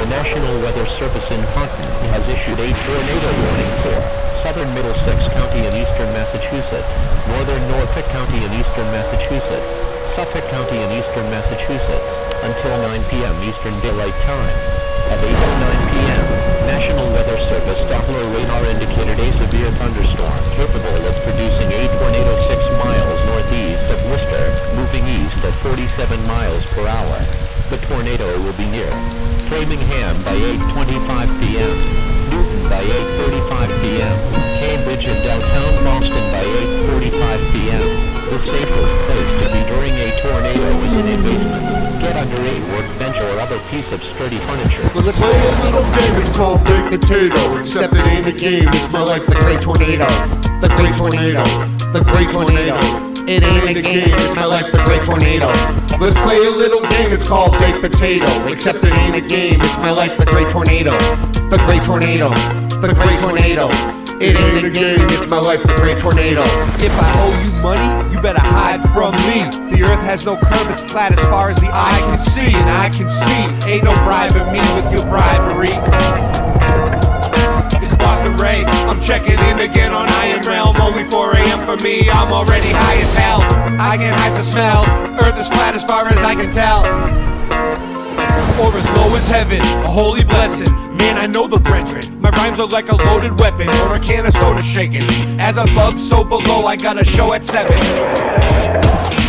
The National Weather Service in Taunton has issued a tornado warning for southern Middlesex County in eastern Massachusetts, northern Norfolk County in eastern Massachusetts, Suffolk County in eastern Massachusetts, until 9 p.m. Eastern Daylight Time. At 8:09 p.m., National Weather Service Doppler radar indicated a severe thunderstorm capable of producing a tornado 6 miles northeast of Worcester, moving east at 47 miles per hour. The tornado will be near Framingham by 8:25 p.m., Newton by 8:35 p.m., Cambridge and downtown Boston by 8:45 p.m. The safest place to be during a tornado is in a basement. Get under a workbench or other piece of sturdy furniture. Let's play a little game, it's called Baked Potato. Except it ain't a game, it's my life, the Great Tornado. The Great Tornado. The Great Tornado. It ain't a game, it's my life, the Great Tornado. Let's play a little game, it's called Baked Potato. Except it ain't a game, it's my life, the Great Tornado. The Great Tornado. The Great Tornado. It ain't a game, it's my life, the Great Tornado. If I owe you money, you better hide from me. The earth has no curve, it's flat as far as the eye can see. And I can see, ain't no bribing me with your bribery. It's Boston Ray, I'm checking in again on Iron Realm. Only 4 a.m. for me, I'm already high as hell. I can't hide the smell, earth is flat as far as I can tell. Or as low as heaven, a holy blessing. Man, I know the brethren. My rhymes are like a loaded weapon or a can of soda shaking. As above, so below, I got a show at 7.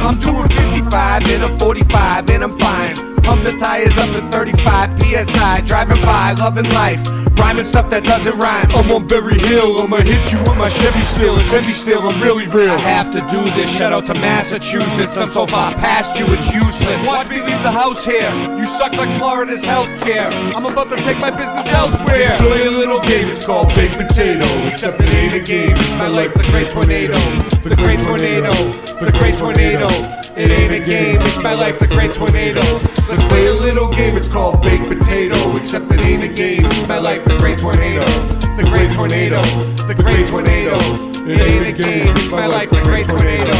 I'm doing 55 in a 45 and I'm fine. Pump the tires up to 35 PSI. Driving by, loving life. Rhyming stuff that doesn't rhyme. I'm on Berry Hill, I'ma hit you with my Chevy still. It's heavy still, I'm really real. I have to do this, shout out to Massachusetts. I'm so far past you, it's useless. Watch me leave the house here. You suck like Florida's healthcare. I'm about to take my business elsewhere. Play a little game, it's called Baked Potato. Except it ain't a game, it's my life, the Great Tornado. The Great Tornado. The Great Tornado. It ain't a game, it's my life, the Great Tornado. Let's play a little game, it's called Baked Potato. Except it ain't a game, it's my life, the Great Tornado. The Great Tornado. The Great Tornado. It ain't a game, it's my life, the Great Tornado.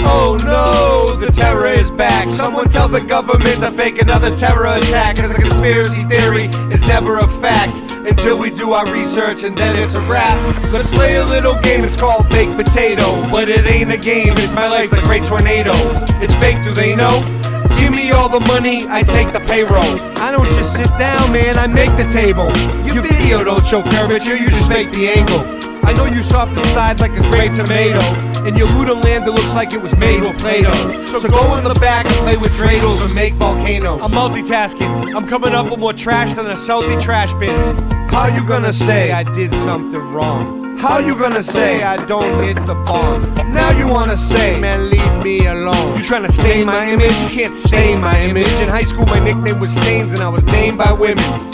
Oh no, the terror is back. Someone tell the government to fake another terror attack. Cause a conspiracy theory is never a fact until we do our research and then it's a wrap. Let's play a little game, it's called Baked Potato. But it ain't a game, it's my life, the Great Tornado. It's fake, do they know? Give me all the money, I take the payroll. I don't just sit down, man, I make the table. Your video don't show curvature, you just fake the angle. I know you soft inside like a great tomato. In your Luda land it looks like it was made with Play-Doh. So go in the back and play with dreidels and make volcanoes. I'm multitasking, I'm coming up with more trash than a salty trash bin. How you gonna say I did something wrong? How you gonna say I don't hit the ball? Now you wanna say, man, leave me alone. You tryna stain my image? You can't stain my image. In high school my nickname was Stains and I was named by women.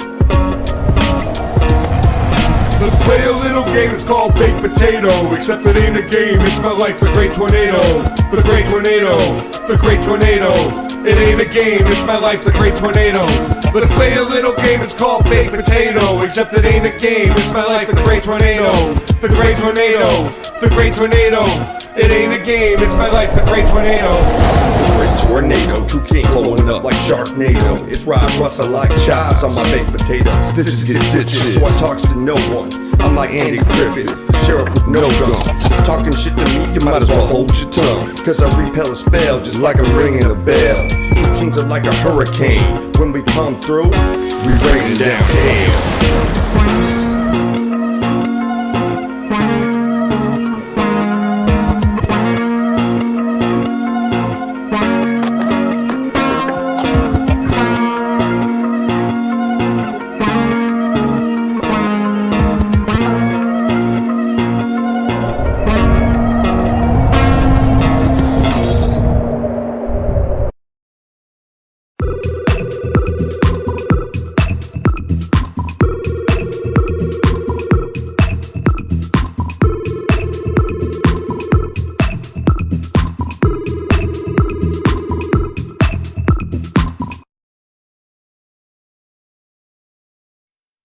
Let's play a little game, it's called Baked Potato. Except it ain't a game, it's my life, the Great Tornado. The Great Tornado. The Great Tornado. It ain't a game, it's my life, the Great Tornado. Let's play a little game, it's called Baked Potato. Except it ain't a game, it's my life, the Great Tornado. The Great Tornado. The Great Tornado. It ain't a game, it's my life, the Great Tornado. The Great Tornado, true king blowing up like Sharknado. It's Rod Russell like chives on my baked potato. Stitches get stitches, so I talks to no one. I'm like Andy Griffith, sheriff with no gun. Talking shit to me, you might as well hold your tongue. Cause I repel a spell just like I'm ringing a bell. True kings are like a hurricane. When we come through, we rain down hell.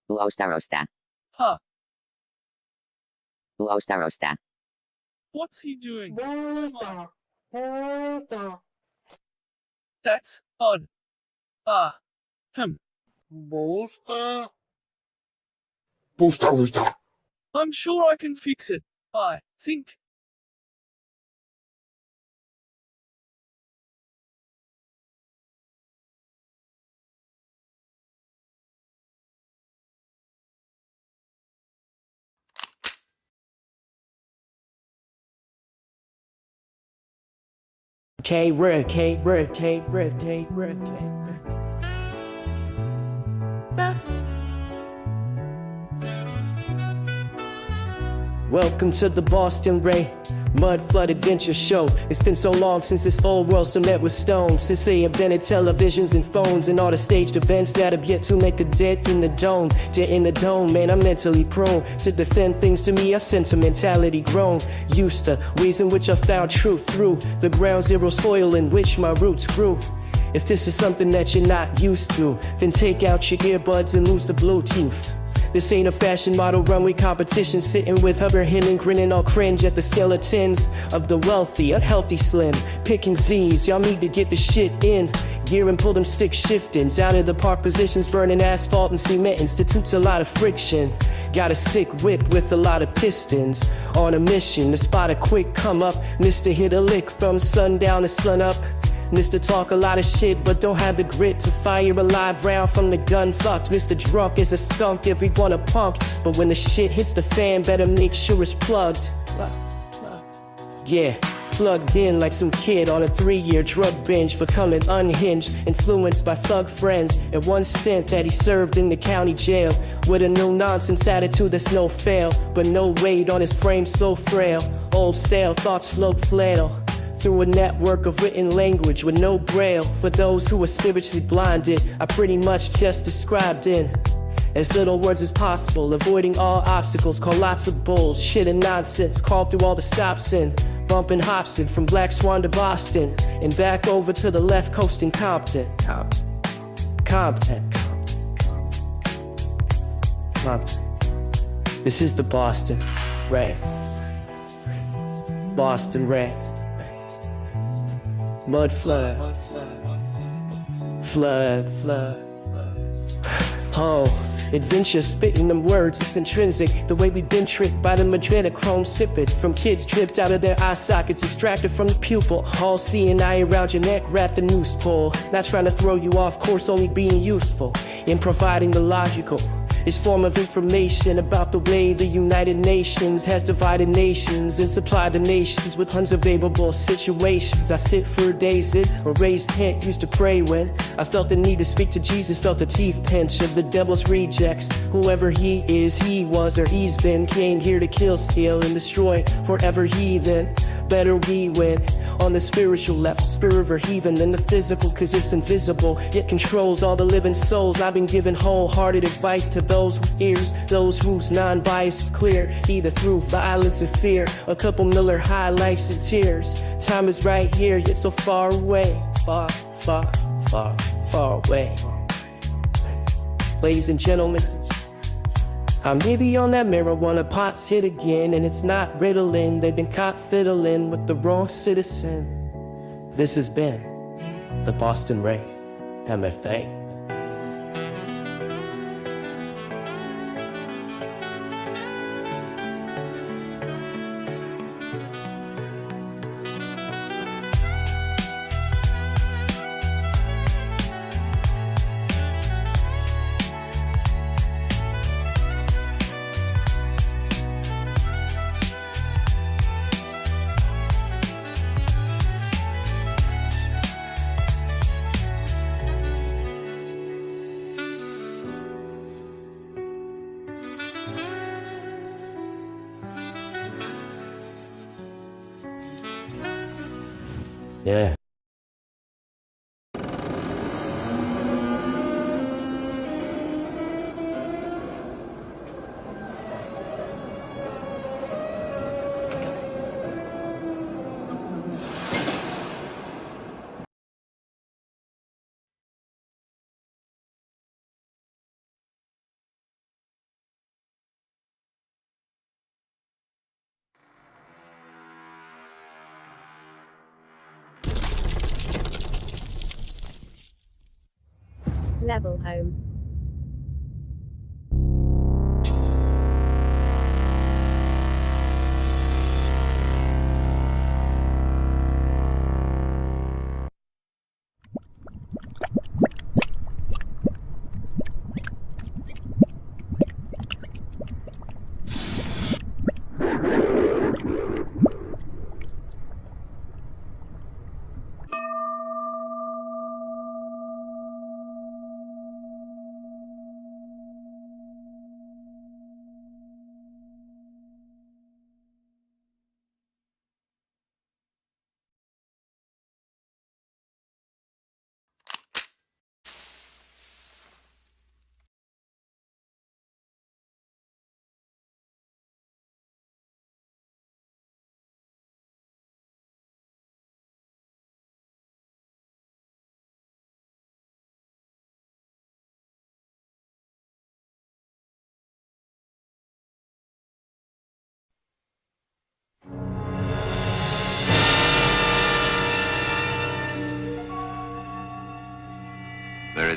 Uostarosta. Huh. Uostarosta. What's he doing? That's odd. Booster? Booster. I'm sure I can fix it. I think. K-Rick. Welcome to the Boston Ray Mud Flood Adventure Show. It's been so long since this old world cement was stone, since they invented televisions and phones and all the staged events that have yet to make a dent in the dome. Dent in the dome, man, I'm mentally prone to defend things to me, a sentimentality grown. Used to ways in which I found truth through the ground zero soil in which my roots grew. If this is something that you're not used to, then take out your earbuds and lose the Bluetooth. This ain't a fashion model runway competition, sitting with Hubbard and grinning all cringe at the skeletons of the wealthy, unhealthy slim, picking Z's. Y'all need to get the shit in gear and pull them stick shiftings out of the park positions, burning asphalt and cement institutes a lot of friction. Got a stick whip with a lot of pistons, on a mission to spot a quick come up, missed to hit a lick from sundown to sun up. Mr. Talk a lot of shit, but don't have the grit to fire a live round from the gun sucked. Mr. Drunk is a skunk, everyone a punk, but when the shit hits the fan, better make sure it's plugged. Yeah, plugged in like some kid on a 3-year drug binge, becoming unhinged, influenced by thug friends, and one stint that he served in the county jail, with a no-nonsense attitude that's no fail, but no weight on his frame so frail. Old stale thoughts float flannel through a network of written language with no braille. For those who are spiritually blinded, I pretty much just described in as little words as possible, avoiding all obstacles, call lots of bullshit and nonsense, called through all the stops in, bumping Hobson from Black Swan to Boston, and back over to the left coast in Compton. This is the Boston Ray. Boston Ray. Mud flood. Oh, adventure spitting them words, it's intrinsic. The way we've been tricked by the adrenochrome sipping from kids tripped out of their eye sockets, extracted from the pupil. All seeing eye around your neck, wrap the noose pull. Not trying to throw you off course, only being useful in providing the logical. It's form of information about the way the United Nations has divided nations and supplied the nations with unsurvivable situations. I sit for days in a raised tent, used to pray when I felt the need to speak to Jesus, felt the teeth pinch of the devil's rejects. Whoever he is, he was, or he's been, came here to kill, steal, and destroy forever heathen. Better we win on the spiritual level, spirit over heathen than the physical, cause it's invisible, yet controls all the living souls. I've been giving wholehearted advice to those who ears, those whose non-bias is clear, either through violence or fear, a couple Miller High Lifes and tears. Time is right here, yet so far away, far away. Ladies and gentlemen, I may be on that marijuana pot's hit again, and it's not Ritalin. They've been caught fiddling with the wrong citizen. This has been the Boston Ray MFA. Yeah. Level home.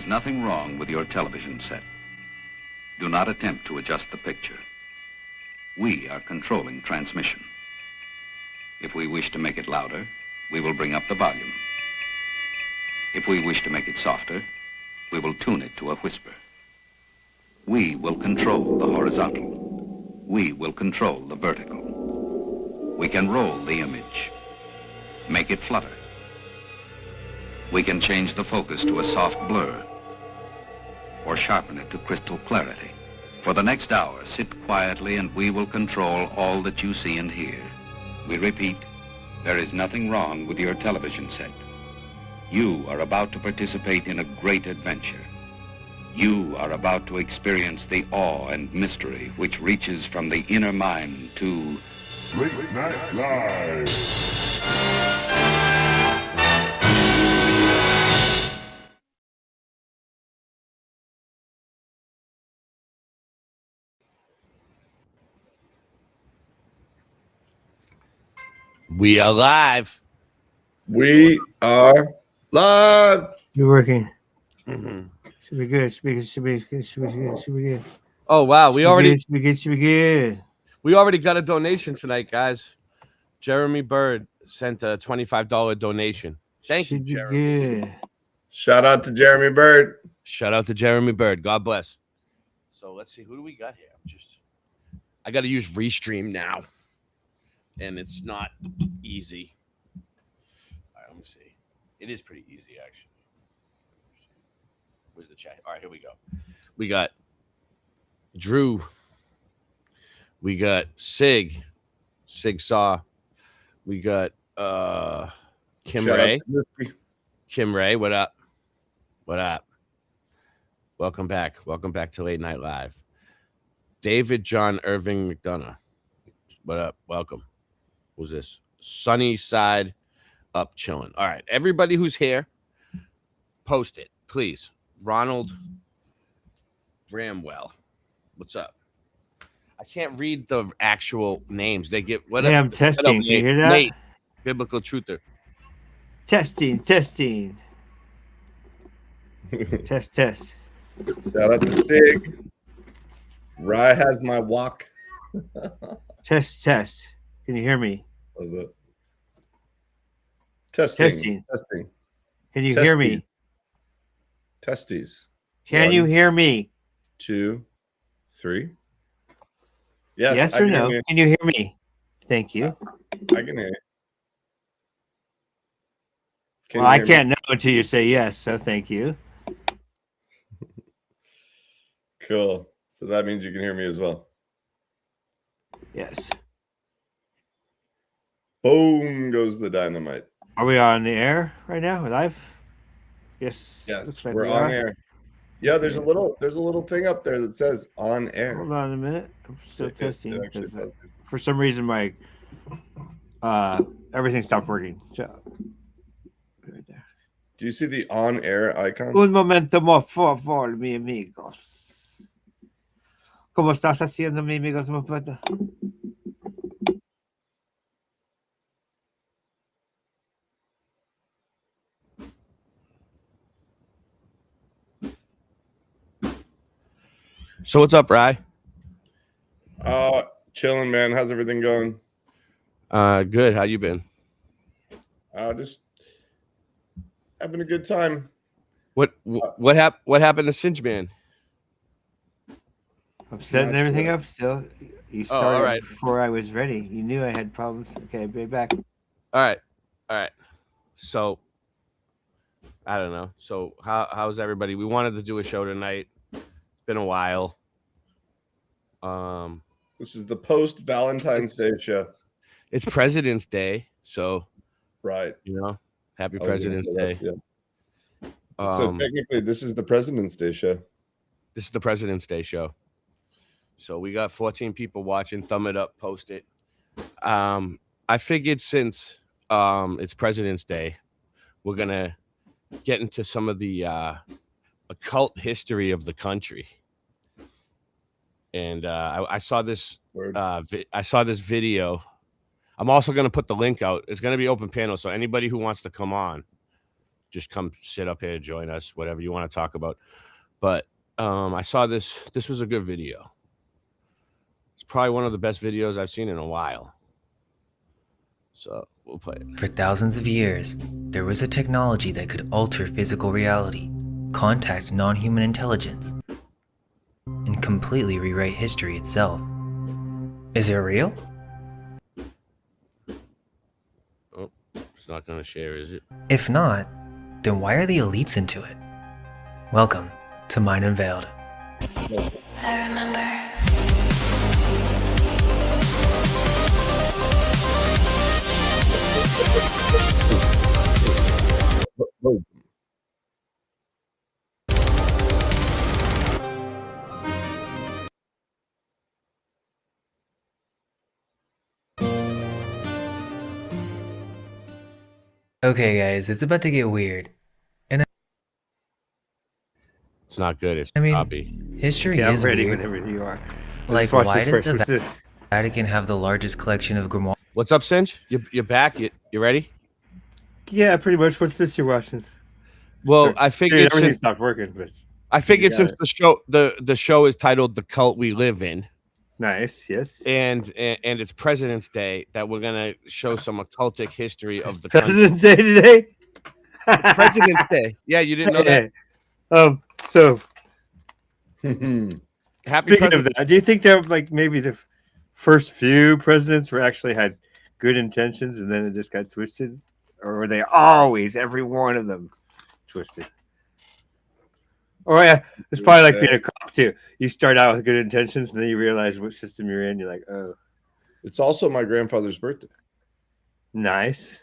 is nothing wrong with your television set. Do not attempt to adjust the picture. We are controlling transmission. If we wish to make it louder, we will bring up the volume. If we wish to make it softer, we will tune it to a whisper. We will control the horizontal. We will control the vertical. We can roll the image, make it flutter. We can change the focus to a soft blur or sharpen it to crystal clarity. For the next hour, sit quietly and we will control all that you see and hear. We repeat, there is nothing wrong with your television set. You are about to participate in a great adventure. You are about to experience the awe and mystery which reaches from the inner mind to Late Night Live. We are live. We are live. You're working. Should be good. Should be good. Should be good. Should be good. Should be good. Oh wow, we already Should be good. Should be good. we already got a donation tonight, guys. Jeremy Bird sent a $25 donation. Thank you, Should be Jeremy. good. Shout out to Jeremy Bird. Shout out to Jeremy Bird. God bless. So let's see, who do we got here? I got to use Restream now, and it's not easy. All right, let me see. It is pretty easy, actually. Where's the chat? All right, here we go. We got Drew. We got Sig Saw. We got Kim Shout out Ray. to Murphy. Kim Ray, what up? What up? Welcome back. Welcome back to Late Night Live. David John Irving McDonough. What up? Welcome. Who's this? Sunny Side Up Chilling. All right. Everybody who's here, post it, please. Ronald Bramwell. What's up? I can't read the actual names. They get what? Hey, I'm testing. You hear that? Nate, Biblical Truther. Testing. Testing. Test. Test. Shout out to Sig. Rye has my walk. Test. Test. Can you hear me? Of it. Testing. Can you hear me? Testes. Can you hear me? 2, 3. Yes, Yes I or can no? hear you. Can you hear me? Thank you. I can hear you. Can Well, you I hear me? can't know until you say yes, so thank you. Cool. So that means you can hear me as well. Yes. Boom goes the dynamite. Are we on the air right now? We're live? Yes. Yes, looks like we're we on are. air. Yeah, there's a little thing up there that says on air. Hold on a minute. I'm still It testing actually because says- for some reason my everything stopped working. So right there. Do you see the on air icon? Un momento, por favor, mi amigos. ¿Cómo estás haciendo, mi amigos? So what's up, Rye? Chilling, man. How's everything going? Good. How you been? Just having a good time. What happened to Singe Man? I'm setting Not everything sure. up still. You Oh, all started right. before I was ready. You knew I had problems. Okay, be back. All right. So I don't know. So how's everybody? We wanted to do a show tonight. It's been a while. This is the post Valentine's Day show. It's President's Day, so Right. happy I was gonna President's say that, Day. yeah. So technically, this is the President's Day show. This is the President's Day show. So we got 14 people watching. Thumb it up, post it. I figured since it's President's Day, we're gonna get into some of the occult history of the country. And I saw this. Word. I saw this video. I'm also gonna put the link out. It's gonna be open panel, so anybody who wants to come on, just come sit up here, join us, whatever you want to talk about. But I saw this. This was a good video. It's probably one of the best videos I've seen in a while. So we'll play it. For thousands of years, there was a technology that could alter physical reality, contact non-human intelligence, and completely rewrite history itself. Is it real? Oh, it's not going to share, is it? If not, then why are the elites into it? Welcome to Mind Unveiled. I remember. Okay guys, it's about to get weird. And It's not good. It's I mean, copy. history Okay, I'm is ready weird. whenever you are. Like, Let's watch why this does first. the What's this? Vatican have the largest collection of grimoires? What's up, Cinch? You're back. You ready? Yeah, pretty much. What's this you're watching? Well, Sure. I Dude, figured everything since stopped working, but I figured You since got the show is titled "The Cult We Live In," nice. Yes. and it's President's Day, that we're gonna show some occultic history of the country. President's Day today. It's President's Day. Yeah, you didn't know that. So Happy speaking of President's that, do you think that like maybe the first few presidents were actually had good intentions and then it just got twisted, or were they always every one of them twisted? Oh yeah, it's probably like being a cop too. You start out with good intentions and then you realize what system you're in. You're like, oh, It's also my grandfather's birthday. nice.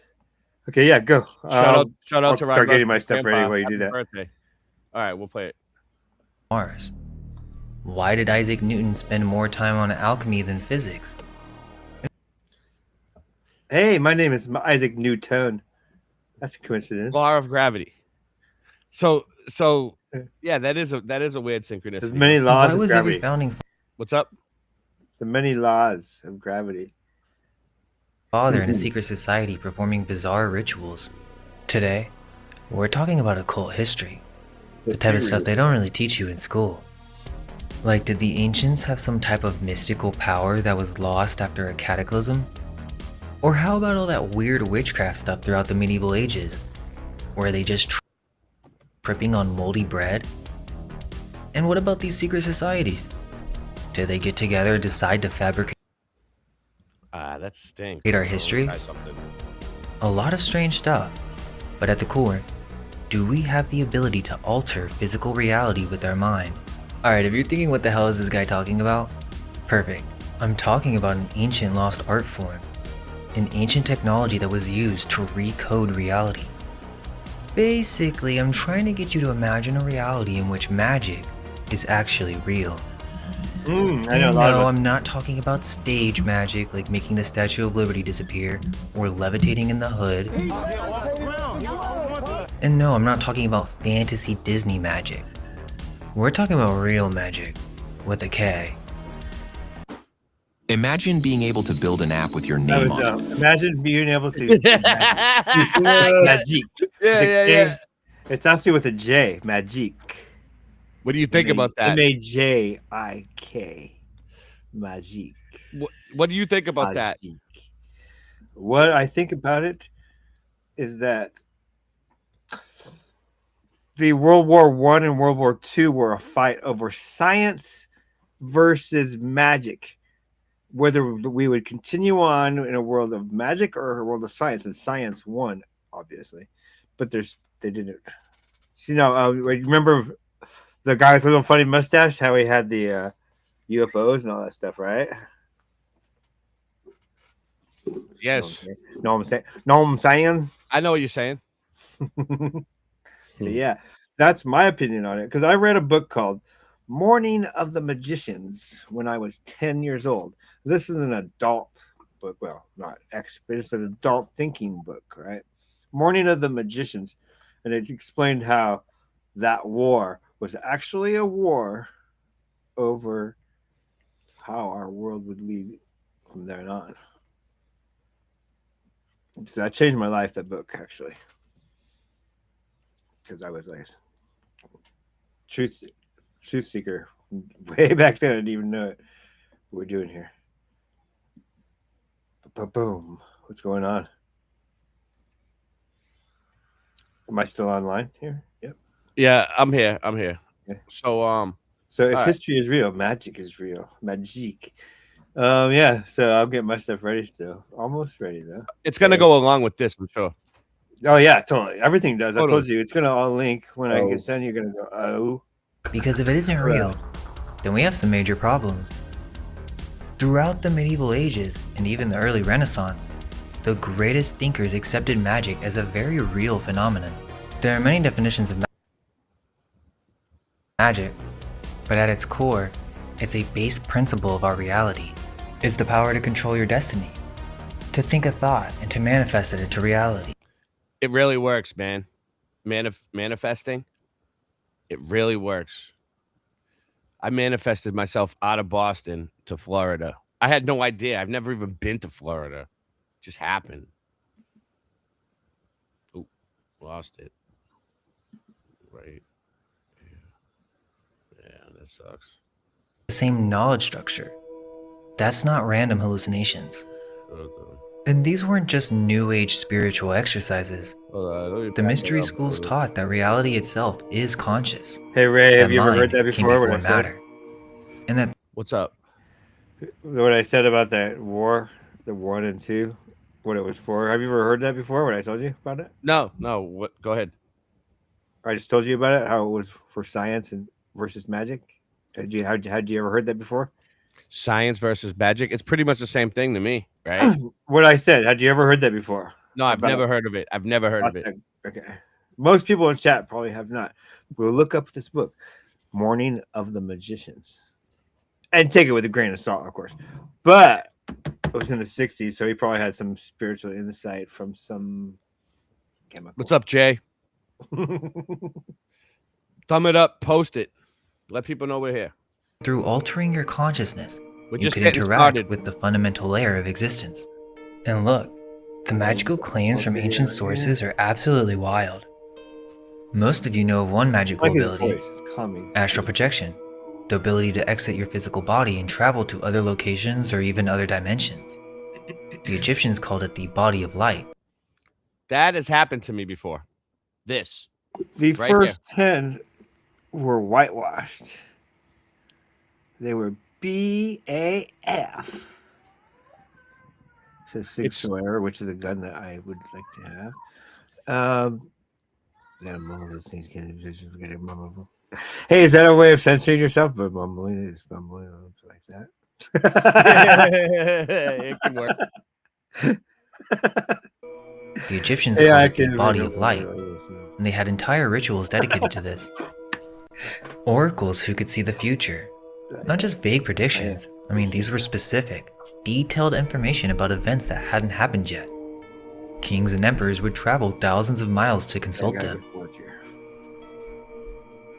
Okay, yeah, go. Shout out I'll to start Ryan getting my Russell's stuff ready grandpa. while you do Happy that. Birthday. All right, we'll play it. Why did Isaac Newton spend more time on alchemy than physics? Hey, my name is Isaac Newton. That's a coincidence. Law of gravity. So yeah, that is a weird synchronicity. There's many Why laws of was every gravity. founding What's up? The many laws of gravity. father in a secret society performing bizarre rituals? Today, we're talking about occult history. The type of stuff they don't really teach you in school. Like, did the ancients have some type of mystical power that was lost after a cataclysm? Or how about all that weird witchcraft stuff throughout the medieval ages? Were they just tripping on moldy bread? And what about these secret societies? Did they get together and decide to fabricate That stinks. our history? Try something. A lot of strange stuff. But at the core, do we have the ability to alter physical reality with our mind? Alright, if you're thinking what the hell is this guy talking about? Perfect. I'm talking about an ancient lost art form. An ancient technology that was used to recode reality. Basically, I'm trying to get you to imagine a reality in which magic is actually real. I know a And lot no, of I'm not talking about stage magic like making the Statue of Liberty disappear or levitating in the hood. And no, I'm not talking about fantasy Disney magic. We're talking about real magic with a K. Imagine being able to build an app with your that name was, on it. imagine being able to magic. Yeah. It's actually with a J, magic. What do you think about that? Majik. Magic. What do you think about that? Magic. What I think about it is that the World War I and World War II were a fight over science versus magic. Whether we would continue on in a world of magic or a world of science, and science won, obviously. But they didn't. So, remember the guy with the little funny mustache? How he had the UFOs and all that stuff, right? Yes. Know what I'm saying? I know what you're saying. So yeah, that's my opinion on it. Because I read a book called Morning of the Magicians when I was 10 years old. This is an adult book. Well, not but it's an adult thinking book, right? Morning of the Magicians. And it explained how that war was actually a war over how our world would lead from there on. So that changed my life, that book, actually. because I was like truth seeker way back then. I didn't even know what we're doing here. Boom. What's going on? Am I still online here? Yep. Yeah, I'm here. Okay. So So if all right. history is real, magic is real. Magic. Yeah, so I'll get my stuff ready still. Almost ready though. It's gonna go along with this, I'm sure. Oh yeah, totally. Everything does. I Totally. told you it's gonna all link when I get done. You're gonna go, oh. Because if it isn't real, then we have some major problems. Throughout the medieval ages and even the early Renaissance, the greatest thinkers accepted magic as a very real phenomenon. There are many definitions of magic, but at its core, it's a base principle of our reality. It's the power to control your destiny, to think a thought and to manifest it into reality. It really works, man. Manifesting, it really works. I manifested myself out of Boston to Florida. I had no idea. I've never even been to Florida. It just happened. Oh, lost it. Right. Yeah, that sucks. The same knowledge structure. That's not random hallucinations. And these weren't just new age spiritual exercises. The mystery schools taught that reality itself is conscious. Hey Ray, have that you ever heard mind that came before? What I before said? matter. And that What's up? What I said about that war, the 1 and 2, what it was for. Have you ever heard that before? What I told you about it? No. What? Go ahead. I just told you about it. How it was for science and versus magic. Had you ever heard that before? Science versus magic. It's pretty much the same thing to me, right? What I said. Had you ever heard that before? No, I've About- never heard of it. I've never heard of it. Okay. Most people in chat probably have not. We'll look up this book, Morning of the Magicians, and take it with a grain of salt, of course. But it was in the 60s, so he probably had some spiritual insight from some chemical. What's up, Jay? Thumb it up, post it. Let people know we're here. through altering your consciousness, We're you just can getting interact started. with the fundamental layer of existence. And look, the magical claims from ancient sources are absolutely wild. Most of you know of one magical Like his ability, voice is calming. astral projection, the ability to exit your physical body and travel to other locations or even other dimensions. The Egyptians called it the body of light. That has happened to me before. This. The Right first 10 were whitewashed. They were BAF. Says Sig Sauer, which is a gun that I would like to have. Gotta mumble those things. Gotta mumble. Hey, is that a way of censoring yourself? But mumbling is mumbling like that. It can work. The Egyptians Yeah, I called it the can body remember of light, what it was, yeah. and they had entire rituals dedicated to this. Oracles who could see the future. Not just vague predictions. I mean, these were specific, detailed information about events that hadn't happened yet. Kings and emperors would travel thousands of miles to consult them.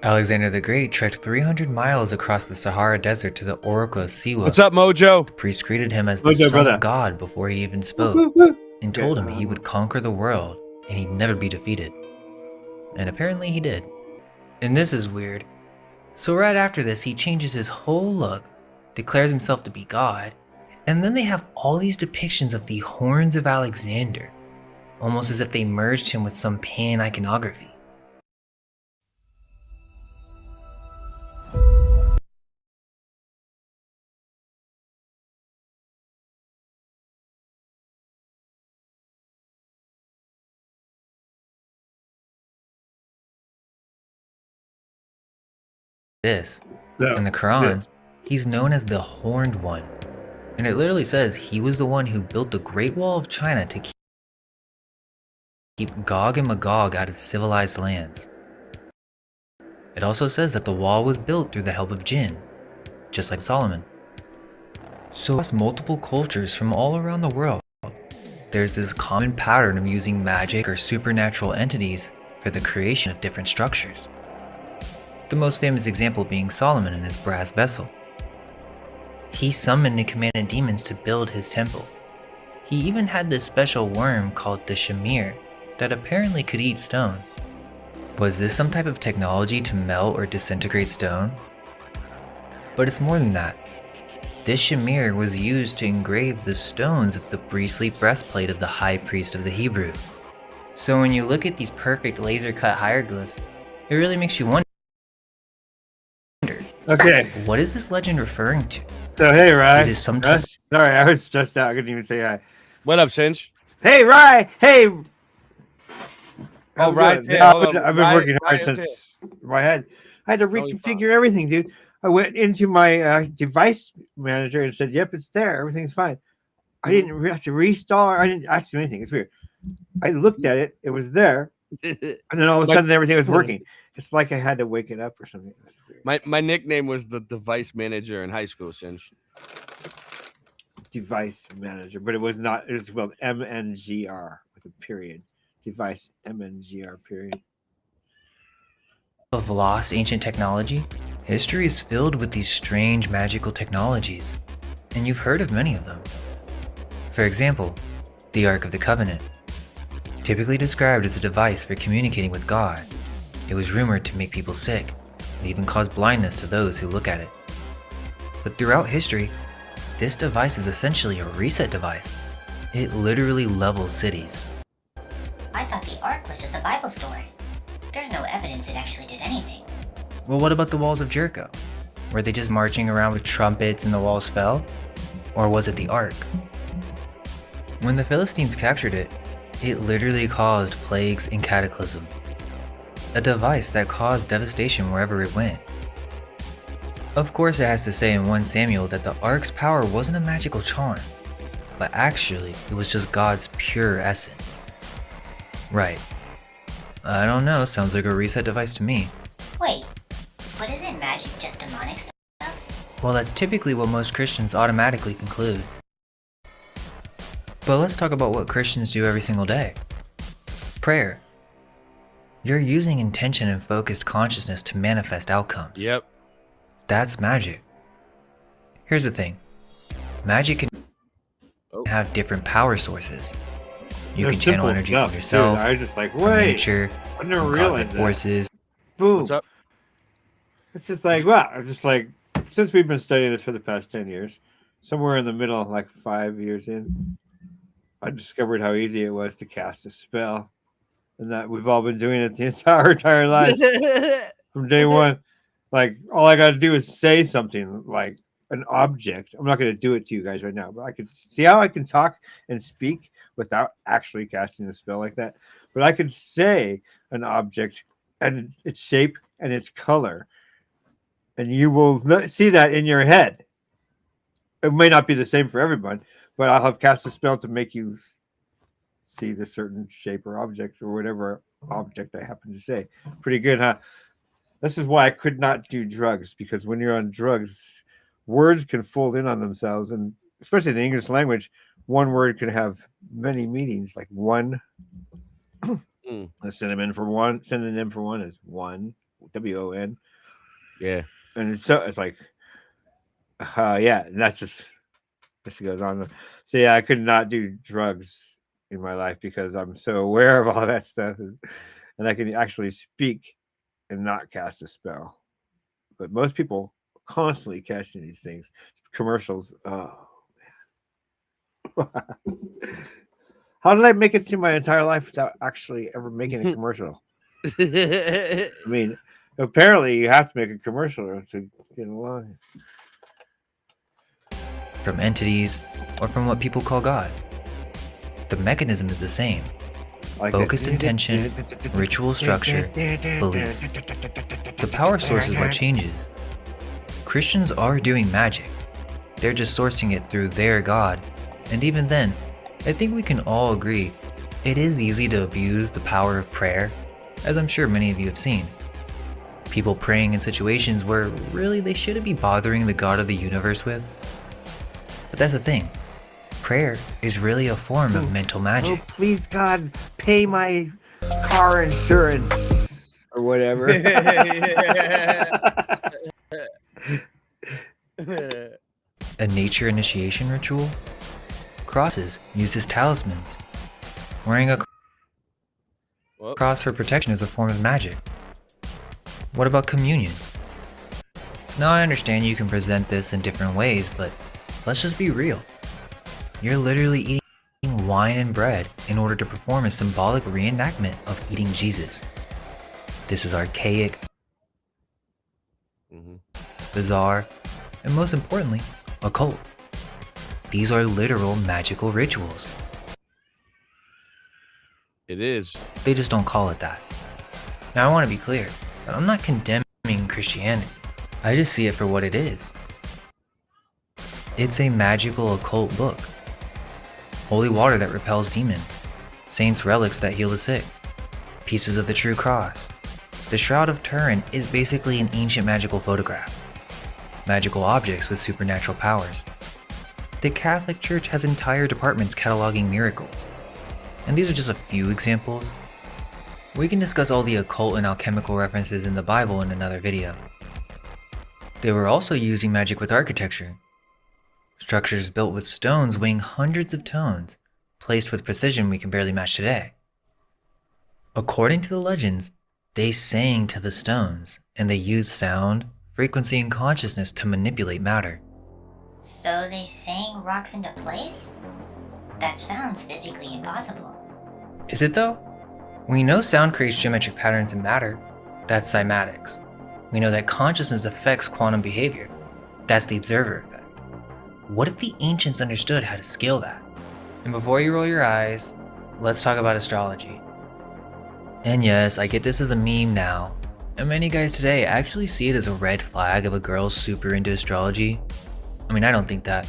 Alexander the Great trekked 300 miles across the Sahara Desert to the Oracle of Siwa. What's up, Mojo? The priest greeted him as the Mojo, son brother. of God before he even spoke, and told him he would conquer the world and he'd never be defeated. And apparently he did. And this is weird. So right after this, he changes his whole look, declares himself to be God, and then they have all these depictions of the horns of Alexander, almost as if they merged him with some pan-iconography. This, in the Quran, he's known as the Horned One. And it literally says he was the one who built the Great Wall of China to keep Gog and Magog out of civilized lands. It also says that the wall was built through the help of jinn, just like Solomon. So across multiple cultures from all around the world, there's this common pattern of using magic or supernatural entities for the creation of different structures. The most famous example being Solomon and his brass vessel. He summoned and commanded demons to build his temple. He even had this special worm called the Shamir that apparently could eat stone. Was this some type of technology to melt or disintegrate stone? But it's more than that. This shamir was used to engrave the stones of the priestly breastplate of the high priest of the Hebrews. So when you look at these perfect laser-cut hieroglyphs, it really makes you wonder. Okay. What is this legend referring to? So hey, Rye. Is it some type? Sorry, I was stressed out. I couldn't even say hi. What up, Cinch? Hey, Rye. Hey. Oh, Rye's here. Yeah, Hold on. I've been Rye- working Rye hard is since I had to Totally reconfigure everything, dude. I went into my device manager and said, "Yep, it's there. Everything's fine." I didn't have to reinstall. I didn't actually do anything. It's weird. I looked at it. It was there, and then all of a sudden everything was working. It's like I had to wake it up or something. My nickname was the device manager in high school, Cinch. Device manager, but it was not. It was spelled MNGR with a period. Device MNGR period. Of lost ancient technology, history is filled with these strange magical technologies, and you've heard of many of them. For example, the Ark of the Covenant. Typically described as a device for communicating with God, it was rumored to make people sick and even cause blindness to those who look at it. But throughout history, this device is essentially a reset device. It literally levels cities. I thought the Ark was just a Bible story. There's no evidence it actually did anything. Well, what about the walls of Jericho? Were they just marching around with trumpets and the walls fell? Or was it the Ark? When the Philistines captured it, it literally caused plagues and cataclysm. A device that caused devastation wherever it went. Of course, it has to say in 1 Samuel that the Ark's power wasn't a magical charm, but actually, it was just God's pure essence. Right. I don't know, sounds like a reset device to me. Wait, but isn't magic just demonic stuff? Well, that's typically what most Christians automatically conclude. But let's talk about what Christians do every single day. Prayer. You're using intention and focused consciousness to manifest outcomes. Yep. That's magic. Here's the thing. Magic can have different power sources. You There's can channel simple energy stuff, from yourself, dude. I was just like, from wait, nature, I never from realized cosmic that. forces. Boom. What's up? It's just like, wow. It's just like, since we've been studying this for the past 10 years, somewhere in the middle, like 5 years in, I discovered how easy it was to cast a spell. And that we've all been doing it the entire life from day one. Like, all I got to do is say something like an object. I'm not going to do it to you guys right now, but I can see how I can talk and speak without actually casting a spell like that. But I could say an object and its shape and its color, and you will see that in your head. It may not be the same for everyone, but I'll have cast a spell to make you see the certain shape or object or whatever object I happen to say. Pretty good, huh? This is why I could not do drugs, because when you're on drugs, words can fold in on themselves, and especially in the English language, one word can have many meanings. Like one, a synonym for one is one, WON. Yeah. And it's like, yeah, and that's just, this goes on. So yeah, I could not do drugs in my life because I'm so aware of all that stuff, and I can actually speak and not cast a spell. But most people are constantly casting these things. Commercials. Oh man. How did I make it through my entire life without actually ever making a commercial? I mean, apparently you have to make a commercial to get along. From entities, or from what people call God. The mechanism is the same. Focused intention, ritual structure, belief. The power source is what changes. Christians are doing magic. They're just sourcing it through their God. And even then, I think we can all agree it is easy to abuse the power of prayer, as I'm sure many of you have seen. People praying in situations where really they shouldn't be bothering the God of the universe with. But that's the thing. Prayer is really a form of mental magic. Oh, please, God, pay my car insurance or whatever. A nature initiation ritual? Crosses used as talismans. Wearing a cross for protection is a form of magic. What about communion? Now I understand you can present this in different ways, but let's just be real. You're literally eating wine and bread in order to perform a symbolic reenactment of eating Jesus. This is archaic, bizarre, and most importantly, occult. These are literal magical rituals. It is. They just don't call it that. Now I want to be clear that I'm not condemning Christianity. I just see it for what it is. It's a magical occult book. Holy water that repels demons. Saints' relics that heal the sick. Pieces of the true cross. The Shroud of Turin is basically an ancient magical photograph. Magical objects with supernatural powers. The Catholic Church has entire departments cataloging miracles. And these are just a few examples. We can discuss all the occult and alchemical references in the Bible in another video. They were also using magic with architecture. Structures built with stones weighing hundreds of tons, placed with precision we can barely match today. According to the legends, they sang to the stones, and they used sound, frequency, and consciousness to manipulate matter. So they sang rocks into place? That sounds physically impossible. Is it though? We know sound creates geometric patterns in matter. That's cymatics. We know that consciousness affects quantum behavior. That's the observer effect. What if the ancients understood how to scale that? And before you roll your eyes, let's talk about astrology. And yes, I get this as a meme now, and many guys today actually see it as a red flag of a girl super into astrology. I mean, I don't think that,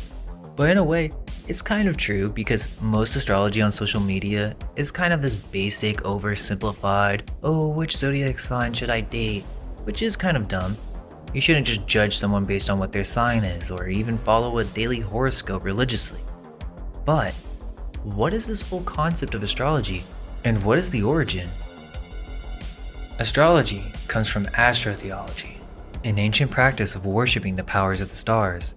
but in a way, it's kind of true because most astrology on social media is kind of this basic, oversimplified, oh, which zodiac sign should I date? Which is kind of dumb. You shouldn't just judge someone based on what their sign is or even follow a daily horoscope religiously. But what is this whole concept of astrology and what is the origin? Astrology comes from astrotheology, an ancient practice of worshipping the powers of the stars.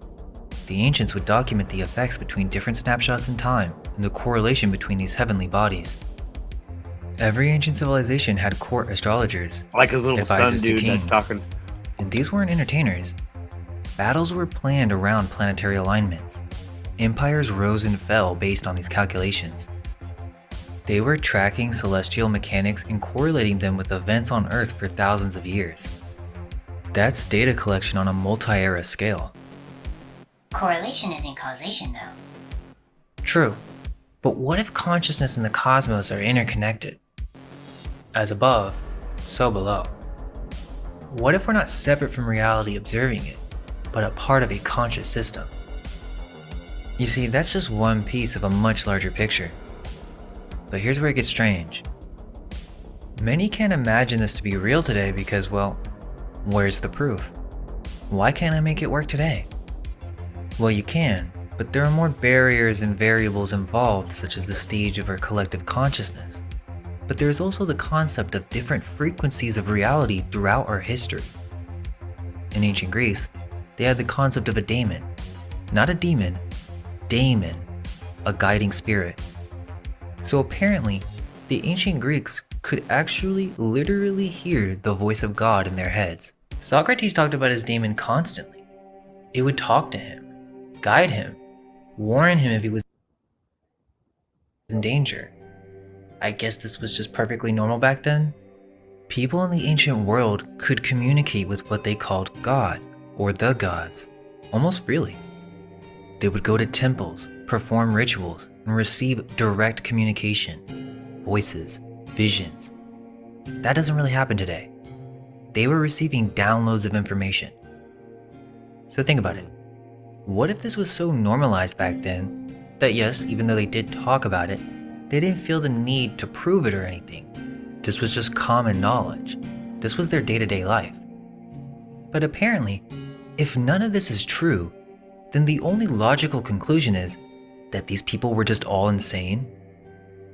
The ancients would document the effects between different snapshots in time and the correlation between these heavenly bodies. Every ancient civilization had court astrologers, Like his little son advisors to dude kings, that's talking. and these weren't entertainers. Battles were planned around planetary alignments. Empires rose and fell based on these calculations. They were tracking celestial mechanics and correlating them with events on Earth for thousands of years. That's data collection on a multi-era scale. Correlation isn't causation, though. True, but what if consciousness and the cosmos are interconnected? As above, so below. What if we're not separate from reality observing it, but a part of a conscious system? You see, that's just one piece of a much larger picture. But here's where it gets strange. Many can't imagine this to be real today because, well, where's the proof? Why can't I make it work today? Well, you can, but there are more barriers and variables involved, such as the stage of our collective consciousness. But there is also the concept of different frequencies of reality throughout our history. In ancient Greece, they had the concept of a daemon. Not a demon, daemon, a guiding spirit. So apparently, the ancient Greeks could actually literally hear the voice of God in their heads. Socrates talked about his daemon constantly. It would talk to him, guide him, warn him if he was in danger. I guess this was just perfectly normal back then. People in the ancient world could communicate with what they called God, or the gods, almost freely. They would go to temples, perform rituals, and receive direct communication, voices, visions. That doesn't really happen today. They were receiving downloads of information. So think about it. What if this was so normalized back then that yes, even though they did talk about it, they didn't feel the need to prove it or anything. This was just common knowledge. This was their day-to-day life. But apparently, if none of this is true, then the only logical conclusion is that these people were just all insane.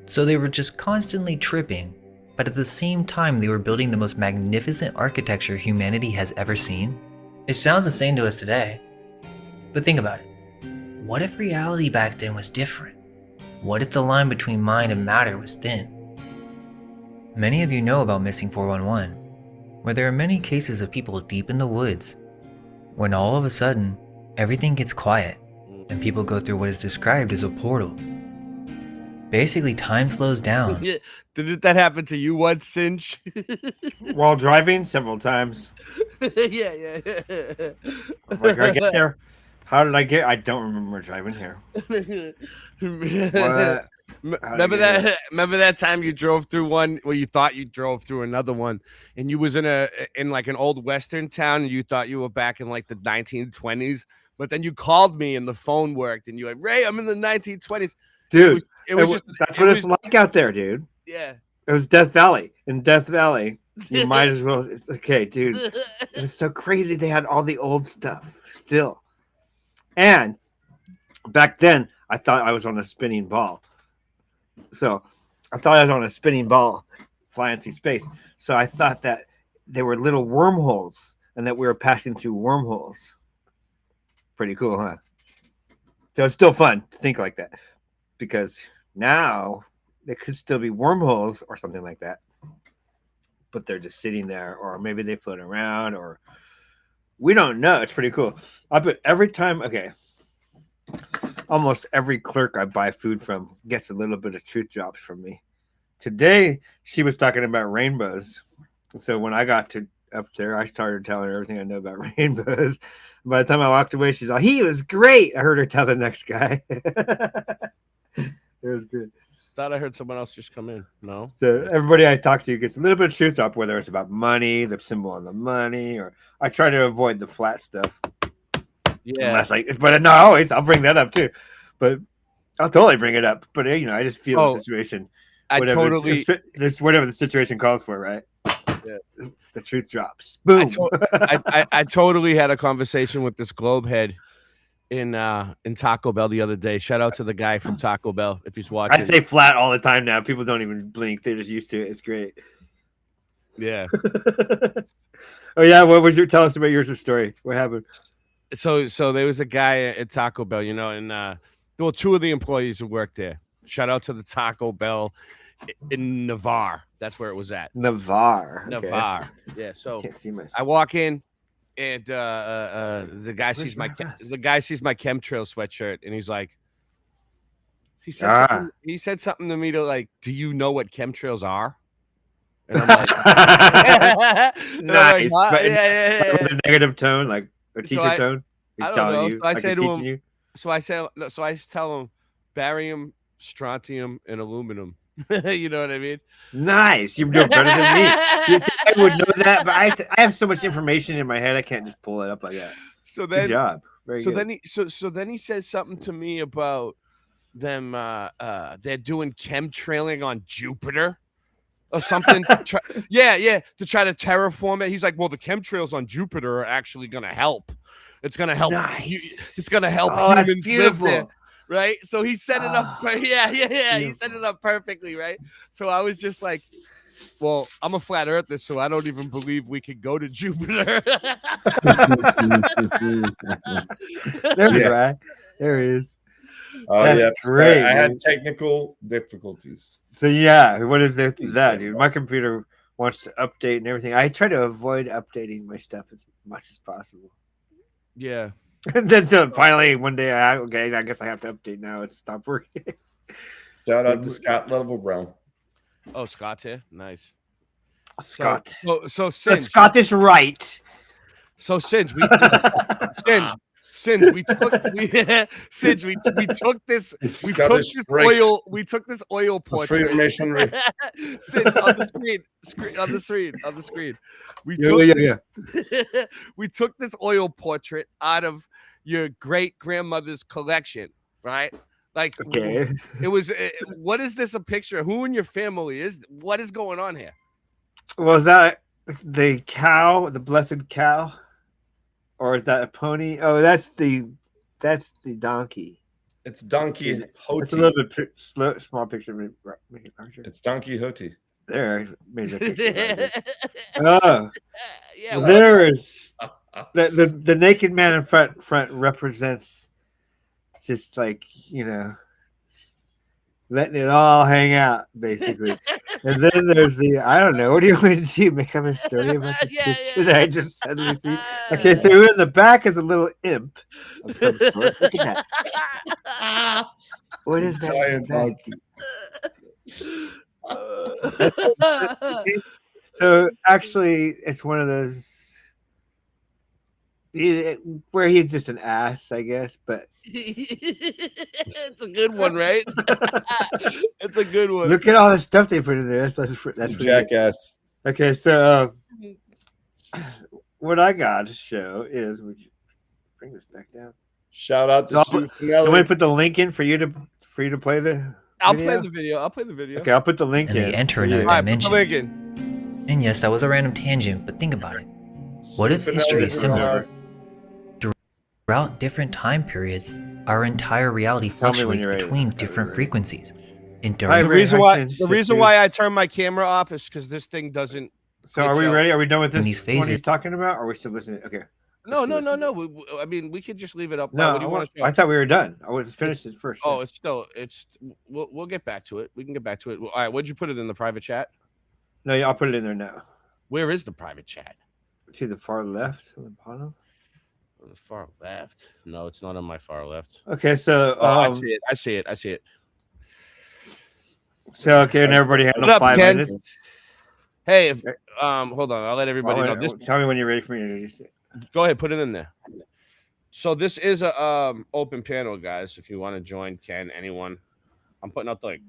So they were just constantly tripping, but at the same time they were building the most magnificent architecture humanity has ever seen. It sounds insane to us today, but think about it. What if reality back then was different? What if the line between mind and matter was thin? Many of you know about Missing 411, where there are many cases of people deep in the woods, when all of a sudden, everything gets quiet and people go through what is described as a portal. Basically, time slows down. Yeah. Did that happen to you once, Cinch? While driving several times. yeah. I'm like, I get there. How did I get? I don't remember driving here. What? Remember that time you drove through one where you thought you drove through another one, and you was in like an old western town, and you thought you were back in like the 1920s, but then you called me and the phone worked, and you're like, Ray, I'm in the 1920s, dude. That's what it's like out there, dude. Yeah, it was Death Valley. In Death Valley, you might as well. It's okay, dude. It was so crazy. They had all the old stuff still, and back then I thought I was on a spinning ball. So I thought I was on a spinning ball flying through space. So I thought that there were little wormholes and that we were passing through wormholes. Pretty cool, huh? So it's still fun to think like that, because now there could still be wormholes or something like that, but they're just sitting there, or maybe they float around, or we don't know. It's pretty cool. I bet every time, almost every clerk I buy food from gets a little bit of truth drops from me. Today, she was talking about rainbows. So when I got up there, I started telling her everything I know about rainbows. By the time I walked away, she's like, he was great. I heard her tell the next guy. It was good. Thought I heard someone else just come in. No. So everybody I talk to gets a little bit of truth drop, whether it's about money, the symbol on the money, or I try to avoid the flat stuff. Yeah, but not always. I'll bring that up too, but I'll totally bring it up. But I just feel the situation. Whatever the situation calls for, right? Yeah. The truth drops. Boom. I totally had a conversation with this globe head in Taco Bell the other day. Shout out to the guy from Taco Bell if he's watching. I say flat all the time now. People don't even blink; they're just used to it. It's great. Yeah. Oh yeah. Tell us about your story? What happened? So there was a guy at Taco Bell, and there were two of the employees who worked there. Shout out to the Taco Bell in Navarre. That's where it was at. Navarre. Yeah. So can't see myself. I walk in, and the guy sees my chemtrail sweatshirt, and he's like, he said something to me to like, do you know what chemtrails are? And I'm like, nice. I'm like, yeah. With a negative tone, like a teacher tone. He's telling you. So I say to him. So I tell him barium, strontium, and aluminum. You know what I mean? Nice. You're doing better than me. I would know that, but I have so much information in my head, I can't just pull it up like that. So then, good job. Very good. Then he says something to me about them. They're doing chemtrailing on Jupiter or something. To try to terraform it. He's like, well, the chemtrails on Jupiter are actually going to help. It's going to help. Nice. It's going to help humans live there. Right, so he set it up. Yeah. He set it up perfectly, right? So I was just like, "Well, I'm a flat earther, so I don't even believe we could go to Jupiter." There he is. Oh yeah, great. I had technical difficulties. So yeah, what is there to that, dude? My computer wants to update and everything. I try to avoid updating my stuff as much as possible. Yeah. And then so finally one day, I guess I have to update now. It's stopped working. Shout out to Scott Level Brown. Oh, Scott's here. Nice. Scott. So Singe. Scott is right. So Singe, we took this oil portrait. Freemasonry. Singe, on the screen. We took this oil portrait out of your great grandmother's collection, right? Like, okay. It was. What is this a picture of? Who in your family is? What is going on here? Was that the cow, the blessed cow? Or is that a pony? Oh, that's the donkey. It's Donkey Hoti. It's a little bit small picture. Make it larger. It's Donkey Hoti. There, I made that picture. Oh, yeah. Well, there is the naked man in front represents just like letting it all hang out, basically. And then there's the, I don't know, what do you want me to do? Make up a story about this picture that I just suddenly see? Okay, so in the back is a little imp of some sort. Look at that. What is that? in the back? So actually, it's one of those where he's just an ass, I guess. But it's a good one, right? It's a good one. Look at all the stuff they put in there. That's jackass. Okay, so what I got to show is, would you bring this back down? Shout out to Sue I'm going to put the link in for you to play the. I'll play the video. I'll play the video. Okay, I'll put the link And in. they enter another dimension. And yes, that was a random tangent, but think about it. What if history is similar? Throughout different time periods, our entire reality fluctuates between different frequencies. The reason why I turn my camera off is because this thing doesn't. So are we ready? Are we done with In this these one he's phases. talking about? Or are we still listening? Okay. No. I mean, we could just leave it up. No, What do you want to show? I thought we were done. I was finished it first. Oh, we'll get back to it. We can get back to it. All right, what'd you put it in the private chat? No, yeah, I'll put it in there now. Where is the private chat? To the far left, on the bottom. On the far left? No, it's not on my far left. Okay, so I see it. So okay, and everybody handle What up, 5 Ken? minutes. Hey, hold on. I'll let everybody know. Tell me when you're ready for me to introduce it. Go ahead, put it in there. So this is a open panel, guys. If you want to join, Ken, anyone. I'm putting up the link.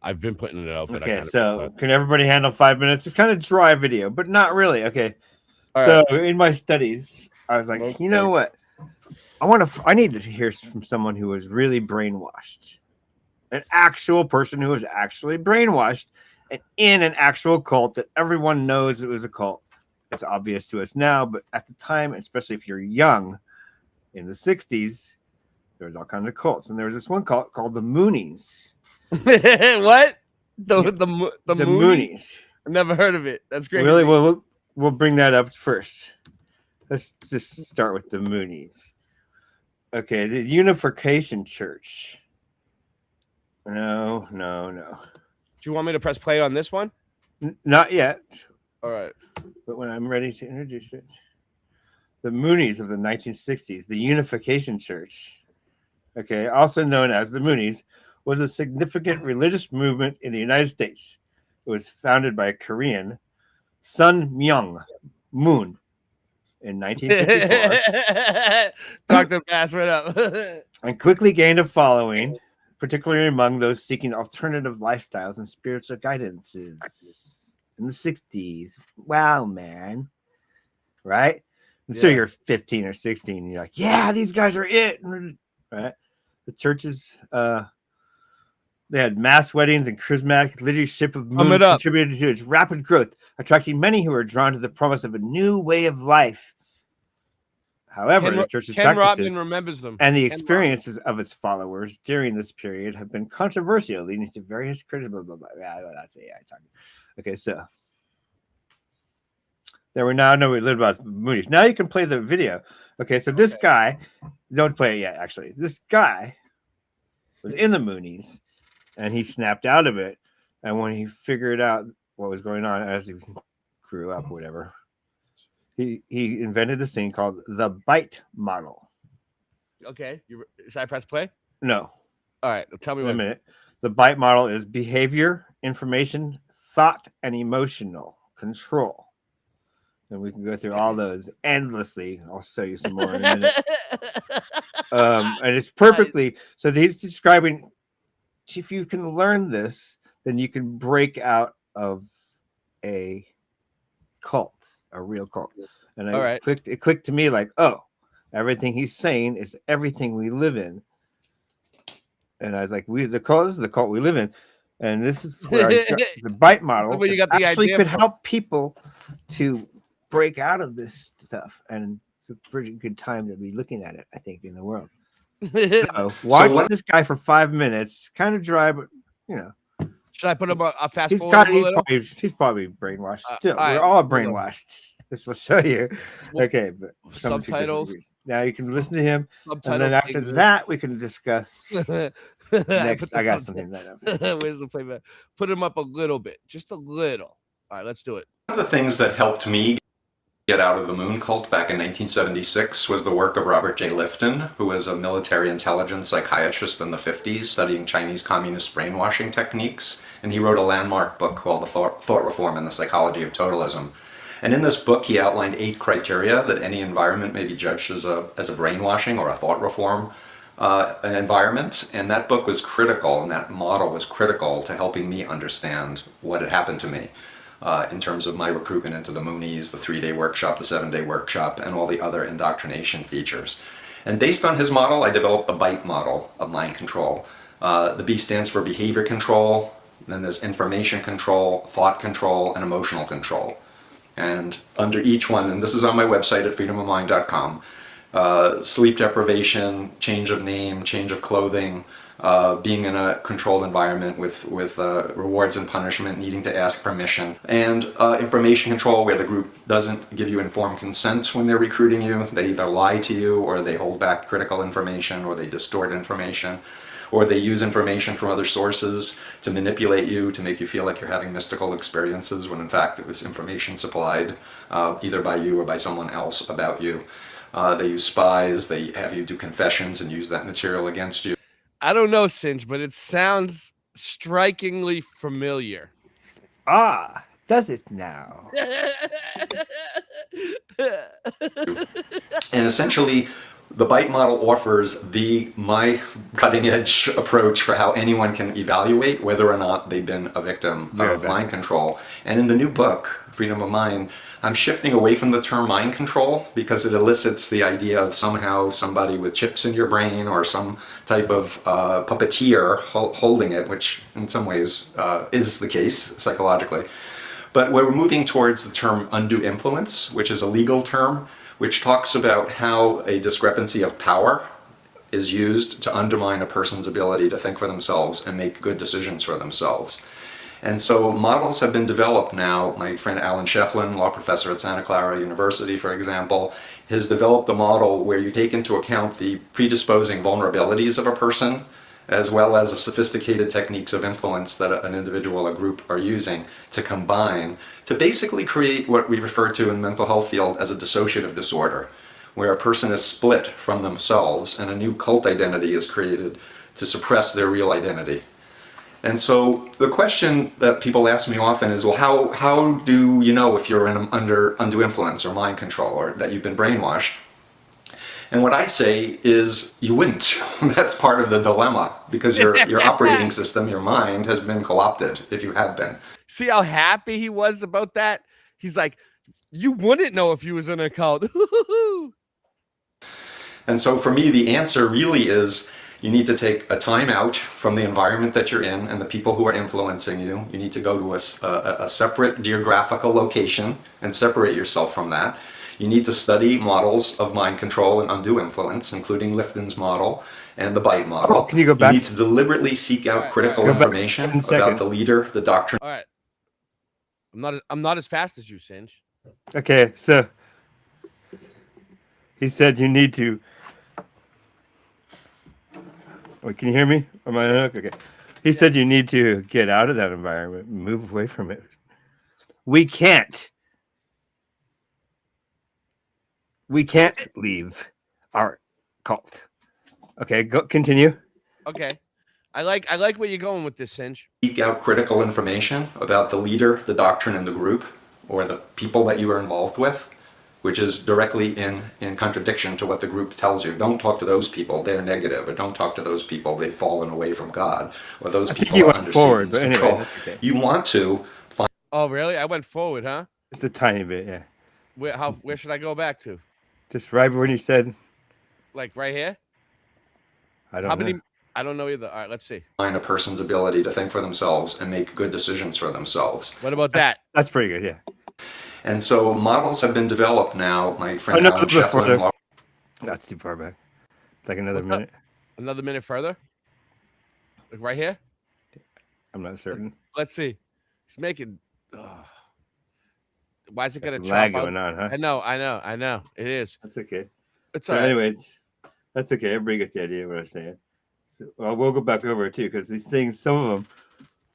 I've been putting it out. But Okay, so can everybody handle 5 minutes? It's kind of dry video, but not really. Okay. All So right. in my studies, I was like, you know what? I need to hear from someone who was really brainwashed, an actual person who was actually brainwashed, and in an actual cult that everyone knows it was a cult. It's obvious to us now, but at the time, especially if you're young, in the 60s, there was all kinds of cults, and there was this one cult called the Moonies. What? The Moonies. I've never heard of it. That's great. Really? Well, we'll bring that up first. Let's just start with the Moonies. Okay, the Unification Church. No. Do you want me to press play on this one? Not yet. All right. But when I'm ready to introduce it. The Moonies of the 1960s, the Unification Church, okay, also known as the Moonies, was a significant religious movement in the United States. It was founded by a Korean, Sun Myung Moon, in 1954. Dr. Bass, what up? And quickly gained a following, particularly among those seeking alternative lifestyles and spiritual guidances in the 60s. Wow, man. Right? And so you're 15 or 16, and you're like, yeah, these guys are it. Right? The churches, they had mass weddings and charismatic leadership of Moon contributed to its rapid growth, attracting many who were drawn to the promise of a new way of life. However, the church's practices remembers them. and the experiences of its followers during this period have been controversial, leading to various criticisms. That's AI talking. Okay, so there we now know a little about Moonies. Now you can play the video. Okay, so this guy, don't play it yet, actually. This guy was in the Moonies, and he snapped out of it. And when he figured out what was going on as he grew up, whatever, he invented this thing called the BITE model. Okay. Should I press play? No. All right. Tell me in a minute. The BITE model is behavior, information, thought, and emotional control. And we can go through all those endlessly. I'll show you some more in a minute. And it's perfectly so. He's describing if you can learn this, then you can break out of a cult, a real cult. And it clicked to me like, oh, everything he's saying is everything we live in. And I was like, the cult is the cult we live in. And this is where the BITE model where you got the actually idea could from. help people to break out of this stuff. And it's a pretty good time to be looking at it, I think, in the world. So watch this guy for 5 minutes, kind of dry, but you know. Should I put him a fast He's forward? He's probably brainwashed. Still, all right, we're all brainwashed. This will show you. Okay, but subtitles. Now you can listen to him, and Subtitles then after exist. that we can discuss Next, I got something lined up. Where's the playback? Put him up a little bit, just a little. All right, let's do it. One of the things that helped me get out of the moon cult back in 1976 was the work of Robert J. Lifton, who was a military intelligence psychiatrist in the 50s studying Chinese communist brainwashing techniques. And he wrote a landmark book called The Thought Reform and the Psychology of Totalism. And in this book, he outlined 8 criteria that any environment may be judged as a brainwashing or a thought reform environment. And that book was critical, and that model was critical to helping me understand what had happened to me. In terms of my recruitment into the Moonies, the 3-day workshop, the 7-day workshop, and all the other indoctrination features. And based on his model, I developed the BITE model of mind control. The B stands for behavior control, then there's information control, thought control, and emotional control. And under each one, and this is on my website at freedomofmind.com, sleep deprivation, change of name, change of clothing, being in a controlled environment with rewards and punishment, needing to ask permission, and information control, where the group doesn't give you informed consent when they're recruiting you. They either lie to you, or they hold back critical information, or they distort information, or they use information from other sources to manipulate you, to make you feel like you're having mystical experiences, when in fact it was information supplied either by you or by someone else about you. They use spies, they have you do confessions and use that material against you. I don't know, Singe, but it sounds strikingly familiar. Ah, does it now? And essentially, the BITE model offers my cutting-edge approach for how anyone can evaluate whether or not they've been a victim of mind control. And in the new book, Freedom of Mind, I'm shifting away from the term mind control because it elicits the idea of somehow somebody with chips in your brain or some type of puppeteer holding it, which in some ways is the case psychologically. But we're moving towards the term undue influence, which is a legal term, which talks about how a discrepancy of power is used to undermine a person's ability to think for themselves and make good decisions for themselves. And so models have been developed now. My friend Alan Shefflin, law professor at Santa Clara University, for example, has developed a model where you take into account the predisposing vulnerabilities of a person, as well as the sophisticated techniques of influence that an individual or group are using to combine to basically create what we refer to in the mental health field as a dissociative disorder, where a person is split from themselves and a new cult identity is created to suppress their real identity. And so the question that people ask me often is, well, how do you know if you're under undue influence or mind control, or that you've been brainwashed? And what I say is you wouldn't. That's part of the dilemma, because your operating system, your mind, has been co-opted if you have been. See how happy he was about that? He's like, you wouldn't know if you was in a cult. And so for me, the answer really is you need to take a time out from the environment that you're in and the people who are influencing you. You need to go to a separate geographical location and separate yourself from that. You need to study models of mind control and undue influence, including Lifton's model and the BITE model. Oh, can you go back? You need to deliberately seek out critical information about the leader, the doctrine. All right. I'm not as fast as you, Singe. Okay, so he said you need to. Wait, can you hear me? Am I okay? He said you need to get out of that environment, move away from it. We can't. We can't leave our cult. Okay, go continue. Okay. I like where you're going with this, Singe. Seek out critical information about the leader, the doctrine, and the group, or the people that you are involved with, which is directly in contradiction to what the group tells you. Don't talk to those people, they're negative, or don't talk to those people, they've fallen away from God, or those people are under Satan's control. Anyway, okay. You want to find... Oh, really? I went forward, huh? It's a tiny bit, yeah. Where should I go back to? Just right when you said... Like right here? I don't know. I don't know either. All right, let's see. Find a person's ability to think for themselves and make good decisions for themselves. What about that? That's pretty good, yeah. And so models have been developed now. My friend Alan Shefflin... That's too far back. Like another minute. Another minute further? Like right here? I'm not certain. Let's see. He's making... Why is it going to chop lag out? going on, huh? I know. It is. That's okay. It's so all right. anyways, that's okay. Everybody gets the idea of what I'm saying. So, well, we'll go back over it too, because these things, some of them,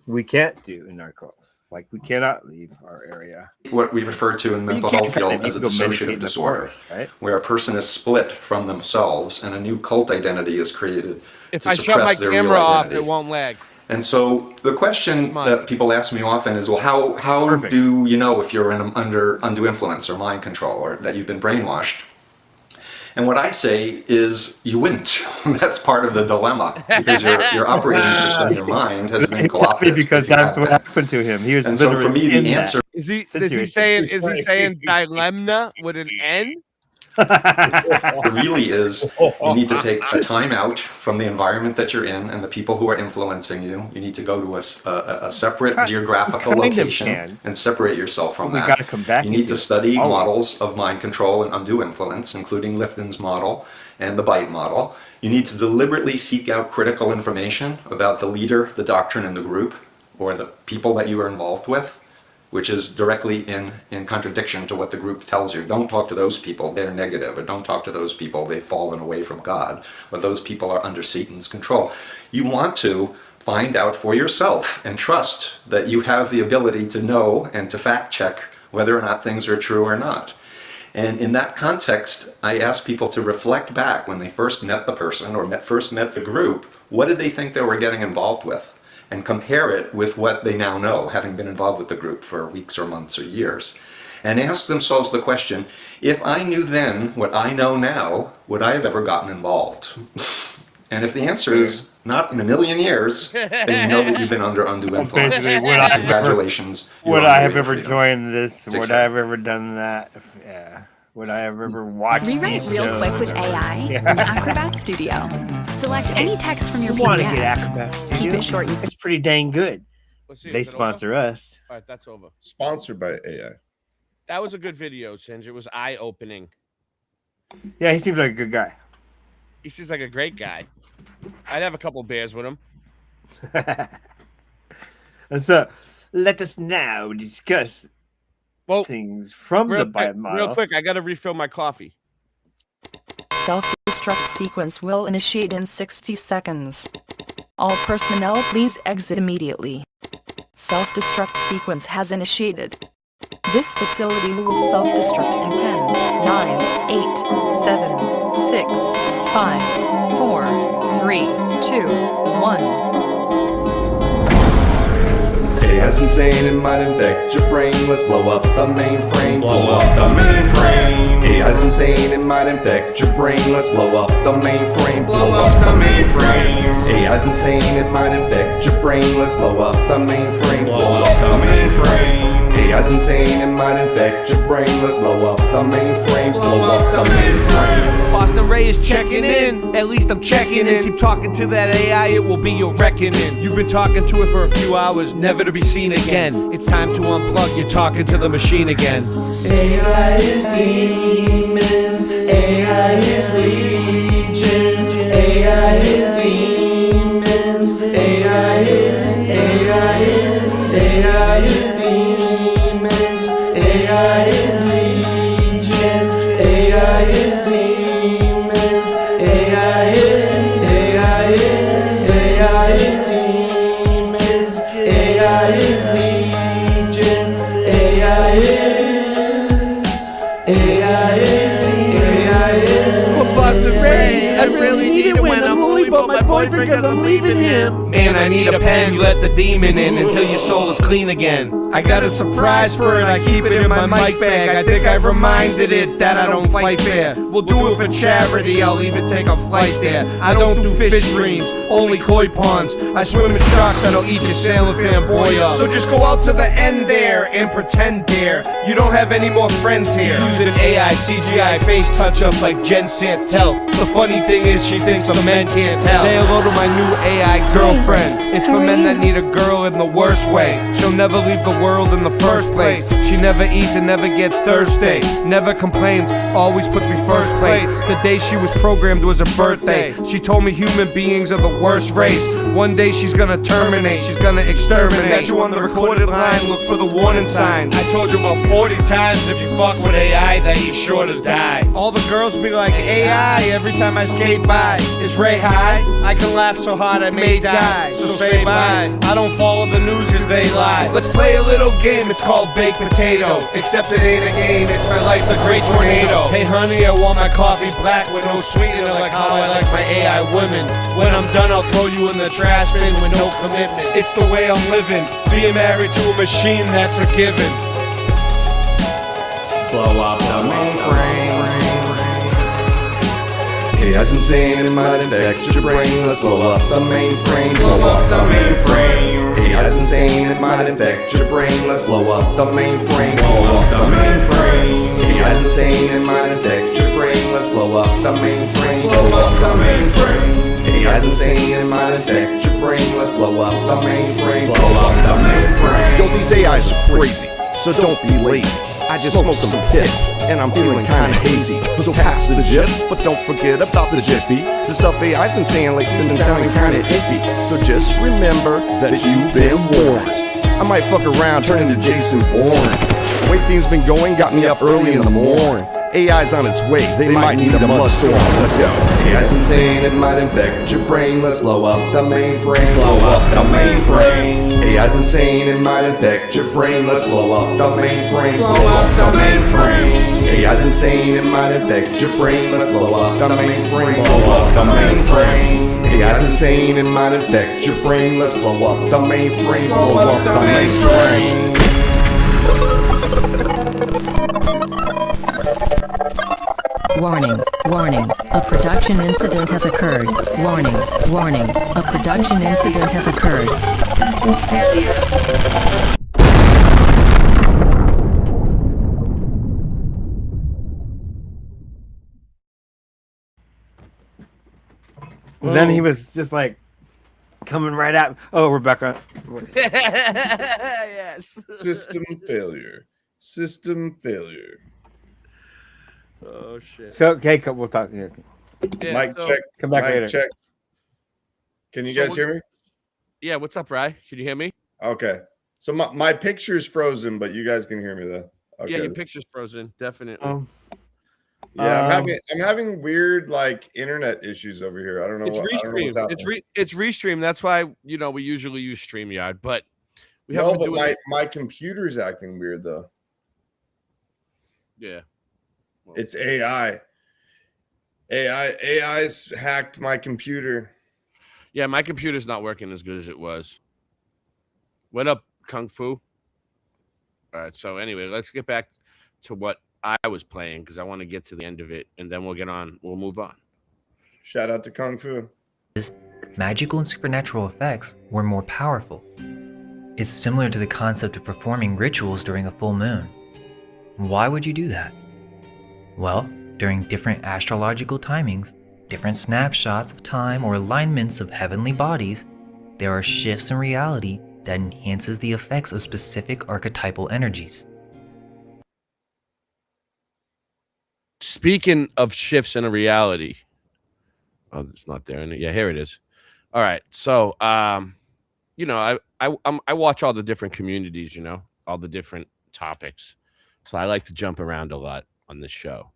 we can't do in our cult. Like we cannot leave our area. What we refer to in the mental health field as a dissociative disorder, right? Where a person is split from themselves and a new cult identity is created If to I shut my suppress their real camera off, identity. it won't lag. And so the question that people ask me often is, well, how do you know if you're under undue influence or mind control or that you've been brainwashed? And what I say is you wouldn't. That's part of the dilemma, because your operating system, your mind, has been co-opted. Because that's what happened to him. He was and so for me, the answer is he saying dilemma with an N? really is you need to take a time out from the environment that you're in and the people who are influencing you. You need to go to a separate geographical location and separate yourself from that. Gotta come back. You need to study models of mind control and undue influence, including Lifton's model and the BITE model. You need to deliberately seek out critical information about the leader, the doctrine, and the group, or the people that you are involved with, which is directly in contradiction to what the group tells you. Don't talk to those people, they're negative. Or don't talk to those people, they've fallen away from God. Or those people are under Satan's control. You want to find out for yourself and trust that you have the ability to know and to fact check whether or not things are true or not. And in that context, I ask people to reflect back when they first met the person or first met the group, what did they think they were getting involved with? And compare it with what they now know, having been involved with the group for weeks or months or years. And ask themselves the question, if I knew then what I know now, would I have ever gotten involved? And if the answer is not in a million years, then you know that you've been under undue influence. Congratulations. Would I have ever joined this? Would I have ever done that? Yeah. Would I have ever watched Rewrite these real shows? quick with AI in Acrobat Studio. Select any text from your You want to PDF. get Acrobat Studio? Keep it short and It's pretty dang good. See, They is it sponsor over? us. All right, that's over. Sponsored by AI. That was a good video, Singe. It was eye-opening. Yeah, he seems like a good guy. He seems like a great guy. I'd have a couple beers with him. And so, let us now discuss things from the BITE model. Real quick, I got to refill my coffee. Self-destruct sequence will initiate in 60 seconds. All personnel, please exit immediately. Self-destruct sequence has initiated. This facility will self-destruct in 10, 9, 8, 7, 6, 5, 4, 3, 2, 1. AI's insane, it might infect your brain. Let's blow up the mainframe. Blow up the mainframe. AI's insane, it might infect your brain. Let's blow up the mainframe. Blow up the mainframe. AI's insane, it might infect your brain. Let's blow up the mainframe. Blow up the mainframe. AI's insane, it might infect your brain. Let's blow up the mainframe. Blow up the mainframe. Boston Ray is checking in. At least I'm checking in. Keep talking to that AI, it will be your reckoning. You've been talking to it for a few hours, never to be seen again. It's time to unplug, you're talking to the machine again. AI is demons, AI is legion, AI is demons, AI is demons, AI is legion, AI is demons, AI is demons, AI is legion, AI is. Well, Boston Ray, I really need it when I'm lonely, but my boyfriend, cause I'm leaving him. Man, I need a pen, you let the demon in until your soul is clean again. I got a surprise for it, I keep it in my mic bag. I think I've reminded it that I don't fight fair. We'll do it for charity, I'll even take a flight there. I don't do fish dreams, only koi ponds. I swim in sharks that'll eat your sailor fanboy up. So just go out to the end there and pretend there you don't have any more friends here. Using AI, CGI, face touch-ups like Jen Santel. The funny thing is she thinks the men can't tell. Say hello to my new AI girlfriend. It's for men that need a girl in the worst way. She'll never leave the world in the first place. She never eats and never gets thirsty. Never complains, always puts me first place. The day she was programmed was her birthday. She told me human beings are the worst race. One day she's gonna terminate, she's gonna exterminate. Got you on the recorded line, look for the warning sign. I told you about 40 times, if you fuck with AI, then he's sure to die. All the girls be like, AI every time I skate by. Is Ray high? I can laugh so hard I may die. So say bye. I don't follow the news cause they lie. Let's play a little game, it's called Baked Potato. Except it ain't a game, it's my life, the great tornado. Hey honey, I want my coffee black with no sweetener, like how I like my AI women. When I'm done, I'll throw you in the trash bin with no commitment. It's the way I'm living, being married to a machine, that's a given. Blow up the mainframe. AI's insane, it might infect your brain. Let's blow up the mainframe. Blow up the mainframe. AI's insane, it might infect your brain. Let's blow up the mainframe. Blow up the mainframe. AI's insane, it might infect your brain. Let's blow up the mainframe. Blow up the mainframe. AI's insane, it might infect your brain. Let's blow up the mainframe. Blow up the mainframe. Yo, these AIs are crazy, so don't be lazy. I just smoked some piff, and I'm feeling kinda hazy. So pass the jiff, but don't forget about the jiffy. The stuff AI's been saying lately has been sounding kinda iffy. So just remember that you've been warned. I might fuck around, turn into Jason Bourne. The way things been going got me up early in the morning. AI's on its way, they might need a mudstorm. Let's go. AI's insane, it might infect your brain. Let's blow up the mainframe. Blow up the mainframe. AI's insane, it might infect your brain. Let's blow up the mainframe. Blow up the mainframe. AI's insane, it might infect your brain. Let's blow up the mainframe. Blow up the mainframe. AI's insane, it might infect your brain. Let's blow up the mainframe. Blow up the mainframe. Warning, warning, a production incident has occurred. Warning, warning, a production incident has occurred. System failure. Then he was just like coming right at. Oh, Rebecca. Yes. System failure. System failure. Oh shit. So okay, we'll talk here. Yeah, Mic so- check. Come back Mic later. check. Can you So guys hear me? Yeah, what's up, Rye? Can you hear me? Okay. So my picture's frozen, but you guys can hear me though. Okay. Yeah, your picture's frozen, definitely. Yeah, I'm having weird like internet issues over here. I don't know. It's I don't know restream. what's happening. It's restream. That's why we usually use StreamYard, but we No, haven't but been doing my computer's acting weird though. Yeah. It's AI. AI's hacked my computer. Yeah, my computer's not working as good as it was. What up, Kung Fu? All right, so anyway, let's get back to what I was playing because I want to get to the end of it, and then we'll move on. Shout out to Kung Fu. Magical and supernatural effects were more powerful. It's similar to the concept of performing rituals during a full moon. Why would you do that? Well, during different astrological timings, different snapshots of time or alignments of heavenly bodies, there are shifts in reality that enhances the effects of specific archetypal energies. Speaking of shifts in a reality, oh, it's not there. Yeah, here it is. All right, so I watch all the different communities, all the different topics. So I like to jump around a lot on this show.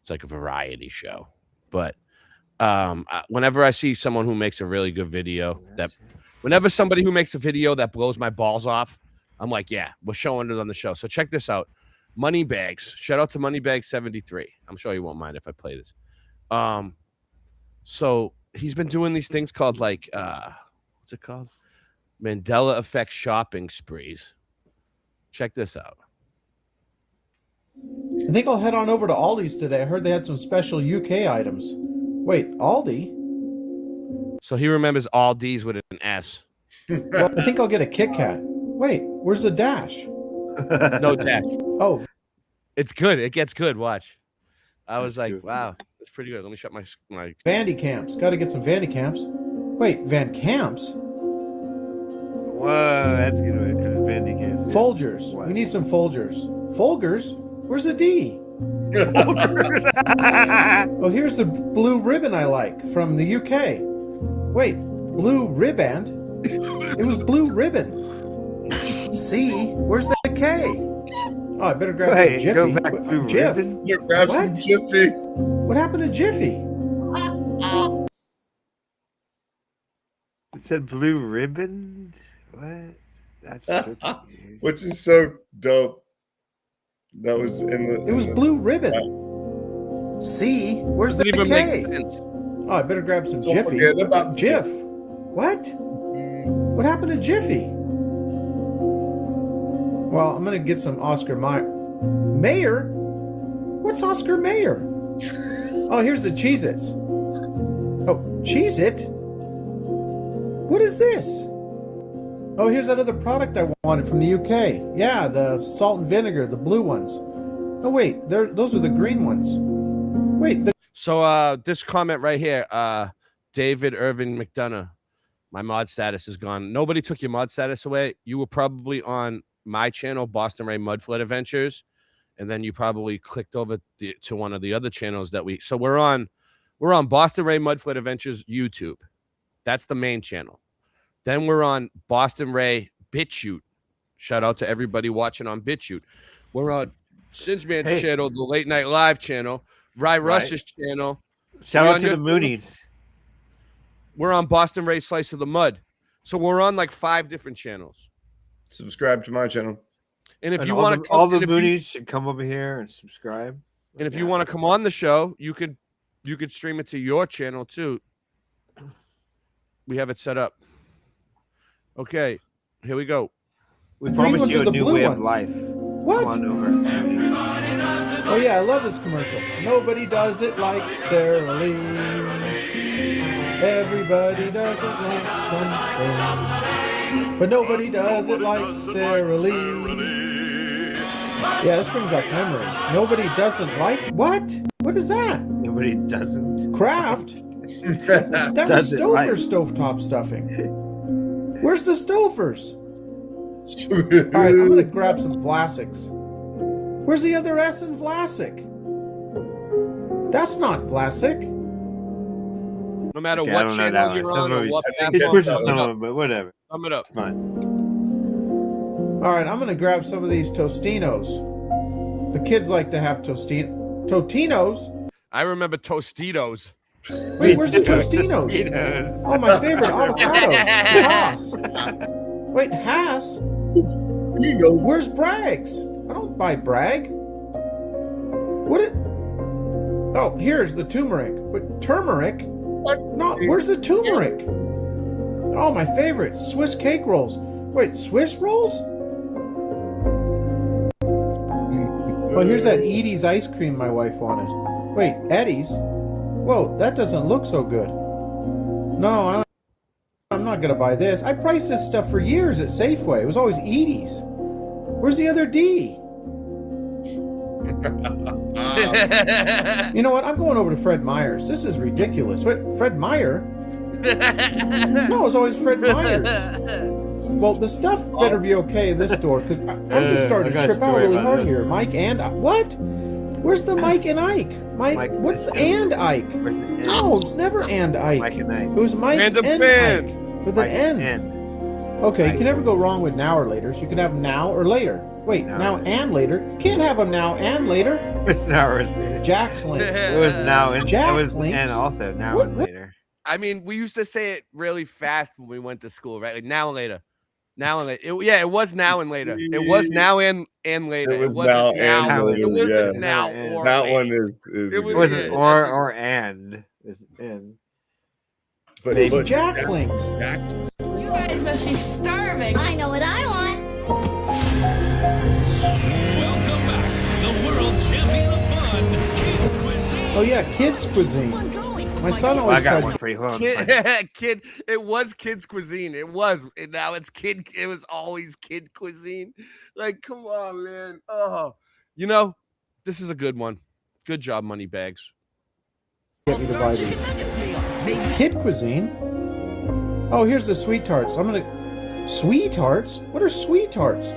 It's like a variety show, but whenever I see someone who makes a really good video, whenever somebody who makes a video that blows my balls off, I'm like, yeah, we're showing it on the show. So check this out. Moneybags. Shout out to Moneybags73. I'm sure you won't mind if I play this. So he's been doing these things called what's it called? Mandela Effect shopping sprees. Check this out. I think I'll head on over to Aldi's today. I heard they had some special UK items. Wait, Aldi? So he remembers all D's with an S. Well, I think I'll get a Kit Kat. Wait, where's the dash? No dash. Oh. It's good. It gets good. Watch. I was like, wow, that's pretty good. Let me shut my Vandy Camps. Got to get some Vandy Camps. Wait, Van Camps? Whoa, that's good because it's Vandy Camps. Folgers. We need some Folgers. Folgers? Where's the D? Oh, here's the blue ribbon I like from the UK. Wait, blue ribband? It was blue ribbon. C? Where's the K? Oh, I better grab Wait, some go Jiffy. back to Jiff. Ribbon? Yeah, grab some What? Jiffy. What happened to Jiffy? It said blue ribbon. What? That's tricky, dude. Which is so dope. That was in the. It was blue ribbon. C? Where's the Doesn't even K? make sense. Oh, I better grab some Don't Jiffy. forget about Jiff. What? What happened to Jiffy? Well, I'm gonna get some Oscar Mayer? What's Oscar Mayer? Oh, here's the Cheez-Its. Oh, Cheez-It? What is this? Oh, here's that other product I wanted from the UK. Yeah, the salt and vinegar, the blue ones. Oh, wait, those are the green ones. Wait, So this comment right here, David Irving McDonough, my mod status is gone. Nobody took your mod status away. You were probably on my channel, Boston Ray Mudflood Adventures, and then you probably clicked over to one of the other channels that we. So we're on Boston Ray Mudflood Adventures YouTube. That's the main channel. Then we're on Boston Ray BitChute. Shout out to everybody watching on BitChute. We're on Singeman's channel, the Late Night Live channel, Rush's channel. Shout out to the Moonies. We're on Boston Ray Slice of the Mud. So we're on like 5 different channels. Subscribe to my channel. And if you all want to, all the Moonies should come over here and subscribe. And if you want to come on the show, you could stream it to your channel too. We have it set up. Okay, here we go. We promise you a new way of life. What? Come on over. Oh yeah, I love this commercial. Nobody does it like Sarah Lee. Everybody does it like something, but nobody does it like Sarah Lee. Yeah, this brings back memories. Nobody doesn't like what? What is that? Nobody doesn't. Kraft. That was Stouffer's stovetop stuffing. Where's the Stouffer's? All right, I'm gonna grab some Vlasics. Where's the other S in Vlasic? That's not Vlasic. No matter Okay, I what don't know channel that you're one. on Some or of what He's platform, pushing sum some it of up. them, but whatever. Sum it up. Fine. All right, I'm gonna grab some of these Tostinos. The kids like to have Totinos. I remember Tostitos. Wait, where's the Tostinos? Oh, my favorite avocados. Haas. Wait, Haas? Where's Bragg's? I don't buy Bragg. What it? Oh, here's the turmeric. But turmeric? What? No, where's the turmeric? Oh, my favorite, Swiss cake rolls. Wait, Swiss rolls? Oh, here's that Edie's ice cream my wife wanted. Wait, Eddie's? Whoa, that doesn't look so good. No, I'm not gonna buy this. I priced this stuff for years at Safeway. It was always Edie's. Where's the other D? You know what? I'm going over to Fred Meyer's. This is ridiculous. Wait, Fred Meyer? No, it's always Fred Meyer's. Well, the stuff better be okay in this store because I'm just starting to trip out really hard here. Mike and what? Where's the Mike and Ike? Mike what's and Ike? No, it's never and Ike. Mike and Ike. It was Mike and Ike with an N. Okay, you can never go wrong with now or later. So you can have now or later. Wait, now and later. You can't have them now and later. It's now or later. Jack's Link. It was now and Jack it was Links. and also now and later. I mean, we used to say it really fast when we went to school, right? Like now and later. Now and later. It was now and later. It was now and later. It wasn't now. It wasn't now or that later. one is It wasn't or and. It's in. But Big look, Jack Links. You guys must be starving. I know what I want. Welcome back, the world champion of fun, Kid Cuisine. Oh yeah, kids cuisine. My son I always got tried. one for you. Hold on. Kid, it was kids cuisine. It was, and now it's kid. It was always kid cuisine. Like, come on, man. Oh, you know, this is a good one. Good job, Moneybags. Get me to buy these. Kid cuisine. Oh, here's the sweet tarts. I'm gonna. Sweet tarts? What are sweet tarts?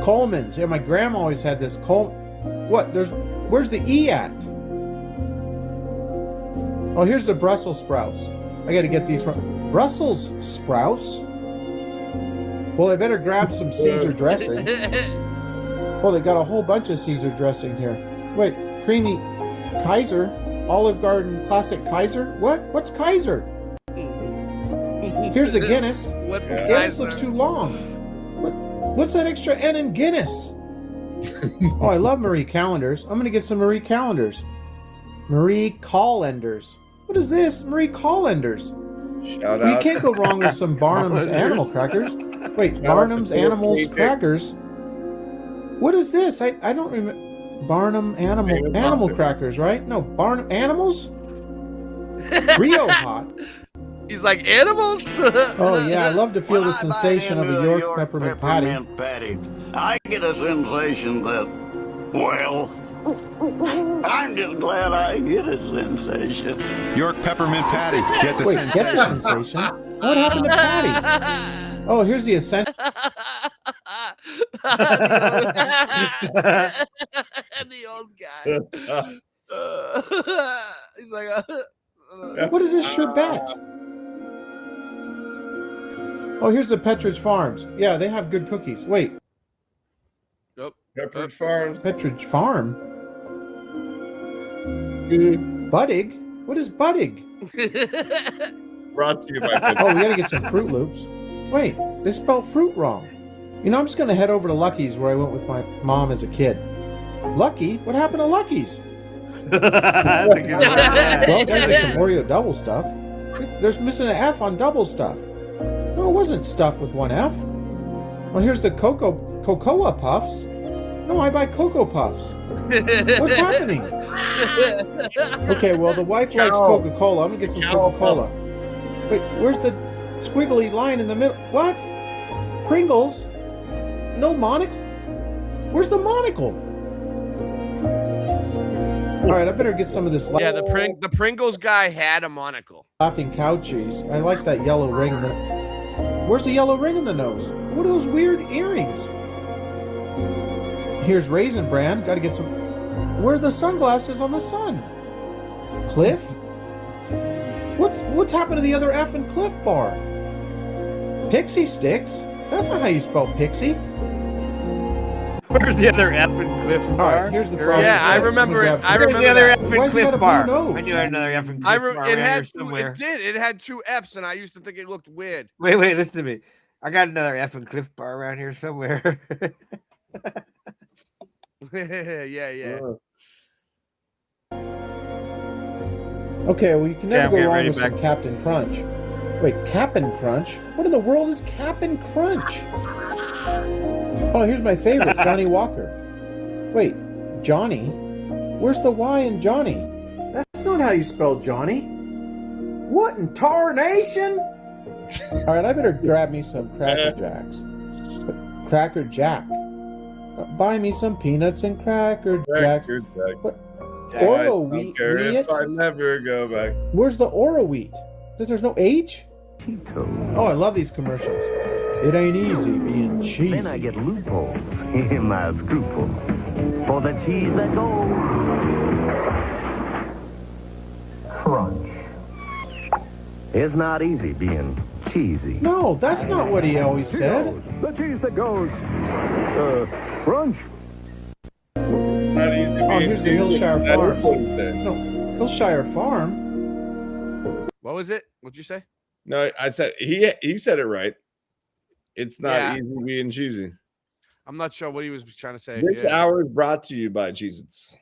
Coleman's. Yeah, my grandma always had this. What? Where's the E at? Oh, here's the Brussels sprouts. I got to get these from Brussels sprouts. Well, I better grab some Caesar dressing. Well, they got a whole bunch of Caesar dressing here. Wait, creamy Kaiser? Olive Garden Classic Kaiser? What? What's Kaiser? Here's the Guinness. What's Guinness looks too long. What's that extra N in Guinness? Oh, I love Marie Callender's. I'm gonna get some Marie Callender's. Marie Callender's. What is this? Marie Callender's. Shout You out. can't go wrong with some Barnum's Animal Crackers. Wait, Barnum's Animals Crackers? What is this? I don't remember. Barnum Animal Crackers, right? No, Barnum Animals? Rio Hot. He's like animals. Oh yeah, I love to feel the sensation of a York peppermint patty. patty. I get a sensation that, well, I'm just glad I get a sensation. York peppermint patty. Get the Wait, sensation. get the sensation? What happened to Patty? Oh, here's the essential. The old guy. He's like, What is this sherbet? Oh, here's the Petridge Farms. Yeah, they have good cookies. Wait, Yep. Pepperidge Farms. Petridge Farm? Buddig? What is Buddig? Brought to you by Oh, we gotta get some Fruit Loops. Wait, they spelled fruit wrong. You know, I'm just gonna head over to Lucky's where I went with my mom as a kid. Lucky? What happened to Lucky's? That's a good one. Well, gotta get some Oreo double stuff. There's missing an F on double stuff. No, it wasn't stuff with one F. Well, here's the Cocoa Puffs. No, I buy Cocoa Puffs. What's happening? Okay, well, the wife likes Coca-Cola. I'm gonna get some Coca-Cola. Wait, where's the squiggly line in the middle? What? Pringles? No monocle? Where's the monocle? All right, I better get some of this. yeah, the Pringles guy had a monocle. Laughing cow cheese. I like that yellow ring in the. Where's the yellow ring in the nose? What are those weird earrings? Here's Raisin Bran. Got to get some. Where are the sunglasses on the sun? Cliff? What's happened to the other F in Cliff Bar? Pixie Sticks? That's not how you spell pixie. Where's the other F in Cliff Bar? All right, here's the frosted Yeah, I flakes. remember it. I Where's remember the other that. F Why in has it got Cliff a Bar? blue nose? I knew I had another F in Cliff Bar It around had here two, somewhere. it did. It had two F's, and I used to think it looked weird. Wait, listen to me. I got another F in Cliff Bar around here somewhere. yeah. Okay, well, you can never I'm go getting wrong ready with back. some Captain Crunch. Wait, Cap'n Crunch? What in the world is Cap'n Crunch? Oh, here's my favorite, Johnny Walker. Wait, Johnny? Where's the Y in Johnny? That's not how you spell Johnny. What in tarnation? All right, I better grab me some Cracker Jacks. Cracker Jack. Buy me some peanuts and Cracker Jacks. What? Oro wheat. If I never go back. Where's the Oro wheat? There's no H? Oh, I love these commercials. It ain't easy being cheesy. Then I get loopholes in my scruples for the cheese that goes. Crunch. It's not easy being cheesy. No, that's not what he always said. The cheese that goes. Crunch. Not easy Oh, here's the Hillshire Farms. Farm. No, Hillshire Farm? What was it? What'd you say? No, I said he said it right. It's not Yeah. easy being cheesy. I'm not sure what he was trying to say. This hour is brought to you by Cheez-Its.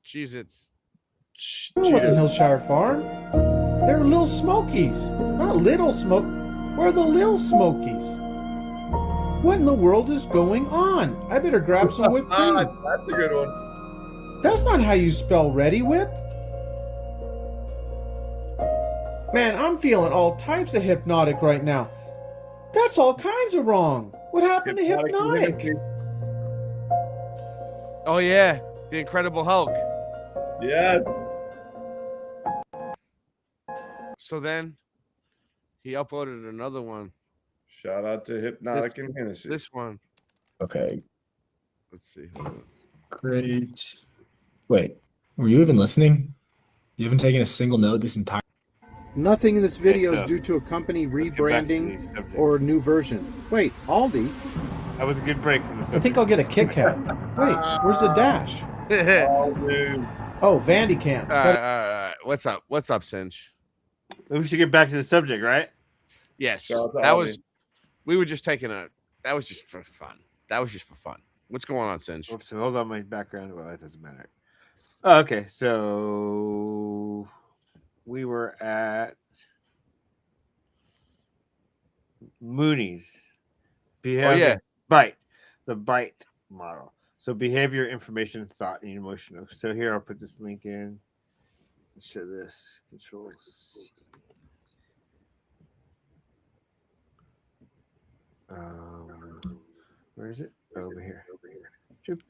Cheez-Its. No, it wasn't Hillshire Farm. They're Little Smokies. Not Little Smoke. Where are the Little Smokies? What in the world is going on? I better grab some whipped cream. That's a good one. That's not how you spell Ready Whip. Man, I'm feeling all types of hypnotic right now. That's all kinds of wrong. What happened to hypnotic? Oh yeah, the Incredible Hulk. Yes. So then he uploaded another one. Shout out to Hypnotic and Hennessy. This one. Okay, Let's see. great. Wait, were you even listening? You haven't taken a single note this entire. Nothing in this video Okay, is so due to a company let's get back to these rebranding subjects. or a new version. Wait, Aldi? That was a good break from the subject. I think I'll get a Kit Kat. Wait, where's the dash? Oh, Vandy Camps. All right. What's up? What's up, Singe? We should get back to the subject, right? Yes, Shout out to that Aldi. was. We were just taking a. That was just for fun. That was just for fun. What's going on, Singe? Oops, hold on, my background. Well, that doesn't matter. Oh, okay, so we were at Mooney's. Behavior, Bite, the Bite model. So behavior, information, thought, and emotional. So here I'll put this link in. Show this. Control C. Where is it? Over here.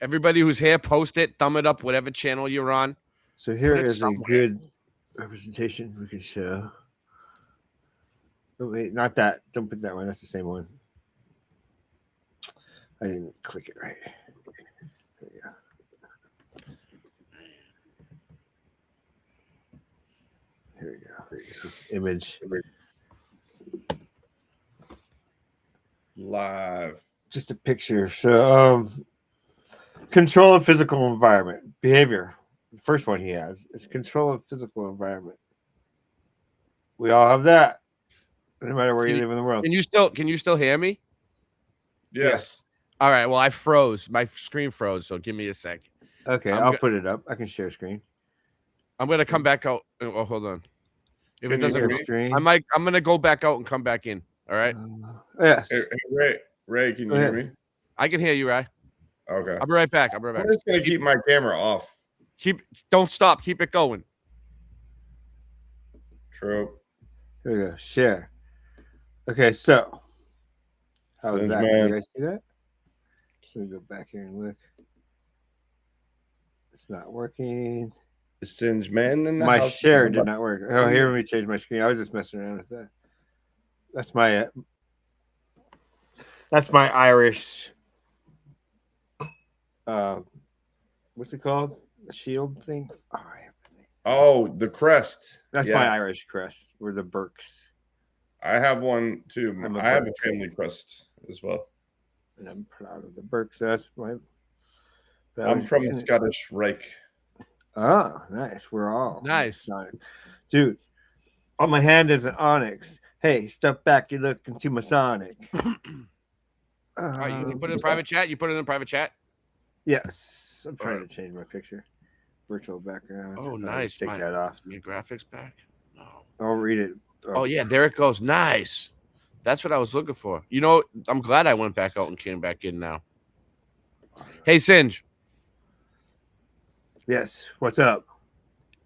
Everybody who's here, post it, thumb it up, whatever channel you're on. So here Put it is a somewhere. good representation we can show. Oh, wait, not that. Don't put that one. That's the same one. I didn't click it right. There we go. Here we go. This is image. Live. Just a picture. So, control of physical environment. Behavior. The first one he has is control of physical environment. We all have that, no matter where you live in the world. Can you still hear me? Yes. All right. Well, I froze. My screen froze. So give me a sec. Okay, I'm I'll go- put it up. I can share screen. I'm gonna come back out. Oh, hold on. If Can it you doesn't, hear screen? I'm gonna go back out and come back in. All right. Yes. Hey, Ray, can you Go hear ahead. me? I can hear you, Ray. Okay. I'll be right back. I'm just gonna keep my camera off. Don't stop. Keep it going. True. Here we go. Share. Okay, so how was Singe that? man. You guys see that? Let me go back here and look. It's not working. The Singe man in the My house. share did not work. Oh, here, let me change my screen. I was just messing around with that. That's my Irish. What's it called? The shield thing. Oh, the crest. That's Yeah. my Irish crest. We're the Burks, I have one too. I'm a I have a Burke. family crest as well. and I'm proud of the Burks. That's my. I'm from the Scottish Reich. Oh, nice. We're all nice, dude. On my hand is an onyx. Hey, step back. You're looking too Masonic. All right, you put it in private chat. You put it in private chat. Yes, I'm trying to change my picture. Virtual background. Oh, I'll nice. just take that off. Your graphics back. I'll read it. Oh yeah, there it goes. Nice. That's what I was looking for. You know, I'm glad I went back out and came back in now. Hey, Singe. Yes. What's up?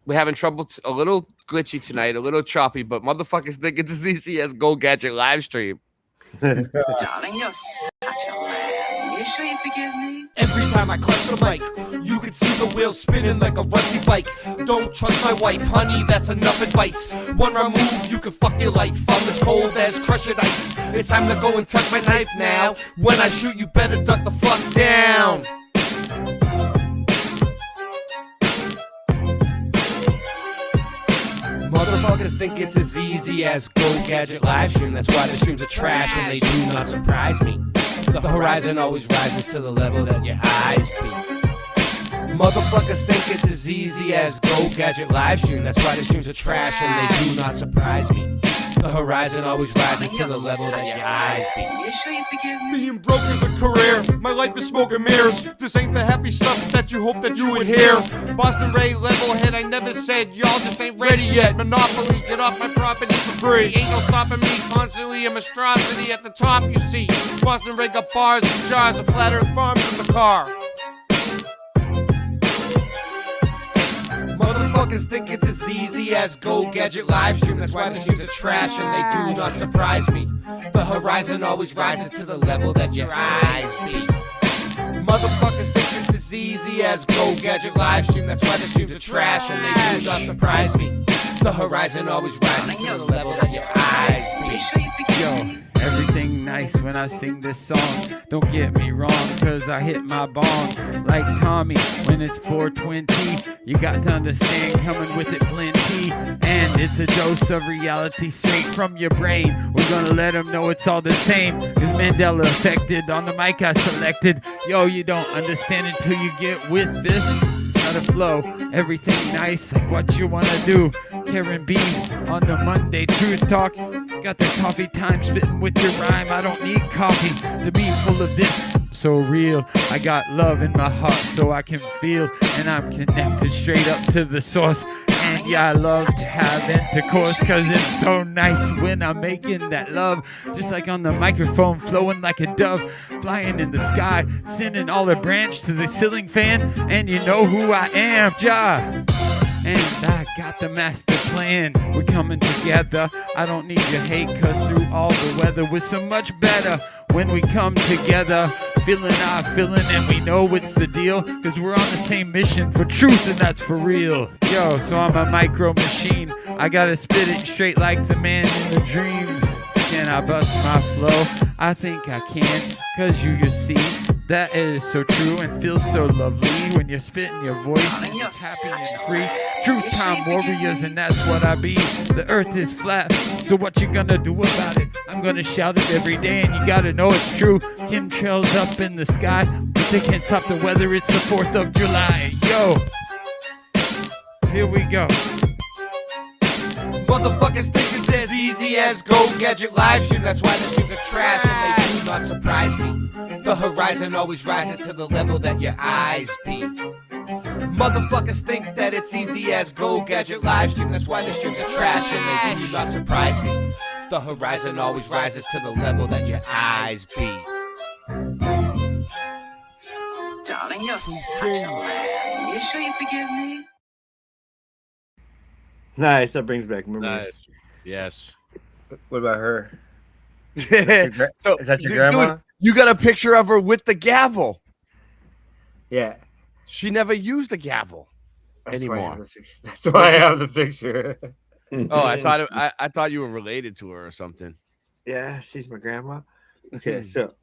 We're having trouble. A little glitchy tonight, a little choppy, but motherfuckers think it's as easy as Go Gadget live stream. Darling, you're such a lamb. You sure you forgive me? Every time I clutch the mic, you can see the wheels spinning like a rusty bike. Don't trust my wife, honey, that's enough advice. One wrong move, you can fuck your life. I'm as cold as crushed ice. It's time to go and tuck my knife now. When I shoot, you better duck the fuck down. Motherfuckers think it's as easy as Go Gadget live stream. That's why the streams are trash and they do not surprise me. The horizon always rises to the level that your eyes be. Motherfuckers think it's as easy as Go Gadget live stream. That's why the streams are trash and they do not surprise me. The horizon always rises to the level that your eyes be. You sure you forgive me? Being broke is a career. My life is smoke and mirrors. This ain't the happy stuff that you hope that you would hear. Boston Ray, level head, I never said y'all just ain't ready yet. Monopoly, get off my property for free. Ain't no stopping me, constantly a monstrosity at the top, you see. Boston Ray got bars and jars of flat earth farms in the car. Motherfuckers think it's as easy as Go Gadget live stream. That's why the streams are trash and they do not surprise me. The horizon always rises to the level that your eyes be. Motherfuckers think it's as easy as Go Gadget live stream. That's why the streams are trash and they do not surprise me. The horizon always rises to the level that your eyes be. Yo, everything nice when I sing this song. Don't get me wrong, cause I hit my bong like Tommy when it's 420. You got to understand, coming with it plenty. And it's a dose of reality straight from your brain. We're gonna let them know it's all the same. Cause Mandela affected on the mic I selected. Yo, you don't understand until you get with this. Not a flow, everything nice, like what you wanna do. Karen B on the Monday Truth Talk. Got the coffee time spitting with your rhyme. I don't need coffee to be full of this. So real, I got love in my heart so I can feel, and I'm connected straight up to the source. And yeah, I love to have intercourse, cause it's so nice when I'm making that love. Just like on the microphone, flowing like a dove, flying in the sky, sending all the branch to the ceiling fan. And you know who I am, Ja. And I got the master plan. We're coming together. I don't need your hate, cause through all the weather we're so much better when we come together. Feeling our feeling, and we know it's the deal, cause we're on the same mission for truth, and that's for real. Yo, so I'm a micro machine. I gotta spit it straight like the man in the dreams. Can I bust my flow? I think I can, cause you see that is so true and feels so lovely when you're spitting your voice. It's happy and free. Truth time warriors, and that's what I be. The earth is flat, so what you gonna do about it? I'm gonna shout it every day, and you gotta know it's true. Chemtrails up in the sky, but they can't stop the weather. It's the 4th of July. Yo, here we go. Motherfuckers think it's as easy as Go Gadget live stream. That's why the streams are trash and they do not surprise me. The horizon always rises to the level that your eyes be. Motherfuckers think that it's easy as Go Gadget live stream. That's why the streams are trash and they do not surprise me. The horizon always rises to the level that your eyes be. Darling, you're such a lamb. You sure you forgive me? Nice, that brings back memories. Nice. Yes. What about her? So, Is that your grandma? Dude, you got a picture of her with the gavel. Yeah. She never used the gavel anymore. That's why I have the picture. Oh, I thought you were related to her or something. Yeah, she's my grandma. Okay, so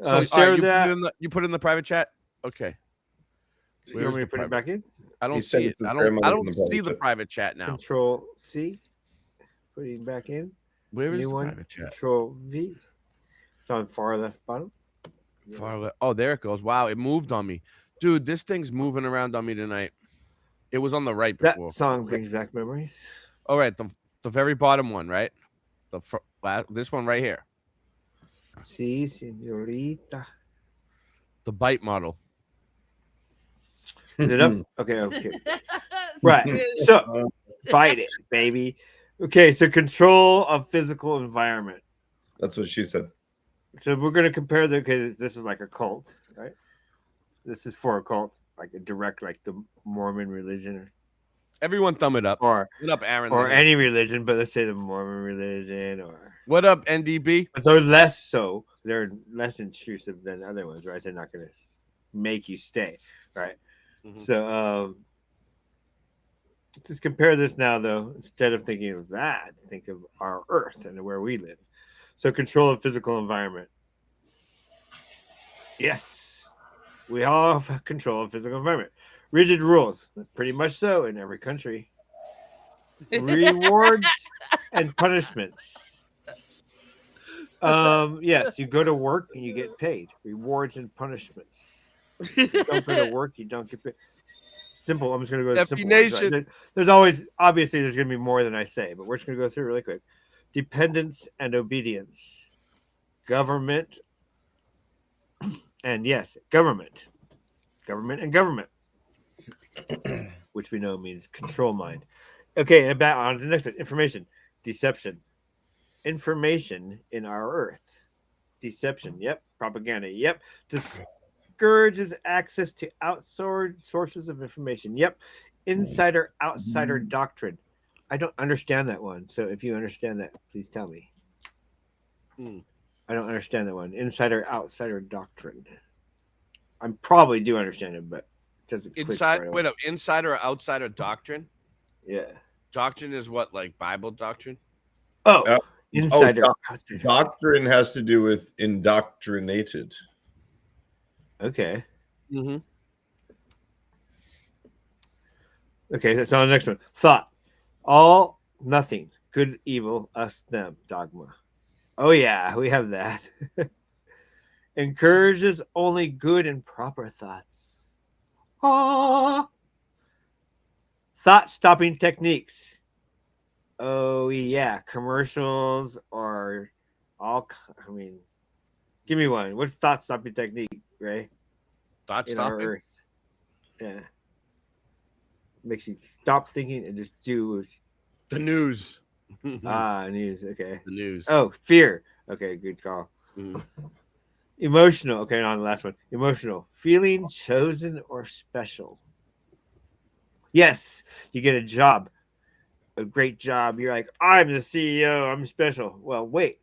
share you that. You put it in the private chat. Okay. You want me to put it back in? I don't see it. I don't see the private chat now. Control C. Putting it back in. Where is New the one? private chat? Control V. It's on far left bottom. Far left. Oh, there it goes. Wow, it moved on me, dude. This thing's moving around on me tonight. It was on the right before. That song brings back memories. All right, the very bottom one, right? This one right here. Si, señorita. The bite model. Is it up? Okay. Right. So bite it, baby. Okay, so control of physical environment. That's what she said. So we're gonna compare because this is like a cult, right? This is for a cult, like a direct, like the Mormon religion. Everyone thumb it up. Or what up, Aaron? Or any religion, but let's say the Mormon religion or what up, NDB? But they're less so. They're less intrusive than other ones, right? They're not gonna make you stay, right? Mm-hmm. So just compare this now, though. Instead of thinking of that, think of our Earth and where we live. So control of physical environment. Yes, we all have control of physical environment. Rigid rules, pretty much so in every country. Rewards and punishments. Yes, you go to work and you get paid. Rewards and punishments. If you don't go to work, you don't get paid. Simple. I'm just going to go to simple ones, right? There's always, obviously, there's going to be more than I say, but we're just going to go through it really quick. Dependence and obedience. Government. And yes, government. Government and government. Which we know means control mind. Okay, and back on to the next one. Information. Deception. Information in our Earth. Deception. Yep. Propaganda. Yep. Discourages access to outside sources of information. Yep. Insider outsider doctrine. I don't understand that one. So if you understand that, please tell me. I don't understand that one. Insider outsider doctrine. I probably do understand it, but it doesn't click right away. Wait up, insider or outsider doctrine? Yeah. Doctrine is what, like Bible doctrine? Oh, Insider. Doctrine has to do with indoctrinated. Okay. Mm-hmm. Okay, that's on the next one. Thought. All, nothing. Good, evil, us, them. Dogma. Oh, yeah, we have that. Encourages only good and proper thoughts. Ah. Thought-stopping techniques. Oh, yeah. Commercials or all, I mean, give me one. What's thought-stopping technique, Ray? Thought-stopping? Earth. Yeah. Makes you stop thinking and just do the news. News. Okay. The news. Oh, fear. Okay, good call. Mm. Emotional. Okay, on the last one. Emotional. Feeling chosen or special. Yes, you get a job, a great job. You're like, I'm the CEO. I'm special. Well, wait.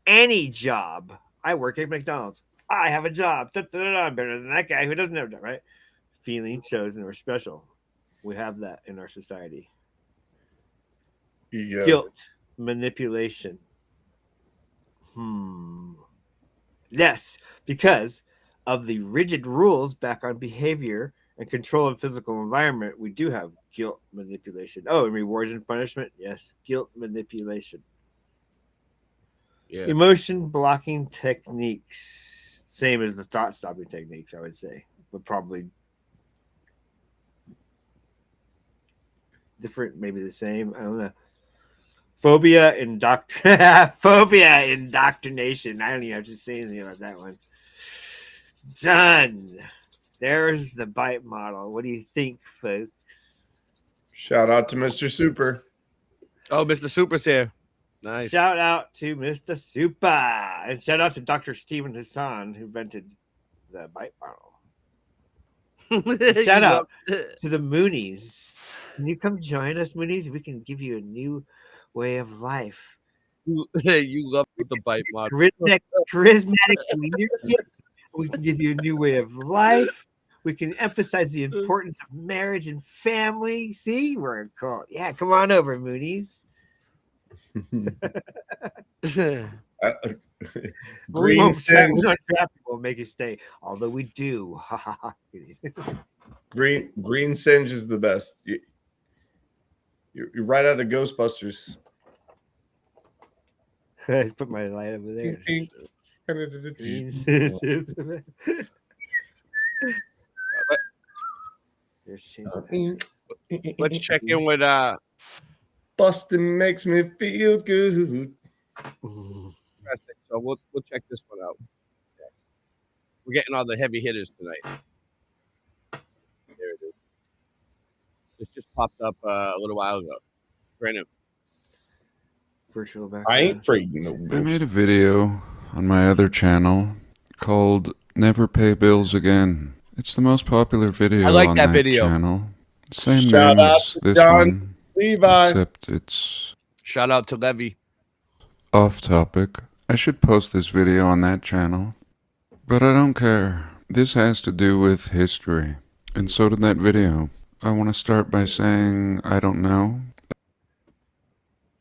Any job. I work at McDonald's. I have a job. I'm better than that guy who doesn't have a job, right? Feeling chosen or special. We have that in our society. Yeah. Guilt, manipulation. Yes, because of the rigid rules back on behavior and control of physical environment, we do have guilt, manipulation. Oh, and rewards and punishment. Yes, guilt, manipulation. Yeah. Emotion blocking techniques. Same as the thought stopping techniques, I would say, but probably different, maybe the same. I don't know. Phobia indoctrination. I don't even have to say anything about that one. Done. There's the bite model. What do you think, folks? Shout out to Mr. Super. Oh, Mr. Super's here. Nice. Shout out to Mr. Super. And shout out to Dr. Stephen Hassan, who invented the bite model. Shout out to the Moonies. Can you come join us, Moonies? We can give you a new way of life. You love the bite model. Charismatic leadership. We can give you a new way of life. We can emphasize the importance of marriage and family. See, we're cool. Yeah, come on over, Moonies. Green Singe. We'll make you stay, although we do. Green Singe is the best. You're right out of Ghostbusters. I put my light over there. Let's check in with Bustin' makes me feel good. So we'll check this one out. We're getting all the heavy hitters tonight. There it is. This just popped up a little while ago. Brand new. Virtual back. I ain't afraid no I made a video on my other channel called Never Pay Bills Again. It's the most popular video I like on that video. channel. Same Shout name out as to this John one, Levi. except it's Shout out to Levy. off topic. I should post this video on that channel, but I don't care. This has to do with history, and so did that video. I want to start by saying I don't know.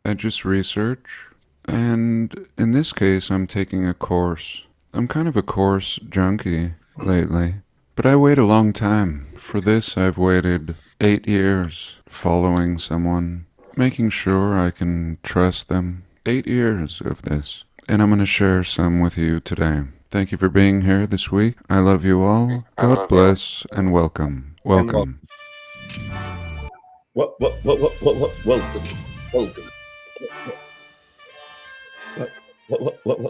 I just research, and in this case I'm taking a course. I'm kind of a course junkie lately, but I wait a long time. For this I've waited 8 years, following someone, making sure I can trust them. 8 years of this, and I'm going to share some with you today. Thank you for being here this week. I love you all. God bless and welcome. Welcome. Welcome.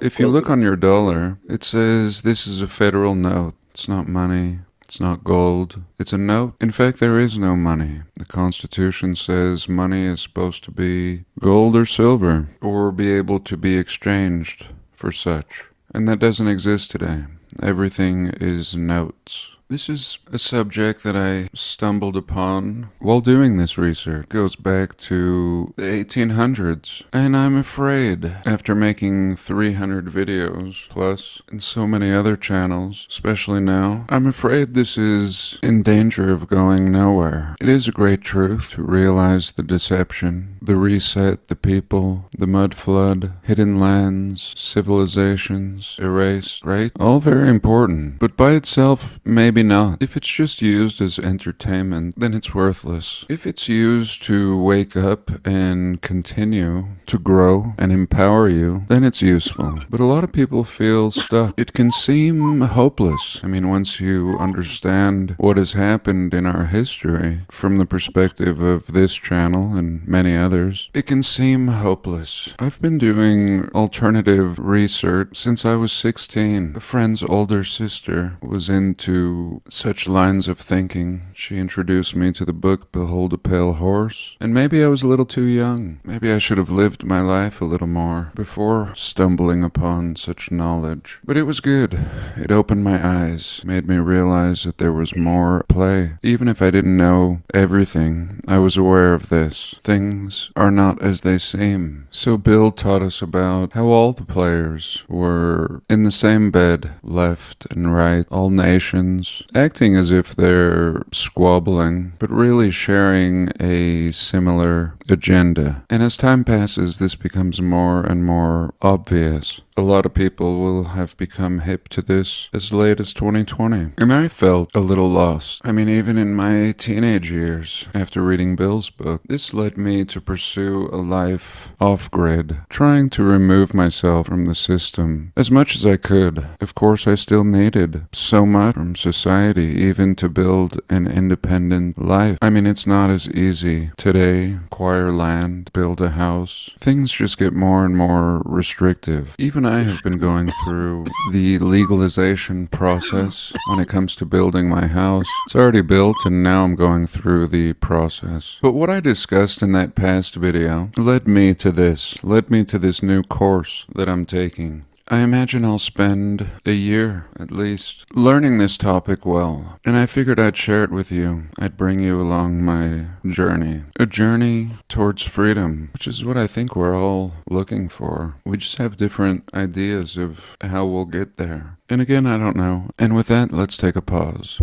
If you look on your dollar, it says this is a federal note. It's not money. It's not gold. It's a note. In fact, there is no money. The Constitution says money is supposed to be gold or silver, or be able to be exchanged for such. And that doesn't exist today. Everything is notes. This is a subject that I stumbled upon while doing this research. It goes back to the 1800s, and I'm afraid, after making 300 videos plus and so many other channels, especially now, I'm afraid this is in danger of going nowhere. It is a great truth to realize the deception, the reset, the people, the mud flood, hidden lands, civilizations, erased, right? All very important, but by itself, maybe not. If it's just used as entertainment, then it's worthless. If it's used to wake up and continue to grow and empower you, then it's useful. But a lot of people feel stuck. It can seem hopeless. I mean, once you understand what has happened in our history from the perspective of this channel and many others, it can seem hopeless. I've been doing alternative research since I was 16. A friend's older sister was into such lines of thinking. She introduced me to the book Behold a Pale Horse, and maybe I was a little too young. Maybe I should have lived my life a little more before stumbling upon such knowledge. But it was good. It opened my eyes, made me realize that there was more at play. Even if I didn't know everything, I was aware of this. Things are not as they seem. So Bill taught us about how all the players were in the same bed, left and right, all nations, acting as if they're squabbling, but really sharing a similar agenda. And as time passes, this becomes more and more obvious. A lot of people will have become hip to this as late as 2020. And I felt a little lost. I mean, even in my teenage years, after reading Bill's book, this led me to pursue a life off-grid, trying to remove myself from the system as much as I could. Of course, I still needed so much from society, even to build an independent life. I mean, it's not as easy today. Acquire land, build a house. Things just get more and more restrictive. Even I have been going through the legalization process when it comes to building my house. It's already built and now I'm going through the process. But what I discussed in that past video led me to this new course that I'm taking. I imagine I'll spend a year, at least, learning this topic well, and I figured I'd share it with you. I'd bring you along my journey. A journey towards freedom, which is what I think we're all looking for. We just have different ideas of how we'll get there. And again, I don't know. And with that, let's take a pause.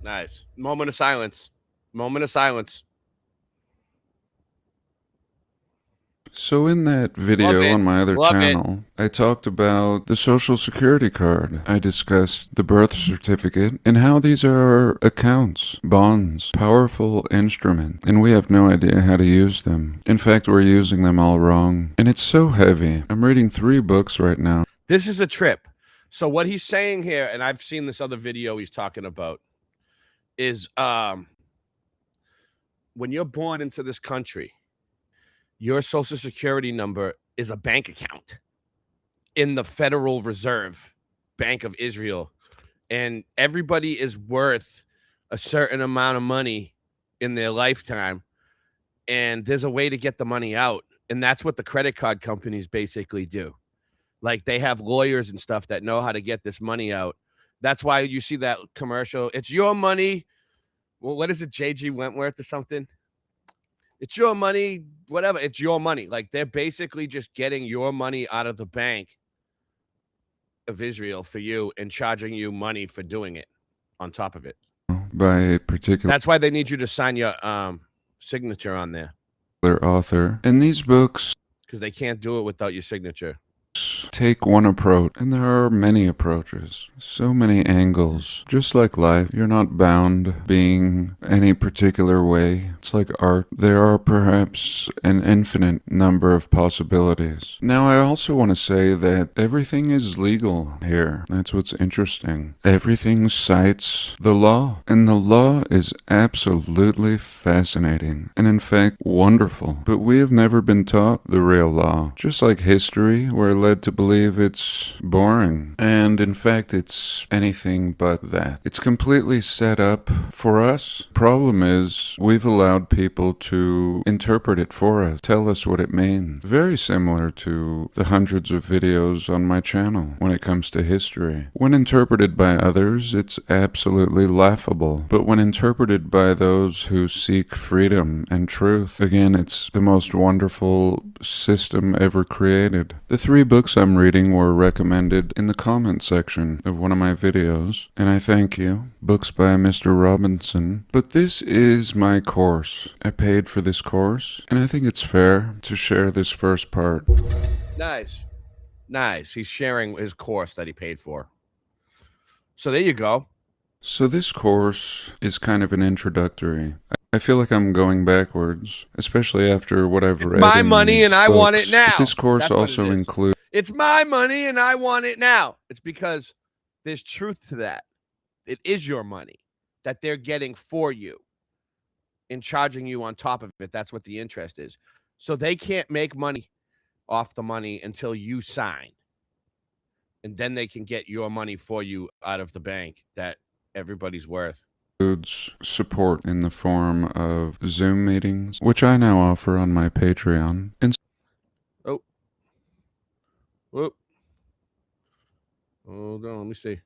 Nice. Moment of silence. Moment of silence. So in that video on my other channel, I talked about the Social Security card. I discussed the birth certificate and how these are accounts, bonds, powerful instruments, and we have no idea how to use them. In fact, we're using them all wrong. And it's so heavy. I'm reading 3 books right now. This is a trip. So what he's saying here, and I've seen this other video he's talking about, is when you're born into this country, your Social Security number is a bank account in the Federal Reserve Bank of Israel. And everybody is worth a certain amount of money in their lifetime. And there's a way to get the money out. And that's what the credit card companies basically do. Like, they have lawyers and stuff that know how to get this money out. That's why you see that commercial. It's your money. Well, what is it, J.G. Wentworth or something? It's your money, whatever. It's your money. Like, they're basically just getting your money out of the bank of Israel for you and charging you money for doing it on top of it. By a particular... That's why they need you to sign your signature on there. author. And these books... because they can't do it without your signature. Take one approach, and there are many approaches, so many angles. Just like life, you're not bound being any particular way. It's like art. There are perhaps an infinite number of possibilities. Now, I also want to say that everything is legal here. That's what's interesting. Everything cites the law, and the law is absolutely fascinating, and in fact, wonderful. But we have never been taught the real law. Just like history, where led to believe it's boring. And in fact, it's anything but that. It's completely set up for us. Problem is, we've allowed people to interpret it for us, tell us what it means. Very similar to the hundreds of videos on my channel when it comes to history. When interpreted by others, it's absolutely laughable. But when interpreted by those who seek freedom and truth, again, it's the most wonderful system ever created. The 3 books I'm reading were recommended in the comment section of one of my videos, and I thank you. Books by Mr. Robinson. But this is my course. I paid for this course, and I think it's fair to share this first part. Nice. Nice. He's sharing his course that he paid for. So there you go. So this course is kind of an introductory. I feel like I'm going backwards, especially after what I've read. It's my in money these and I want books. it now. But this course That's what also it is. includes It's my money and I want it now. It's because there's truth to that. It is your money that they're getting for you and charging you on top of it. That's what the interest is. So they can't make money off the money until you sign. And then they can get your money for you out of the bank that everybody's worth. support in the form of Zoom meetings, which I now offer on my Patreon. And Oh. Whoop. Hold on, let me see.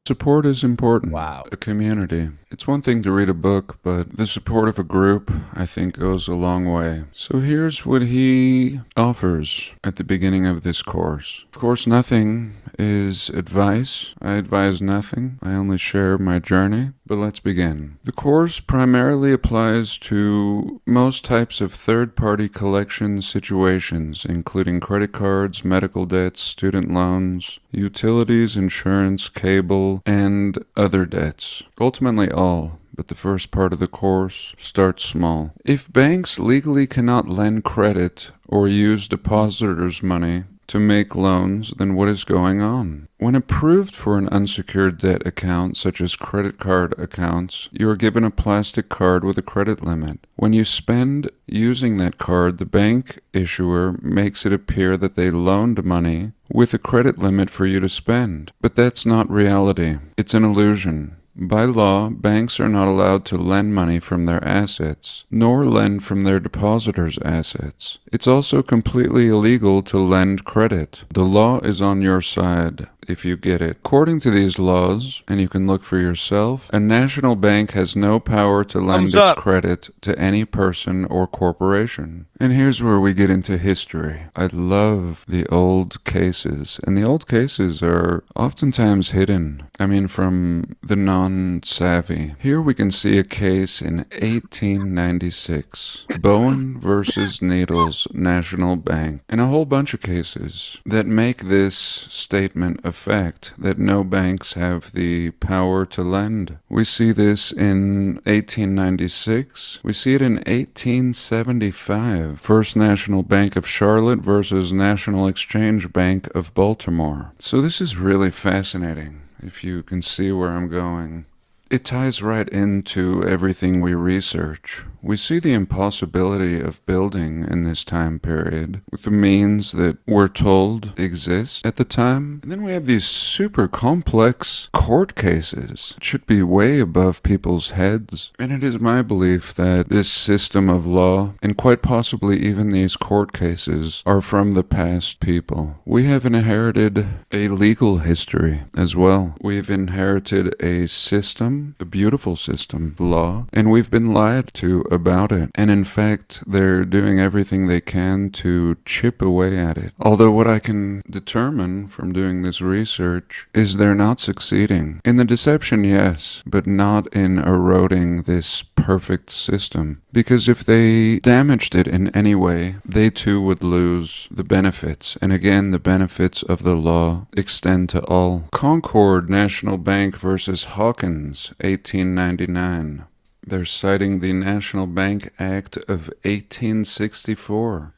support is important. Wow. A community. It's one thing to read a book, but the support of a group, I think, goes a long way. So here's what he offers at the beginning of this course. Of course, nothing is advice. I advise nothing. I only share my journey. But let's begin. The course primarily applies to most types of third-party collection situations, including credit cards, medical debts, student loans, utilities, insurance, cable, and other debts. Ultimately all, but the first part of the course starts small. If banks legally cannot lend credit or use depositors' money to make loans, then what is going on? When approved for an unsecured debt account, such as credit card accounts, you are given a plastic card with a credit limit. When you spend using that card, the bank issuer makes it appear that they loaned money with a credit limit for you to spend. But that's not reality. It's an illusion. By law, banks are not allowed to lend money from their assets, nor lend from their depositors' assets. It's also completely illegal to lend credit. The law is on your side, if you get it. According to these laws, and you can look for yourself, a national bank has no power to lend its credit to any person or corporation. And here's where we get into history. I love the old cases, and the old cases are oftentimes hidden. I mean, from the non-savvy. Here we can see a case in 1896. Bowen versus Needles National Bank. And a whole bunch of cases that make this statement of fact, that no banks have the power to lend. We see this in 1896. We see it in 1875. First National Bank of Charlotte versus National Exchange Bank of Baltimore. So this is really fascinating, if you can see where I'm going. It ties right into everything we research. We see the impossibility of building in this time period with the means that we're told exist at the time. And then we have these super complex court cases. It should be way above people's heads. And it is my belief that this system of law, and quite possibly even these court cases, are from the past people. We have inherited a legal history as well. We've inherited a system, a beautiful system of law, and we've been lied to about it. And in fact, they're doing everything they can to chip away at it. Although what I can determine from doing this research is they're not succeeding. In the deception, yes, but not in eroding this perfect system. Because if they damaged it in any way, they too would lose the benefits. And again, the benefits of the law extend to all. Concord National Bank versus Hawkins, 1899. They're citing the National Bank Act of 1864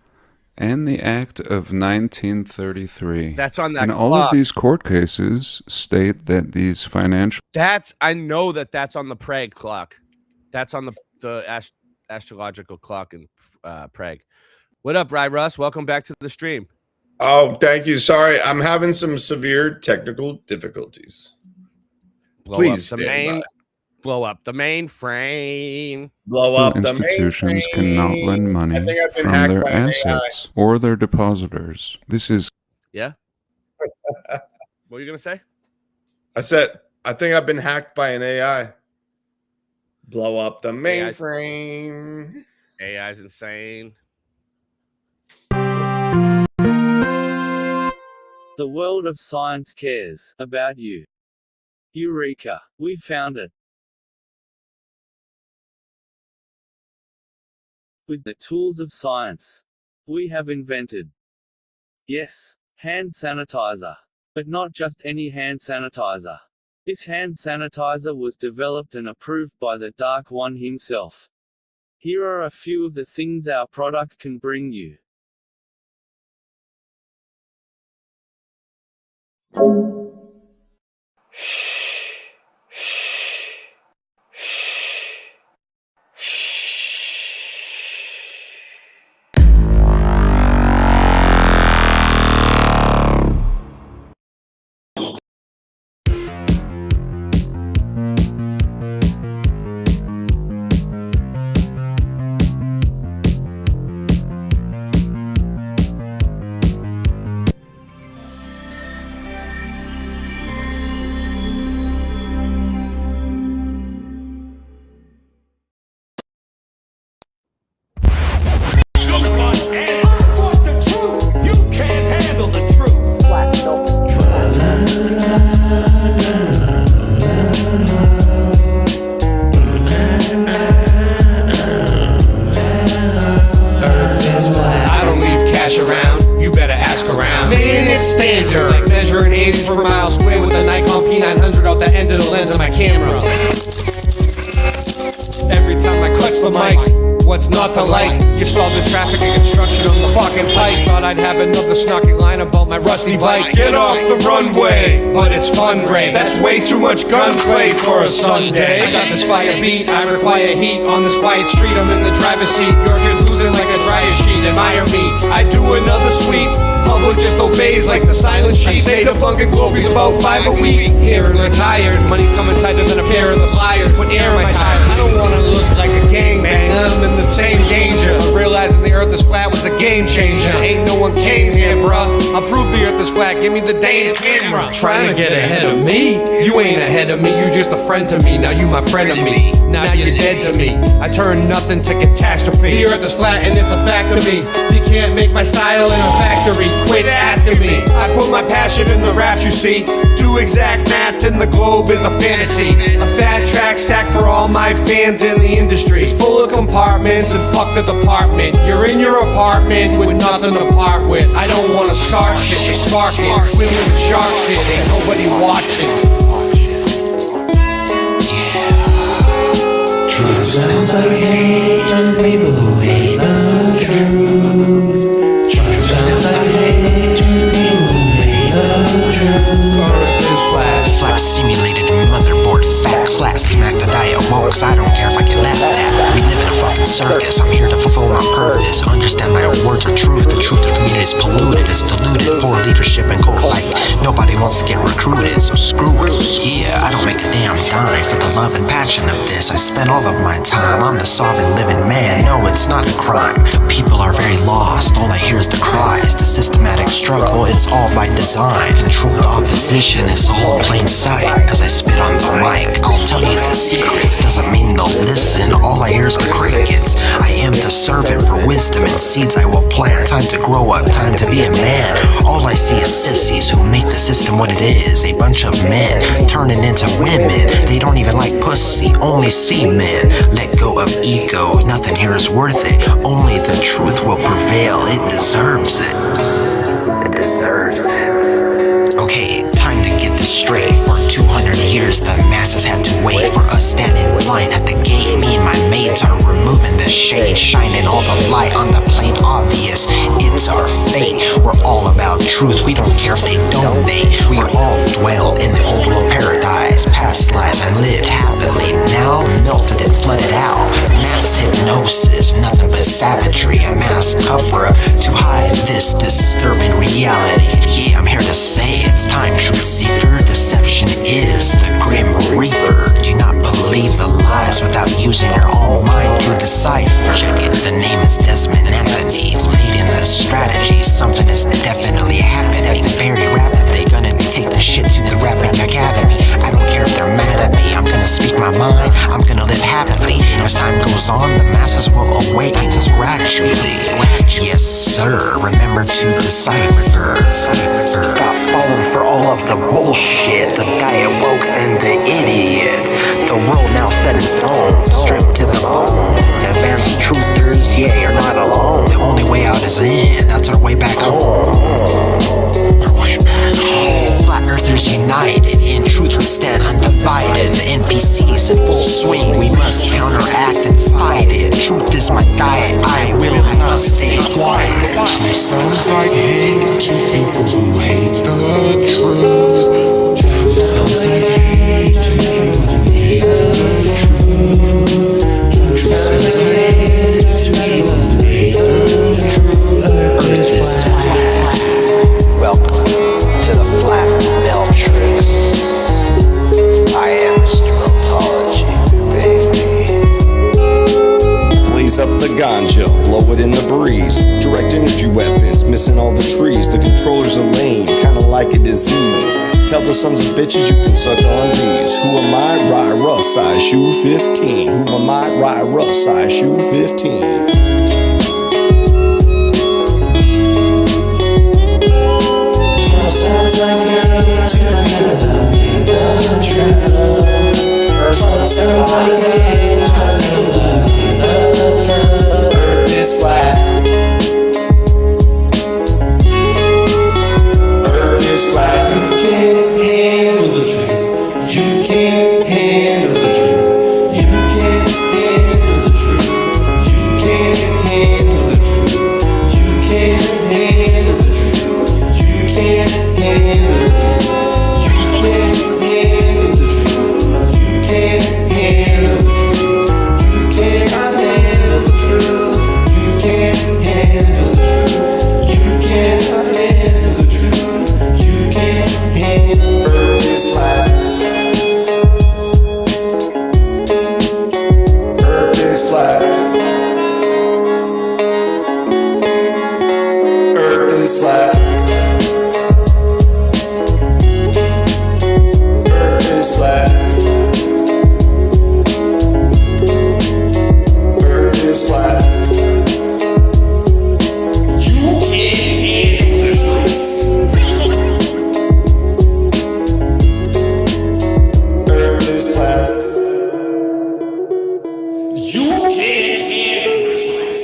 and the Act of 1933. That's on that And all clock. of these court cases state that these financial... I know that's on the Prague clock. That's on the astrological clock in Prague. What up, Rye Russ? Welcome back to the stream. Oh, thank you. Sorry, I'm having some severe technical difficulties. Please stand by. Blow up the mainframe. Blow up the Institutions cannot lend money think I've been from hacked their by an assets or their depositors. This is Yeah. What were you gonna say? I said, I think I've been hacked by an AI. Blow up the mainframe. AI's insane. The world of science cares about you. Eureka! We found it. With the tools of science, we have invented, yes, hand sanitizer. But not just any hand sanitizer. This hand sanitizer was developed and approved by the Dark One himself. Here are a few of the things our product can bring you. Per mile square with a Nikon P900 out the end of the lens of my camera. Every time I clutch the mic, what's not to like? You stalled the traffic and construction on the fucking pipe. Thought I'd have another snarky line about my rusty bike. Get off the runway, but it's fun, Ray. That's way too much gunplay for a Sunday. I got this fire beat, I require heat on this quiet street. I'm in the driver's seat, your kid's losing like a dryer sheet. Admire me, I do another sweep. Public just obeys like the silent sheep. I stay debunking globies about 5 a week. Here and retired, money's coming tighter than a pair of the pliers. Put air in my tires. I don't wanna look like a gangbanger. I'm in the same danger. Realizing the earth is flat was a game changer. Ain't no one came here, bruh. I'll prove the earth is flat, give me the damn camera. Trying to get ahead of me? You ain't ahead of me, you just a friend to me. Now you my friend of me, now you're dead to me. I turn nothing to catastrophe. The earth is flat and it's a fact to me. You can't make my style in a factory. Quit asking me. I put my passion in the raps, you see. Do exact math and the globe is a fantasy. A fat track stack for all my fans in the industry. It's full of compartments and fuck the department. You're in your apartment with nothing to part with. I don't wanna start shit, you spark it. Swim with the shark shit, ain't nobody watching. Truth sounds like hate to the people who hate the truth. Truth sounds like hate to the people who hate the truth. Earth is flat. Flat simulated motherboard fact. Flat smack the diet woke, 'cause I don't care if I get laughed at. We live in a fucking circus, I'm here to fulfill my purpose. Understand my own words are truth. The truth of the community is polluted, it's diluted. Poor leadership and cold light. Nobody wants to get recruited, so screw it. Yeah, I don't make a damn dime for the love and passion of this. I spend all of my time. I'm the sovereign living man. No, it's not a crime. The people are very lost. All I hear is the cries. The systematic struggle, it's all by design. Controlled opposition is all plain sight. As I spit on the mic, I'll tell you the secrets. Doesn't mean they'll listen. All I hear is the crickets. I am the servant for wisdom and seeds I will plant. Time to grow up, time to be a man. All I see is sissies who make the system what it is. A bunch of men turning into women. They don't even like pussy, only see men. Let go of ego, nothing here is worth it. Only the truth will prevail, it deserves it. It deserves it. Okay, time to get this straight. For 200 years the masses had to wait for us standing in line at the gate. Me and my mates are removing the shade, shining all the light on the plain obvious. It's our fate. We're all about truth, we don't care if they donate. We all dwell in the old world paradise. Past past lives and lived happily. Now melted and flooded out. Mass hypnosis, nothing but savagery. A mass cover up to hide this disturbing reality. Yeah, I'm here to say it's time, truth seeker. Deception is the grim reaper. Do not believe the lies without using your own mind to decipher. The name is Desmond Anthony. It's leading the strategy. Something is definitely happening very rapidly. Gonna take the shit to the rapping academy. I don't care if they're mad at me. I'm gonna speak my mind. I'm gonna live happily. As time goes on, the masses will awaken just gradually. Yes, sir. Remember to decipher. Stop falling for all of the bullshit. The diet woke and the idiot. The world now set in stone, stripped to the bone. Advanced truthers, yeah, you're not alone. The only way out is in. That's our way back home. Our way back home. Flat Earthers united. In truth we stand undivided. The NPCs in full swing. We must counteract and fight it. Truth is my diet. I will not stay quiet. Sounds like hate to people who hate the truth. Truth sounds like hate to people who hate the truth. Truth sounds like hate to people who hate the truth. Earth is flat. Welcome to the Flat Meltrix. I am Mr. Ontology, baby. Blaze up the ganja, blow it in the breeze. Direct energy weapons, missing all the trees. The controllers are lame, kinda like a disease. Tell the sons of bitches you can suck on these. Who am I? Rye Russ, size shoe 15. Who am I? Rye Russ, size shoe 15. Sounds like hate to people who hate the truth. Sounds like hate to people who hate the truth. Earth is flat. Earth is flat. You can't handle the truth. You can't handle the truth. You can't handle the truth. You can't handle the truth. You can't handle the truth. You can't handle the truth. You can't handle the truth. You can't handle the truth. You cannot handle the truth. You can't handle the truth. You cannot handle the truth. You can't handle. Earth is flat. Earth is flat. Earth is flat. Earth is flat. Earth is flat. You can't handle the truth. Earth is flat. You can't handle the truth.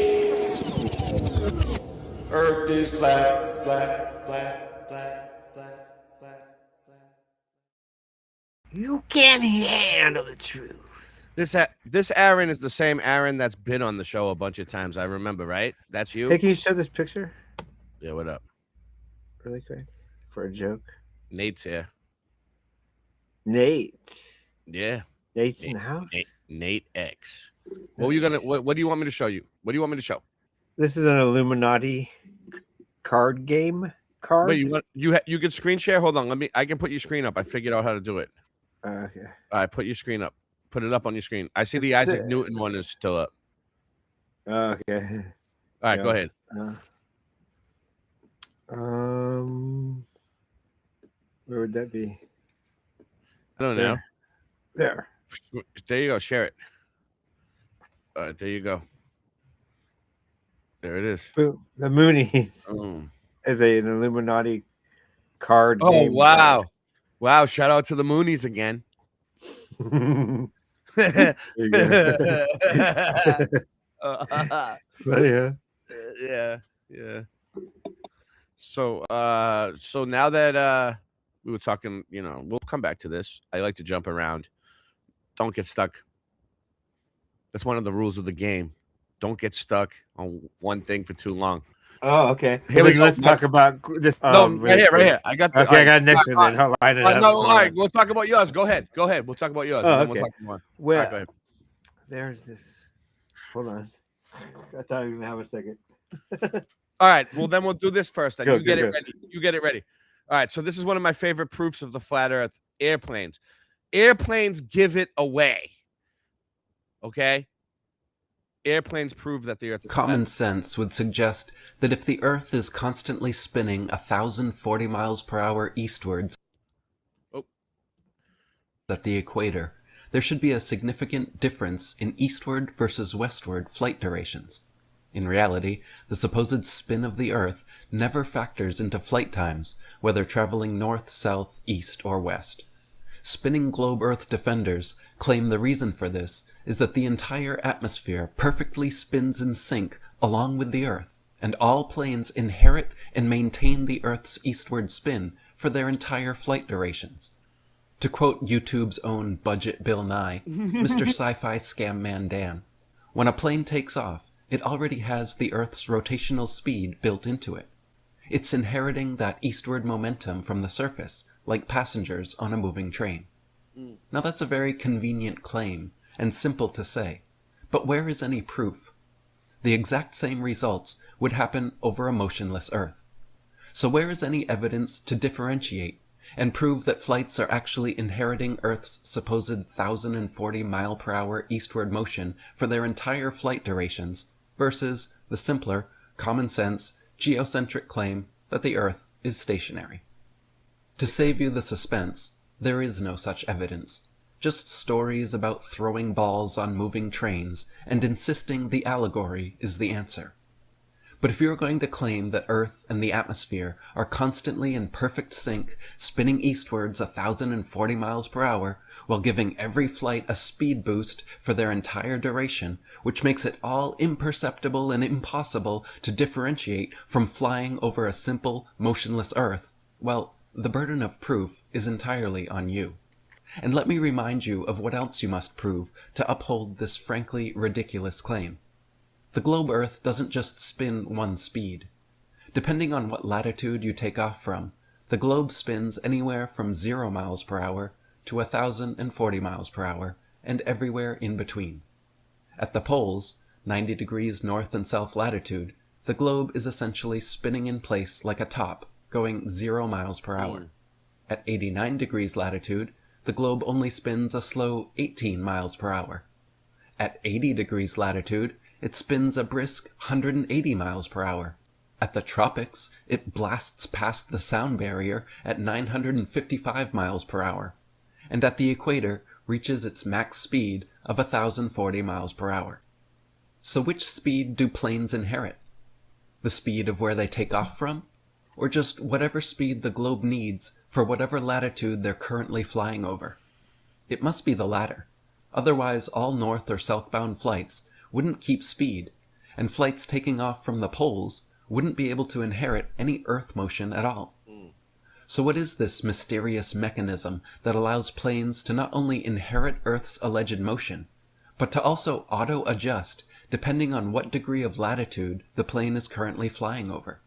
Earth is flat, flat, flat, flat, flat, flat, flat. You can't handle the truth. This Aaron is the same Aaron that's been on the show a bunch of times. I remember, right? That's you. Hey, can you show this picture Yeah, what up? really quick for a joke? Nate's here. Nate. Yeah. Nate's in the house. Nate X. What were you gonna? What do you want me to show you? What do you want me to show? This is an Illuminati card game card. Wait, you can screen share? Hold on, I can put your screen up. I figured out how to do it. Okay. All right, put your screen up. Put it up on your screen. I see the It's Isaac six. Newton one is still up. Okay. All right, go ahead. Where would that be? I don't know. There. There you go. Share it. All right, there you go. There it is. Boom. The Moonies is an Illuminati card Oh game. wow, wow! Shout out to the Moonies again. There you go. Yeah. So now that we were talking, we'll come back to this. I like to jump around. Don't get stuck. That's one of the rules of the game. Don't get stuck on one thing for too long. Oh, okay. Here we go. Let's talk about this. No, really right here. quick. I got the. Okay, I got next one then. I'll line it up. No, all right. We'll talk about yours. Go ahead. We'll talk about yours. Oh, and then okay. We'll talk more. Well, All right, go ahead. there's this. Hold on. I thought you have a second. All right. Well, then we'll do this first. Then Go, you get go, it go. ready. You get it ready. All right. So this is one of my favorite proofs of the flat Earth: airplanes. Airplanes give it away. Okay. Airplanes prove that the Earth is Common flat. sense would suggest that if the Earth is constantly spinning 1,040 miles per hour eastwards at the equator, there should be a significant difference in eastward versus westward flight durations. In reality, the supposed spin of the Earth never factors into flight times, whether traveling north, south, east, or west. Spinning globe Earth defenders claim the reason for this is that the entire atmosphere perfectly spins in sync along with the Earth, and all planes inherit and maintain the Earth's eastward spin for their entire flight durations. To quote YouTube's own Budget Bill Nye, Mr. Sci-Fi Scam Man Dan, when a plane takes off, it already has the Earth's rotational speed built into it. It's inheriting that eastward momentum from the surface, like passengers on a moving train. Now that's a very convenient claim, and simple to say, but where is any proof? The exact same results would happen over a motionless Earth. So where is any evidence to differentiate and prove that flights are actually inheriting Earth's supposed 1,040 mile per hour eastward motion for their entire flight durations versus the simpler, common sense, geocentric claim that the Earth is stationary? To save you the suspense, there is no such evidence, just stories about throwing balls on moving trains and insisting the allegory is the answer. But if you're going to claim that Earth and the atmosphere are constantly in perfect sync, spinning eastwards 1,040 miles per hour, while giving every flight a speed boost for their entire duration, which makes it all imperceptible and impossible to differentiate from flying over a simple, motionless Earth, well, the burden of proof is entirely on you. And let me remind you of what else you must prove to uphold this frankly ridiculous claim. The globe Earth doesn't just spin one speed. Depending on what latitude you take off from, the globe spins anywhere from 0 miles per hour to 1,040 miles per hour, and everywhere in between. At the poles, 90 degrees north and south latitude, the globe is essentially spinning in place like a top, going 0 miles per hour. At 89 degrees latitude, the globe only spins a slow 18 miles per hour. At 80 degrees latitude, it spins a brisk 180 miles per hour. At the tropics, it blasts past the sound barrier at 955 miles per hour. And at the equator, reaches its max speed of 1,040 miles per hour. So which speed do planes inherit? The speed of where they take off from? Or just whatever speed the globe needs for whatever latitude they're currently flying over? It must be the latter. Otherwise, all north or southbound flights wouldn't keep speed, and flights taking off from the poles wouldn't be able to inherit any Earth motion at all. So what is this mysterious mechanism that allows planes to not only inherit Earth's alleged motion, but to also auto-adjust depending on what degree of latitude the plane is currently flying over?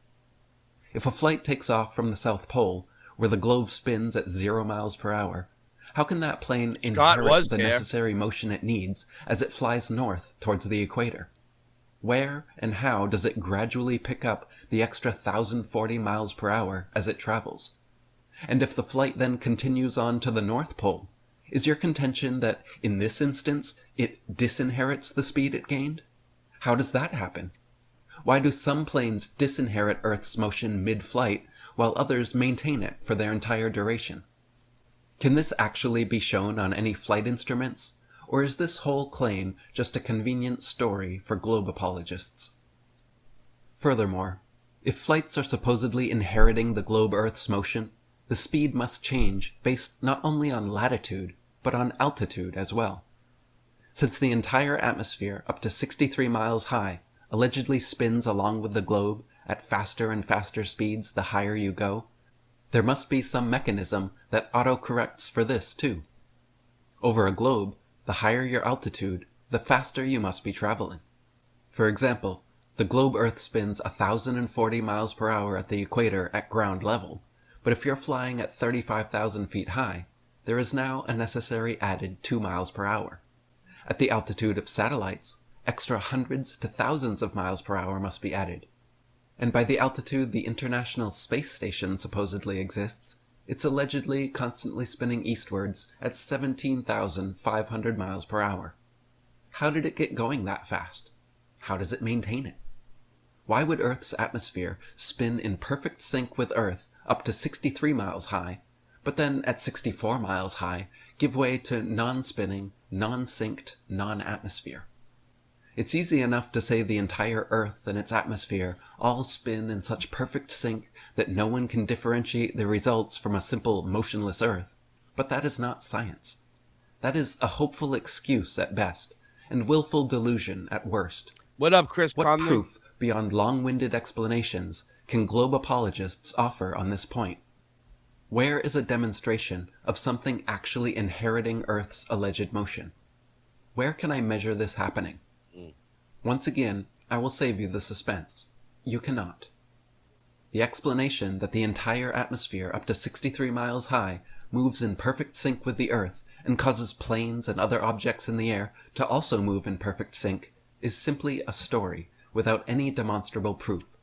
If a flight takes off from the South Pole, where the globe spins at 0 miles per hour, how can that plane inherit the necessary motion it needs as it flies north towards the equator? Where and how does it gradually pick up the extra 1,040 miles per hour as it travels? And if the flight then continues on to the North Pole, is your contention that in this instance it disinherits the speed it gained? How does that happen? Why do some planes disinherit Earth's motion mid-flight, while others maintain it for their entire duration? Can this actually be shown on any flight instruments, or is this whole claim just a convenient story for globe apologists? Furthermore, if flights are supposedly inheriting the globe Earth's motion, the speed must change based not only on latitude, but on altitude as well. Since the entire atmosphere up to 63 miles high allegedly spins along with the globe at faster and faster speeds the higher you go, there must be some mechanism that auto-corrects for this too. Over a globe, the higher your altitude, the faster you must be traveling. For example, The globe Earth spins 1,040 miles per hour at the equator at ground level, but if you're flying at 35,000 feet high, there is now a necessary added 2 miles per hour. At the altitude of satellites, extra hundreds to thousands of miles per hour must be added. And by the altitude the International Space Station supposedly exists, it's allegedly constantly spinning eastwards at 17,500 miles per hour. How did it get going that fast? How does it maintain it? Why would Earth's atmosphere spin in perfect sync with Earth up to 63 miles high, but then at 64 miles high give way to non-spinning, non-synced, non-atmosphere? It's easy enough to say the entire Earth and its atmosphere all spin in such perfect sync that no one can differentiate the results from a simple motionless Earth, but that is not science. That is a hopeful excuse at best, and willful delusion at worst. What up, Chris What Conley? proof, beyond long-winded explanations, can globe apologists offer on this point? Where is a demonstration of something actually inheriting Earth's alleged motion? Where can I measure this happening? Once again, I will save you the suspense. You cannot. The explanation that the entire atmosphere up to 63 miles high moves in perfect sync with the Earth and causes planes and other objects in the air to also move in perfect sync is simply a story without any demonstrable proof.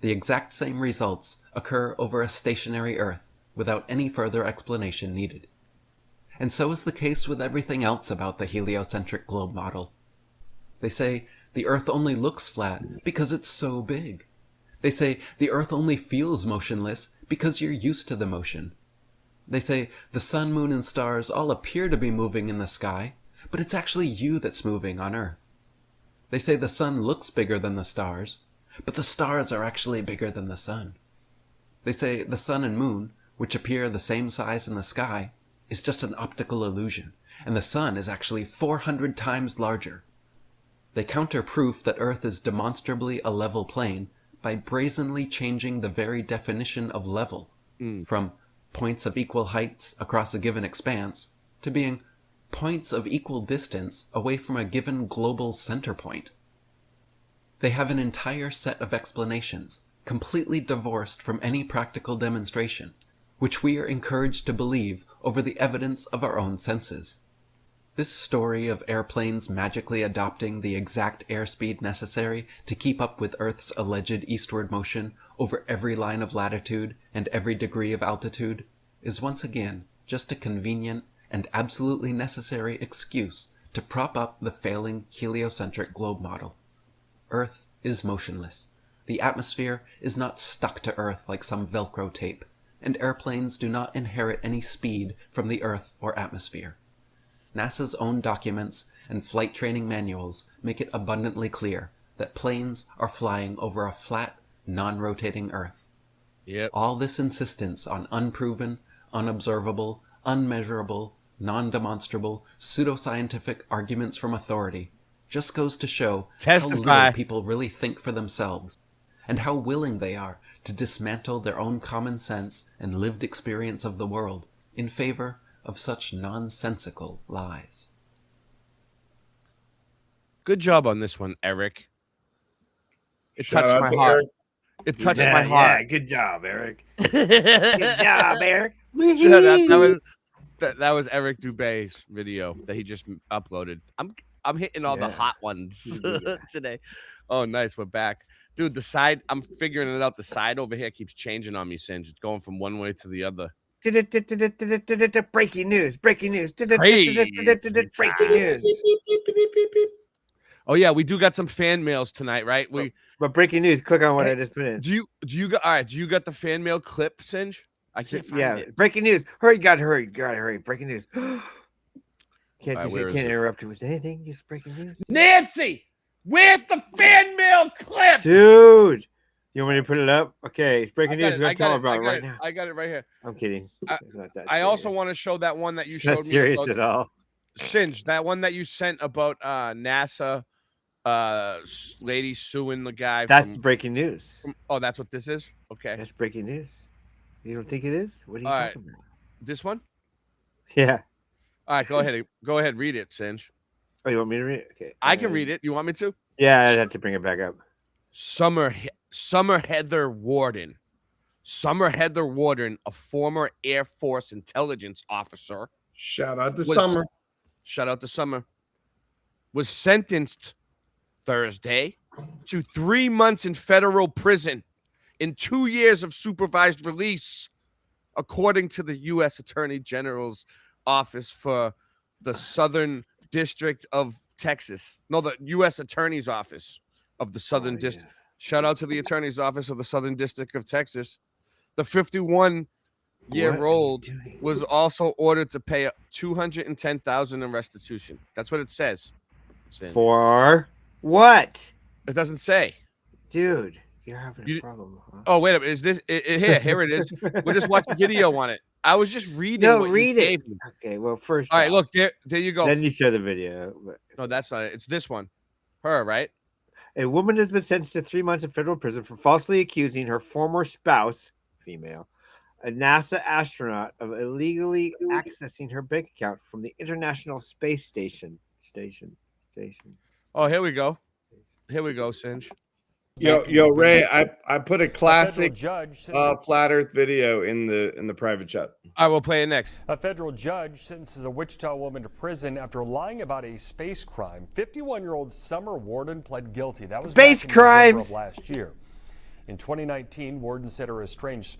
The exact same results occur over a stationary Earth without any further explanation needed. And so is the case with everything else about the heliocentric globe model. They say the Earth only looks flat because it's so big. They say the Earth only feels motionless because you're used to the motion. They say the sun, moon, and stars all appear to be moving in the sky, but it's actually you that's moving on Earth. They say the sun looks bigger than the stars, but the stars are actually bigger than the sun. They say the sun and moon, which appear the same size in the sky, is just an optical illusion, and the sun is actually 400 times larger. They counter proof that Earth is demonstrably a level plane by brazenly changing the very definition of level, from points of equal heights across a given expanse to being points of equal distance away from a given global center point. They have an entire set of explanations, completely divorced from any practical demonstration, which we are encouraged to believe over the evidence of our own senses. This story of airplanes magically adopting the exact airspeed necessary to keep up with Earth's alleged eastward motion over every line of latitude and every degree of altitude is once again just a convenient and absolutely necessary excuse to prop up the failing heliocentric globe model. Earth is motionless. The atmosphere is not stuck to Earth like some Velcro tape, and airplanes do not inherit any speed from the Earth or atmosphere. NASA's own documents and flight training manuals make it abundantly clear that planes are flying over a flat, non-rotating Earth. Yep. All this insistence on unproven, unobservable, unmeasurable, non-demonstrable, pseudoscientific arguments from authority just goes to show how little people really think for themselves, and how willing they are to dismantle their own common sense and lived experience of the world in favor of such nonsensical lies. Good job on this one, Eric. It Shout touched out my to heart. Eric. It touched Yeah, my heart. yeah, good job, Eric. Good job, Eric. Yeah, that was Eric Dubé's video that he just uploaded. I'm hitting all the hot ones today. Oh, nice. We're back. Dude, the side, I'm figuring it out. The side over here keeps changing on me, Singe. It's going from one way to the other. Breaking news. Breaking news. Crazy Breaking news. Oh yeah, we do got some fan mails tonight, right? But breaking news. Click on what I just put in. Do you got all right? Do you got the fan mail clip, Singe? I can't find it. Breaking news. Hurry, God, hurry, God, hurry. Breaking news. Can't interrupt you with anything. Just breaking news. Nancy, where's the fan mail clip? Dude, you want me to put it up? Okay, it's breaking news. We're gonna tell her about it right now. I got it right here. I'm kidding. I also want to show that one that you It's showed not me. serious about, at all. Singe, that one that you sent about NASA lady suing the guy. That's breaking news. Oh, that's what this is? Okay. That's breaking news. You don't think it is? What are you All talking about? This one? Yeah. All right, go ahead. Go ahead, read it, Singe. Oh, you want me to read it? Okay. I can read it. You want me to? Yeah, I'd have to bring it back up. Summer Heather Warden. Summer Heather Warden, a former Air Force intelligence officer. Shout out to Summer. Shout out to Summer. Was sentenced Thursday to 3 months in federal prison and 2 years of supervised release, according to the U.S. Attorney General's office for the Southern District of Texas. No, the U.S. Attorney's Office of the Southern District. Shout out to the Attorney's Office of the Southern District of Texas. The 51-year-old was also ordered to pay $210,000 in restitution. That's what it says. For what? It doesn't say. Dude, you're having a problem, huh? Oh, wait a minute. Is this here it is. We'll just watch a video on it. I was just reading. No, what read you it. gave me. Okay, well, first. All right, off, look, there you go. Then you show the video. No, that's not it. It's this one. Her, right? A woman has been sentenced to 3 months in federal prison for falsely accusing her former spouse, female, a NASA astronaut, of illegally accessing her bank account from the International Space Station. Oh, here we go. Here we go, Singe. Yo, Ray, I put a classic flat Earth video in the private chat. I will play it next. A federal judge sentences a Wichita woman to prison after lying about a space crime. 51-year-old Summer Warden pled guilty. That was space back in November crimes of last year. In 2019, Warden said her estranged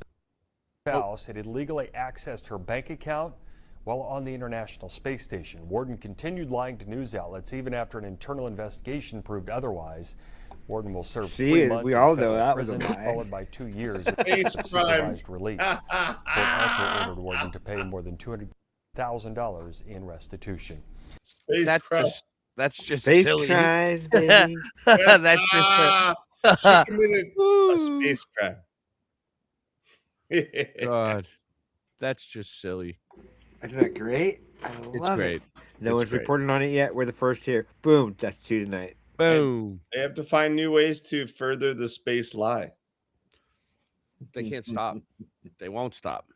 spouse had illegally accessed her bank account while on the International Space Station. Warden continued lying to news outlets even after an internal investigation proved otherwise. Warden will serve 3 months we in all know federal that was a prison, lie. followed by 2 years of Space supervised crime. release. Court also ordered Warden to pay more than $200,000 in restitution. Space That's just Space silly. crimes, baby. That's just she committed a space crime. God, that's just silly. Isn't that great? I love great. it. No It's one's great. reported on it yet. We're the first here. Boom. That's 2 tonight. Boom. They have to find new ways to further the space lie. They can't stop. They won't stop.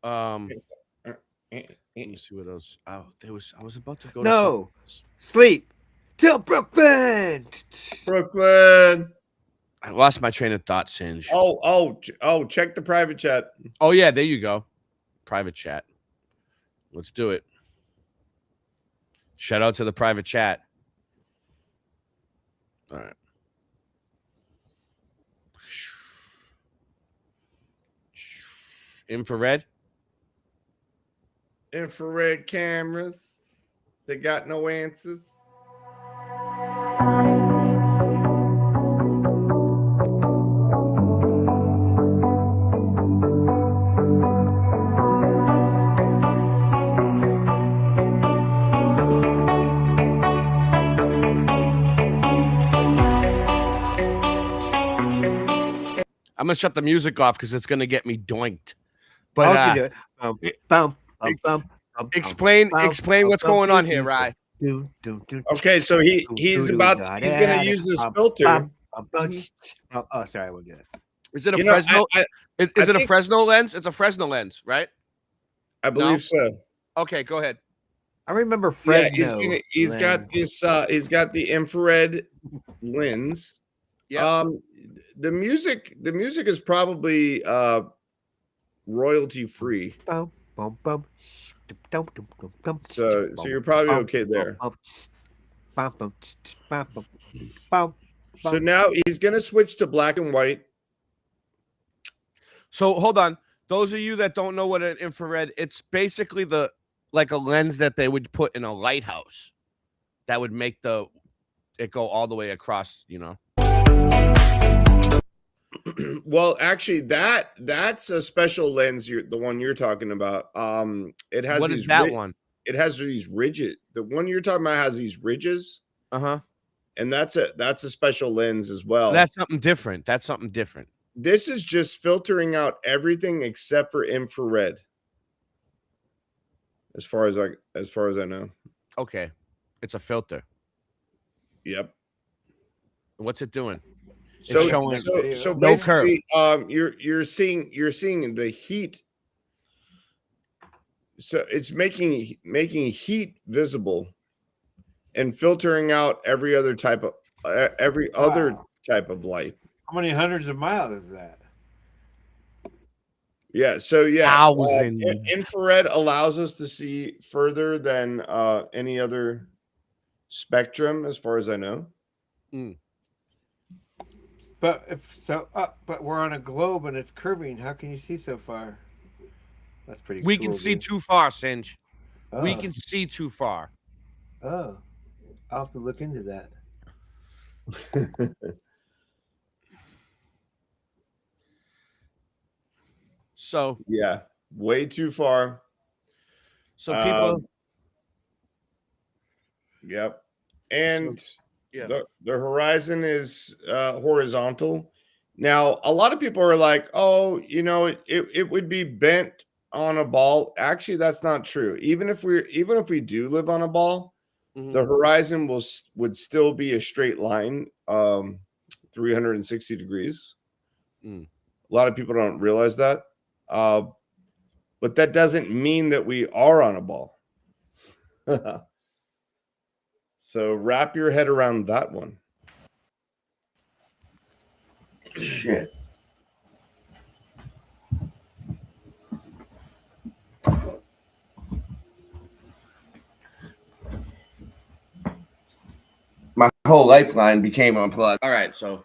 Let me see what else. Oh, I was about to go. No. To Sleep. Till Brooklyn. Brooklyn. I lost my train of thought, Singe. Oh, check the private chat. Oh yeah, there you go. Private chat. Let's do it. Shout out to the private chat. All right. Infrared. Infrared cameras. They got no answers. I'm gonna shut the music off because it's gonna get me doinked. But I can do it. explain what's going on here, Rye. Okay, so he's gonna use this filter. Oh, sorry, I won't get it. Is it a You know, Fresno? Is it a think- Fresno lens? It's a Fresno lens, right? I believe so. Okay, go ahead. I remember Fresno. Yeah, he's got lens. this. He's got the infrared lens. Yeah. The music is probably royalty free. Bum, bum, bum. So you're probably okay there. So now he's gonna switch to black and white. So hold on. Those of you that don't know what an infrared, it's basically like a lens that they would put in a lighthouse that would make it go all the way across, you know. Well, actually, that's a special lens. The one you're talking about. It has What these is that one? It has these ridges. The one you're talking about has these ridges. Uh-huh. And that's a special lens as well. So that's something different. That's something different. This is just filtering out everything except for infrared. As far as I know. Okay. It's a filter. Yep. What's it doing? So It's showing so no curve. basically, you're seeing the heat. So it's making heat visible, and filtering out every other type of type of light. How many hundreds of miles is that? Yeah, so Thousands. infrared allows us to see further than any other spectrum, as far as I know. But but we're on a globe and it's curving. How can you see so far? That's pretty. We cool, can see dude. too far, Singe. We Oh. can see too far. Oh, I'll have to look into that. So yeah, way too far. So people. Yep. And yeah. the horizon is horizontal. Now, a lot of people are like, oh, you know, it would be bent on a ball. Actually, that's not true. Even if we do live on a ball, the horizon would still be a straight line, 360 degrees. A lot of people don't realize that. But that doesn't mean that we are on a ball. So wrap your head around that one. Shit. My whole lifeline became unplugged. All right, so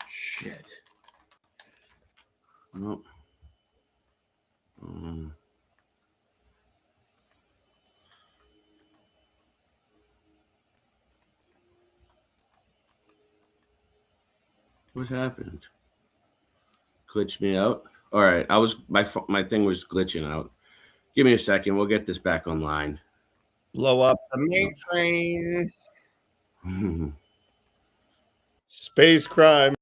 shit. Nope. What happened? Glitched me out. All right, my thing was glitching out. Give me a second. We'll get this back online. Blow up the mainframe. Space crime.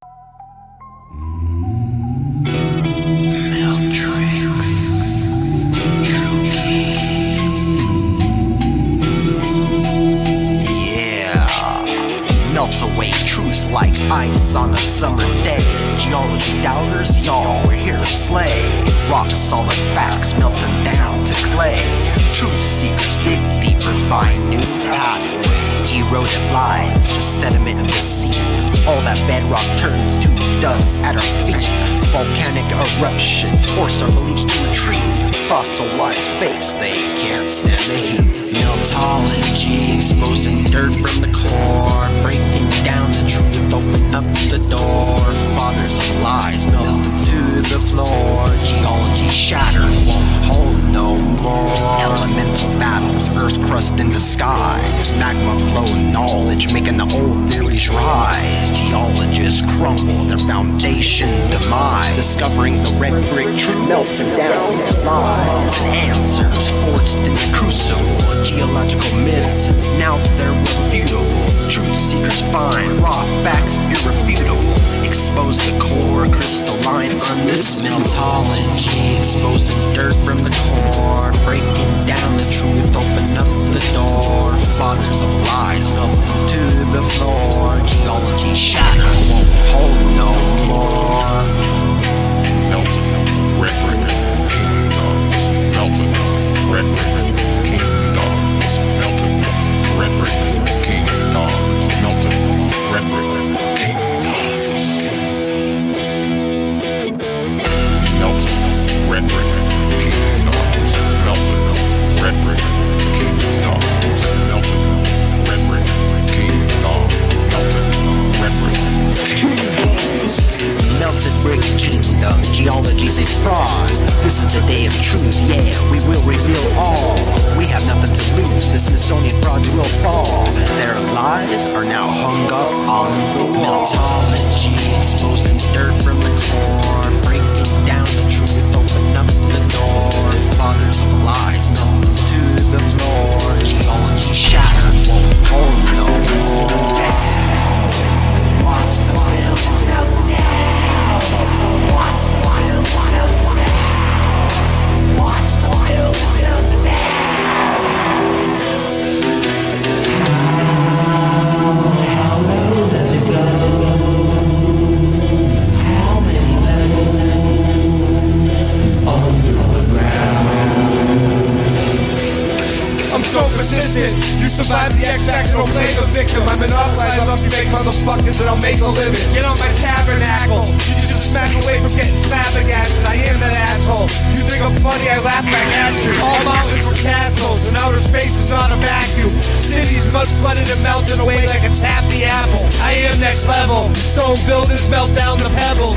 Melts away truth like ice on a summer day. Geology doubters, y'all, we're here to slay. Rock solid facts melting down to clay. Truth seekers dig deeper, find new pathways. Eroded lives, just sediment of the sea. All that bedrock turns to dust at our feet. Volcanic eruptions force our beliefs to retreat. Fossilized fakes, they can't stand the heat. Meltology, exposing dirt from the core. Breaking down the truth, open up the door. Fathers of lies melt to the floor. Geology shattered, won't hold no more. Elemental battles, Earth's crust in disguise. Magma flow knowledge, making the old theories rise. Geologists crumble, their foundation demise. Discovering the red brick truth, melting down their lives. Answers forged in the crucible. Geological myths, now they're refutable. Truth seekers find raw facts irrefutable. Expose the core, crystalline, unmissable. Meltology, exposing dirt from the core. Breaking down the truth, open up the door. Fathers of lies melt them to the floor. Geology shattered, won't hold no more. Melted, red brick, kingdoms. Melted, red brick, kingdoms. Melted, red brick, kingdoms. Melted, red brick, kingdoms. Melted, red brick, kingdoms. Melted, red brick, kingdoms. Melted, red brick, kingdoms. Melted, red brick, kingdoms. Melted brick kingdom, geology's a fraud. This is the day of truth, yeah, we will reveal all. We have nothing to lose, the Smithsonian frauds will fall. Their lies are now hung up on the wall. Meltology, exposing dirt from the core. Breaking down the truth, open up the door. Fathers of lies melt them to the floor. Geology shattered, won't hold no more. Watch the buildings melt down. Watch the buildings melt down. Watch the buildings melt down. How low does it go? How many levels underground? I'm so persistent. survive the X Factor, don't play the victim. I monopolize off you fake motherfuckers and I'll make a living. Get on my tabernacle. You just smack away from getting flabbergasted. I am that asshole. You think I'm funny, I laugh back at you. All mountains were castles, and outer space is not a vacuum. Cities mud flooded and melted away like a taffy apple. I am next level. Stone buildings melt down the pebbles.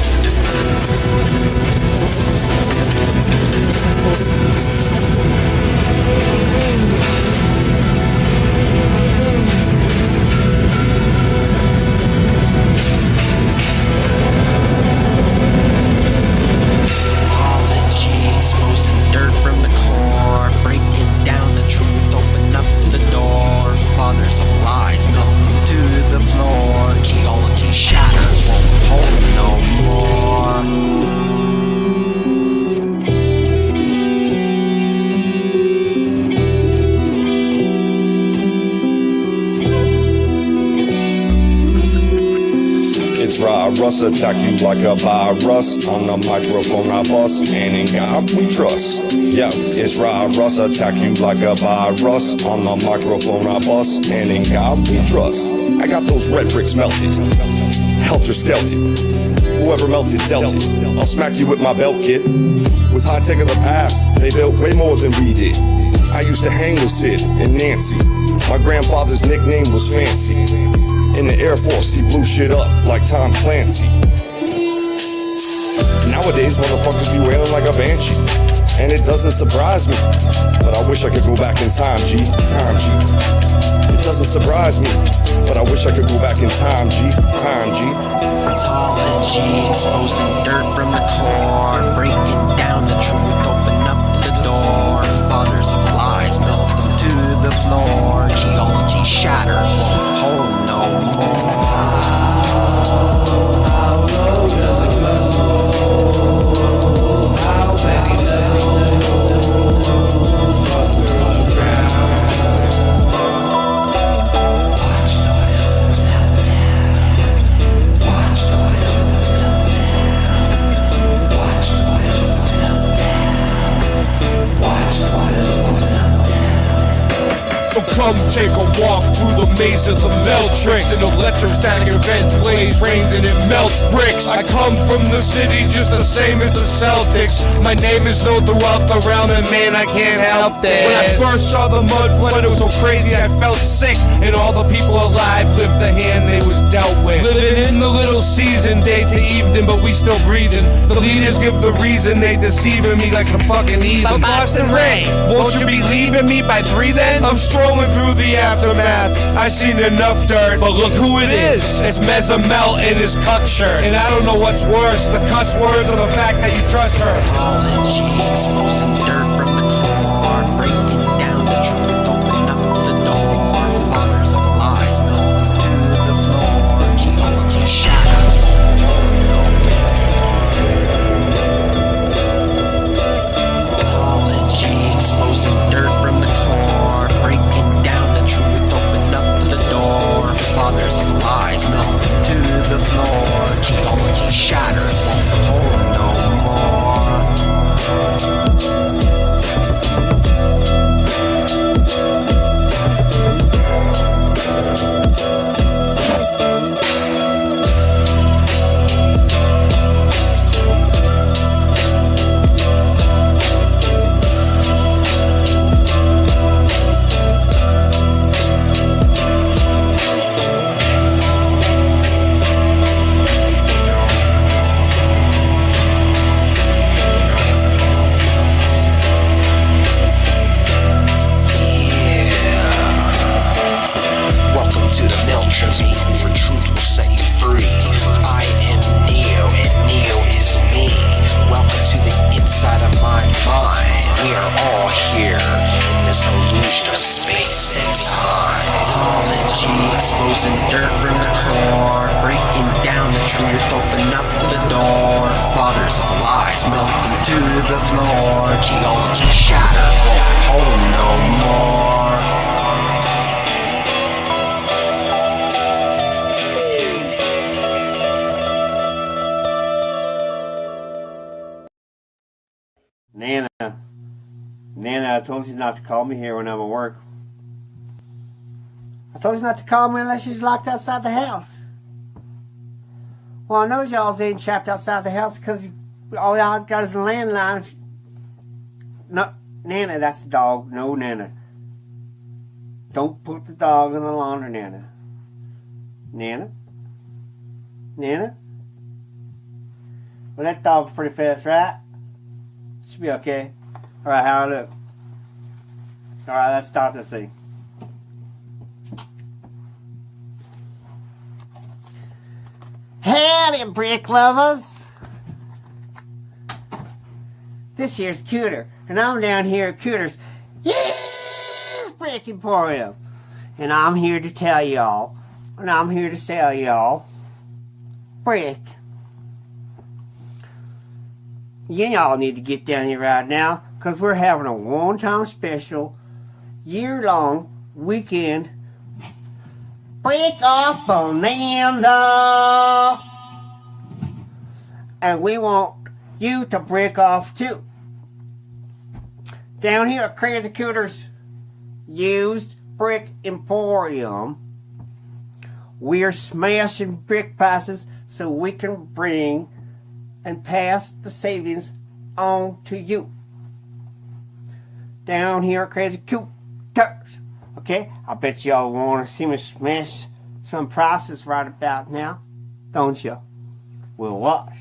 Exposing dirt from the core, breaking down the truth, open up the door. Fathers of lies melt them to the floor. Geology shattered, won't hold no more. It's Russ, attack you like a virus. On the microphone I bust, and in God we trust. Yeah, it's Russ, attack you like a virus. On the microphone I bust, and in God we trust. I got those red bricks melted, helter skelter. Whoever melted dealt it. I'll smack you with my belt, kid. With high tech of the past, they built way more than we did. I used to hang with Sid and Nancy. My grandfather's nickname was Fancy. In the Air Force, he blew shit up like Tom Clancy. Nowadays, motherfuckers be wailing like a banshee, and it doesn't surprise me. But I wish I could go back in time, G. Time, G. It doesn't surprise me, but I wish I could go back in time, G. Time, G. Mythology, exposing dirt from the core, breaking down the truth, open up the door. Fathers of lies melt them to the floor. Geology shattered, won't hold no more. So come take a walk through the maze of the Meltrix. An electrostatic event blaze rains and it melts bricks. I come from the city just the same as the Celtics. My name is known throughout the realm, and man, I can't help this. When I first saw the mud flood, it was so crazy I felt sick. And all the people alive lived the hand they was dealt with. Living in the little season, day to evening, but we still breathing. The leaders give the reason, they deceiving me like some fucking heathen. Boston Ray, won't you be leaving me by 3 then? I'm strolling through the aftermath. I seen enough dirt, but look who it is. It's Mezamel in his cuck shirt. And I don't know what's worse, the cuss words or the fact that you trust her. Mythology, exposing dirt from the core, breaking down the truth, open up the door. Fathers of lies melt them to the floor. Geology shattered. Mythology, exposing dirt from the core, breaking down the truth, open up the door. Fathers of lies melt them to the floor. Geology shattered, won't hold no more. Exposing dirt from the core, breaking down the truth, open up the door. Fathers of lies melt them to the floor. Geology shattered, won't hold no more. Nana, I told you not to call me here when I'm at work. I told you not to call me unless you's locked outside the house. Well, I know y'all ain't trapped outside the house because all y'all got is a landline. No, Nana, that's the dog. No, Nana. Don't put the dog in the laundry, Nana. Nana? Nana? Well, that dog's pretty fast, right? Should be okay. Alright, how I look? Alright, let's start this thing. Howdy, brick lovers! This here's Cooter, and I'm down here at Cooter's Brick Emporium. And I'm here to tell y'all, and I'm here to sell y'all brick. Y'all need to get down here right now, because we're having a one-time special, year-long weekend Brick Off Bonanza. And we want you to brick off too. Down here at Crazy Cooter's Used Brick Emporium, we're smashing brick prices so we can bring and pass the savings on to you. Down here at Crazy Cooters. Okay, I bet y'all want to see me smash some prices right about now, don't you? We'll watch.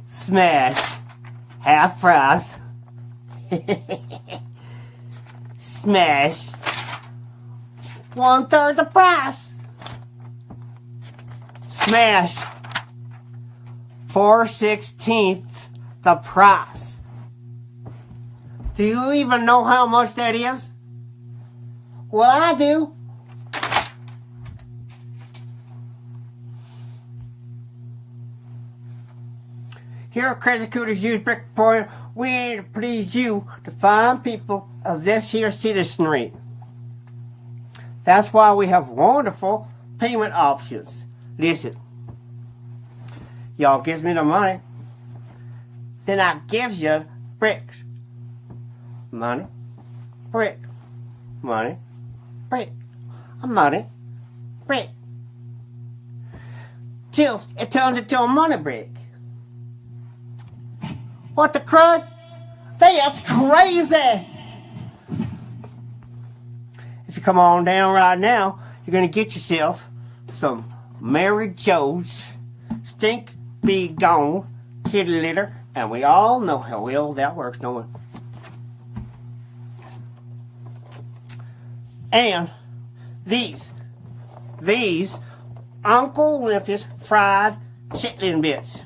Smash half price. Smash 1/3 the price. Smash 4/16 the price. Do you even know how much that is? Well, I do. Here at Crazy Cooter's Used Brick Emporium, we aim to please you, the fine people of this here citizenry. That's why we have wonderful payment options. Listen, y'all gives me the money, then I gives you bricks. Money, brick, money, brick, money, brick. Till it turns into a money brick. What the crud? That's crazy! If you come on down right now, you're gonna get yourself some Mary Jo's Stink Be Gone kitty litter, and we all know how well that works, don't we? And these Uncle Olympus fried chitlin bits.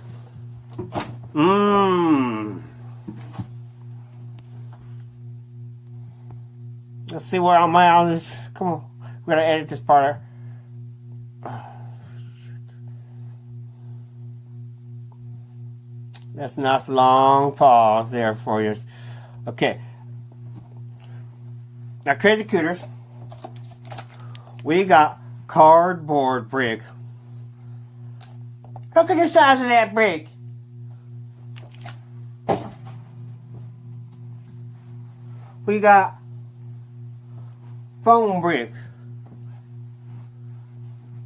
Let's see where I'm at on this. Come on, we gotta edit this part out. That's a nice long pause there for you. Okay. Now, Crazy Cooters, we got cardboard brick. Look at the size of that brick. We got foam brick.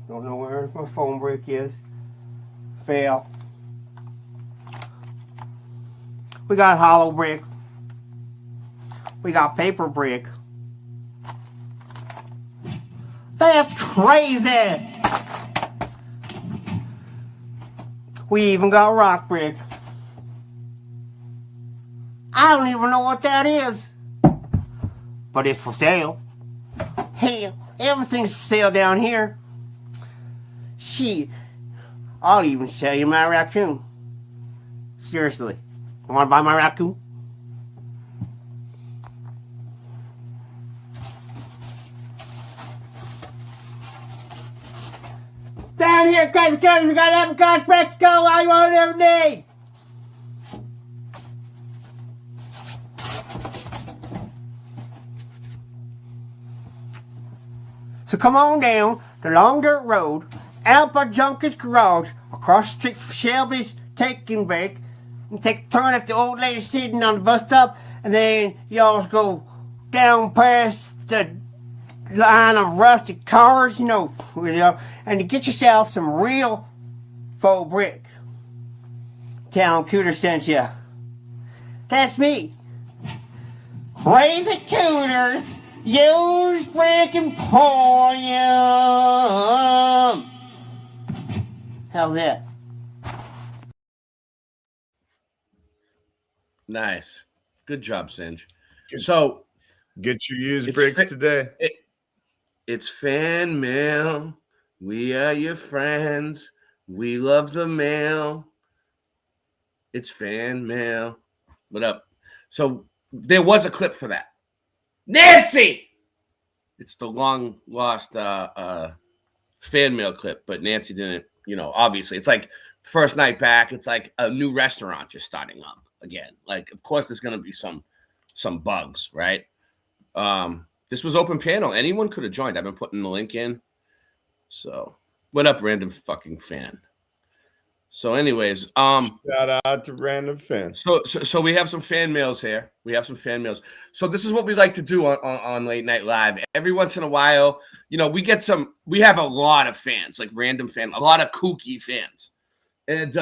Don't know where my foam brick is. Fail. We got hollow brick. We got paper brick. That's crazy! We even got rock brick. I don't even know what that is. But it's for sale. Hell, everything's for sale down here. Shit, I'll even sell you my raccoon. Seriously, you wanna buy my raccoon? Down here, Crazy Cooters, we got apricot brick to go all you want every day. So come on down the Long Dirt Road, out by Junker's Garage, across the street from Shelby's Take and Bake, and take a turn at the old lady sitting on the bus stop, and then y'all go down past the line of rusted cars, and to get yourself some real faux brick. Tell 'em Cooter sent ya. That's me. Crazy Cooters, use brick emporium. How's that? Nice. Good job, Singe. So get your used bricks today. It's fan mail. We are your friends. We love the mail. It's fan mail. What up? So there was a clip for that. Nancy! It's the long lost fan mail clip, but Nancy didn't, obviously. It's like first night back. It's like a new restaurant just starting up again. Like, of course, there's going to be some bugs, right? This was open panel. Anyone could have joined. I've been putting the link in. So, what up, random fucking fan? So, anyways, shout out to random fans. So we have some fan mails here. So this is what we like to do on Late Night Live. Every once in a while, we have a lot of fans, like random fan, a lot of kooky fans. And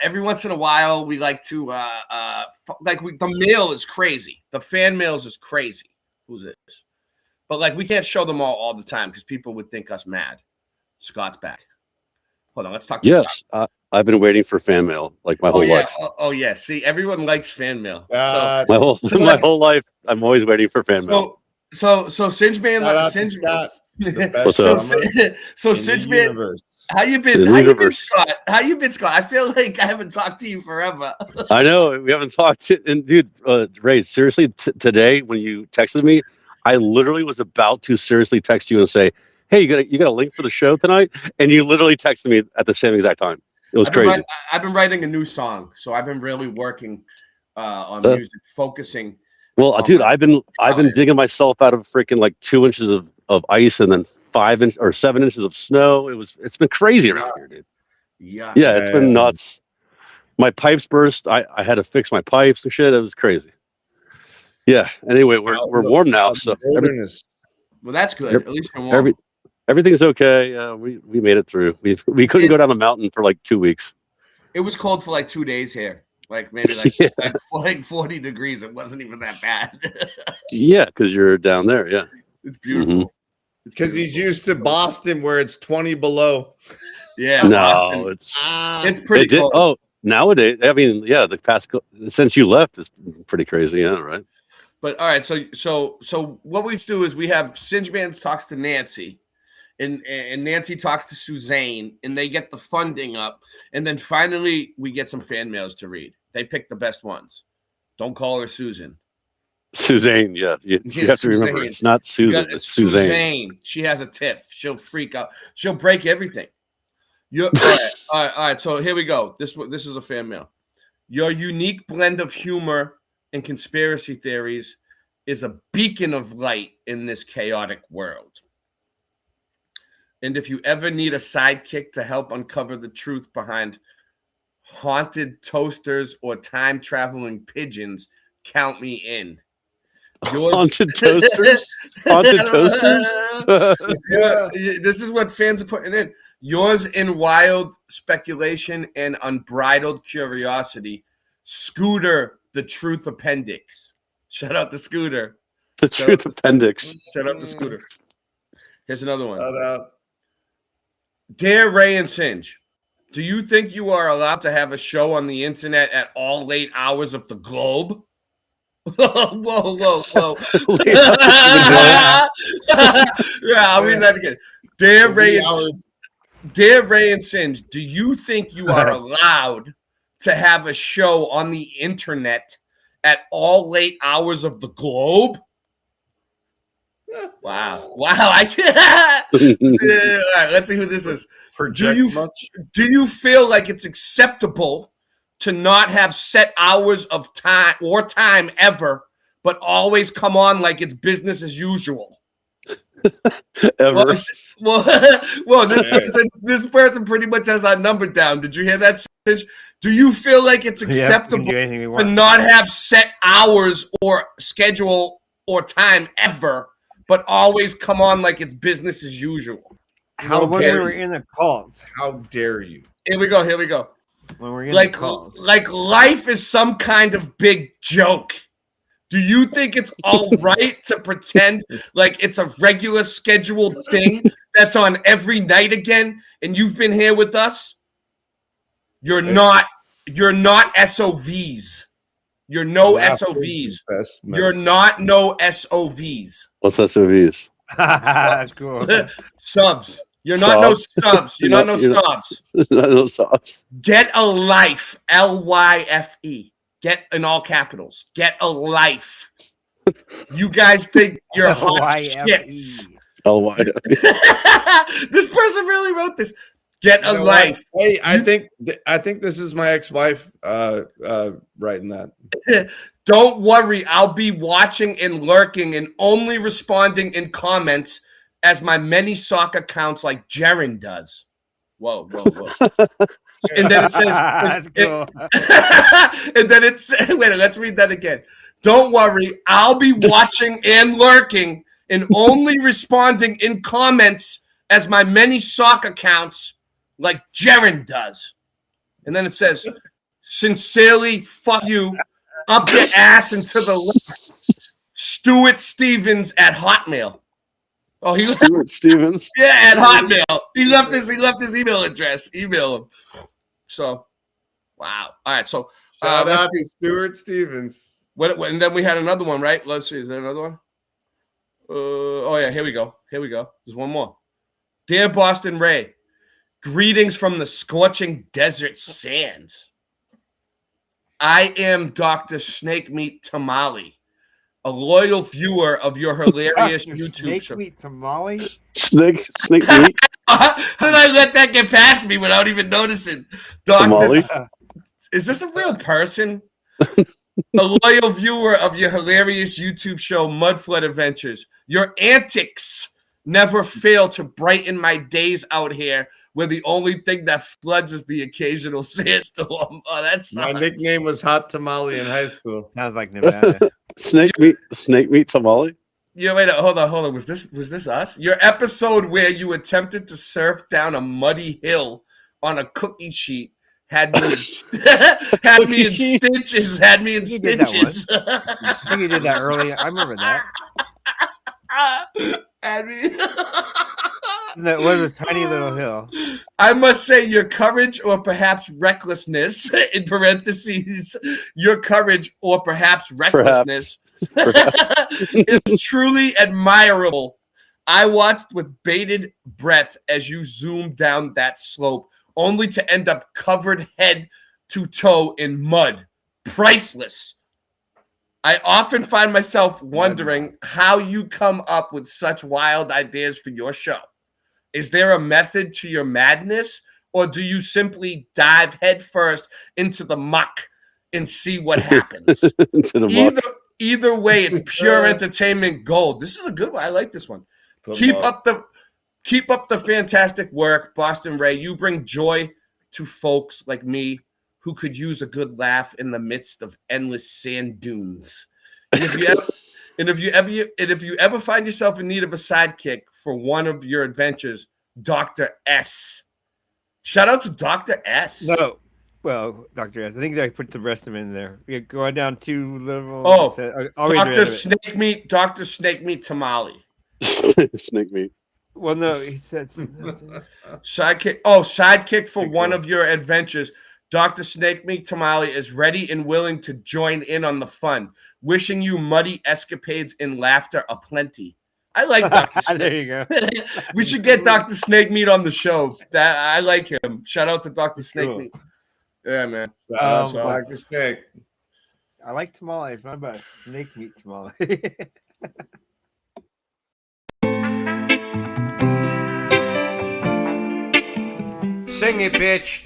every once in a while, we like to the mail is crazy. The fan mails is crazy. Who's this? But we can't show them all the time because people would think us mad. Scott's back. Hold on, let's talk to Scott. I've been waiting for fan mail my whole life. Oh yeah. See, everyone likes fan mail. My whole life, I'm always waiting for fan mail. So Singe Man, Singe Man, how you been, Scott? How you been, Scott? I feel like I haven't talked to you forever. I know we haven't talked. And dude, Ray, seriously, today when you texted me, I literally was about to seriously text you and say, "Hey, you got a link for the show tonight?" And you literally texted me at the same exact time. It was crazy. I've been writing a new song, so I've been really working on music, focusing. Well, dude, I've been digging myself out of freaking 2 inches of ice and then 7 inches of snow. It's been crazy around here, dude. Yeah, it's been nuts. My pipes burst. I had to fix my pipes and shit. It was crazy. Yeah. Anyway, we're warm now, so well, that's good. At least we're warm. Everything's okay. We made it through. We couldn't go down the mountain for 2 weeks. It was cold for 2 days here. Maybe 40 degrees. It wasn't even that bad. Yeah, because you're down there. Yeah, it's beautiful. Mm-hmm. It's because he's used to Boston where it's 20 below. Yeah, no, it's pretty cold. Oh, nowadays, I mean, yeah, the past since you left is pretty crazy. Yeah, right. But all right, so what we do is we have Singe Man talks to Nancy. And Nancy talks to Suzanne, and they get the funding up, and then finally we get some fan mails to read. They pick the best ones. Don't call her Susan. Suzanne, yeah, you have to remember it's not Susan. It's Suzanne. She has a tiff. She'll freak out. She'll break everything. All right. So here we go. This is a fan mail. Your unique blend of humor and conspiracy theories is a beacon of light in this chaotic world. And if you ever need a sidekick to help uncover the truth behind haunted toasters or time-traveling pigeons, count me in. Haunted toasters? Haunted toasters? Yeah, this is what fans are putting in. Yours in wild speculation and unbridled curiosity, Scooter, the Truth Appendix. Shout out to Scooter. The Truth Appendix. Shout out to Scooter. Here's another one. Shout out. Dear Ray and Singe, do you think you are allowed to have a show on the internet at all late hours of the globe? whoa. Yeah, I'll read that again. Dear Ray and Singe, do you think you are allowed to have a show on the internet at all late hours of the globe? Wow. I can't. All right, let's see who this is. Do you feel like it's acceptable to not have set hours of time ever, but always come on like it's business as usual? Ever. Well, this person pretty much has our number down. Did you hear that? Do you feel like it's Yeah, we can acceptable do anything we to want. not have set hours or schedule or time ever, but always come on like it's business as usual? Well, when we were in the cult. How dare you? Here we go. Here we go. When we're in Like, the cult. like life is some kind of big joke. Do you think it's all right to pretend like it's a regular scheduled thing that's on every night again? And you've been here with us. You're not SOVs. You're no Laughter SOVs. is the best You're medicine. not no SOVs. What's SOVs? That's cool. Subs. You're not no subs. You're not no You're not- subs. Not no subs. Get a life. LYFE. Get in all capitals. Get a life. You guys think you're hot LYFE. shits. LY. This person really wrote this. Get a You know life. what? Hey, I think this is my ex-wife writing that. Don't worry. I'll be watching and lurking and only responding in comments as my many sock accounts like Jaren does. Whoa, whoa, whoa. And then it says, That's cool. and then it's, wait, let's read that again. Don't worry. I'll be watching and lurking and only responding in comments as my many sock accounts like Jaren does. And then it says, sincerely, fuck you, up your ass and to the left. Stuart Stevens at Hotmail. Oh, he Stuart Stevens. yeah, at Hotmail. He left his email address. Email him. So, wow. All right. So, Shout let's out see. to Stuart Stevens. What, and then we had another one, right? Let's see. Is there another one? Oh yeah. Here we go. Here we go. There's one more. Dear Boston Ray, greetings from the scorching desert sands. I am Dr. Snake Meat Tamale, a loyal viewer of your hilarious YouTube Snake show. meat tamale. Snake meat. How did I let that get past me without even noticing? Tamale? Is this a real person? A loyal viewer of your hilarious YouTube show, Mudflood Adventures. Your antics never fail to brighten my days out here, where the only thing that floods is the occasional sandstorm. Oh, that's My nickname was Hot Tamale in high school. Sounds like Nevada. Snake meat tamale. Yeah, wait, hold on. Was this us? Your episode where you attempted to surf down a muddy hill on a cookie sheet had me in stitches. Had me in You did that stitches. I think you did that earlier. I remember that. Had me. That was a tiny little hill. I must say, your courage or perhaps recklessness, in parentheses, your courage or perhaps recklessness is truly admirable. I watched with bated breath as you zoomed down that slope, only to end up covered head to toe in mud. Priceless. I often find myself wondering how you come up with such wild ideas for your show. Is there a method to your madness, or do you simply dive headfirst into the muck and see what happens? Into the muck. Either way, it's pure entertainment gold. This is a good one. I like this one. Keep up the fantastic work, Boston Ray. You bring joy to folks like me who could use a good laugh in the midst of endless sand dunes. And if you ever find yourself in need of a sidekick for one of your adventures, Dr. S. Shout out to Dr. S. No. Well, Dr. S. I think I put the rest of them in there. You're going down two little. Oh, I'll read the Dr. rest of it. Snake Meat, Dr. Snake Meat Tamale. Snake meat. Well, no, he said sidekick. Oh, sidekick for one of your adventures. Dr. Snake Meat Tamale is ready and willing to join in on the fun. Wishing you muddy escapades and laughter aplenty. I like Dr. Snake. There you go. We should get Dr. Snake Meat on the show. That I like him. Shout out to Dr. Snake Cool. Meat. Yeah, man. Dr. Snake. I like tamales. What about snake meat tamale? Sing it, bitch.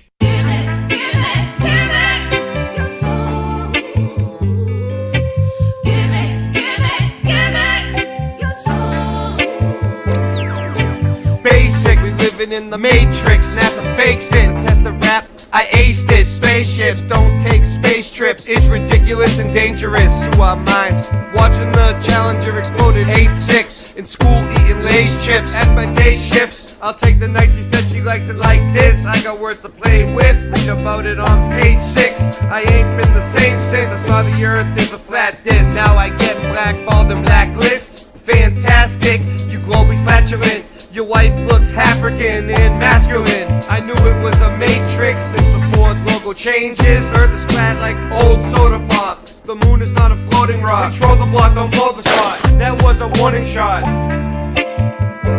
Basic, we living in the matrix. NASA fakes it. Test the rap, I aced it. Space spaceships, don't take space trips. It's ridiculous and dangerous to our minds. Watching the Challenger exploded 8-6. In school eating Lay's chips. As my day shifts, I'll take the night. She said she likes it like this. I got words to play with. Read about it on page 6. I ain't been the same since I saw the earth is a flat disc. Now I get blackballed and blacklist. Fantastic, you globies flatulent. Your wife looks African and masculine. I knew it was a matrix since the Ford logo changes. Earth is flat like old soda pop. The moon is not a floating rock. Control the block, don't blow the spot. That was a warning shot.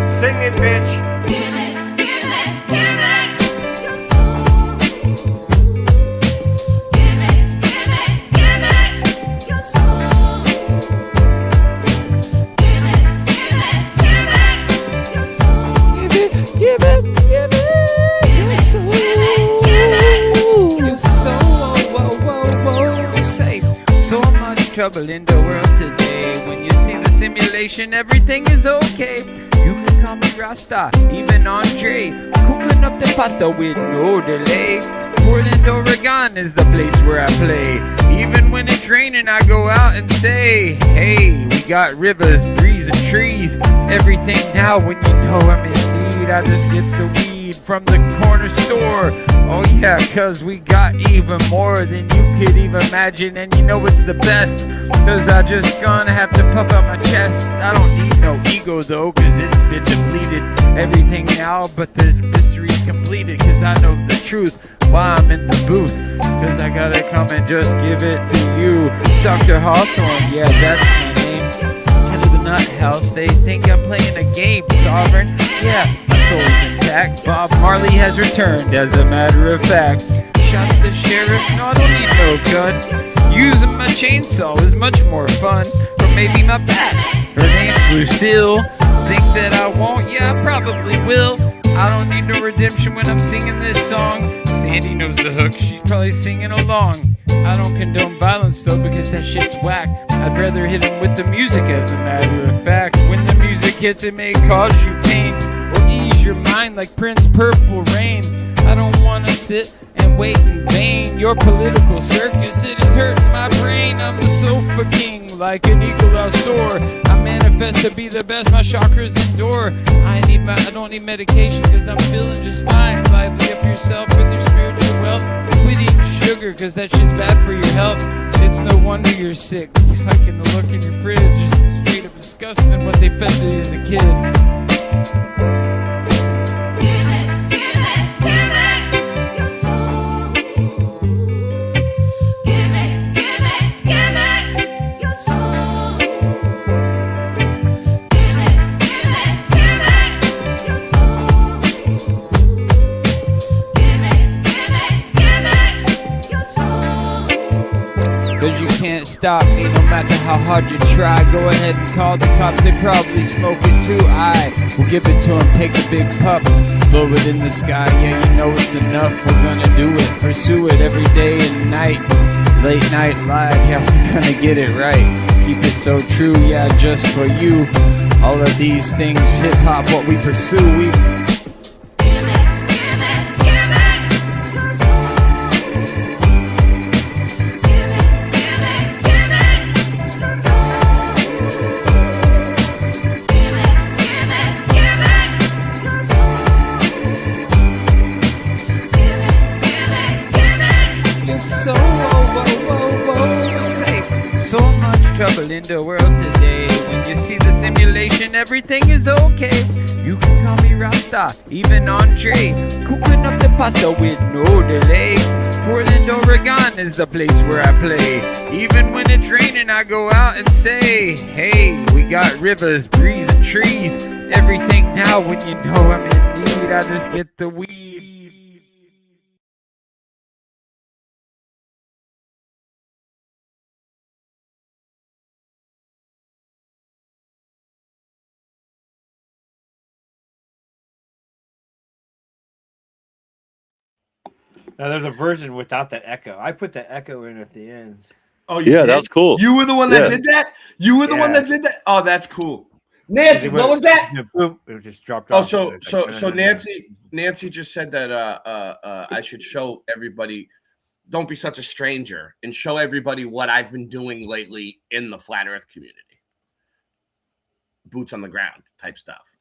Sing it, bitch. Give it, give it, give it your soul. Give it, give it, give it your soul. Give it, give it, give it your soul. Give it, give it, give it your soul. Give it, Your soul, whoa, whoa, whoa, say. So much trouble in the world today. When you see the simulation, everything is okay. You can call me Rasta, even Andre. Cooking up the pasta with no delay. Portland, Oregon is the place where I play. Even when it's raining, I go out and say, hey, we got rivers, breeze, and trees. Everything now when you know I'm in need. I just get the weed from the corner store. Oh yeah, cause we got even more than you could even imagine. And you know it's the best, cause I just gonna have to puff out my chest. I don't need no ego though, cause it's been depleted. Everything now but the mystery's completed. Cause I know the truth while I'm in the booth. Cause I gotta come and just give it to you. Dr. Hawthorne, yeah, that's my name. Head of the Nut House, they think I'm playing a game. Sovereign, yeah, my soul's intact. Bob Marley has returned, as a matter of fact. Shot the sheriff, no, I don't need no gun. Using my chainsaw is much more fun. Or maybe my bat. Her name's Lucille. Think that I won't? Yeah, I probably will. I don't need no redemption when I'm singing this song. Sandy knows the hook, she's probably singing along. I don't condone violence though, because that shit's whack. I'd rather hit him with the music, as a matter of fact. When the music hits, it may cause you pain or ease your mind like Prince Purple Rain. I don't wanna sit and wait in vain. Your political circus, it is hurting my brain. I'm the sofa king, like an eagle I'll soar. I manifest to be the best, my chakras endure. I don't need medication, cause I'm feeling just fine. Lively up yourself with your spiritual wealth. Quit eating sugar, cause that shit's bad for your health. It's no wonder you're sick. I can look in your fridge, it's straight up disgusting what they fed you as a kid. Cause you can't stop me no matter how hard you try. Go ahead and call the cops, they probably smoke it too. I will give it to them, take a big puff, blow it in the sky, yeah you know it's enough. We're gonna do it, pursue it every day and night. Late night live, yeah we're gonna get it right. Keep it so true, yeah just for you. All of these things, hip hop, what we pursue, we trouble in the world today. When you see the simulation, everything is okay. You can call me Rasta, even Andre. Cooking up the pasta with no delay. Portland, Oregon is the place where I play. Even when it's raining, I go out and say, hey, we got rivers, breeze, and trees. Everything now when you know I'm in need, I just get the weed. Now there's a version without the echo. I put the echo in at the end. Oh, you Yeah, did? that was cool. You were the one that Yeah. did that? You were the one that did that? Oh, that's cool. Nancy, what was that? Boom, it just dropped Oh, off. so Nancy just said that I should show everybody don't be such a stranger and show everybody what I've been doing lately in the flat Earth community. Boots on the ground type stuff.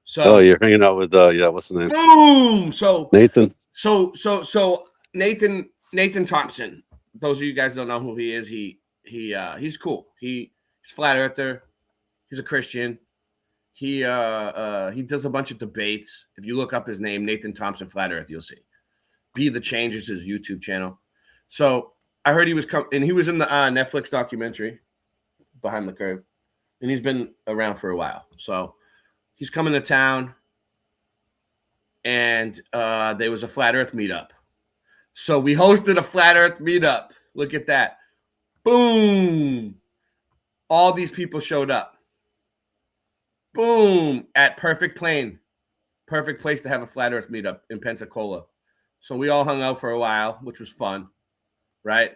So Oh, you're hanging out with what's the name? boom. So Nathan. So Nathan Thompson. Those of you guys don't know who he is. He's cool. He's flat earther. He's a Christian. He does a bunch of debates. If you look up his name, Nathan Thompson Flat Earth, you'll see. Be the Change is his YouTube channel. So I heard he was and he was in the Netflix documentary Behind the Curve, and he's been around for a while. So he's coming to town, and there was a Flat Earth meetup. So we hosted a Flat Earth meetup. Look at that. Boom. All these people showed up. Boom. At Perfect Plane. Perfect place to have a Flat Earth meetup in Pensacola. So we all hung out for a while, which was fun, right?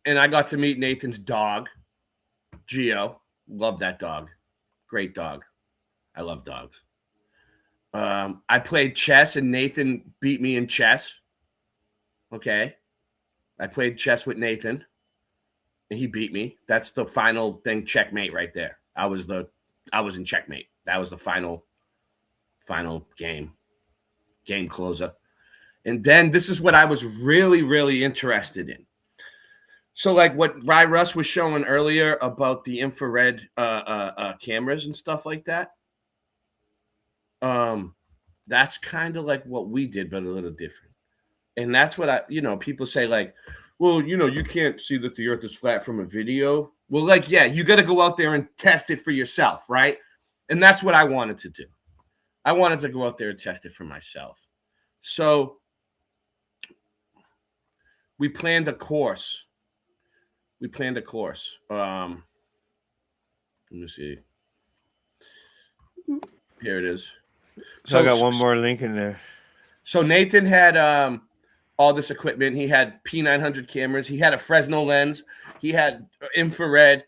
And I got to meet Nathan's dog, Geo. Love that dog. Great dog. I love dogs. I played chess, and Nathan beat me in chess. Okay. I played chess with Nathan, and he beat me. That's the final thing, checkmate right there. I was in checkmate. That was the final game closer. And then this is what I was really, really interested in. So like what Ry Russ was showing earlier about the infrared cameras and stuff like that. That's kind of like what we did, but a little different. And that's what people say like, well, you can't see that the earth is flat from a video. Well, like, yeah, you got to go out there and test it for yourself, right? And that's what I wanted to do. I wanted to go out there and test it for myself. So we planned a course. Let me see. Here it is. So I got one more link in there. So Nathan had all this equipment. He had P900 cameras. He had a Fresnel lens. He had infrared.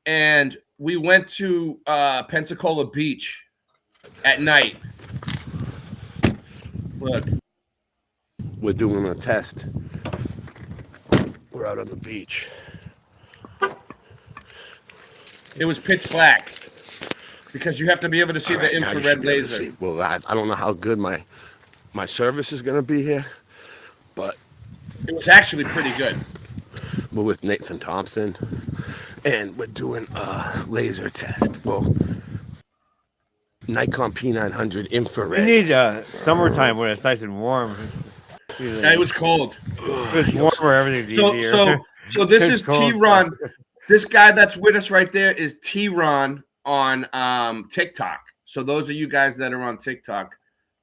And we went to Pensacola Beach at night. Look. We're doing a test. We're out on the beach. It was pitch black because you have to be able to see the infrared laser. Well, I don't know how good my service is going to be here, but it was actually pretty good. We're with Nathan Thompson, and we're doing a laser test. Well, Nikon P900 infrared. We need summertime when it's nice and warm. Yeah, it was cold. It's warmer, everything's easier. So this It's is cold. T-Ron. This guy that's with us right there is T-Ron on TikTok. So those of you guys that are on TikTok,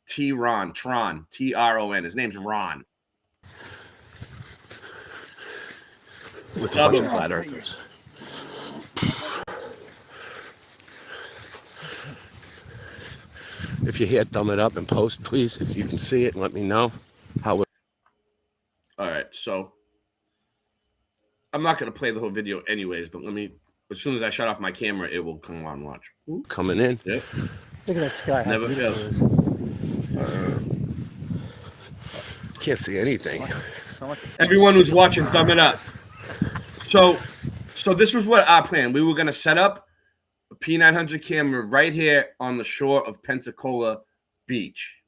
T-Ron, Tron, T-R-O-N. His name's Ron. With a bunch of flat earthers. If you hear thumb it up and post, please, if you can see it, let me know how it. All right, so I'm not going to play the whole video anyways, but as soon as I shut off my camera, it will come on. Watch. Coming in. Yeah. Look at that sky. Never fails. Can't see anything. Everyone who's watching, thumb it up. So this was what our plan. We were going to set up a P900 camera right here on the shore of Pensacola Beach.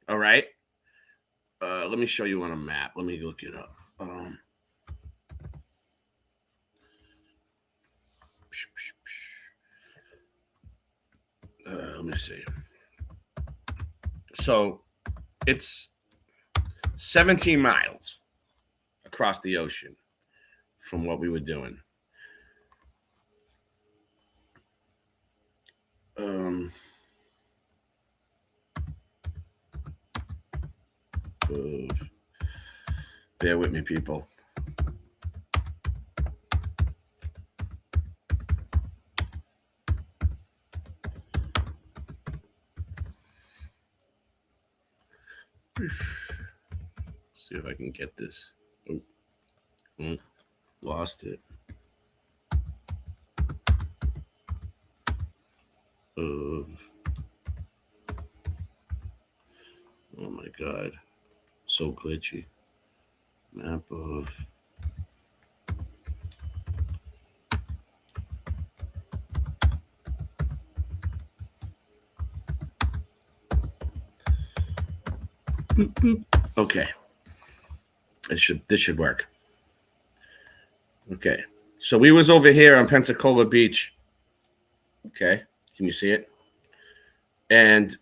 All right. Let me show you on a map. Let me look it up. Let me see. So it's 17 miles across the ocean from what we were doing. Bear with me, people. See if I can get this. Oh, lost it. Oh my God. So glitchy. Map of Okay. This should work. Okay. So we was over here on Pensacola Beach. Okay. Can you see it? And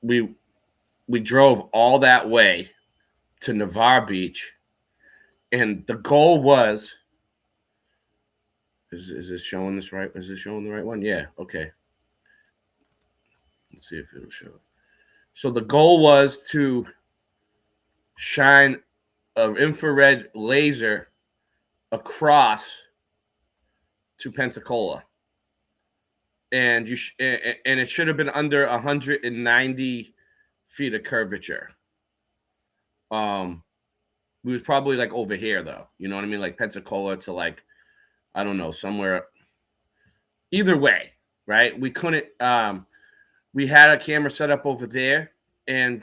we drove all that way to Navarre Beach. And the goal was, is this showing this right? Is this showing the right one? Yeah. Okay. Let's see if it'll show. So the goal was to shine an infrared laser across to Pensacola, and and it should have been under 190 feet of curvature. We was probably like over here though, you know what I mean, like Pensacola to like, I don't know, somewhere. Either way, right? We couldn't. We had a camera set up over there, and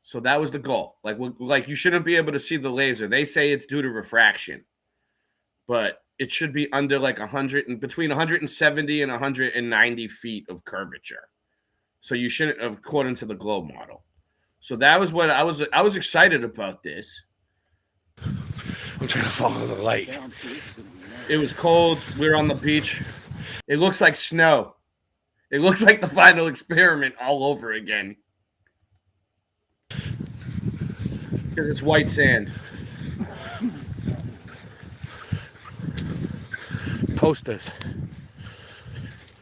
so that was the goal. Like you shouldn't be able to see the laser. They say it's due to refraction, but it should be under like between 170 and 190 feet of curvature. So you shouldn't have, according to the globe model. So that was what I was excited about this. I'm trying to follow the light. It was cold. We were on the beach. It looks like snow. It looks like the final experiment all over again. Because it's white sand. Post this.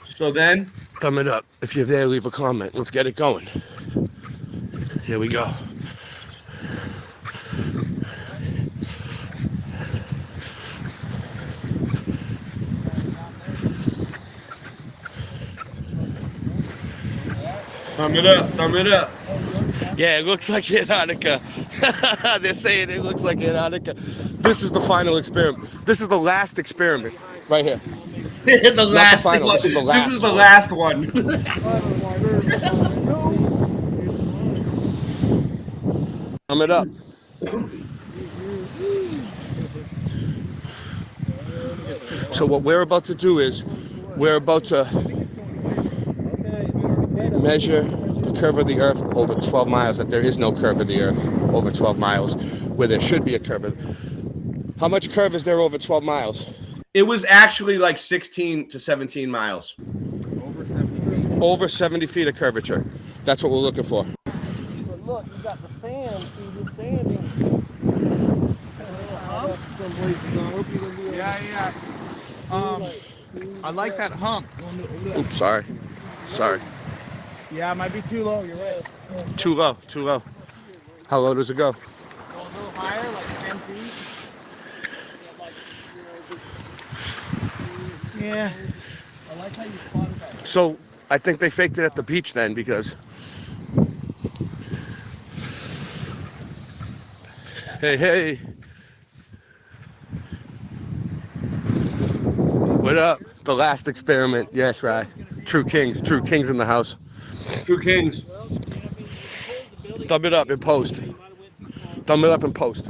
So then, thumb it up. If you're there, leave a comment. Let's get it going. Here we go. Thumb it up, thumb it up. Yeah, it looks like Antarctica. They're saying it looks like Antarctica. This is the final experiment. This is the last experiment right here. The last final. one. This is the last This is the one. last one. Thumb it up. So what we're about to do is we're about to measure the curve of the earth over 12 miles, that there is no curve of the earth over 12 miles, where there should be a curve. How much curve is there over 12 miles? It was actually like 16 to 17 miles. Over 70 feet of curvature. That's what we're looking for. But look, you got the sand, see the sanding. Yeah. I like that hump. Oops, sorry. Yeah, it might be too low. You're right. Too low. How low does it go? A little higher, like 10 feet. Yeah. I like how you spotted that. So I think they faked it at the beach then, because hey, what up? The last experiment. Yes, right. True kings in the house. True kings. Thumb it up in post. Thumb it up in post.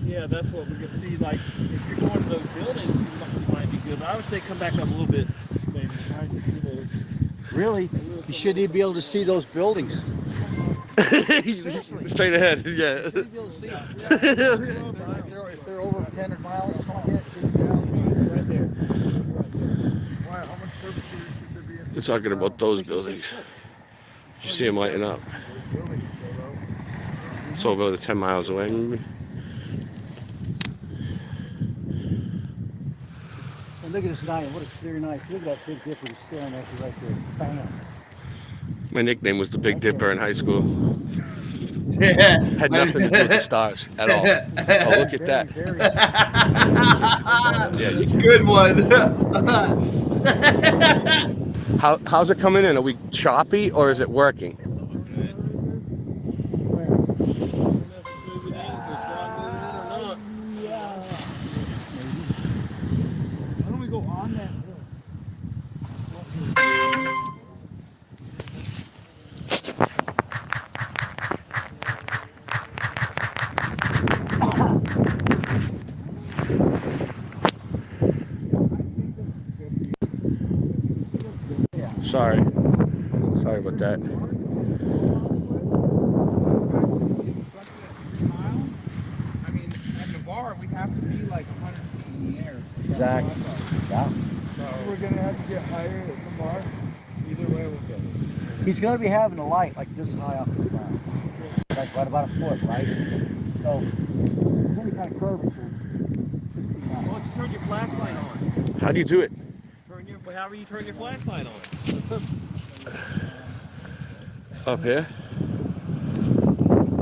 Yeah, that's what we can see. Like, if you're going to those buildings, it might be good. But I would say come back up a little bit, maybe. Really? You shouldn't be able to see those buildings. Straight ahead, yeah. If they're over 10 miles, something like that, right there. They're talking about those buildings. You see them lighting up. It's over 10 miles away. And look at this night. What a clear night. Look at that Big Dipper just staring at you right there. Bam. My nickname was the Big Dipper in high school. Yeah. Had nothing to do with the stars at all. Oh, look at that. Yeah, you can. Good one. How's it coming in? Are we choppy or is it working? Sorry about that. I mean, at the bar, we'd have to be like 100 feet in the air. Exactly. Yeah. So we're going to have to get higher at the bar. Either way, we'll get it. He's going to be having a light like this high up in the sky. Like right about a foot, right? So, there's any kind of curvature. Why don't you turn your flashlight on? How do you do it? However you turn your flashlight on. Up here?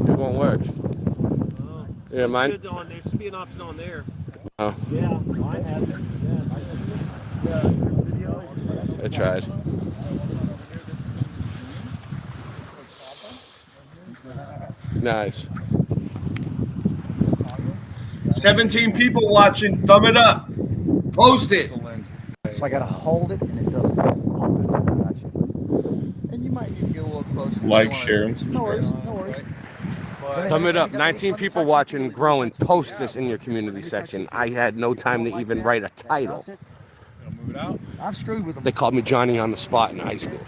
It won't work. Yeah, mine? There should be an option on there. Oh. Yeah, mine has it. Yeah, I tried. Nice. 17 people watching. Thumb it up. Post it. So I got to hold it and it doesn't. And you might need to get a little closer. Like, share, and No worries, subscribe. no worries. Thumb it up. 19 people watching, growing. Post this in your community section. I had no time to even write a title. Move it out. I've screwed with them. They called me Johnny on the spot in high school.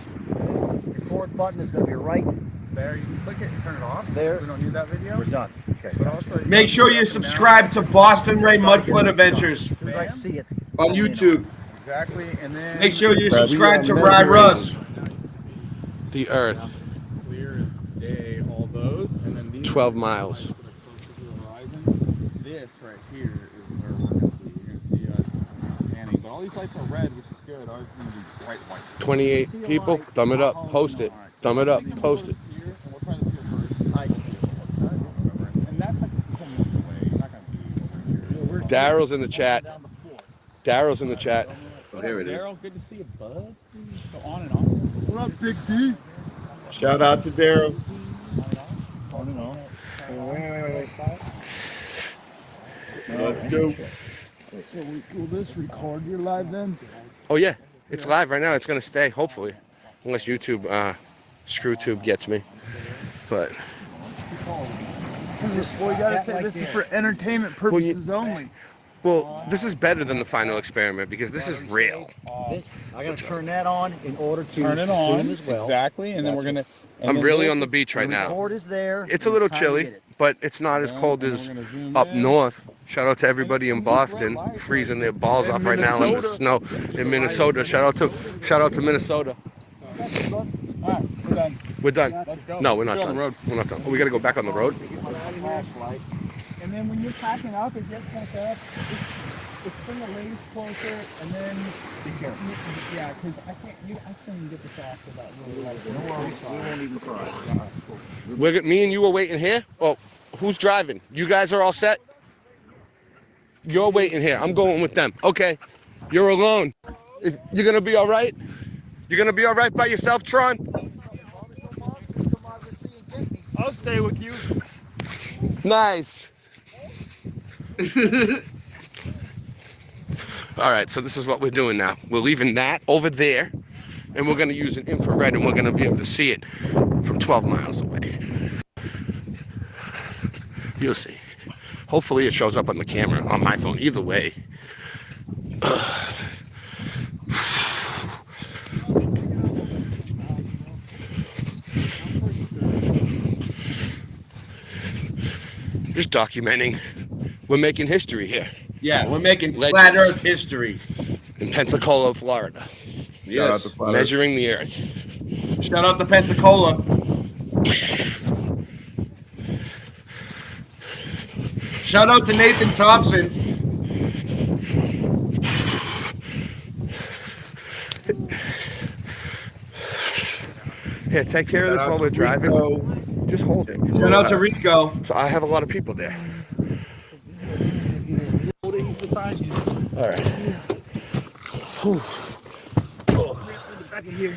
Record button is going to be right There, you can click it and turn it off. there. We don't need that video. We're done. Okay. But also, Make sure you subscribe to Boston Ray Mudfoot Adventures As soon as I see it. on YouTube. Exactly, and then Make sure you subscribe to Rye Russ. The Earth. clear as day, all those, and then these 12 miles. closer to the horizon. This right here is where we're going to be. You're going to see us panning. But all these lights are red, which is good. Ours is going to be bright white. 28 people. Thumb it up. Post it. Thumb it up. Post it. Here, and we'll try this here first. And that's like 10 minutes away. It's not going to be over here. Daryl's in the chat. Daryl's in the chat. Oh, there it is. Daryl, good to see you, bud. So on and on. What up, Big D? Shout out to Daryl. On and on. Let's go. So will this record your live then? Oh yeah, it's live right now. It's gonna stay, hopefully, unless YouTube, ScrewTube gets me. But Well, you gotta say this is for entertainment purposes only. well, this is better than the final experiment because this is real. I got to turn that on in order to Turn it zoom on as well. exactly, and then we're gonna. I'm really on the beach right The now. record is there. It's a and little time to chilly, get it. but it's not as cold as up north. Shout out to everybody in Boston, freezing their balls off right now in the snow. In Minnesota, shout out to Minnesota. All right, we're done. We're done. Let's go. No, we're not Get on done. the road. We're not done. Oh, we gotta go back on the road. And then when you're packing up, it gets like that. It's from the lays closer, and then yeah, because I couldn't get this off without really like. No worries. We won't even try. Me and you are waiting here. Oh, who's driving? You guys are all set? You're waiting here. I'm going with them. Okay. You're alone. You're gonna be all right? You're gonna be all right by yourself, Tron? I'll stay with you. Nice. All right, so this is what we're doing now. We're leaving that over there, and we're gonna use an infrared, and we're gonna be able to see it from 12 miles away. You'll see. Hopefully it shows up on the camera, on my phone. Either way. Just documenting. We're making history here. Yeah, we're making Legends. flat Earth history. In Pensacola, Florida. Shout out to Flat Earth. Measuring the Earth. Shout out to Pensacola. Shout out to Nathan Thompson. Here, take care of this while we're driving. Just hold it. Shout out to Rico. So I have a lot of people there. All right. Whew. Back in here.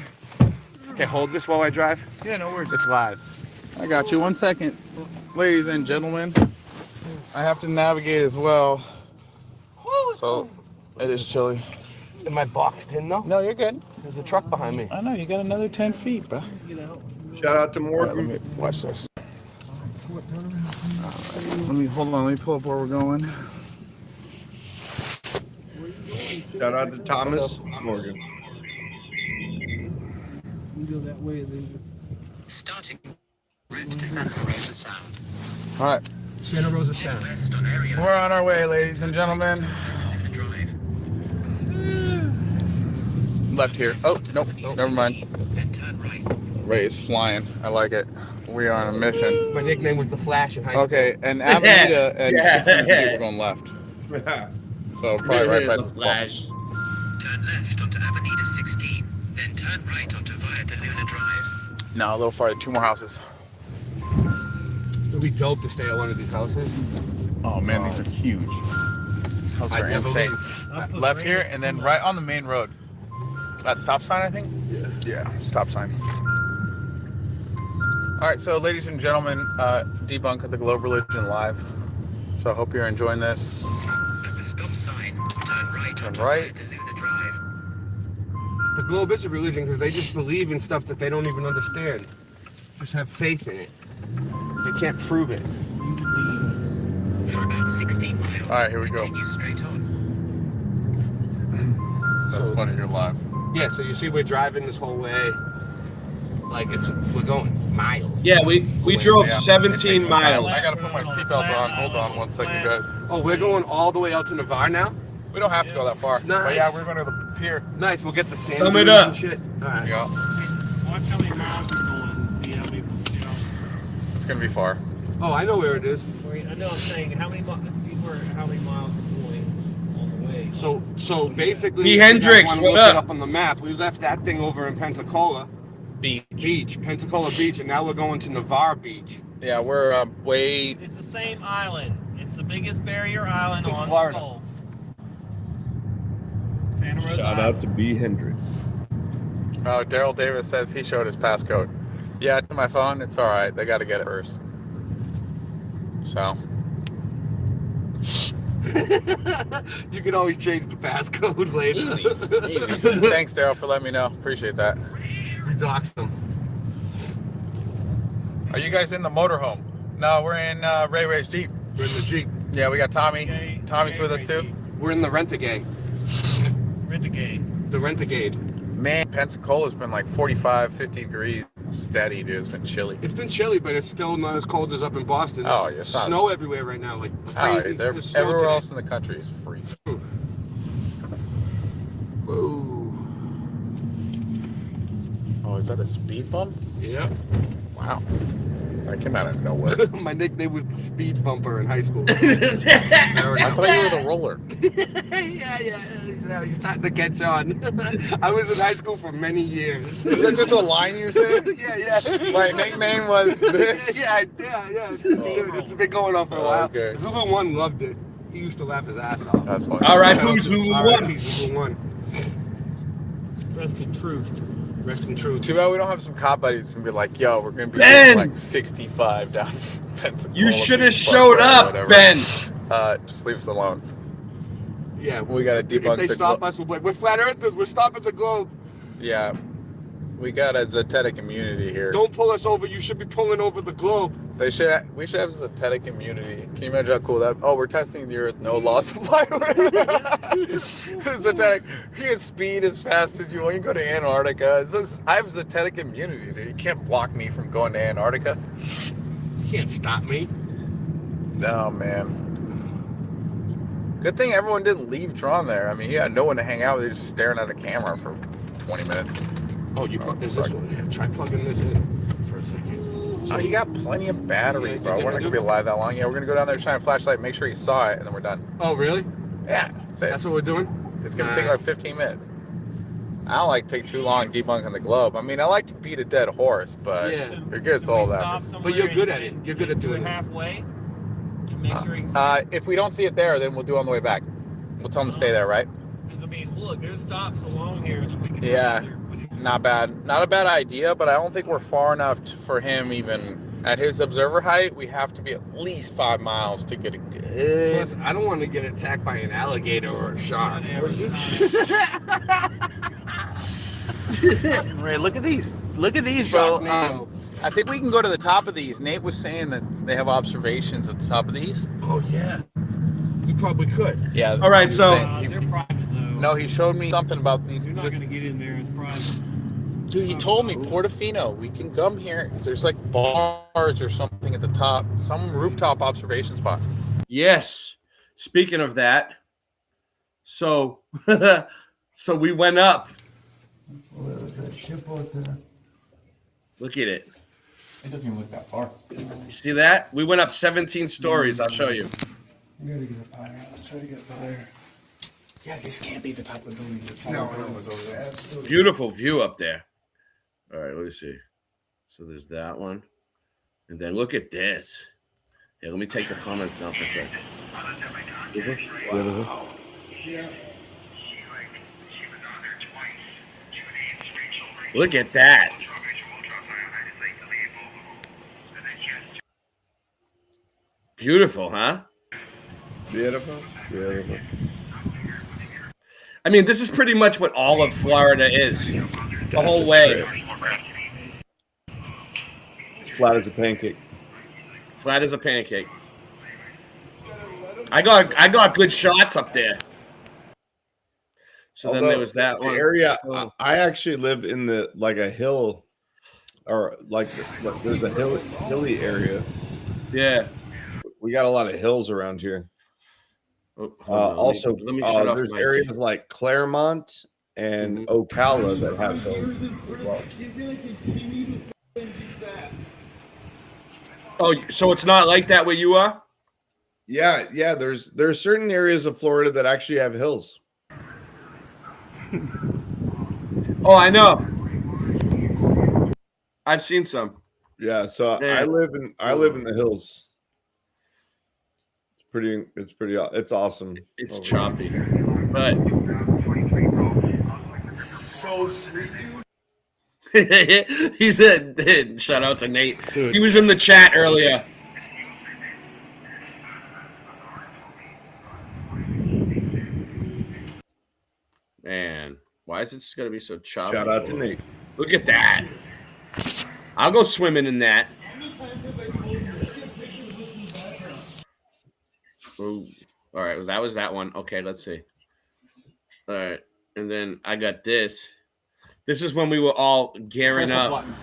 Okay, hold this while I drive. Yeah, no worries. It's live. I got you. 1 second, ladies and gentlemen. I have to navigate as well, so it is chilly. Am I boxed in though? No, you're good. There's a truck behind me. I know you got another 10 feet, bro. Shout out to Let Morgan. me watch this. Let me hold on. Let me pull up where we're going. Shout out to Thomas Morgan. go that way and then. Starting route to Santa Rosa Sound. All right. Santa Rosa Sound. We're on our way, ladies and gentlemen. Left here. Oh, nope. Never mind. Ray is flying. I like it. We are on a mission. My nickname was the Flash in high school. Okay, and Avenida and 16th Street, we're going left. So probably right by the Flash. Turn left onto Avenida 16, then turn right onto Via de Luna Drive. No, a little farther. 2 more houses. It'd be dope to stay at one of these houses. Oh man, these are huge. Houses are insane. Left here and then right on the main road. That stop sign, I think? Yeah, stop sign. All right, so ladies and gentlemen, Debunk at the Globe Religion Live. So I hope you're enjoying this. At the stop sign, turn right onto right. Via de Luna Drive. The Globe is a religion because they just believe in stuff that they don't even understand. Just have faith in it. They can't prove it. For about 16 miles, All right, here we go. continue straight on. That's funny, you're live. Yeah, so you see we're driving this whole way. Like we're going miles. Yeah, we drove Yeah, it 17 takes some time. miles. I gotta put my seatbelt on. Hold on 1 second, guys. Oh, we're going all the way out to Navarre now? We don't have to go that far. Nice. But yeah, we're going to the pier. Nice, we'll get the sand Thumb it dunes up. and shit. All right. Yeah, Watch how many miles we're going and see how many. it's gonna be far. Oh, I know where it is. I know. I'm saying how many miles. See how many miles we're going on the way. So basically, B. if you guys Hendricks, wanna what look up? it up on the map. We left that thing over in Pensacola Beach, Pensacola Beach, and now we're going to Navarre Beach. Yeah, we're way. It's the same island. It's the biggest barrier island In on Florida. the Gulf. Santa Rosa Shout out to B. Hendricks. Oh, Daryl Davis says he showed his passcode. Yeah, to my phone, it's all right. They got to get it first. So. You can always change the passcode later. Easy. Thanks, Daryl, for letting me know. Appreciate that. We doxed them. Are you guys in the motorhome? No, we're in Ray Ray's Jeep. We're in the Jeep. Yeah, we got Tommy. Tommy's with us too. We're in the Rent-A-Gay. Rent-A-Gay. The Rent-A-Gade. Man, Pensacola's been like 45, 50 degrees steady, dude. It's been chilly. It's been chilly, but it's still not as cold as up in Boston. Oh, There's yeah, it's not- snow everywhere right now, like Oh, crazy. they're- There's snow everywhere today. else in the country is freezing. Whoa. Oh, is that a speed bump? Yeah. Wow. That came out of nowhere. My nickname was the speed bumper in high school. I thought you were the roller. yeah, he's starting to catch on. I was in high school for many years. Is that just a line you're saying? yeah. My nickname was this? yeah. It's been going on for a while. Okay. Zulu One loved it. He used to laugh his ass off. That's funny. R.I.P. Zulu One. R.I.P. Zulu One. Rest in truth. Rest in truth. Too bad we don't have some cop buddies who can be like, yo, we're going to be Ben! doing like 65 down Pensacola. You should have Beach showed or up, whatever. Ben. Just leave us alone. Yeah. We got to debunk If they the stop glo- us, we'll be like, we're flat earthers. We're stopping the globe. Yeah. We got a zetetic immunity here. Don't pull us over. You should be pulling over the globe. We should have zetetic immunity. Can you imagine how cool that? Oh, we're testing the Earth. No laws apply. Zetetic. You can speed as fast as you want. You can go to Antarctica. I have zetetic immunity, dude. You can't block me from going to Antarctica. You can't stop me. No, man. Good thing everyone didn't leave Tron there. I mean, he had no one to hang out with. He was just staring at a camera for 20 minutes. Oh, you plug this one. Yeah, try plugging this in for a second. Oh, you got plenty of battery, Yeah, bro. you We're not think I gonna be do? alive that long. Yeah, we're gonna go down there, shine a flashlight, make sure he saw it, and then we're done. Oh, really? Yeah, that's it. That's what we're doing? It's gonna take like 15 minutes. I don't like to take too long debunking the globe. I mean, I like to beat a dead horse, but Yeah. it gets old after. But you're good at it. You're good at Do it doing it. halfway. And make sure he's. If we don't see it there, then we'll do it on the way back. We'll tell him to stay there, right? Because I mean, look, there's stops along here that we can. Yeah, not bad. Not a bad idea, but I don't think we're far enough for him even. At his observer height, we have to be at least 5 miles to get a good. Plus, I don't want to get attacked by an alligator or a shark. Ray, look at these. Look at these, bro. I think we can go to the top of these. Nate was saying that they have observations at the top of these. Oh, yeah. You probably could. Yeah. All right, he was so- saying- They're private though. no, he showed me something about these. You're not going to get in there. It's private. Dude, you told me Portofino. We can come here. There's like bars or something at the top, some rooftop observation spot. Yes. Speaking of that, so so we went up. Look at it. It doesn't even look that far. You see that? We went up 17 stories. I'll show you. You gotta get up higher. Let's try to get up there. Yeah, this can't be the top of the building. No, it was over there. Absolutely. Beautiful view up there. All right, let me see. So there's that one. And then look at this. Here, let me take the comments down for a second. Look at that. Beautiful, huh? Beautiful. Beautiful. I mean, this is pretty much what all of Florida is. The whole way. It's flat as a pancake. Flat as a pancake. I got good shots up there. So then there was that the one. area. I actually live in the like a hill, or like there's a hilly area. Yeah, we got a lot of hills around here. Oh, let me shut off there's my- areas like Claremont and Ocala that have hills as well. Oh, so it's not like that where you are? Yeah. There's certain areas of Florida that actually have hills. Oh, I know. I've seen some. Yeah, so Yeah. I live in the hills. It's awesome. It's choppy, but so sweet. he said, shout out to Nate. He was in the chat earlier. Man, why is it just gonna be so choppy? Shout out to Nate. Look at that. I'll go swimming in that. Ooh. All right, well, that was that one. Okay, let's see. All right, and then I got this. This is when we were all gearing Press the up. buttons.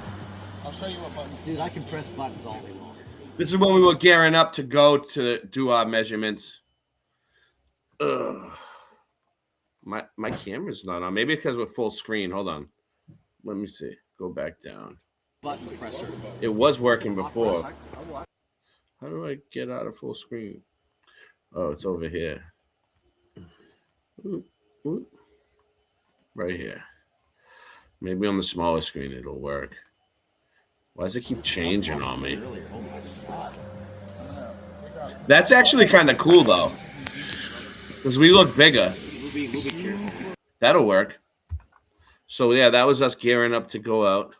I'll show you what buttons. Dude, I can press buttons all day long. This is when we were gearing up to go to do our measurements. Ugh. My camera's not on. Maybe because we're full screen. Hold on. Let me see. Go back down. Button presser. It was working before. How do I get out of full screen? Oh, it's over here. Ooh, ooh. Right here. Maybe on the smaller screen it'll work. Why does it keep changing on me? That's actually kind of cool though, because we look bigger. That'll work. So yeah, that was us gearing up to go out.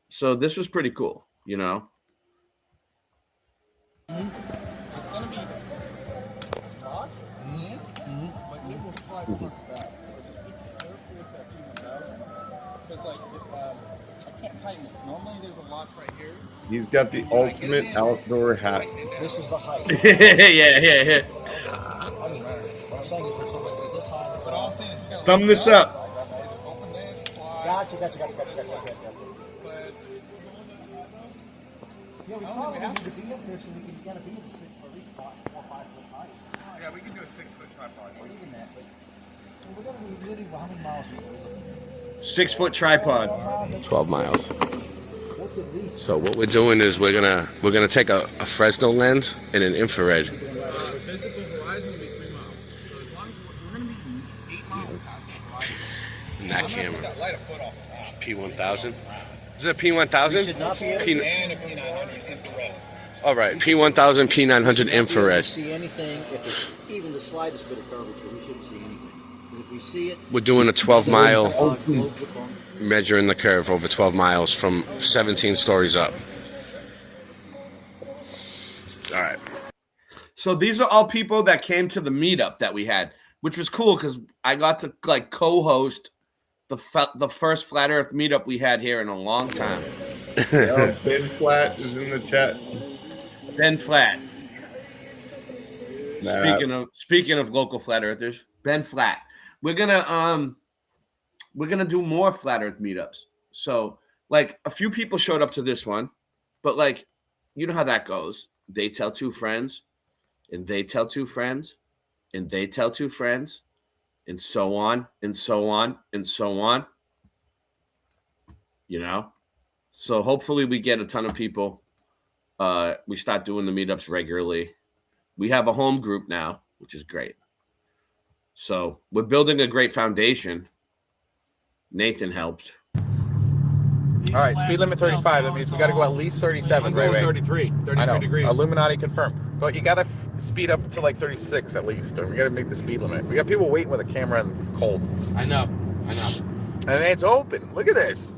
So this was pretty cool, you know. It's gonna be hot, but it will slide front back. So just be careful with that P1000 because like I can't tighten it. Normally there's a latch right here. He's got the ultimate outdoor hat. This is the height. yeah. What I'm saying is there's something like this high. But all I'm saying is we gotta Thumb this up. open this, slide. Gotcha. Yeah, we probably need to be up there so we can gotta be at least 4 or 5 foot height. Yeah, we can do a 6-foot tripod. Or even that, but so we're gonna be literally how many miles are we 6-foot tripod. 12 miles. So what we're doing is we're gonna take a Fresnel lens and an infrared. Physical horizon will be 3 miles. So as long as we're gonna be 8 miles past the horizon. And that I'm gonna camera. put that light a foot off the top. P1000. Is it P1000? And a P900 infrared. All right, P1000, P900 If infrared. we see anything, if there's even the slightest bit of curvature, we shouldn't see anything. But if we see it, We're doing a 12-mile globe the bone. measuring the curve over 12 miles from 17 stories up. All right. So these are all people that came to the meetup that we had, which was cool because I got to like co-host the first flat Earth meetup we had here in a long time. Ben Flat is in the chat. Ben Flat. Nah. Speaking of local flat earthers, Ben Flat. We're gonna we're gonna do more flat Earth meetups. So like a few people showed up to this one, but like you know how that goes. They tell two friends, and they tell two friends, and they tell two friends, and so on, and so on, and so on. You know? So hopefully we get a ton of people. We start doing the meetups regularly. We have a home group now, which is great. So we're building a great foundation. Nathan helped. All right, speed limit 35. That means we got to go at least 37. I'm going Ray. 33 I know. degrees. Illuminati confirmed. But you got to speed up to like 36 at least. Or we got to make the speed limit. We got people waiting with a camera and cold. I know. And it's open. Look at this.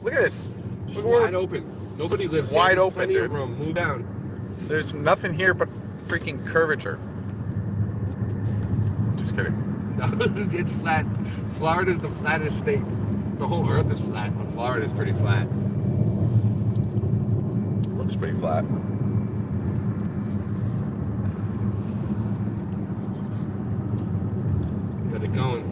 Look at this. Look wide open. Nobody lives here. Wide There's open, plenty dude. of room. Move down. There's nothing here but freaking curvature. Just kidding. No, it's flat. Florida's the flattest state. The whole earth is flat, but Florida's pretty flat. Looks pretty flat. Got it going.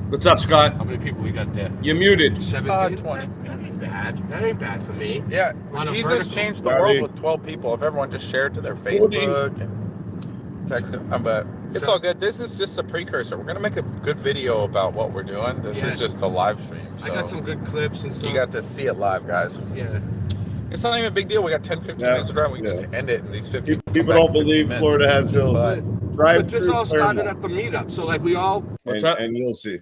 What's up, Scott? How many people we got there? You're muted. 17. 20. That ain't bad. That ain't bad for me. Yeah, On a Jesus vertical. changed the world with 12 people. If everyone just shared to their Facebook and text them. But it's all good. This is just a precursor. We're going to make a good video about what we're doing. This is just a live stream. So I got some good clips and stuff. you got to see it live, guys. Yeah. It's not even a big deal. We got 10, 15 minutes to drive. We can just end it in these 15 People don't believe Florida has hills. Drive But this through all started Claremont, at the meetup. So like we all and you'll see.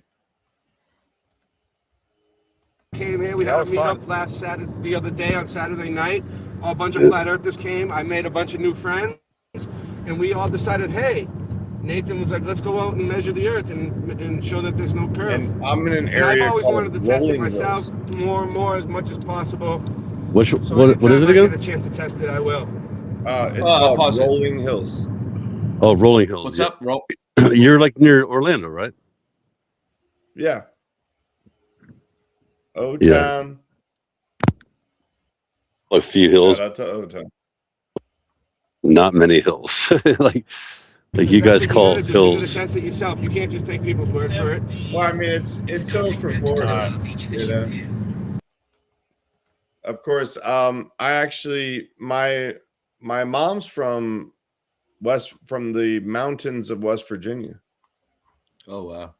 came here. We That had a was fun. meetup last Saturday, the other day on Saturday night. A bunch of flat earthers came. I made a bunch of new friends, and we all decided, hey, Nathan was like, let's go out and measure the earth and show that there's no curve. And I'm in an And area I've always called wanted to test it Rolling myself Hills. more and more as much as possible. What So is it anytime I again? get a chance to test it, I will. It's called pause it. Rolling Hills. Oh, Rolling Hills. What's yeah. up, Ro? You're like near Orlando, right? Yeah. O-Town. A few hills, Shout out to O-Town. not many hills. like you guys call You gotta hills. test it yourself. You can't just take people's word for it. Well, I mean, it's hills for Florida. You know? Of course, I actually my mom's from the mountains of West Virginia. Oh wow.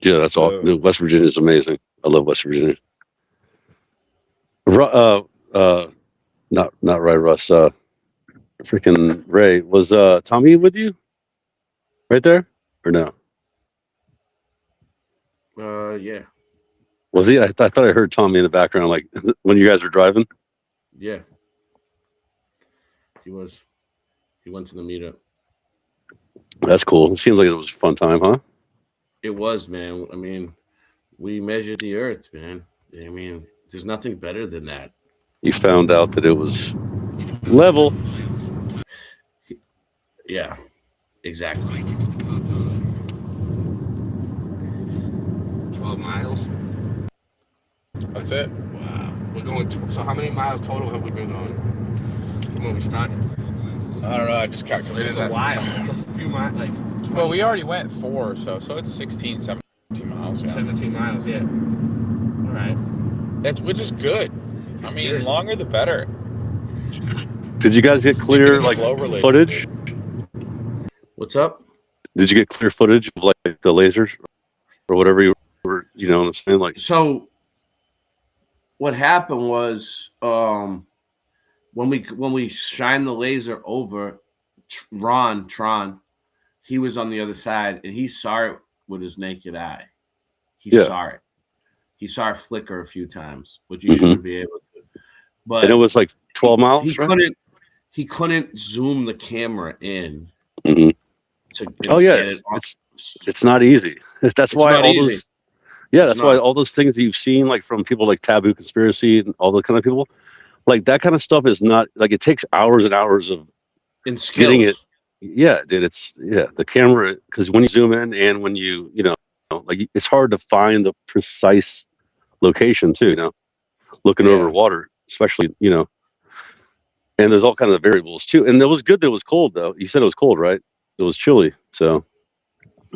Yeah, that's all. West Virginia is amazing. I love West Virginia. Not Ray Russ. Freaking Ray. Was Tommy with you? Right there, or no? Yeah. Was he? I thought I heard Tommy in the background, like when you guys were driving. Yeah. He was. He went to the meetup. That's cool. It seems like it was a fun time, huh? It was, man. I mean, we measured the earth, man. I mean, there's nothing better than that. You found out that it was level. Yeah, exactly. 12 miles. That's it. Wow. We're going. So how many miles total have we been going from when we started? I don't know. I just calculated It's a that. while. It's a few miles. Like Well, we already went 4 or so. So it's 16, 17 miles. Yeah. 17 miles. Yeah. All right. Which is good. I mean, longer the better. Did you guys get clear the like flow religion, footage? What's up? Did you get clear footage of like the lasers or whatever you were? You know what I'm saying? Like, So what happened was when we shined the laser over Tron, he was on the other side and he saw it with his naked eye. He Yeah. saw it. He saw it flicker a few times, which you shouldn't be able to. But and it was like 12 miles. he right? couldn't zoom the camera in Mhm. to Oh yeah, get it on. it's not easy. That's why not all easy. those. Yeah, It's that's why not. all those things you've seen, like from people like Taboo Conspiracy and all the kind of people, like that kind of stuff is not like it takes hours and hours of And skills. getting it. Yeah, dude, it's the camera because when you zoom in and when you like it's hard to find the precise location too, looking over water, especially, and there's all kinds of variables too. And it was good that it was cold though. You said it was cold, right? It was chilly. So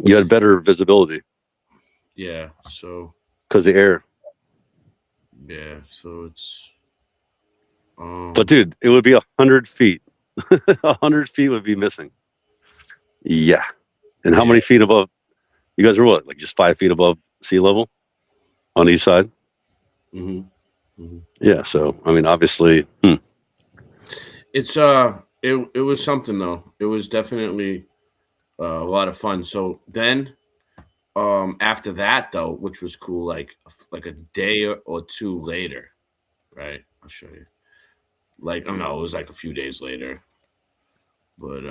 you had better visibility. Yeah. So. Because the air. Yeah. So it's. But dude, it would be 100 feet. 100 feet would be missing. Yeah. And how many feet above? You guys were what? Like just 5 feet above sea level on each side? Yeah. So, I mean, obviously. It's, it was something though. It was definitely a lot of fun. So then, after that though, which was cool, like a day or two later, right? I'll show you. Like, oh no, it was like a few days later. But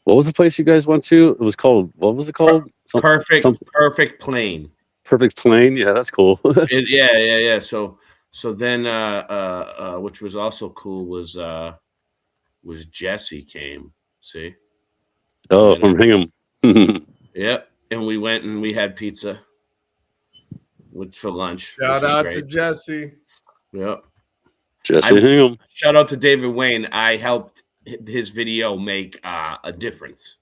what was the place you guys went to? It was called, what was it called? Perfect Plane. Perfect Plane. Yeah, that's cool. Yeah. So then, which was also cool was Jesse came. See? Oh, from Hingham. Yep. And we went and we had pizza for lunch. Shout out to Jesse. Yep. Jesse Hingham. Shout out to David Wayne. I helped his video make a difference.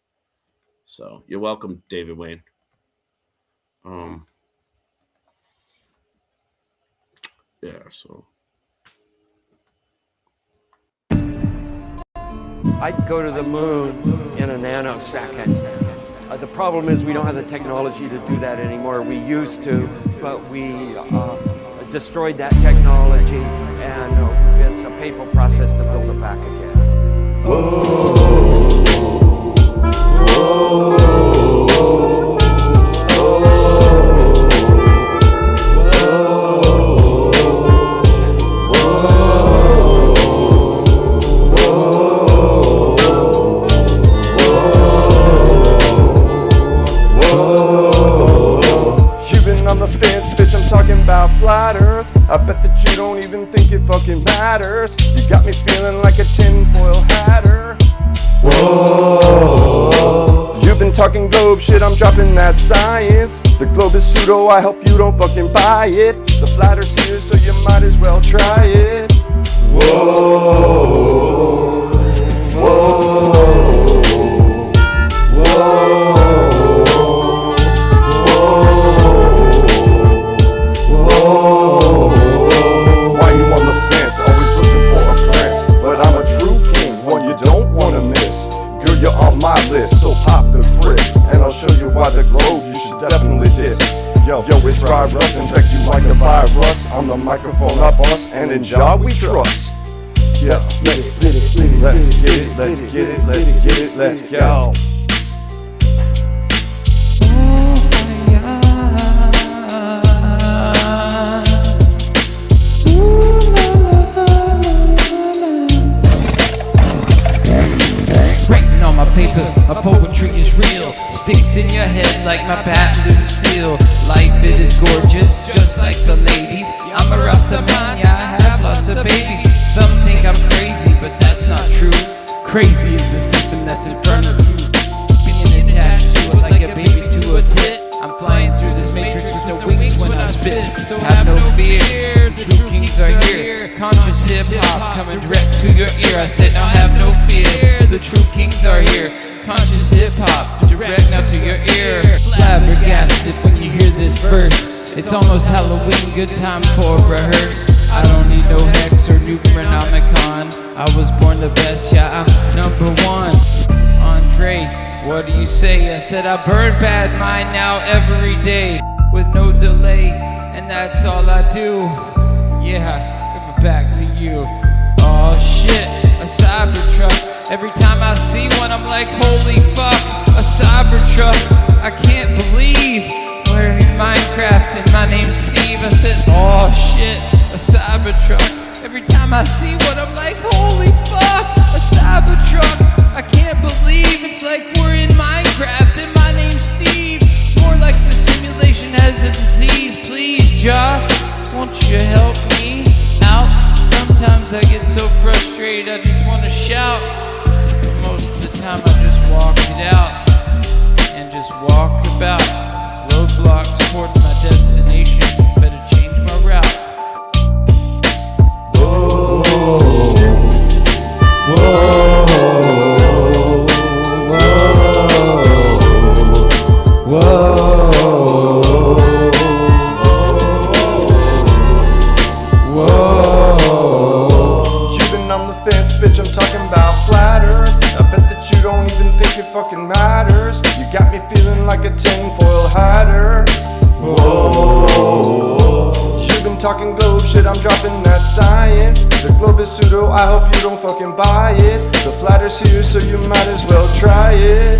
So you're welcome, David Wayne. Yeah, so I'd go to the moon in a nanosecond. The problem is we don't have the technology to do that anymore. We used to, but we destroyed that technology, and it's a painful process to build it back again. Whoa. Whoa. About flat earth, I bet that you don't even think it fucking matters. You got me feeling like a tinfoil hatter. Whoa. You've been talking globe shit, I'm dropping that science. The globe is pseudo, I hope you don't fucking buy it. The flat earth's here, so you might as well try it. Whoa. Whoa. Whoa. You're on my list, so pop the crisp, and I'll show you why the globe you should definitely diss. Yo, it's Russ, infect you like a virus. On the microphone I bust, and in Jah we trust. Yeah, let's get it, let's get it, let's get it, let's get it, let's go. My papers, my poetry is real. Sticks in your head like my Pat Lucille. Life it is gorgeous, just like the ladies. I'm a Rasta man, yeah, I have lots of babies. Some think I'm crazy, but that's not true. Crazy is the system that's in front of you. Being attached to it like a baby to a tit. I'm flying through this matrix with no wings when I spit. So have no fear, the true kings are here. Conscious hip-hop coming direct to your ear. I said now have no fear, the true kings are here. Conscious hip-hop direct now to your ear. Flabbergasted when you hear this verse. It's almost Halloween, good time for rehearse. I don't need no Hex or Nukeronomicon. I was born the best, yeah, I'm #1. Andre, what do you say? I said I burn bad mind now every day with no delay, and that's all I do. Yeah, give it back to you. Oh shit, a Cybertruck. Every time I see one, I'm like, holy fuck, a Cybertruck. I can't believe we're in Minecraft and my name's Steve. I said, oh shit, a Cybertruck. Every time I see one, I'm like, holy fuck, a Cybertruck. I can't believe it's like we're in Minecraft and my name's Steve. More like the simulation has a disease. Please, Jah, won't you help me out? Sometimes I get so frustrated, I just want to shout. But most of the time I just walk it out and just walk about. Roadblock fucking matters. You got me feeling like a tinfoil hatter. Whoa, you've been talking globe shit, I'm dropping that science. The globe is pseudo, I hope you don't fucking buy it. The flat earth's here, so you might as well try it.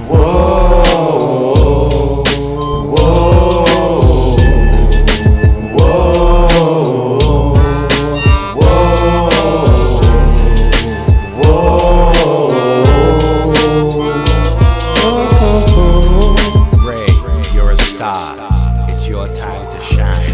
Whoa, whoa, Ray, you're a star. It's your time to shine.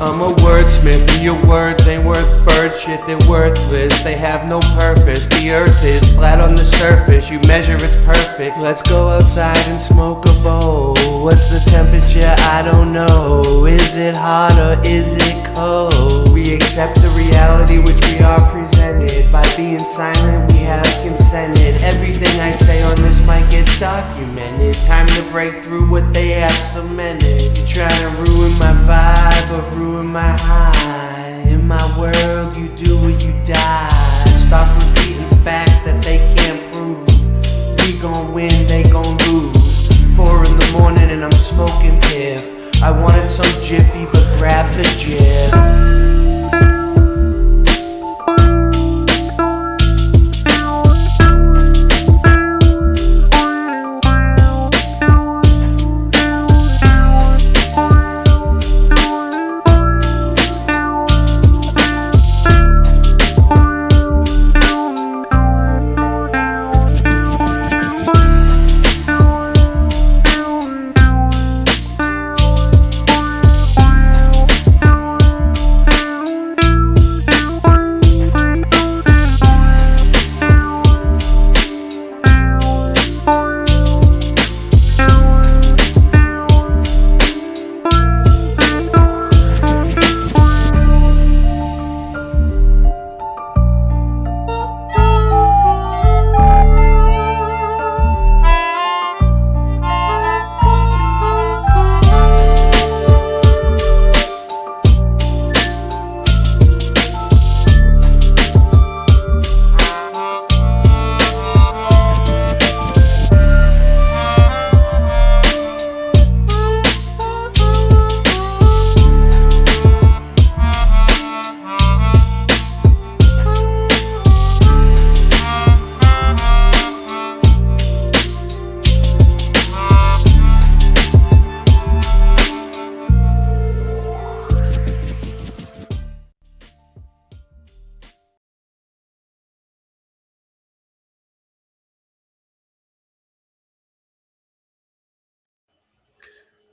I'm a wordsmith and your words ain't worth bird shit, they're worthless, they have no purpose. The earth is flat on the surface, you measure it's perfect. Let's go outside and smoke a bowl. What's the temperature? I don't know. Is it hot or is it cold? We accept the reality which we are presented. By being silent we have consented. Everything I say on this mic gets documented. Time to break through what they have cemented. You trying to ruin my vibe or ruin my high. In my world you do or you die. Stop repeating facts that they can't prove. We gon' win, they gon' lose. 4 in the morning and I'm smoking piff. I wanted some Jiffy but grab the Jif.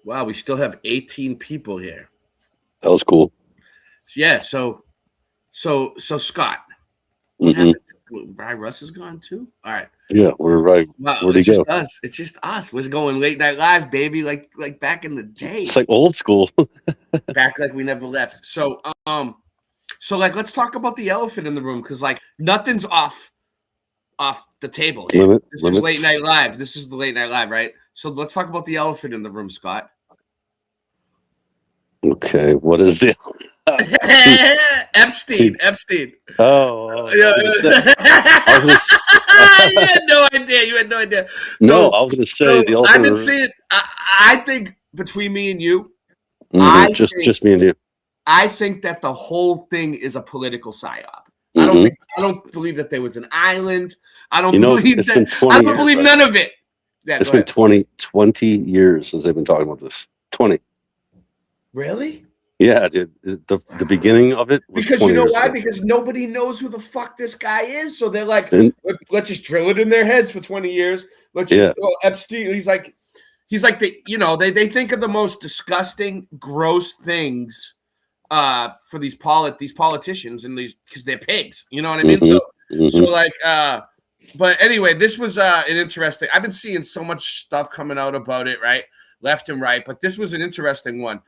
Wow, we still have 18 people here. That was cool. Yeah, so Scott. Mhm. Ry Russ is gone too? All right. Yeah, we're right. Wow, Where'd he it's go? just us. It's just us. We're going late night live, baby, like back in the day. It's like old school. Back like we never left. So like let's talk about the elephant in the room, because like nothing's off the table here. This is late night live. This is the late night live, right? So let's talk about the elephant in the room, Scott. Okay, what is the Epstein. Oh, You had no idea. You had no idea. No, I was going to say the elephant. I've been seeing. I think between me and you, just me and you. I think that the whole thing is a political psyop. Mhm. I don't believe that there was an island. I don't You know, believe it's that. been 20 I don't years, believe right? none of it. Yeah, It's go been ahead. 20 years since they've been talking about this. 20. Really? Yeah, dude. The beginning of it was Because 20 you know years why? ago. Because nobody knows who the fuck this guy is. So they're like, And- let's just drill it in their heads for 20 years. Let's Yeah. just Epstein. He's like they think of the most disgusting, gross things for these politicians and these, because they're pigs. You know what I mean? So like but anyway, this was an interesting. I've been seeing so much stuff coming out about it, right? Left and right, but this was an interesting one.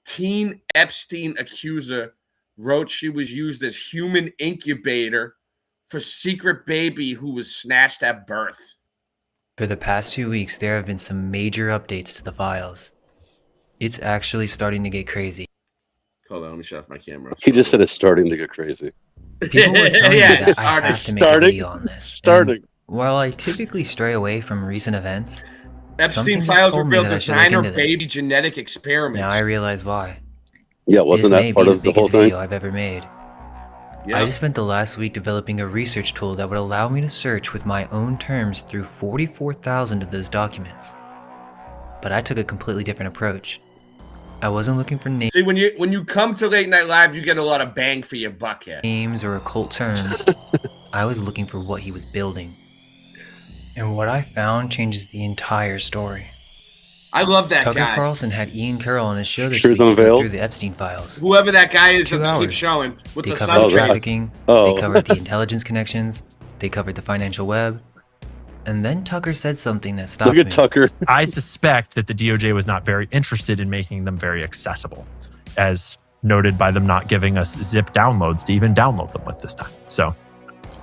Teen Epstein accuser wrote she was used as human incubator for secret baby who was snatched at birth. For the past 2 weeks, there have been some major updates to the files. It's actually starting to get crazy. Hold on, let me shut off my camera. He just said it's starting to get crazy. People were telling me Yeah, that it I have to make a starting. video on this. Starting. While I typically stray away from recent events, Epstein something just files were told me real that I should look designer into this. baby genetic experiments. Now I realize why. Yeah, This wasn't may that part be of the the whole biggest thing? video I've ever made. Yeah. I just spent the last week developing a research tool that would allow me to search with my own terms through 44,000 of those documents. But I took a completely different approach. I wasn't looking for See, when you come to Late Night Live, you get a lot of bang for your buck here. names or occult terms. I was looking for what he was building. And what I found changes the entire story. I love that Tucker guy. Carlson had Ian Carroll on his show this Truth week to go Unveiled? through the Epstein files. Whoever that guy is 2 that hours. keeps showing with They the covered sun the track. trafficking, Oh. they covered the intelligence connections, they covered the financial web, and then Tucker said something that stopped Look at me. Tucker. I suspect that the DOJ was not very interested in making them very accessible, as noted by them not giving us zip downloads to even download them with this time. So,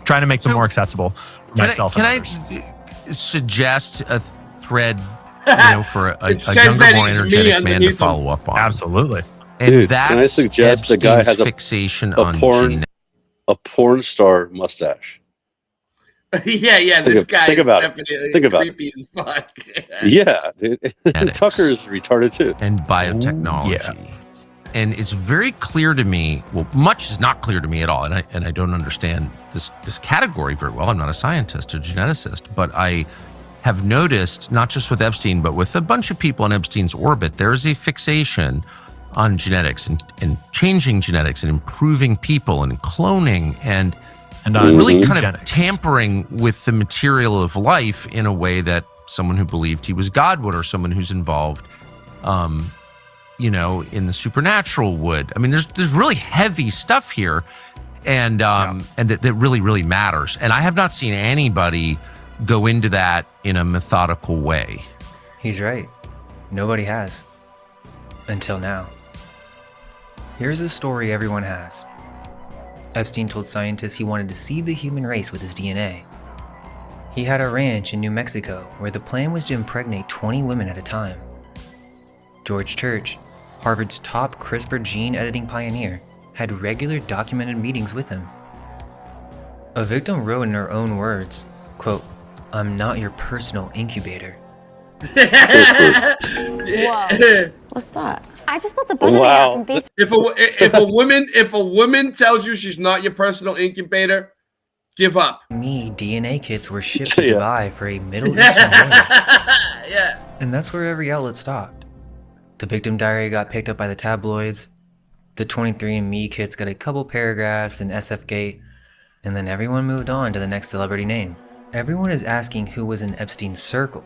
trying to make them more accessible for myself and others. Suggest a thread, for a It says younger, that more he's me energetic man to underneath him. follow up on? Absolutely. And Dude, can I that's suggest the guy Epstein's has fixation a on porn star mustache? yeah, this guy think is about it. definitely Think about it. creepy as fuck. Yeah, dude. Tucker's retarded too. and biotechnology. And it's very clear to me, well, much is not clear to me at all, and I don't understand this category very well. I'm not a scientist or geneticist, but I have noticed, not just with Epstein, but with a bunch of people in Epstein's orbit, there is a fixation on genetics and changing genetics and improving people and cloning and on really kind eugenics. of tampering with the material of life in a way that someone who believed he was God would, or someone who's involved in the supernatural would. I mean, there's really heavy stuff here, and that really, really matters. And I have not seen anybody go into that in a methodical way. He's right. Nobody has. Until now. Here's a story everyone has. Epstein told scientists he wanted to seed the human race with his DNA. He had a ranch in New Mexico where the plan was to impregnate 20 women at a time. George Church, Harvard's top CRISPR gene editing pioneer, had regular documented meetings with him. A victim wrote in her own words, quote, "I'm not your personal incubator." Whoa. What's that? I just built a budget Wow. from base. If a woman tells you she's not your personal incubator, give up. Me, DNA kits were shipped to Yeah. Dubai for a Middle Eastern woman. Yeah. And that's where every outlet stopped. The victim diary got picked up by the tabloids. The 23andMe kits got a couple paragraphs in SFGate, and then everyone moved on to the next celebrity name. Everyone is asking who was in Epstein's circle,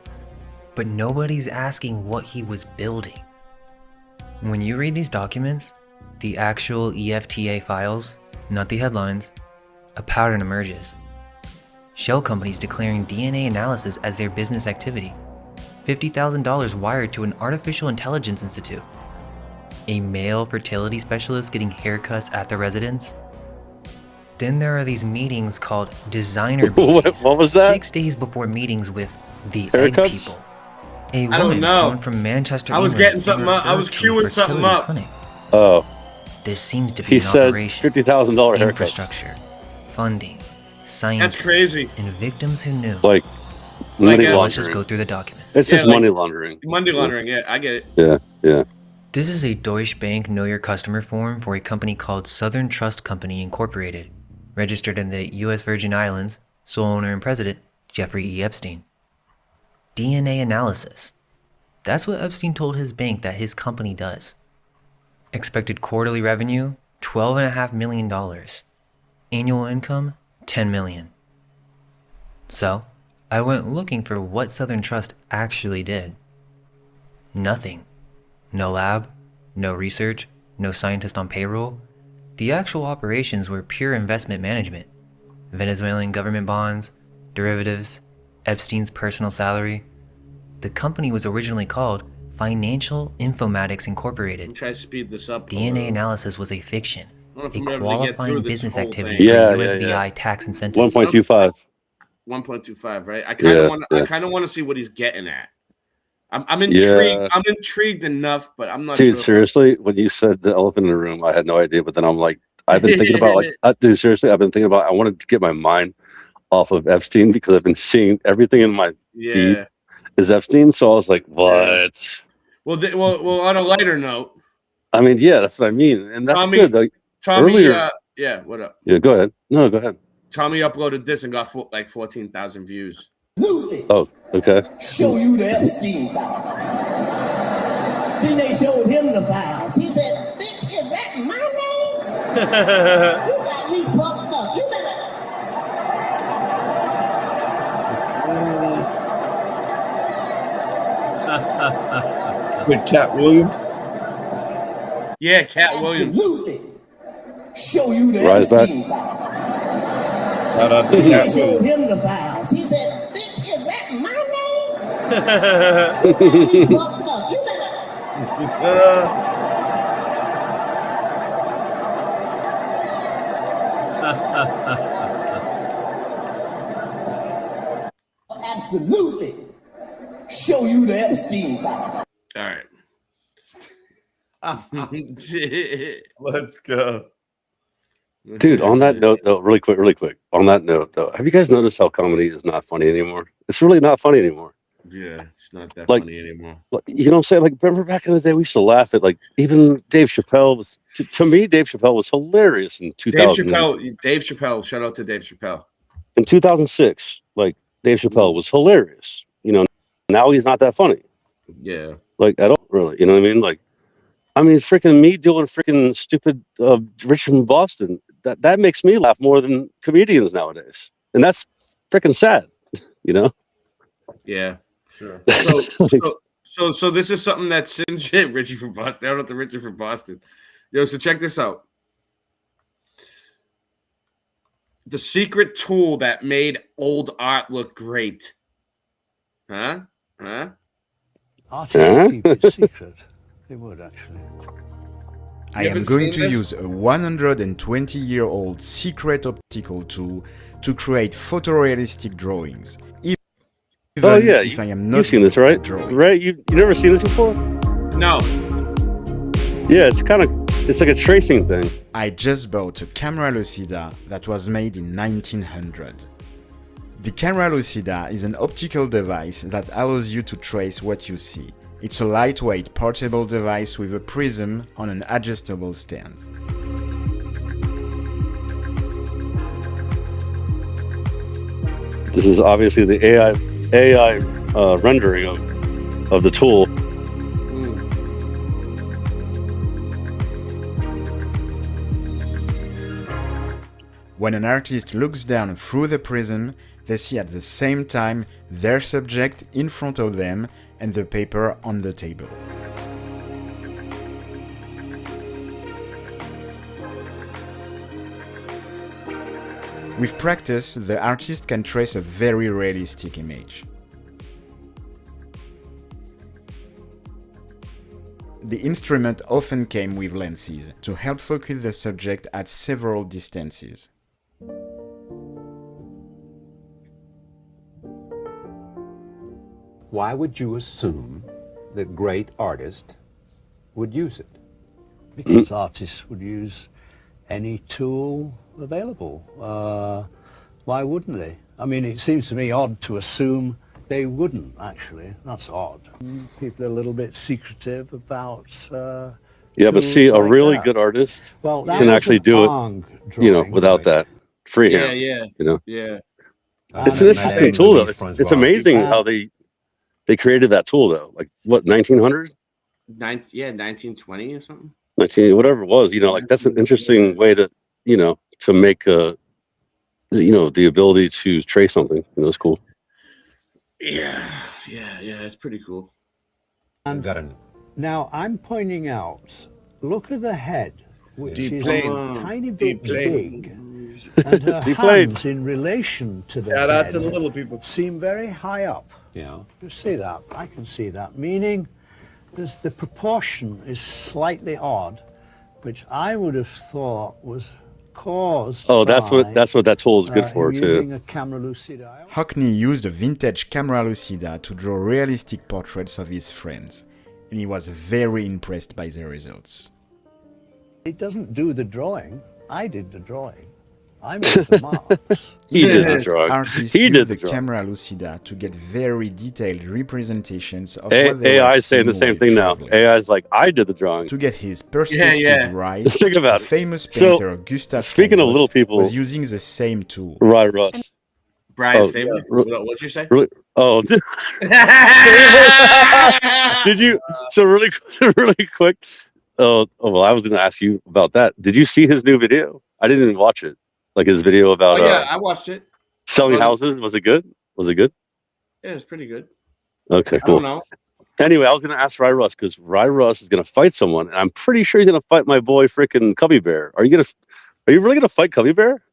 but nobody's asking what he was building. When you read these documents, the actual EFTA files, not the headlines, a pattern emerges. Shell companies declaring DNA analysis as their business activity. $50,000 wired to an artificial intelligence institute. A male fertility specialist getting haircuts at the residence. Then there are these meetings called designer babies. What was that? 6 days before meetings with the egg Haircuts? people. A I don't woman know. flown from Manchester, I was England, getting to something up. I refer was to a queuing something fertility up. clinic. Oh, This seems to be he an said operation. $50,000 haircuts. Infrastructure, funding, science. That's crazy. And victims who knew. Like money Like, Let's just laundering. go through the documents. It's just Yeah, like- money laundering. Money laundering, yeah, I get it. Yeah, yeah. This is a Deutsche Bank Know Your Customer form for a company called Southern Trust Company Incorporated, registered in the U.S. Virgin Islands, sole owner and president, Jeffrey E. Epstein. DNA analysis. That's what Epstein told his bank that his company does. Expected quarterly revenue, $12.5 million. Annual income, $10 million. So, I went looking for what Southern Trust actually did. Nothing. No lab, no research, no scientist on payroll. The actual operations were pure investment management. Venezuelan government bonds, derivatives, Epstein's personal salary. The company was originally called Financial Informatics Incorporated. Try to speed this up. DNA analysis was a fiction, I don't a know if I'm able to get through qualifying this business whole activity thing. Yeah, for yeah, USVI yeah. tax incentives. 1.25. 1.25, right? I kind of Yeah, want. yeah. I kind of want to see what he's getting at. I'm intrigued. Yeah. I'm intrigued enough, but I'm not Dude, sure. seriously, when you said the elephant in the room, I had no idea. But then I'm like, I've been thinking about dude, seriously, I've been thinking about. I wanted to get my mind off of Epstein because I've been seeing everything in my feed is Epstein. So I was like, what? Well, on a lighter note, I mean, yeah, that's what I mean, and that's Tommy, good. Like, Tommy, earlier, yeah, what up? yeah, go ahead. No, go ahead. Tommy uploaded this and got like 14,000 views. Oh, okay. Show you the Epstein files. Then they showed him the files. He said, bitch, is that my name? You got me fucked up. You better. With Cat Williams? Yeah, Cat Williams. Absolutely. Show you the Rise back. Epstein files. Shout out to Then they Cat showed Williams. him the files. He said, bitch, is that my name? You got me fucked up. You better. Absolutely. Show you the Epstein file. All right. Let's go. Dude, on that note, though, really quick. On that note, though, have you guys noticed how comedy is not funny anymore? It's really not funny anymore. Yeah, it's not that Like- funny anymore. Like, you know what I'm saying? Like, remember back in the day, we used to laugh at, like, even Dave Chappelle was, to me, Dave Chappelle was hilarious in 2000. Dave Chappelle. Shout out to Dave Chappelle. In 2006, like, Dave Chappelle was hilarious. You know, now he's not that funny. Yeah. Like, at all, really. You know what I mean? Like, I mean, freaking me doing freaking stupid Richard from Boston, that makes me laugh more than comedians nowadays. And that's freaking sad, you know? Yeah. Sure. So this is something that Singe Richie from Boston. Shout out to Richard from Boston. Yo, so check this out. The secret tool that made old art look great. Huh? Artists would keep it secret. They would actually. I You am haven't going seen to this? use a 120-year-old secret optical tool to create photorealistic drawings. Even Oh, yeah. if I am You've not seen this, right? Right? You never seen this before? No. Yeah, it's like a tracing thing. I just bought a camera lucida that was made in 1900. The camera lucida is an optical device that allows you to trace what you see. It's a lightweight portable device with a prism on an adjustable stand. This is obviously the AI rendering of the tool. When an artist looks down through the prism, they see at the same time their subject in front of them and the paper on the table. With practice, the artist can trace a very realistic image. The instrument often came with lenses to help focus the subject at several distances. Why would you assume that great artists would use it? Because artists would use any tool available. Why wouldn't they? I mean, it seems to me odd to assume they wouldn't, actually. That's odd. People are a little bit secretive about Yeah, but tools see, a like really that. good artist Well, that can was actually an do Arng it, you know, drawing, without that freehand. Yeah. You know, Yeah. it's an interesting tool though. It's amazing how they created that tool though. Like what, 1900? 1920 or something. 19, whatever it was. You know, like that's an interesting way to, you know, to make you know, the ability to trace something. You know, it's cool. Yeah, it's pretty cool. And now I'm pointing out, look at the head, which Deep is plane. a tiny Deep bit plane. big, and her Deep plane. hands in relation to the Shout head out to the little people. seem very high up. Yeah. You see that? I can see that. Meaning, the proportion is slightly odd, which I would have thought was caused. Oh, that's by, what that tool is good for using too. a camera lucida. Hockney used a vintage camera lucida to draw realistic portraits of his friends, and he was very impressed by the results. It doesn't do the drawing. I did the drawing. I made the marks. He did the drawing. Artists He use did the the drawing. camera lucida to get very detailed representations of what they AI were is saying the seeing same while thing now. traveling. AI is like, I did the drawing. To get his perspective right, Think about the it. famous So, painter Gustav speaking of Klimt little people, was using the same tool. Right, Russ. Brian Oh, Stabler, yeah. what'd you say? Oh, did you? So really, really quick. Oh, well, I was going to ask you about that. Did you see his new video? I didn't even watch it. Like his video about Oh yeah, I watched it. selling houses. Was it good? Was it good? Yeah, it's pretty good. Okay, I cool. don't know. Anyway, I was going to ask Ry Russ because Ry Russ is going to fight someone, and I'm pretty sure he's going to fight my boy freaking Cubby Bear. Are you really going to fight Cubby Bear?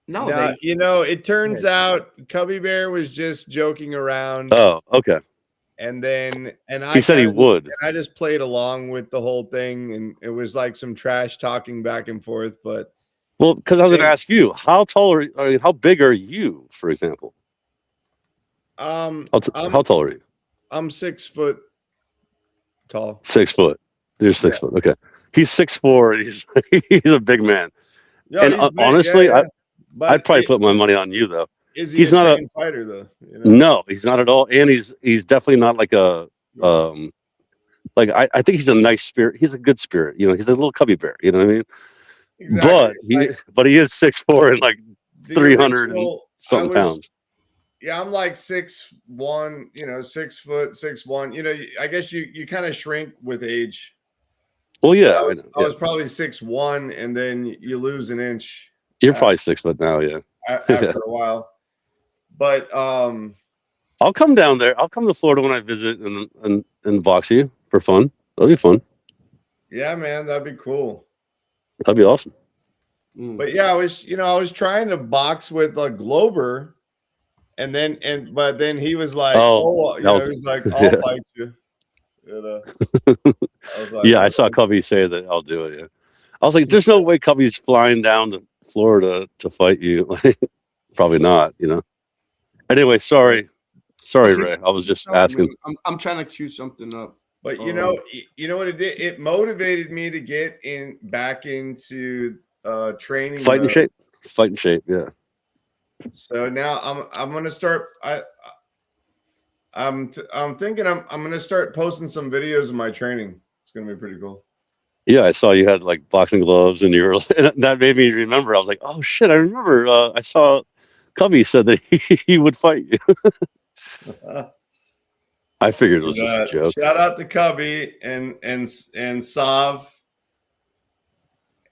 No, Now, you know, it turns out Cubby Bear was just joking around. Oh, okay. And then, He said he would. And I just played along with the whole thing, and it was like some trash talking back and forth. But Well, because I was going to ask you, how tall are you? How big are you, for example? How tall are you? I'm 6 foot tall. 6 foot. You're 6 foot. Okay. He's 6'4". And he's a big man. Yeah, and he's big, honestly, yeah, yeah. But I'd probably put my money on you though. Is he he's a not trained fighter though? You know? No, he's not at all. And he's definitely not like a like I think he's a nice spirit. He's a good spirit. You know, he's a little Cubby Bear. You know what I mean? Exactly. But he is 6'4" and like The 300 and original- something pounds. Yeah, I'm like 6'1", you know, 6 foot, 6'1". You know, I guess you kind of shrink with age. Well, yeah, I was yeah. probably 6'1", and then you lose an inch You're probably 6 foot now. Yeah. after a while. But I'll come down there. I'll come to Florida when I visit and box you for fun. That'll be fun. yeah, man, that'd be cool. That'd be awesome. But yeah, I was trying to box with a Glober, but then he was like, he's like, I'll fight you. You know? I was like, Yeah, I saw Cubby say that I'll do it. Yeah. I was like, there's no way Cubby's flying down to Florida to fight you. Like, probably not, you know. Anyway, sorry, Ray. I was just asking. I'm trying to cue something up. But you know what it did? It motivated me to get back into training. Fighting shape, yeah. So now I'm gonna start. I'm thinking I'm gonna start posting some videos of my training. It's gonna be pretty cool. Yeah, I saw you had like boxing gloves, and and that made me remember. I was like, oh shit, I remember. I saw Cubby said that he would fight you. I figured it was just a joke. Shout out to Cubby and Sav,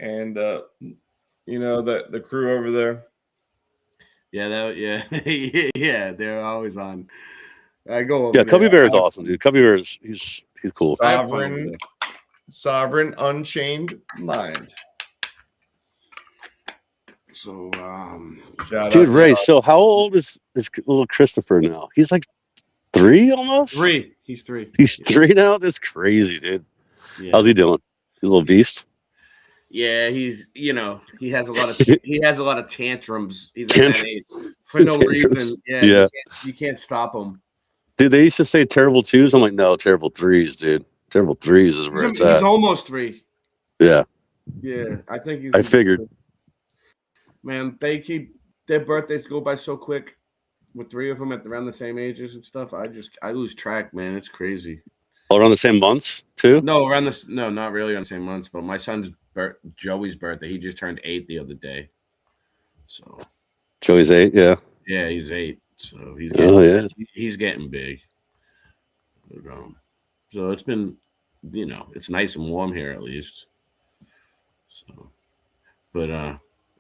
and you know the crew over there. Yeah, yeah, they're always on. I go over Yeah, there. Cubby Bear is awesome, dude. Cubby Bear is he's cool. Sovereign Unchained Mind. So Dude, Ray, so how old is little Christopher now? He's like 3 almost? 3. He's 3. He's 3 now? That's crazy, dude. Yeah. How's he doing? He's a little beast. Yeah, he's he has a lot of tantrums. He's at that age for no reason. Yeah. You can't stop him. Dude, they used to say terrible 2s. I'm like, no, terrible 3s, dude. Terrible 3s is where it's at. He's almost 3. Yeah. Yeah, I think he's. I figured. Man, their birthdays go by so quick. With 3 of them at around the same ages and stuff, I lose track, man. It's crazy. All around the same months, too? No, not really on the same months, but my son's Joey's birthday. He just turned 8 the other day. So Joey's 8, yeah. Yeah, he's 8. So he's getting big. But, so it's been, it's nice and warm here at least. So, but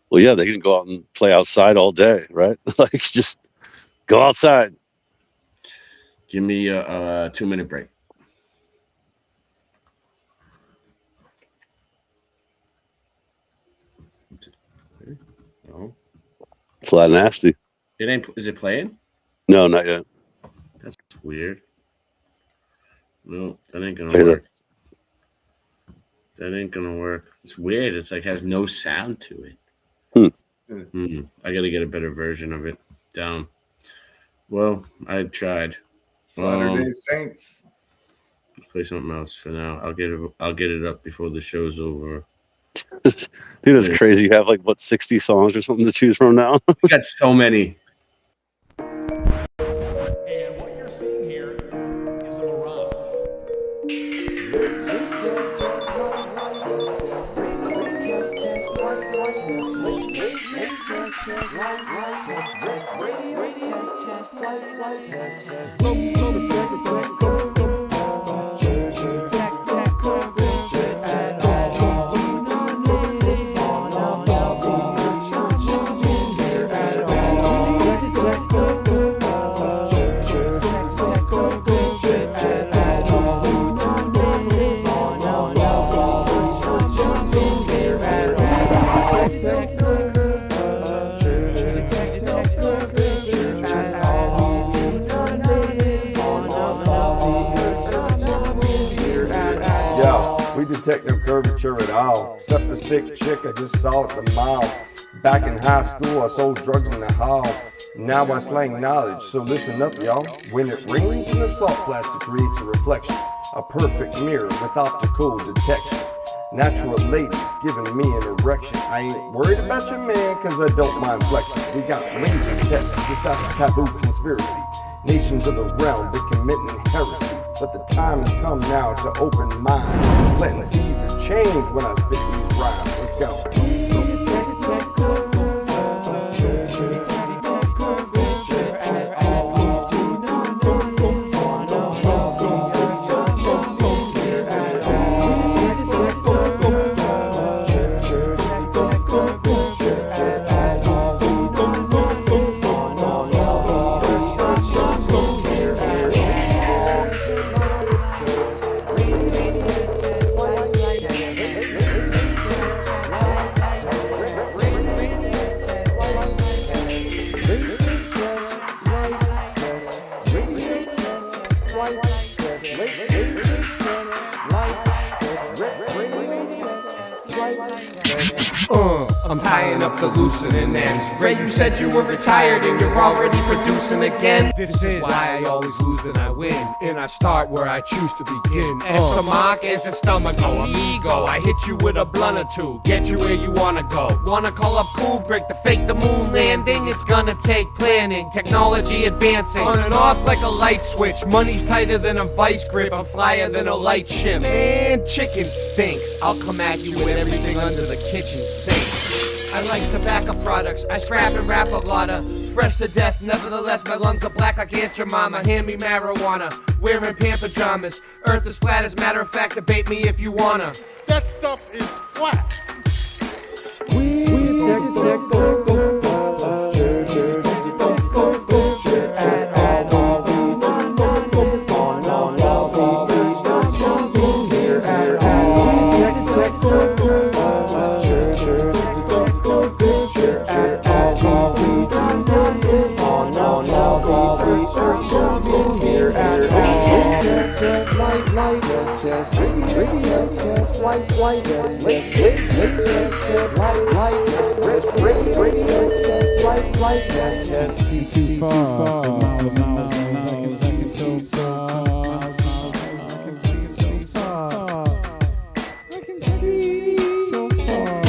well, yeah, they can go out and play outside all day, right? Like, just go outside. Give me a 2-minute break. No. Flat nasty. It ain't. Is it playing? No, not yet. That's weird. No, that ain't gonna work. That ain't gonna work. It's weird. It's like has no sound to it. I gotta get a better version of it down. Well, I tried. Latter-day Saints. Play something else for now. I'll get it up before the show's over. Dude, it's crazy. You have like what 60 songs or something to choose from now. We got so many. And what you're seeing here is a mirage. Yeah, we detect no curvature at all. Except the stick chick I just saw at the mall. Back in high school, I sold drugs in the hall. Now I slang knowledge, so listen up, y'all. When it rains in the salt plastic creates a reflection, a perfect mirror with optical detection. Natural ladies giving me an erection. I ain't worried about your man, cause I don't mind flexing. We got laser tests, just like a taboo conspiracy. Nations of the realm, they committing heresy. But the time has come now to open minds. Planting seeds of change when I spit these rhymes. Let's go. I'm tying up the loosening ends. Ray, you said you were retired and you're already producing again. This is why I always lose and I win, and I start where I choose to begin. Stomach is a stomach, ego. I hit you with a blunt or two, get you where you wanna go. Wanna call up cool break to fake the moon landing? It's gonna take planning, technology advancing, on and off like a light switch. Money's tighter than a vice grip, I'm flyer than a light ship. Man, chicken stinks. I'll come at you with everything under the kitchen sink. I like tobacco products, I scrap and rap a lotta. Fresh to death, nevertheless my lungs are black like Aunt your mama. Hand me marijuana, wearing pant pajamas. Earth is flat, as matter of fact, debate me if you wanna. That stuff is flat. Too far for miles and miles. I can see it so far. I can see it so far. I can see so far.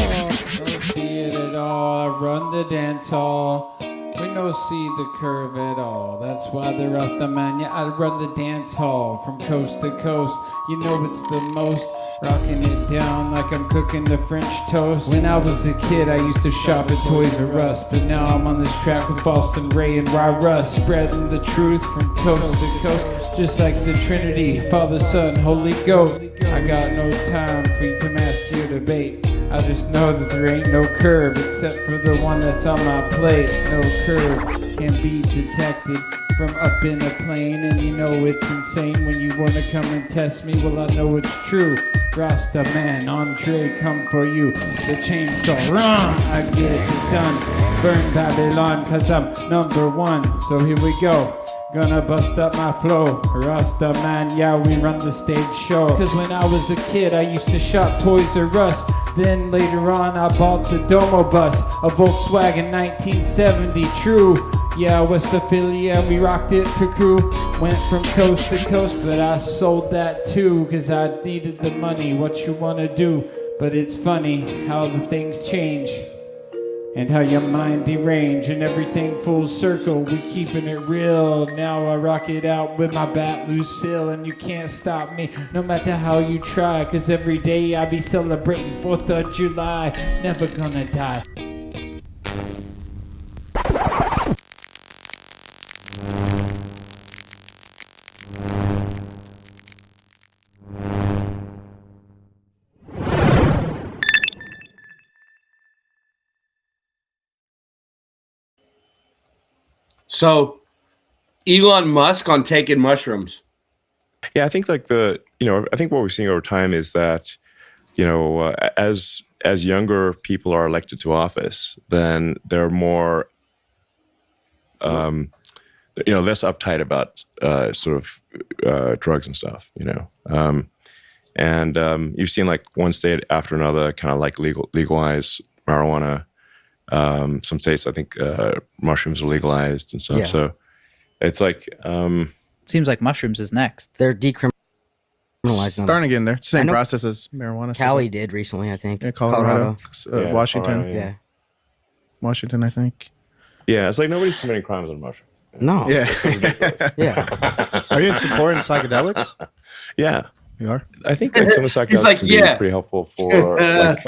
Don't see it at all. I run the dance hall. We no see the curve at all. That's why the Rasta man, yeah, I run the dance hall from coast to coast. You know it's the most, rocking it down like I'm cooking the French toast. When I was a kid, I used to shop at Toys R Us, but now I'm on this track with Boston Ray and Ry Russ, spreading the truth from coast to coast, just like the Trinity, Father, Son, Holy Ghost. I got no time for you to master your debate. I just know that there ain't no curve except for the one that's on my plate. No curve can be detected from up in a plane, and you know it's insane when you wanna come and test me. Well, I know it's true. Rasta man, Andre, come for you. The chainsaw, run! I get it done. Burn Babylon, cause I'm number one. So here we go. Gonna bust up my flow. Rasta man, yeah, we run the stage show. Cause when I was a kid, I used to shop Toys R Us. Then later on, I bought the Domo bus, a Volkswagen 1970, true. Yeah, West Philly, yeah, we rocked it for crew. Went from coast to coast, but I sold that too, cause I needed the money. What you wanna do? But it's funny how the things change and how your mind derange and everything full circle. We keeping it real. Now I rock it out with my bat Lucille, and you can't stop me no matter how you try. Cause every day I be celebrating 4th of July. Never gonna die. So, Elon Musk on taking mushrooms. Yeah, I think like I think what we're seeing over time is that, as younger people are elected to office, then they're more, less uptight about drugs and stuff, and you've seen like one state after another kind of like legalize marijuana. Some states, I think, mushrooms are legalized and stuff. Yeah. So it's like seems like mushrooms is next. They're decriminalizing them. Starting again there. I Same know process as marijuana. Cali did recently, I think. Yeah, Colorado. Yeah, Washington. Colorado, Yeah. Washington, I think. Yeah, it's like nobody's committing crimes on mushrooms. No. Yeah. Yeah. Are you in support in psychedelics? Yeah, you are. I think like some of the psychedelics He's like, can yeah. be pretty helpful for like,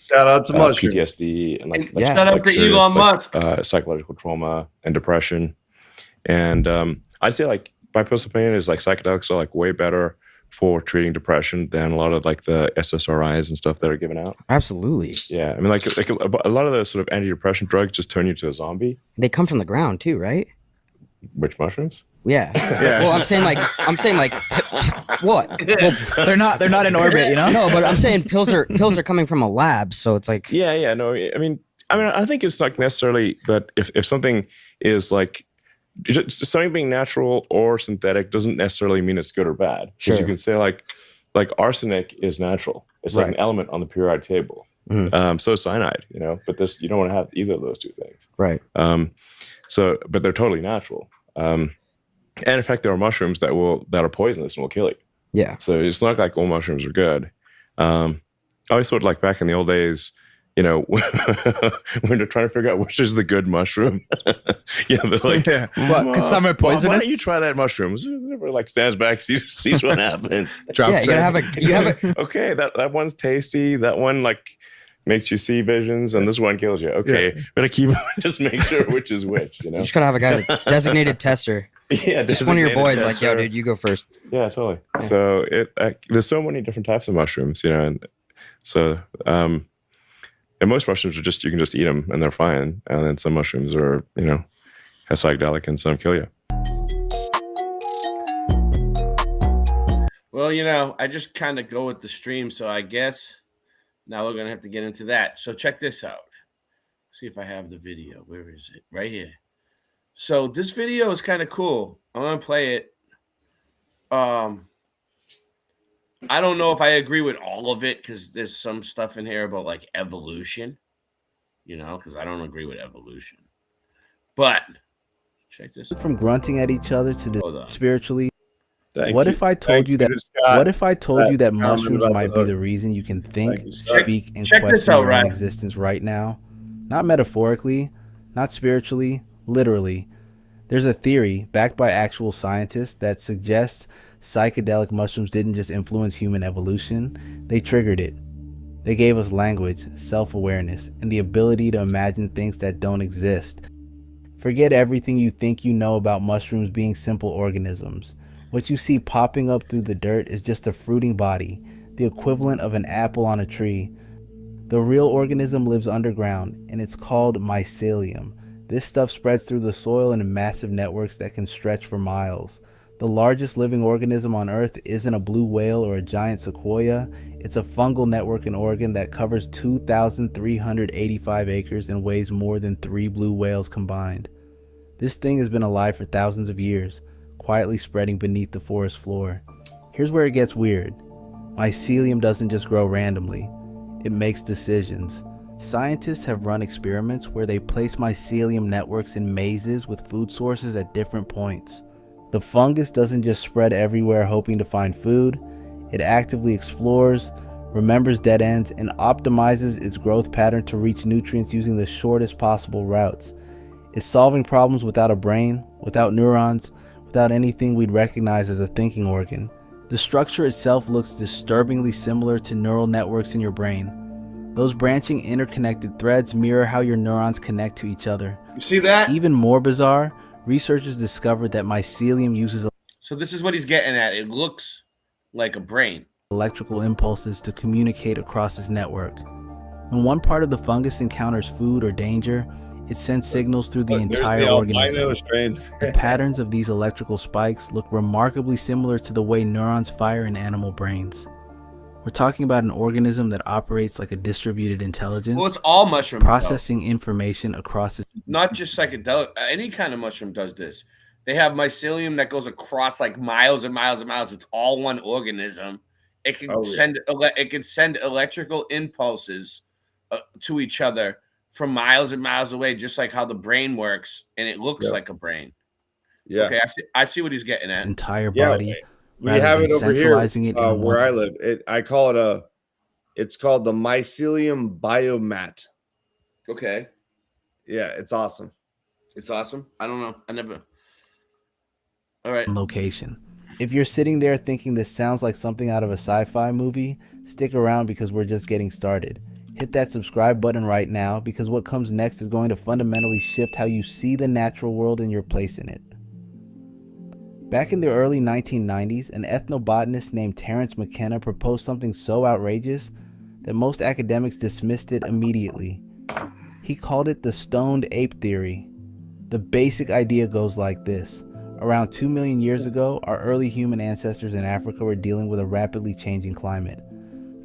Shout out to mushrooms. PTSD and like Shout out to serious, Elon like, Musk. psychological trauma and depression. And I'd say like my personal opinion is like psychedelics are like way better for treating depression than a lot of like the SSRIs and stuff that are given out. Absolutely. Yeah, I mean like a lot of the sort of antidepressant drugs just turn you to a zombie. They come from the ground too, right? Which mushrooms? Yeah. Yeah. Well, I'm saying like what? Well, They're not in orbit, you know? no, but I'm saying pills are coming from a lab, so it's like Yeah, no, I mean I think it's like necessarily that if something is like something being natural or synthetic doesn't necessarily mean it's good or bad. Because you Sure. can say like arsenic is natural. It's like an element on the periodic table. So is cyanide, but this you don't want to have either of those two things. Right. But they're totally natural. And in fact, there are mushrooms that are poisonous and will kill you. Yeah. So it's not like all mushrooms are good. I always thought like back in the old days, when they're trying to figure out which is the good mushroom. They're like, Yeah. What, 'cause some are Why poisonous? don't you try that mushroom? Everybody like stands back, sees what happens. Yeah, you have a Okay, that one's tasty. That one like makes you see visions, and this one kills you. Okay, better keep just make sure which is which. You just gotta have a guy, designated tester. Yeah, just one of your designated boys, like, yo, tester. dude, you go first. Yeah, totally. So there's so many different types of mushrooms, and so and most mushrooms are you can just eat them and they're fine, and then some mushrooms are have psychedelic and some kill you. Well, I just kind of go with the stream, so I guess now we're gonna have to get into that. So check this out. See if I have the video. Where is it? Right here. So this video is kind of cool. I'm gonna play it. I don't know if I agree with all of it because there's some stuff in here about like evolution, because I don't agree with evolution. But check this out. From grunting at each other to Hold on. spiritually. Thank What you. if I told Thank you that? Scott. What if I told you that Comment mushrooms about might the be hook. the reason you can think, Thank you, Scott. speak, and Check this question out, your own Ryan. existence right now? Not metaphorically, not spiritually, literally. There's a theory backed by actual scientists that suggests psychedelic mushrooms didn't just influence human evolution; they triggered it. They gave us language, self-awareness, and the ability to imagine things that don't exist. Forget everything you think you know about mushrooms being simple organisms. What you see popping up through the dirt is just a fruiting body, the equivalent of an apple on a tree. The real organism lives underground, and it's called mycelium. This stuff spreads through the soil in massive networks that can stretch for miles. The largest living organism on Earth isn't a blue whale or a giant sequoia. It's a fungal network in Oregon that covers 2,385 acres and weighs more than 3 blue whales combined. This thing has been alive for thousands of years, quietly spreading beneath the forest floor. Here's where it gets weird. Mycelium doesn't just grow randomly. It makes decisions. Scientists have run experiments where they place mycelium networks in mazes with food sources at different points. The fungus doesn't just spread everywhere hoping to find food. It actively explores, remembers dead ends, and optimizes its growth pattern to reach nutrients using the shortest possible routes. It's solving problems without a brain, without neurons, without anything we'd recognize as a thinking organ. The structure itself looks disturbingly similar to neural networks in your brain. Those branching interconnected threads mirror how your neurons connect to each other. You see that? Even more bizarre, researchers discovered that mycelium uses So this is what he's getting at. It looks like a brain. electrical impulses to communicate across its network. When one part of the fungus encounters food or danger, it sends signals through the entire organism. The patterns of these electrical spikes look remarkably similar to the way neurons fire in animal brains. We're talking about an organism that operates like a distributed intelligence. Well, it's all mushroom. Processing information across its Not just psychedelic. Any kind of mushroom does this. They have mycelium that goes across like miles and miles and miles. It's all one organism. It can send electrical impulses to each other from miles and miles away, just like how the brain works, and it looks like a brain. Yeah. Okay, I see what he's getting at. its entire body. We rather have than it over here centralizing it in where one. I live. It's called the mycelium biomat. Okay. Yeah, it's awesome. It's awesome. I don't know. I never. All right. Location. If you're sitting there thinking this sounds like something out of a sci-fi movie, stick around because we're just getting started. Hit that subscribe button right now because what comes next is going to fundamentally shift how you see the natural world and your place in it. Back in the early 1990s, an ethnobotanist named Terence McKenna proposed something so outrageous that most academics dismissed it immediately. He called it the stoned ape theory. The basic idea goes like this. Around 2 million years ago, our early human ancestors in Africa were dealing with a rapidly changing climate.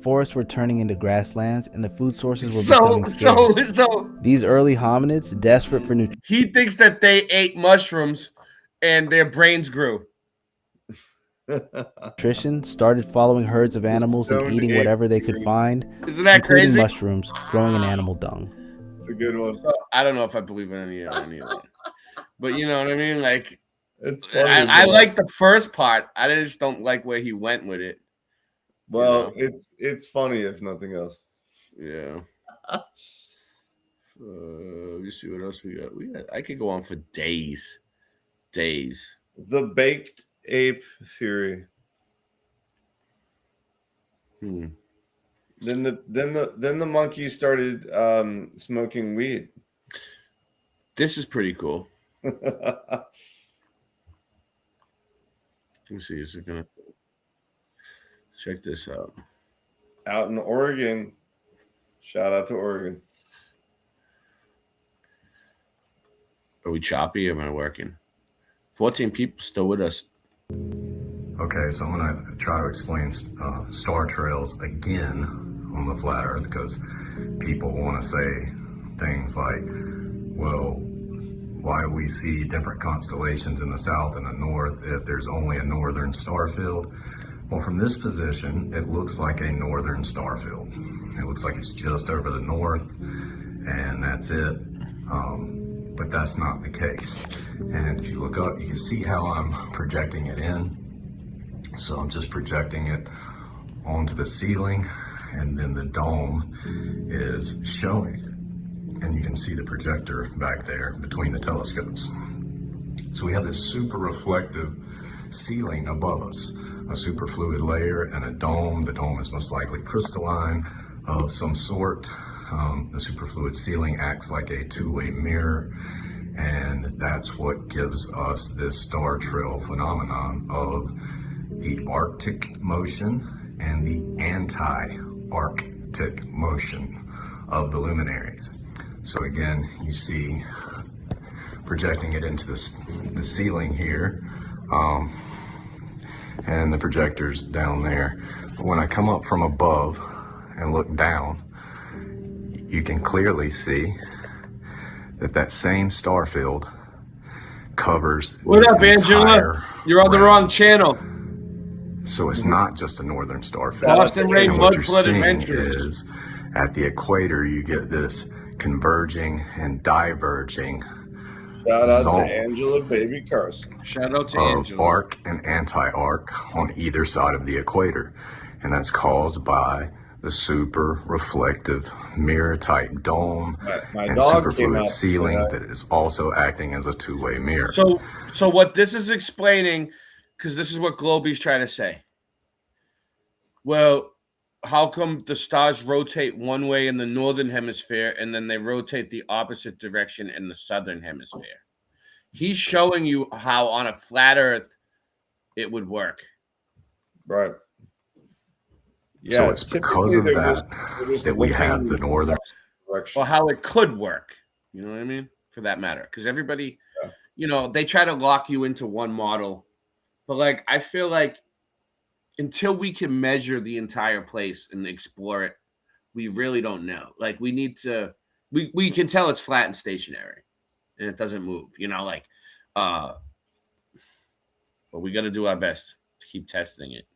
Forests were turning into grasslands, and the food sources were becoming scarce. These early hominids, desperate for nutrition. He thinks that they ate mushrooms and their brains grew. Nutrition, started following herds of animals and eating whatever they could find, Isn't that including crazy? mushrooms growing in animal dung. It's a good one. I don't know if I believe in any of that. But you know what I mean? Like, it's funny. I like the first part. I just don't like where he went with it. Well, it's funny if nothing else. Yeah. Let me see what else we got. I could go on for days. The baked ape theory. Then the monkeys started smoking weed. This is pretty cool. Let me see. Is it gonna check this out? Out in Oregon. Shout out to Oregon. Are we choppy? Or am I working? 14 people still with us. Okay, so I'm going to try to explain star trails again on the flat Earth because people want to say things like, well, why do we see different constellations in the south and the north if there's only a northern star field? Well, from this position, it looks like a northern star field. It looks like it's just over the north, and that's it. But that's not the case. And if you look up, you can see how I'm projecting it in. So I'm just projecting it onto the ceiling, and then the dome is showing it. And you can see the projector back there between the telescopes. So we have this super reflective ceiling above us, a superfluid layer and a dome. The dome is most likely crystalline of some sort. The superfluid ceiling acts like a two-way mirror, and that's what gives us this star trail phenomenon of the Arctic motion and the anti-Arctic motion of the luminaries. So again, you see projecting it into the ceiling here, and the projector's down there. But when I come up from above and look down, you can clearly see that same star field covers What up, the Angela? entire You're on the wrong channel. So it's not just a northern star field. Boston Ray And what Mud you're Flood seeing Adventures. is at the equator, you get this converging and diverging Shout out zone to Angela Baby Carson. Shout out to of Angela. arc and anti-arc on either side of the equator. And that's caused by the super reflective mirror type dome My and dog came superfluid out. ceiling that is also acting as a two-way mirror. So what this is explaining, because this is what Globey's trying to say. Well, how come the stars rotate one way in the northern hemisphere and then they rotate the opposite direction in the southern hemisphere? He's showing you how on a flat Earth it would work. Right. So it's because of that that we have the northern. Or how it could work. You know what I mean? For that matter. Because everybody, you know, they try to lock you into one model. But like, I feel like until we can measure the entire place and explore it, we really don't know. Like, we need to, we can tell it's flat and stationary and it doesn't move, you know, like, but we got to do our best to keep testing it.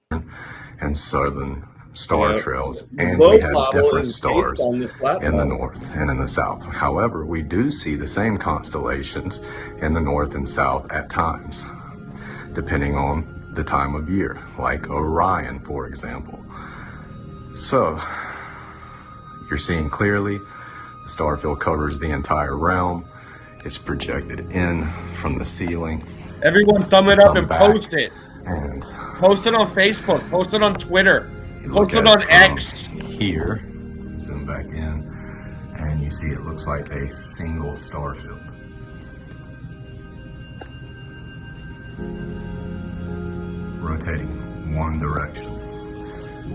And southern star trails, The and low we have model different is based stars on the flat in the model. north and in the south. However, we do see the same constellations in the north and south at times, depending on the time of year, like Orion, for example. So, you're seeing clearly, the star field covers the entire realm. It's projected in from the ceiling. Everyone thumb it up and back post it. And Post it on Facebook. Post it on Twitter. look Post it at on from X. Here, zoom back in, and you see it looks like a single star field. Rotating one direction.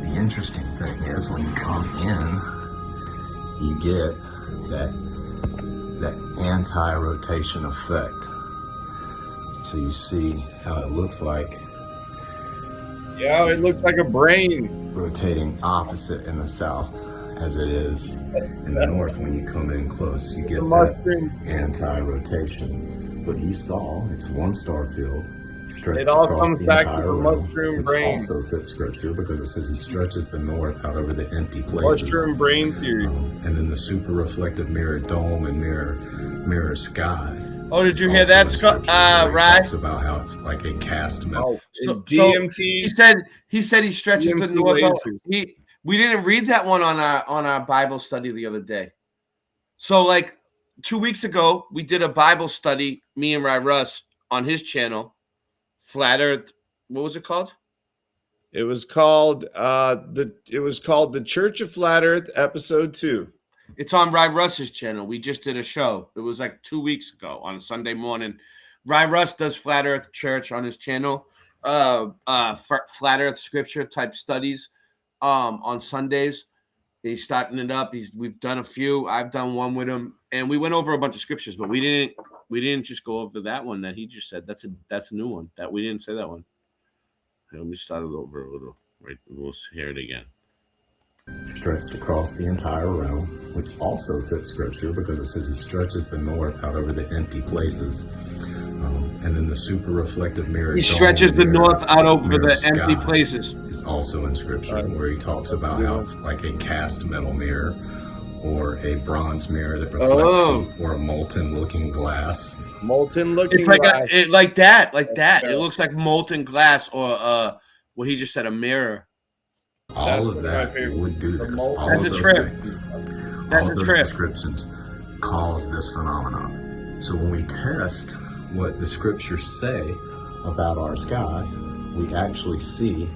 The interesting thing is when you come in, you get that anti-rotation effect. So you see how it looks like Yeah, it looks like a brain. rotating opposite in the south as it is in the north. When you come in close, you get that anti-rotation. But you saw it's one star field stretched It all across comes the back to entire the realm, mushroom which brain. also fits scripture because it says he stretches the north out over the empty places. Mushroom brain theory. And then the super reflective mirror dome and mirror sky. Oh, did you hear that, Scott? Right. Talks about how it's like a cast metal. DMT. He said he stretches the DMT north. lasers. We didn't read that one on our Bible study the other day. So like 2 weeks ago, we did a Bible study, me and Ry Russ on his channel, Flat Earth. What was it called? It was called the Church of Flat Earth, episode 2. It's on Ry Russ's channel. We just did a show. It was like 2 weeks ago on a Sunday morning. Ry Russ does Flat Earth Church on his channel. Flat Earth scripture type studies on Sundays. He's starting it up. We've done a few. I've done one with him, and we went over a bunch of scriptures, but we didn't just go over that one that he just said. That's a new one that we didn't say that one. Let me start it over a little. Right, we'll hear it again. Stretched across the entire realm, which also fits scripture because it says he stretches the north out over the empty places. And then the super reflective mirror. He dome stretches the mirror- north out over mirror the empty sky places. Is also in scripture where he talks about how it's like a cast metal mirror or a bronze mirror that reflects Oh. or a molten looking glass. Molten looking It's like glass. like that. It looks like molten glass or what he just said, a mirror. All of that would do this. All That's of a those trip. things. That's all a of those trip. descriptions cause this phenomenon. So when we test what the scriptures say about our sky, we actually see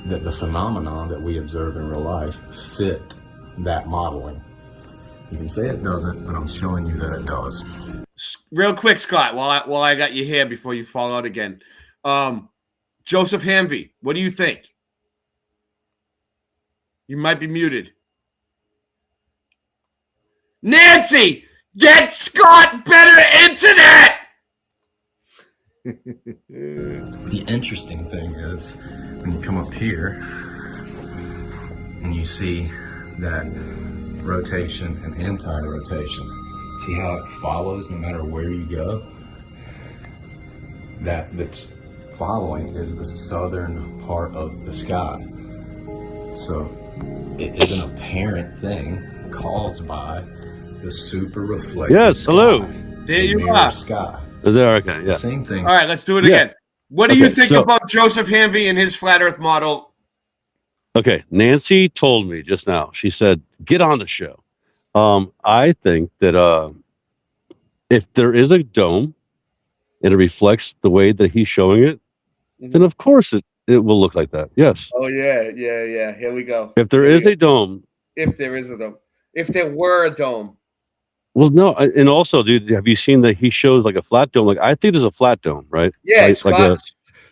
that the phenomenon that we observe in real life fit that modeling. You can say it doesn't, but I'm showing you that it does. Real quick, Scott, while I got you here before you fall out again. Joseph Hamvey, what do you think? You might be muted. Nancy, get Scott better internet! The interesting thing is when you come up here and you see that rotation and anti-rotation, see how it follows no matter where you go? That's following is the southern part of the sky. So it is an apparent thing caused by the super reflective Yes, hello. sky, There the you mirror are. sky. There, okay, yeah. Same thing. All right, let's do it Yeah. again. What do you Okay, think so- about Joseph Hamvey and his flat Earth model? Okay, Nancy told me just now. She said, "Get on the show." I think that if there is a dome and it reflects the way that he's showing it, then of course it will look like that. Yes. Oh yeah. Here we go. If there is a dome, If there is a dome. If there were a dome. well, no, and also, dude, have you seen that he shows like a flat dome? Like I think there's a flat dome, right? Yeah, Like, Scott. like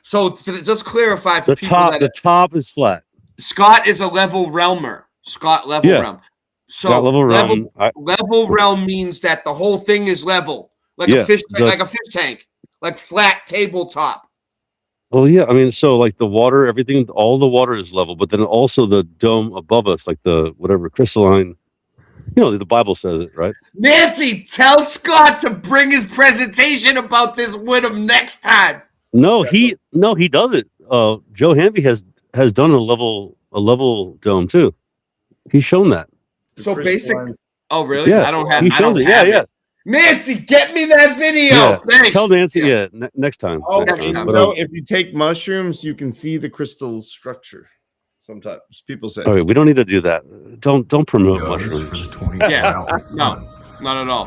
So to just clarify for the people top, that the top is flat. Scott is a level realmer. Scott level Yeah. realm. So Scott level realm. level realm means that the whole thing is level, like Yeah, a fish, the- like a fish tank, like flat tabletop. Well, yeah, I mean, so like the water, everything, all the water is level, but then also the dome above us, like the whatever crystalline, the Bible says it, right? Nancy, tell Scott to bring his presentation about this with him next time. No, he does it. Joe Hamby has done a level dome too. He's shown that. So basic. Oh, really? Yeah, I don't have. he I don't shows it. have Yeah. it. Nancy, get me that video. Yeah. Thanks. Tell Nancy. Yeah, next time. Oh, Next you time. know, if you take mushrooms, you can see the crystal structure. Sometimes people say. Okay, we don't need to do that. Don't promote Goes mushrooms. for the 24 Yeah. hours. No, not at all.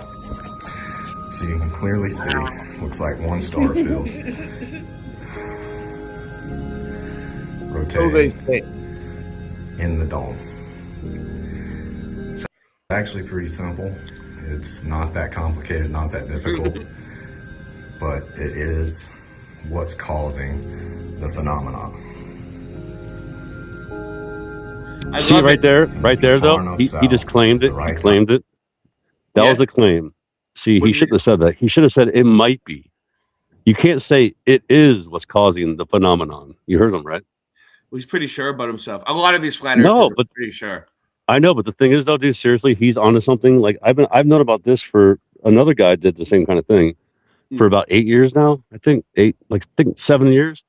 So you can clearly see, looks like one star field. So they Rotating say. in the dome. It's actually pretty simple. It's not that complicated, not that difficult, but it is what's causing the phenomenon. See right there, though. He just claimed it. He claimed it. That was a claim. See, he shouldn't have said that. He should have said it might be. You can't say it is what's causing the phenomenon. You heard him, right? Well, he's pretty sure about himself. A lot of these flat No, earthers are but- pretty sure. I know, but the thing is, though, dude, seriously, he's onto something. Like I've known about this for another guy did the same kind of thing for about 8 years now. I think 7 years.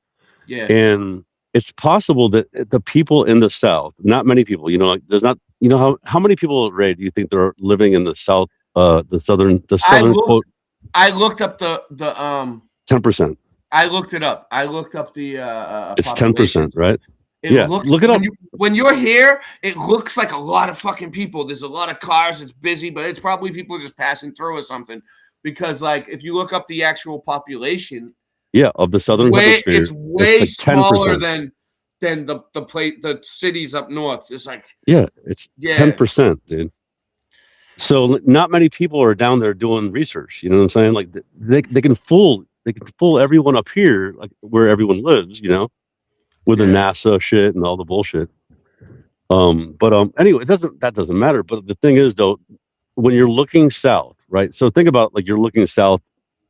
Yeah. And it's possible that the people in the South, not many people, like there's not, how many people, Ray, do you think there are living in the South, the southern quote I looked up the 10%? I looked it up. I looked up the It's population. 10%, right? It Yeah, looks, look it up. when you're here, it looks like a lot of fucking people. There's a lot of cars. It's busy, but it's probably people just passing through or something. Because, like, if you look up the actual population, Yeah, of the southern hemisphere, it's way like smaller 10%. than the cities up north. It's like Yeah, it's Yeah. 10%, dude. So not many people are down there doing research. You know what I'm saying? Like they can fool everyone up here, like where everyone lives. With the NASA shit and all the bullshit. But anyway, that doesn't matter. But the thing is, though, when you're looking south, right? So think about like you're looking south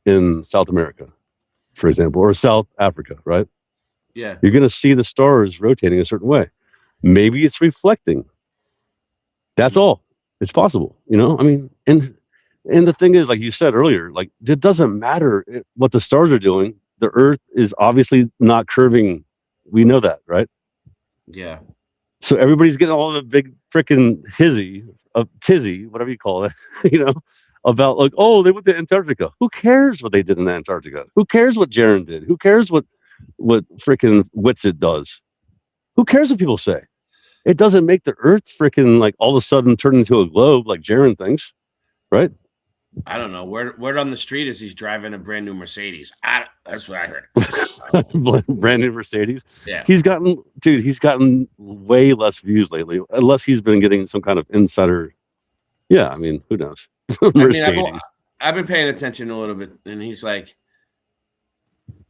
in South America, for example, or South Africa, right? Yeah. You're going to see the stars rotating a certain way. Maybe it's reflecting. That's all. It's possible, I mean, and the thing is, like you said earlier, like it doesn't matter what the stars are doing. The Earth is obviously not curving. We know that, right? Yeah. So everybody's getting all the big freaking tizzy, whatever you call it, about like, oh, they went to Antarctica. Who cares what they did in Antarctica? Who cares what Jaron did? Who cares what freaking Whitsitt does? Who cares what people say? It doesn't make the Earth freaking like all of a sudden turn into a globe like Jaron thinks, right? I don't know. Word on the street is he's driving a brand new Mercedes. That's what I heard. Brand new Mercedes. Yeah. He's gotten way less views lately, unless he's been getting some kind of insider. Yeah, I mean, who knows? Mercedes. I've been paying attention a little bit, and he's like,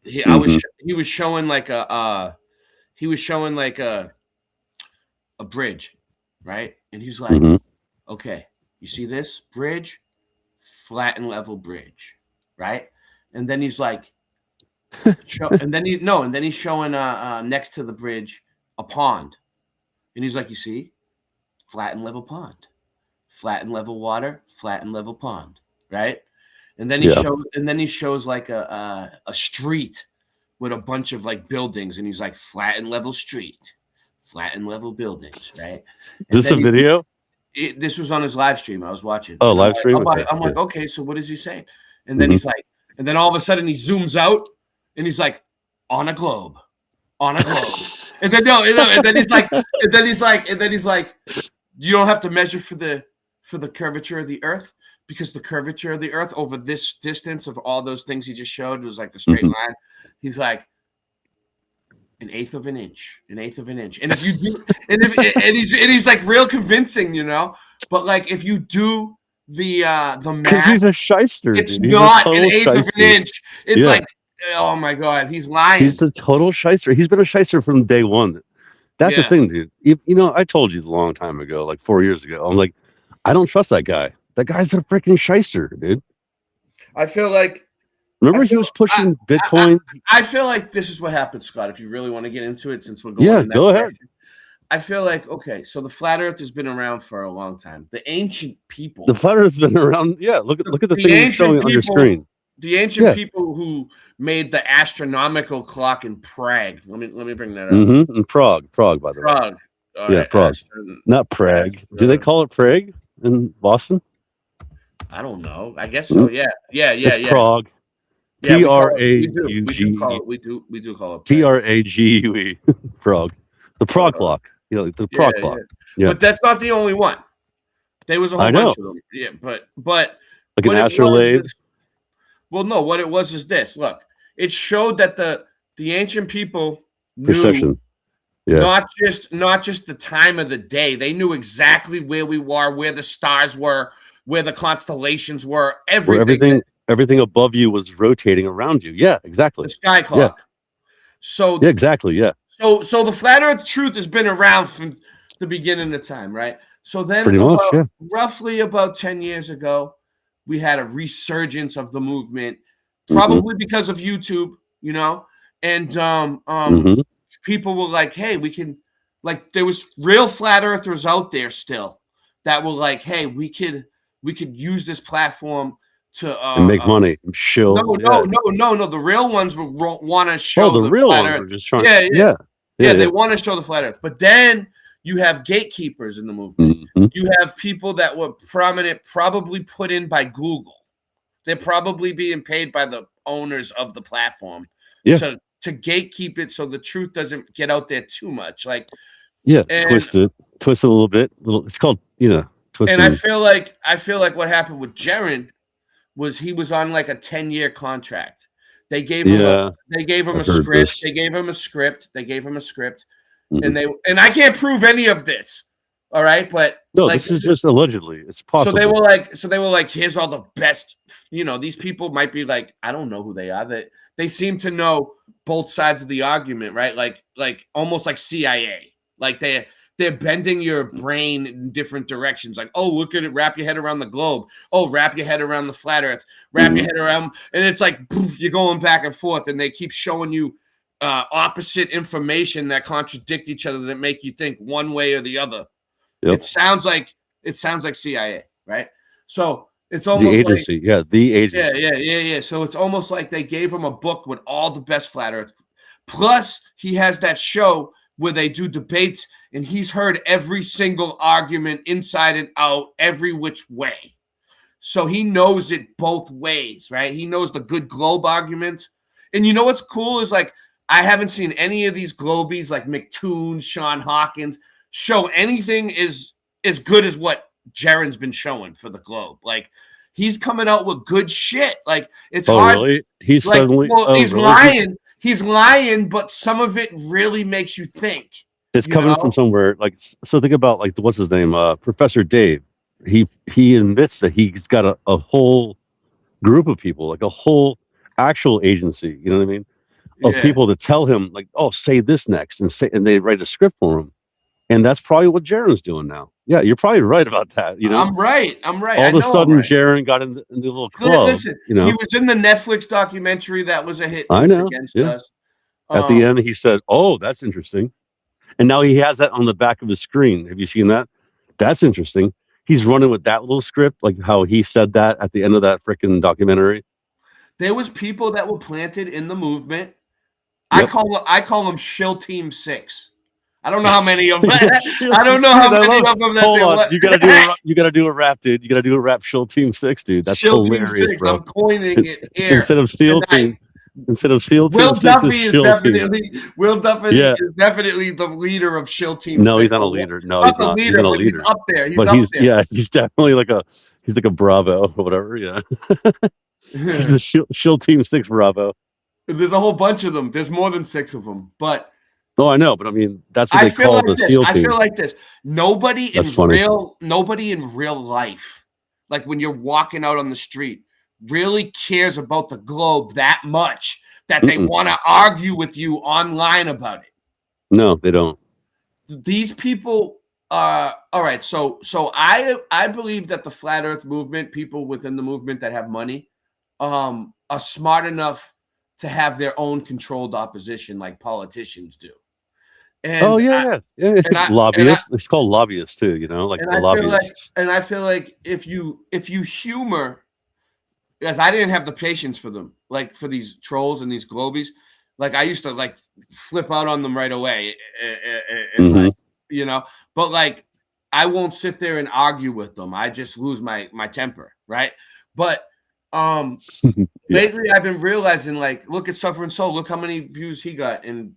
he was showing like a bridge, right? And he's like, okay, you see this bridge? Flat and level bridge, right? And then he's like, and then he's showing next to the bridge a pond, and he's like, you see, flat and level pond, flat and level water, flat and level pond, right? And then he shows like a street with a bunch of like buildings, and he's like, flat and level street, flat and level buildings, right? Is this a video? This was on his live stream. I was watching. Oh, live stream. I'm like, okay, so what is he saying? And then he's like, and then all of a sudden he zooms out, and he's like, on a globe, And then and then he's like, you don't have to measure for the curvature of the Earth, because the curvature of the Earth over this distance of all those things he just showed was like a straight line. He's like, an eighth of an inch. And if you do, and he's like real convincing, you know. But like if you do the math, he's a shyster. It's dude. not an eighth of an inch. It's like, oh my god, he's lying. He's a total shyster. He's been a shyster from day one. That's the thing, dude. You know, I told you a long time ago, like 4 years ago. I'm like, I don't trust that guy. That guy's a freaking shyster, dude. I feel like. Remember, he was pushing Bitcoin. I feel like this is what happened, Scott. If you really want to get into it, since we're going. Yeah, in that go ahead. direction. I feel like, okay, so the flat Earth has been around for a long time. The ancient people. The flat Earth's been around. Yeah, look at the thing you're showing on your screen. The ancient people who made the astronomical clock in Prague. Let me bring that up. In Prague, by the way. Prague. Yeah, Prague. Not Prague. Do they call it Prague in Boston? I don't know. I guess so. Yeah. It's Prague. Yeah, Prague. We do call it Prague. Prague. The Prague clock. You know, the Prague clock. Yeah. But that's not the only one. There was a whole bunch of them. Yeah, but like an astrolabe. Well, no, what it was is this. Look, it showed that the ancient people knew Perception. Yeah. not just the time of the day. They knew exactly where we were, where the stars were, where the constellations were, everything. Everything above you was rotating around you. Yeah, exactly. The sky clock. Yeah. So yeah, exactly. Yeah. So the flat Earth truth has been around from the beginning of time, right? So then, roughly about 10 years ago, we had a resurgence of the movement, probably because of YouTube, you know, and people were like, "Hey, we can," like, there was real flat earthers out there still that were like, "Hey, we could use this platform to and make money." I'm sure. No. The real ones will want to show the real flat ones Earth. are just trying. Yeah, they want to show the flat Earth, but then you have gatekeepers in the movement. You have people that were prominent, probably put in by Google. They're probably being paid by the owners of the platform to gatekeep it so the truth doesn't get out there too much. Like, twist it a little bit. It's called, twist. And I feel like what happened with Jaron was he was on like a 10-year contract. They gave him a script. They gave him a script. And I can't prove any of this. All right, but no, this is just allegedly. It's possible. So they were like, here's all the best. These people might be like, I don't know who they are. They seem to know both sides of the argument, right? Like almost like CIA. Like they're bending your brain in different directions. Like, oh, look at it, wrap your head around the globe. Oh, wrap your head around the flat Earth. Wrap your head around, and it's like poof, you're going back and forth, and they keep showing you opposite information that contradict each other that make you think one way or the other. Yep. It sounds like CIA, right? So it's almost the agency, the agency. Yeah. So it's almost like they gave him a book with all the best flat Earth. Plus, he has that show where they do debates, and he's heard every single argument inside and out, every which way. So he knows it both ways, right? He knows the good globe argument. And you know what's cool is like I haven't seen any of these globies like McToon, Sean Hawkins show anything as good as what Jaron's been showing for the globe. Like he's coming out with good shit. Like it's hard. Really? He's like, suddenly he's lying. He's lying, but some of it really makes you think. It's coming from somewhere. Like, so think about like what's his name, Professor Dave. He admits that he's got a whole group of people, like a whole actual agency. You know what I mean? Of people to tell him like, oh, say this next, and they write a script for him. And that's probably what Jaron's doing now. Yeah, you're probably right about that. I'm right. All of a sudden, Jaron got in the little club. Listen, he was in the Netflix documentary that was a hit. I know. Against us. At the end, he said, "Oh, that's interesting," and now he has that on the back of his screen. Have you seen that? That's interesting. He's running with that little script, like how he said that at the end of that freaking documentary. There was people that were planted in the movement. Yep. I call them Shill Team 6. I don't know how many of them. I don't know how many of them. Hold on, you gotta do a rap, dude. You gotta do a rap. Shill Team 6, dude. That's Shill hilarious, Team 6. bro. I'm coining it here instead of SEAL Team. instead of SEAL Team Will 6 Duffy is SHIELD Team. definitely is definitely the leader of SHIELD Team. No, 6. he's not a leader. No, Not he's the not. leader, He's not a but leader. he's up there. He's but up he's there. he's definitely like a Bravo or whatever. Yeah, he's the SHIELD Team 6 Bravo. There's a whole bunch of them. There's more than 6 of them, but. Oh, I know, but I mean that's what I they feel call like the this. SEAL I Team. feel like this. Nobody That's in funny. real life, like when you're walking out on the street, really cares about the globe that much that they Mm-mm. want to argue with you online about it. No, they don't. These people all right. So I believe that the flat earth movement, people within the movement that have money, are smart enough to have their own controlled opposition like politicians do. And Oh yeah. Lobbyists. It's called lobbyists too. You know, like and the I feel lobbyists. I feel like if you humor, because I didn't have the patience for them, like for these trolls and these globies, like I used to like flip out on them right away, and like, you know, but like I won't sit there and argue with them. I just lose my temper, right? But lately I've been realizing, like, look at Suffering Soul. Look how many views he got in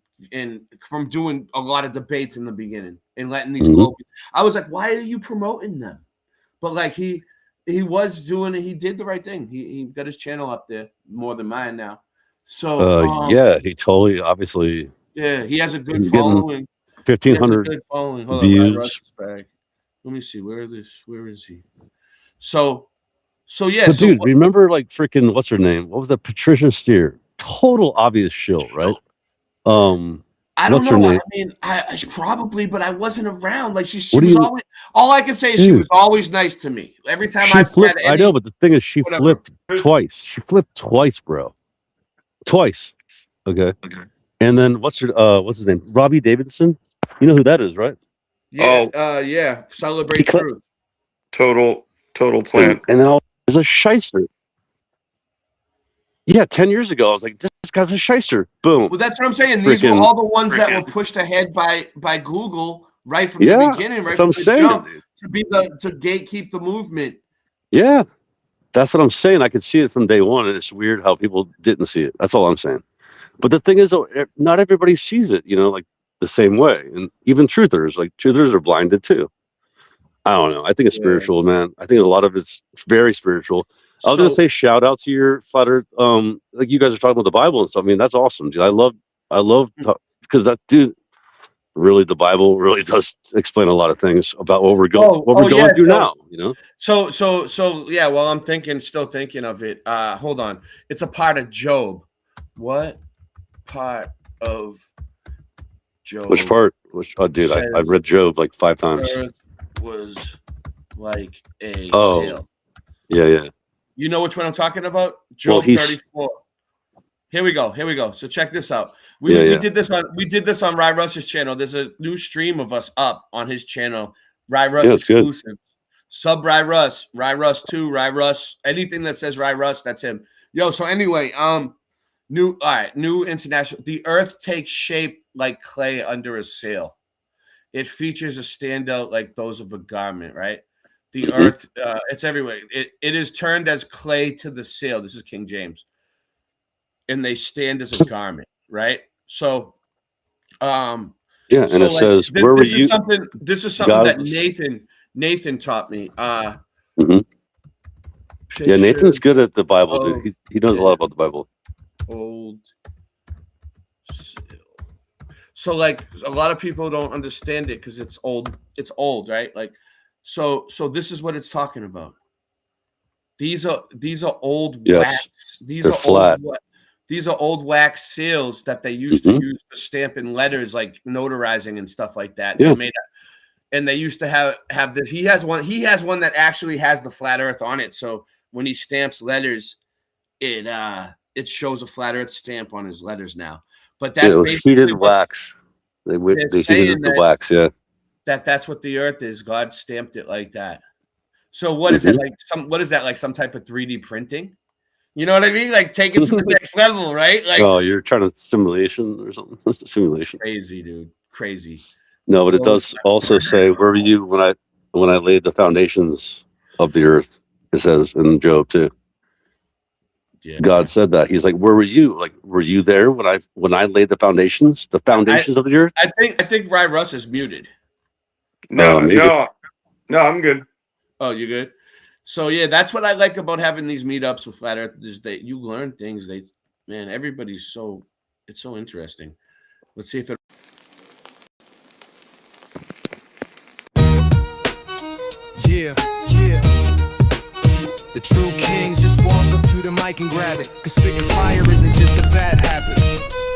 from doing a lot of debates in the beginning and letting these globies. I was like, why are you promoting them? But like he was doing it. He did the right thing. He got his channel up there more than mine now. So yeah, he totally obviously. yeah, he has a good he's getting following. 1,500 Good following. Hold views. on, Ryan Rush is back. Let me see. Where is he? So yeah. But So dude, remember like freaking what's her name? What was that? Patricia Steer. Total obvious shill, right? I don't what's her know. name? I mean, I probably, but I wasn't around. Like she What do was you- always. All I can say is she Dude. was always nice to me. Every time She I flipped. had I know, but the thing is, she whatever. flipped twice. She flipped twice, bro. Twice. Okay. And then what's his name? Robbie Davidson. You know who that is, right? Yeah, yeah. Celebrate truth. Total plant. And then I was a shyster. Yeah, 10 years ago, I was like, this guy's a shyster. Boom. Well, that's what I'm saying. These were Freaking- all the ones that were pushed ahead by Google right from the Yeah, beginning, right that's what from I'm the saying, jump, to gatekeep the movement. Yeah, that's what I'm saying. I could see it from day one, and it's weird how people didn't see it. That's all I'm saying. But the thing is, though, not everybody sees it, you know, like the same way. And even truthers are blinded too. I don't know. I think it's spiritual, man. I think a lot of it's very spiritual. I was gonna say shout out to your flat earth, like you guys are talking about the Bible and stuff. I mean, that's awesome, dude. I love because that dude really, the Bible really does explain a lot of things about what we're going through now. You know. So yeah. Well, I'm still thinking of it. Hold on. It's a part of Job. What part of Job? Which part? Dude, I've read Job like 5 times. Earth was like a Oh, sail. yeah. You know which one I'm talking about? Job 34. Here we go. So check this out. We did this on Ry Russ's channel. There's a new stream of us up on his channel, Ry Russ Yeah, it's good. exclusive. Sub Ry Russ 2, Ry Russ, anything that says Ry Russ, that's him. Yo, so anyway, new international. The earth takes shape like clay under a sail. It features a standout like those of a garment, right? The earth, it's everywhere. It is turned as clay to the sail. This is King James. And they stand as a garment, right? So, Yeah, and it says, this, "Where were this you?" Is something, this is something God that was- Nathan taught me. Yeah, Nathan's good at the Bible, dude. He knows a lot about the Bible. Old sail. So like a lot of people don't understand it because it's old. It's old, right? Like, so this is what it's talking about. These are old Yes, wax. These they're are flat. these are old wax seals that they used to use for stamping letters, like notarizing and stuff like that. Yeah. They made and they used to have this. He has one that actually has the flat Earth on it. So when he stamps letters, it shows a flat Earth stamp on his letters now. But that's it was basically heated what wax. They heated saying the that- wax. Yeah. that's what the Earth is. God stamped it like that. So what is it like? What is that like? Some type of 3D printing? You know what I mean? Like take it to the next level, right? Like Oh, you're trying to simulation or something? Simulation. crazy, dude. Crazy. No, but it does also say, "Where were you when I laid the foundations of the earth?" It says in Job too. God said that. He's like, where were you? Like, were you there when I laid the foundations of the earth? I think Rye Russ is muted. No, I'm good. Oh, you're good. So yeah, that's what I like about having these meetups with flat earthers. That you learn things. Everybody's it's so interesting. Let's see if it. Yeah. The true kings just walk up to the mic and grab it. Cause spitting fire isn't just a bad habit.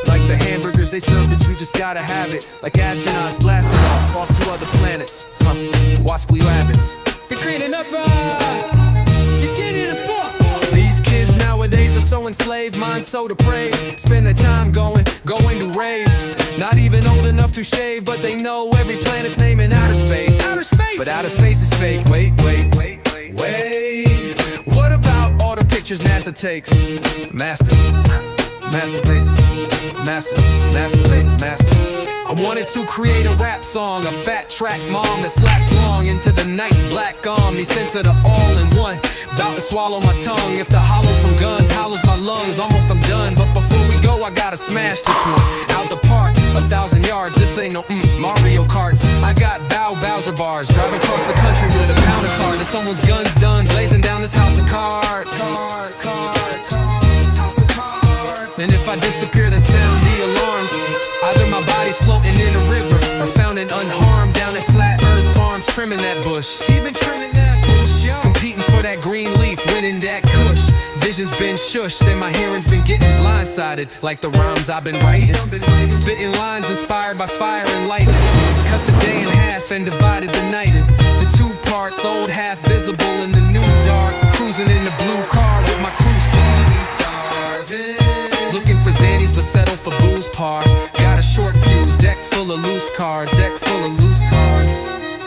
Like the hamburgers they serve that you just gotta have it. Like astronauts blasting off to other planets. Wascally rabbits. You're creating enough, you're getting a fuck. These kids nowadays are so enslaved, minds so depraved. Spend their time going to raves. Not even old enough to shave, but they know every planet's name in outer space. But outer space is fake. Wait. What about all the pictures NASA takes? Masturbate. I wanted to create a rap song, a fat track mom that slaps long into the night's black arm. The sense of the all-in-one, about to swallow my tongue. If the hollow from guns hollows my lungs, almost I'm done. But before we go, I gotta smash this one out the park, 1,000 yards. This ain't no Mario Karts. I got Bowser bars, driving across the country with a pound of tar. Till someone's gun's done, blazing down this house of cards. And if I disappear, then sound the alarms. Either my body's floating in a river or found and unharmed down at Flat Earth Farms, trimming that bush. He been trimming that bush, yo. Competing for that green leaf, winning that kush. Vision's been shushed and my hearing's been getting blindsided. Like the rhymes I've been writing. Spitting lines inspired by fire and lightning. Cut the day in half and divided the night into 2 parts. Old half visible in the new dark. Cruising in the blue car with my crew starving. Looking for Xannies but settle for booze par. Got a short fuse, deck full of loose cards.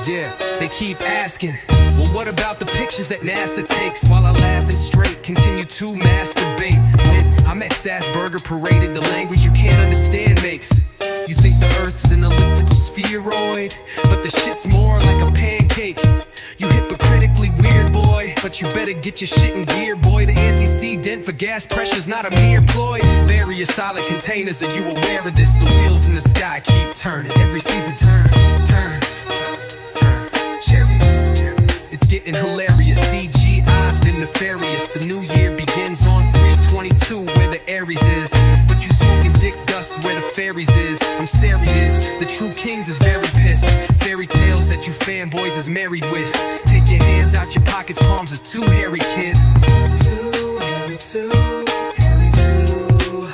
Yeah, they keep asking, well, what about the pictures that NASA takes? While I laugh and straight, continue to masturbate. When I'm at Sassburger paraded, the language you can't understand makes you think the Earth's an elliptical spheroid, but the shit's more like a pancake. You hypocritically weird, boy, but you better get your shit in gear, boy. The antecedent for gas pressure's not a mere ploy. Bury your solid containers, are you aware of this? The wheels in the sky keep turning, every season turn. Chariots, it's getting hilarious. CGI's been nefarious. The new year begins on 3/22, where the Aries is. But you smoking dick dust where the fairies is. I'm serious, the true kings is very pissed. Fairy tales that you fanboys is married with. Take your hands out your pockets, palms is too hairy, kid. Too hairy to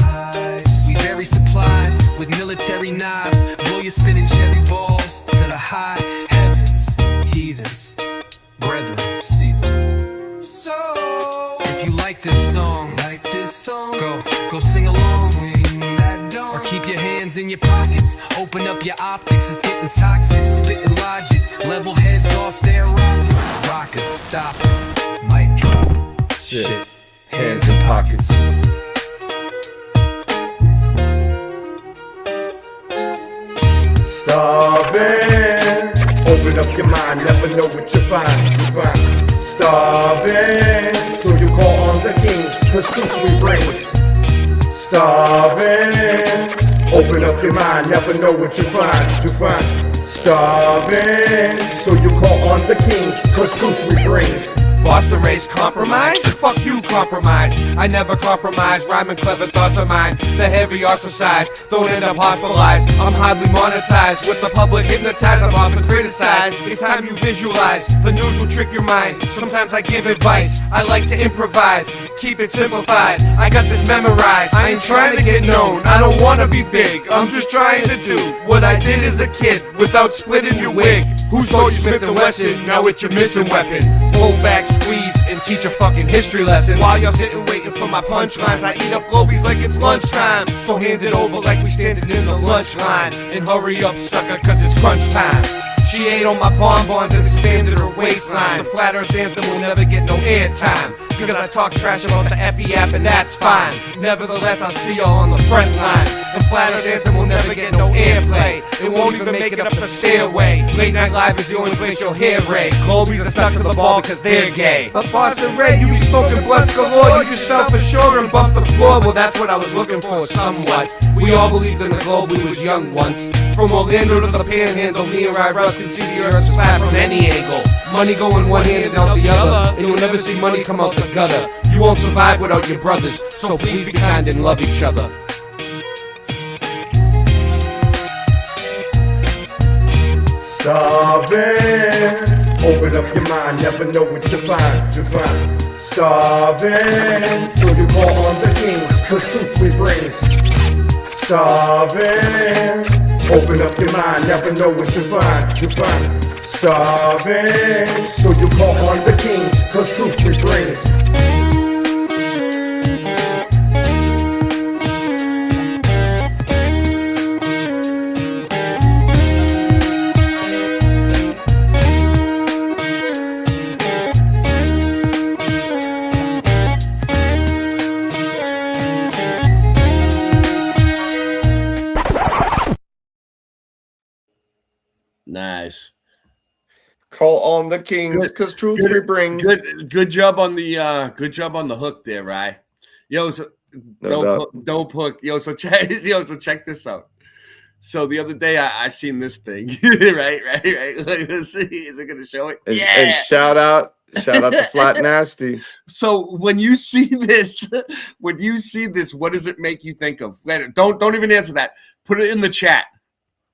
hide. We very supplied with military knives. Blow your spinning cherry balls to the high heavens. Heathens, brethren, seedlings. So, if you like this song, go sing along. Swing that dome. Or keep your hands in your pockets. Open up your optics, it's getting toxic. Spitting logic, level heads off their rockets. Rockers, stop it, mic drop. Shit, hands in pockets. Starving, open up your mind, never know what you find. Starving, so you call on the kings, cause truth we brings. Starving, open up your mind, never know what you find. Starving, so you call on the kings, cause truth we brings. Boston race compromise? Fuck you, compromise. I never compromise, rhyming clever thoughts of mine. The heavy ostracized, don't end up hospitalized. I'm hardly monetized, with the public hypnotized. I'm often criticized, it's time you visualize. The news will trick your mind, sometimes I give advice. I like to improvise, keep it simplified. I got this memorized, I ain't trying to get known. I don't wanna be big, I'm just trying to do what I did as a kid, without splitting your wig. Who sold you Smith & Wesson? Now it's your missing weapon. Pull back, squeeze, and teach a fucking history lesson. While you're sitting waiting for my punchlines, I eat up Globies like it's lunchtime. So hand it over like we standing in the lunch line. And hurry up, sucker, cause it's crunch time. She ate on my bonbons and expanded her waistline. The flat earth anthem will never get no airtime. because I talk trash about the FE app, and that's fine. Nevertheless, I'll see y'all on the front line. The Flat Earth Anthem will never get no airplay. It won't even make it up the stairway. Late Night Live is the only place you'll hear Ray. Globies are stuck to the ball because they're gay. But Boston Ray, you be smoking blunts galore. You just self-assured and bump the floor. Well, that's what I was looking for, somewhat. We all believed in the globe, we was young once. From Orlando to the Panhandle, me and Ry Russ can see the Earth's flat from any angle. Money going one hand and out the other, and you'll never see money come out the gutter. You won't survive without your brothers, so please be kind and love each other. Starving, open up your mind, never know what you find, Starving, so you call on the kings, cause truth we brings. Starving, open up your mind, never know what you find, Starving, so you call on the kings, cause truth we brings. Nice. Call on the kings, because truth we brings. Good job on the hook there, Rye. Yo, so don't hook. Yo, so check this out. So the other day I seen this thing, right. Let's see, is it gonna show it? And shout out to Flat Nasty. So when you see this, what does it make you think of? Don't even answer that. Put it in the chat.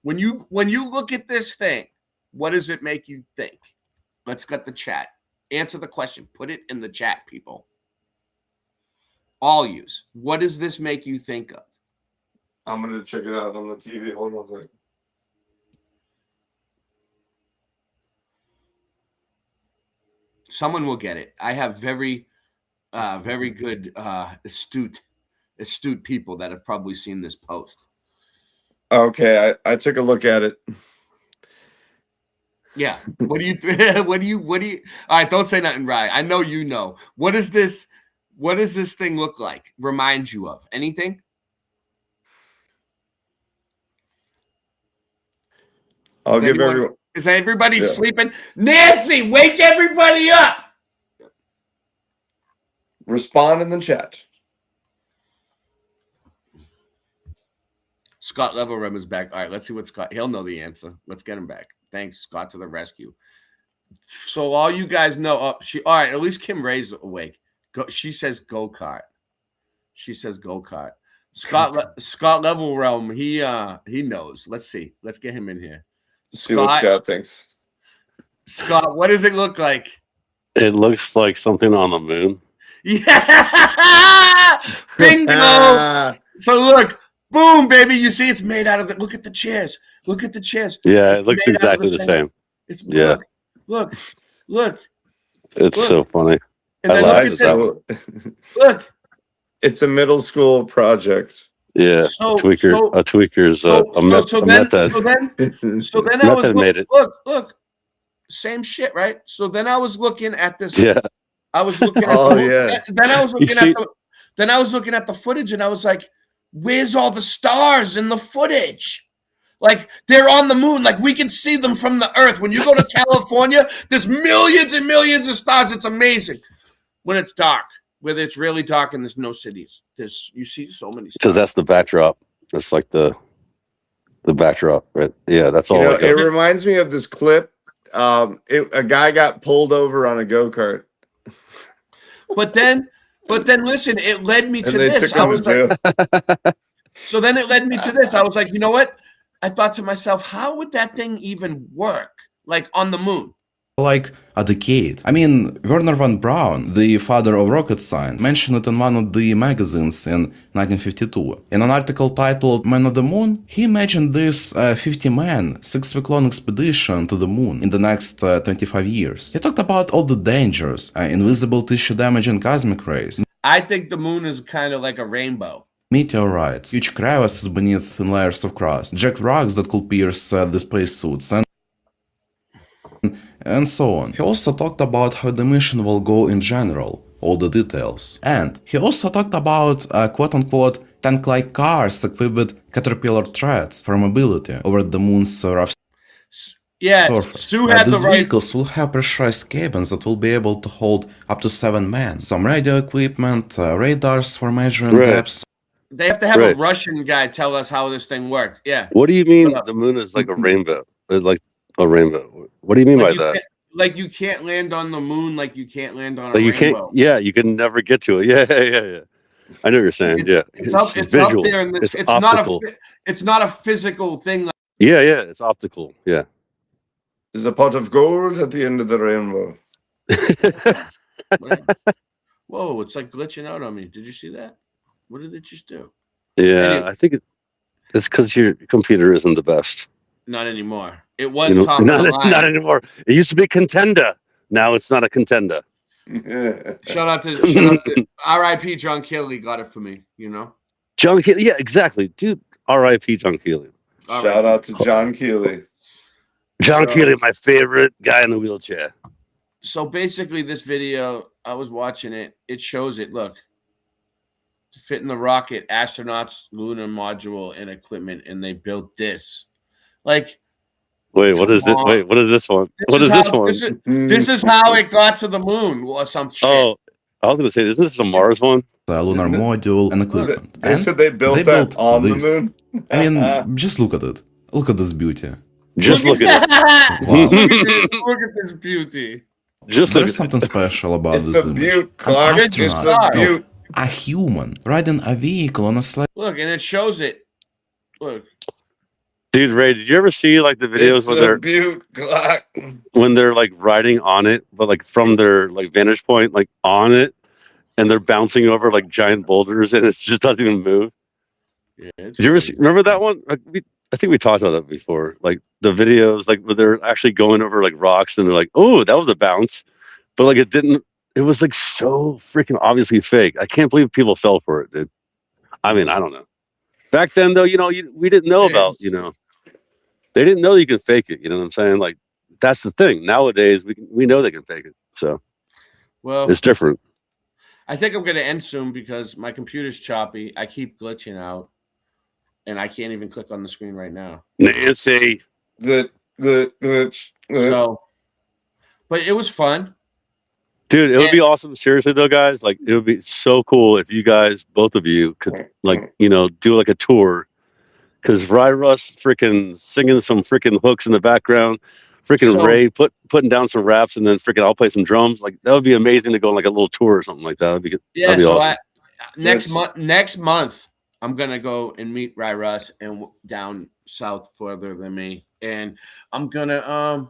When you look at this thing, what does it make you think? Let's get the chat. Answer the question. Put it in the chat, people. All use. What does this make you think of? I'm going to check it out on the TV. Hold on a second. Someone will get it. I have very good, astute people that have probably seen this post. Okay, I took a look at it. Yeah. What do you? All right, don't say nothing, Rye. I know you know. What does this thing look like? Remind you of anything? I'll give everyone. Is everybody sleeping? Nancy, wake everybody up. Respond in the chat. Scott Levelrem is back. All right, let's see what Scott. He'll know the answer. Let's get him back. Thanks, Scott, to the rescue. So all you guys know. All right. At least Kim Ray's awake. She says go kart. Scott Levelrem. He knows. Let's see. Let's get him in here. See what Scott thinks. Scott, what does it look like? It looks like something on the moon. Yeah, bingo. So look. Boom, baby. You see, it's made out of the. Look at the chairs. Yeah, it looks exactly the same. It's yeah. Look. It's so funny. And then look. It's a middle school project. Yeah, a tweaker's a method. So then I was look. Same shit, right? So then I was looking at this. Yeah. I was looking at Then I was looking at the footage and I was like, where's all the stars in the footage? Like, they're on the moon. Like, we can see them from the Earth. When you go to California, there's millions and millions of stars. It's amazing. When it's dark, whether it's really dark and there's no cities, you see so many stars. Because that's the backdrop. That's like the backdrop, right? Yeah, that's all. It reminds me of this clip. A guy got pulled over on a go-kart. But then listen, it led me to this. So then it led me to this. I was like, you know what? I thought to myself, how would that thing even work? Like on the moon? Like a decade. I mean, Wernher von Braun, the father of rocket science, mentioned it in one of the magazines in 1952. In an article titled Man of the Moon, he imagined this 50-man, 6-week-long expedition to the moon in the next 25 years. He talked about all the dangers, invisible tissue damage and cosmic rays. I think the moon is kind of like a rainbow. Meteorites, huge crevasses beneath thin layers of crust, jagged rocks that could pierce the spacesuits, and so on. He also talked about how the mission will go in general. all the details. And he also talked about quote-unquote tank-like cars equipped with Caterpillar treads for mobility over the moon's rough Yeah, surface. Stu had the These right. vehicles will have pressurized cabins that will be able to hold up to 7 men. Some radio equipment, radars for measuring Right. depths. They have to have Right. a Russian guy tell us how this thing worked. Yeah. What do you mean the moon is like a rainbow? Like a rainbow. What do you mean by that? Like you can't land on the moon, like you can't land on a Like you rainbow. can't. Yeah, you can never get to it. Yeah. I know what you're saying. Yeah, It's up. It's visual. up there, and It's it's not a. optical. It's not a physical thing. Like, Yeah, it's optical. Yeah. There's a pot of gold at the end of the rainbow. whoa! It's like glitching out on me. Did you see that? What did it just do? Yeah, Anyway. I think it's because your computer isn't the best. Not anymore. It was top of not, the line. not anymore. It used to be contender. Now it's not a contender. Shout out to R.I.P. John Kelly got it for me. You know. John Keely. Yeah, exactly, dude. R.I.P. John Keely. Shout out to John Keely. John So- Keely, my favorite guy in the wheelchair. So basically, this video, I was watching it. It shows it. Look, to fit in the rocket, astronauts, lunar module, and equipment, and they built this. Like, Wait, what is it? Come on. Wait, what is this one? this What is how, this one? This is how it got to the moon, or some shit. Oh, I was gonna say, isn't this a Mars one? The lunar module and equipment. They said they built that on the moon. I mean, just look at it. Look at this beauty. Just look at it. Wow. Look at this beauty. Just look There's at something special about It's this a image. beaut, An Clark. It's a astronaut, no, beaut. a human riding a vehicle on a sled. Look, and it shows it. Look. Dude, Ray, did you ever see like the videos It's where a they're beaut, Clark. when they're like riding on it, but like from their like vantage point, like on it, and they're bouncing over like giant boulders, and it just doesn't even move. Yeah, it's Did you ever see, remember that one? Like, I think we talked about that before. Like the videos, like where they're actually going over like rocks, and they're like, "Oh, that was a bounce," but like it didn't. It was like so freaking obviously fake. I can't believe people fell for it, dude. I mean, I don't know. Back then, though, we didn't know about, they didn't know you could fake it. You know what I'm saying? Like that's the thing. Nowadays, we know they can fake it, so Well, it's different. I think I'm going to end soon because my computer's choppy. I keep glitching out, and I can't even click on the screen right now. Nancy, Good. So, but it was fun. dude, it would be awesome. Seriously, though, guys, like it would be so cool if you guys, both of you, could like do like a tour. Because Rye Russ freaking singing some freaking hooks in the background, freaking So- Ray putting down some raps, and then freaking I'll play some drums. Like that would be amazing to go on like a little tour or something like that. That'd be good. Yeah. That'd be So awesome. next month, I'm gonna go and meet Rye Russ and down south further than me, and I'm gonna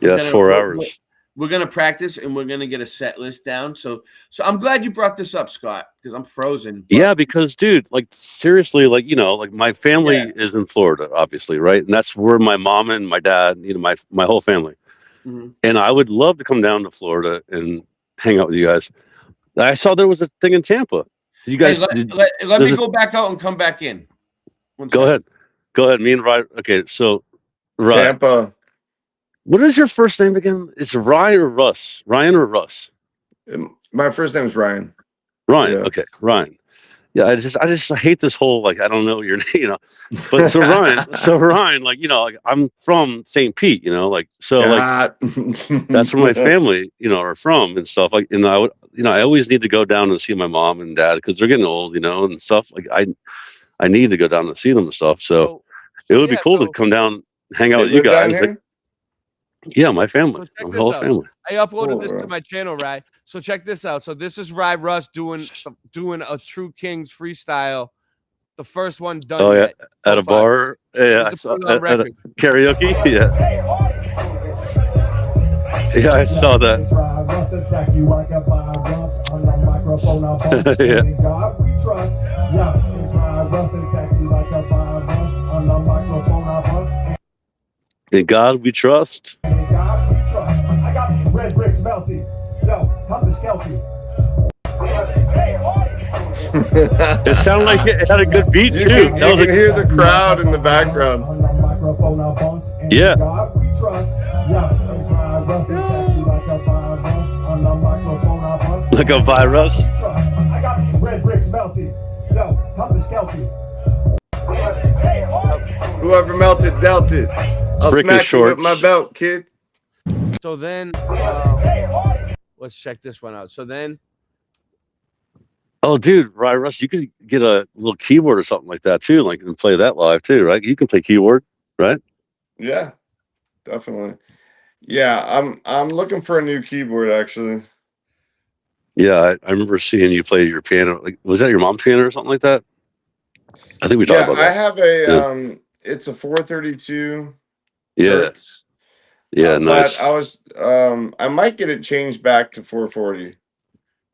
Yeah, that's 4 hours. We're gonna practice and we're gonna get a set list down. So I'm glad you brought this up, Scott, because I'm frozen. Yeah, because dude, like seriously, like like my family is in Florida, obviously, right? And that's where my mom and my dad, my whole family. Mhm. And I would love to come down to Florida and hang out with you guys. I saw there was a thing in Tampa. You guys, Hey, let me go back out and come back in. Go ahead. Me and Ryan. Okay, so Ryan. Tampa. What is your first name again? It's Ryan or Russ? Ryan or Russ? My first name is Ryan. Ryan. Yeah. Okay, Ryan. Yeah, I just hate this whole like I don't know your name, But so Ryan, like like I'm from St. Pete, like so like that's where my family, are from and stuff. Like I would, I always need to go down and see my mom and dad because they're getting old, and stuff. Like I need to go down and see them and stuff. So it would be cool to come down, hang out with you guys. Like, yeah, my family, Check my this whole out. family. I uploaded this to my channel, Rye. So check this out. So this is Rye Russ doing a True Kings freestyle, the first one done. Oh yeah, yet. at a bar. Yeah, I Just to saw, put it on at a record. karaoke. Yeah. Yeah, I saw that. In God we trust. I got these red bricks melty. Yo, help the skelty. It sounded like it had a good beat You too. can, That was you can hear the crowd in the background. Yeah. Like a virus. I got these red bricks melted. Yo, help the skelty. Whoever melted dealt it. I'll Brick smack you with shorts. my belt, kid. So then, let's check this one out. So then, Oh, dude, right, Russ, you could get a little keyboard or something like that too, like and play that live too, right? You can play keyboard, right? Yeah, definitely. Yeah, I'm looking for a new keyboard actually. Yeah, I remember seeing you play your piano. Like, was that your mom's piano or something like that? I think we talked Yeah, about I that. have a Yeah. it's a 432 Yeah, hertz. yeah, nice. But I was I might get it changed back to 440,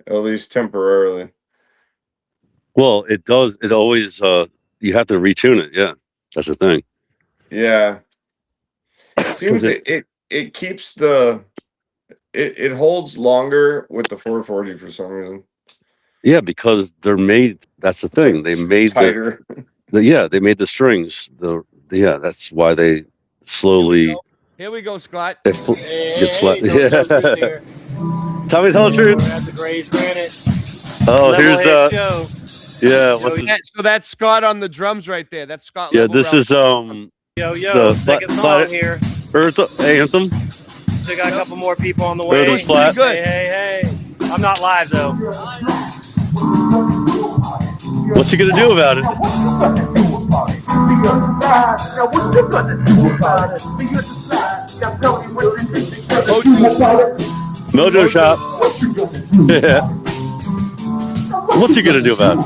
at least temporarily. Well, it does. It always. You have to retune it. Yeah, that's the thing. Yeah. It seems 'Cause it keeps the it holds longer with the 440 for some reason. Yeah, because they're made. That's the thing. They made Tighter. yeah, they made the strings. Yeah, that's why they slowly here we go, Scott. it gets flat. Yeah. Tommy, tell the truth. At the Grace Granite. Oh, here's Level-head show. yeah. What's his, So that's Scott on the drums right there. That's Scott. yeah? Level This is Yo, the second song Flat here. Earth Anthem. Still got a couple more people on the way. Earth is flat. Hey. I'm not live though. What's he gonna do about it? Mojo Shop. Yeah. What's he gonna do about it?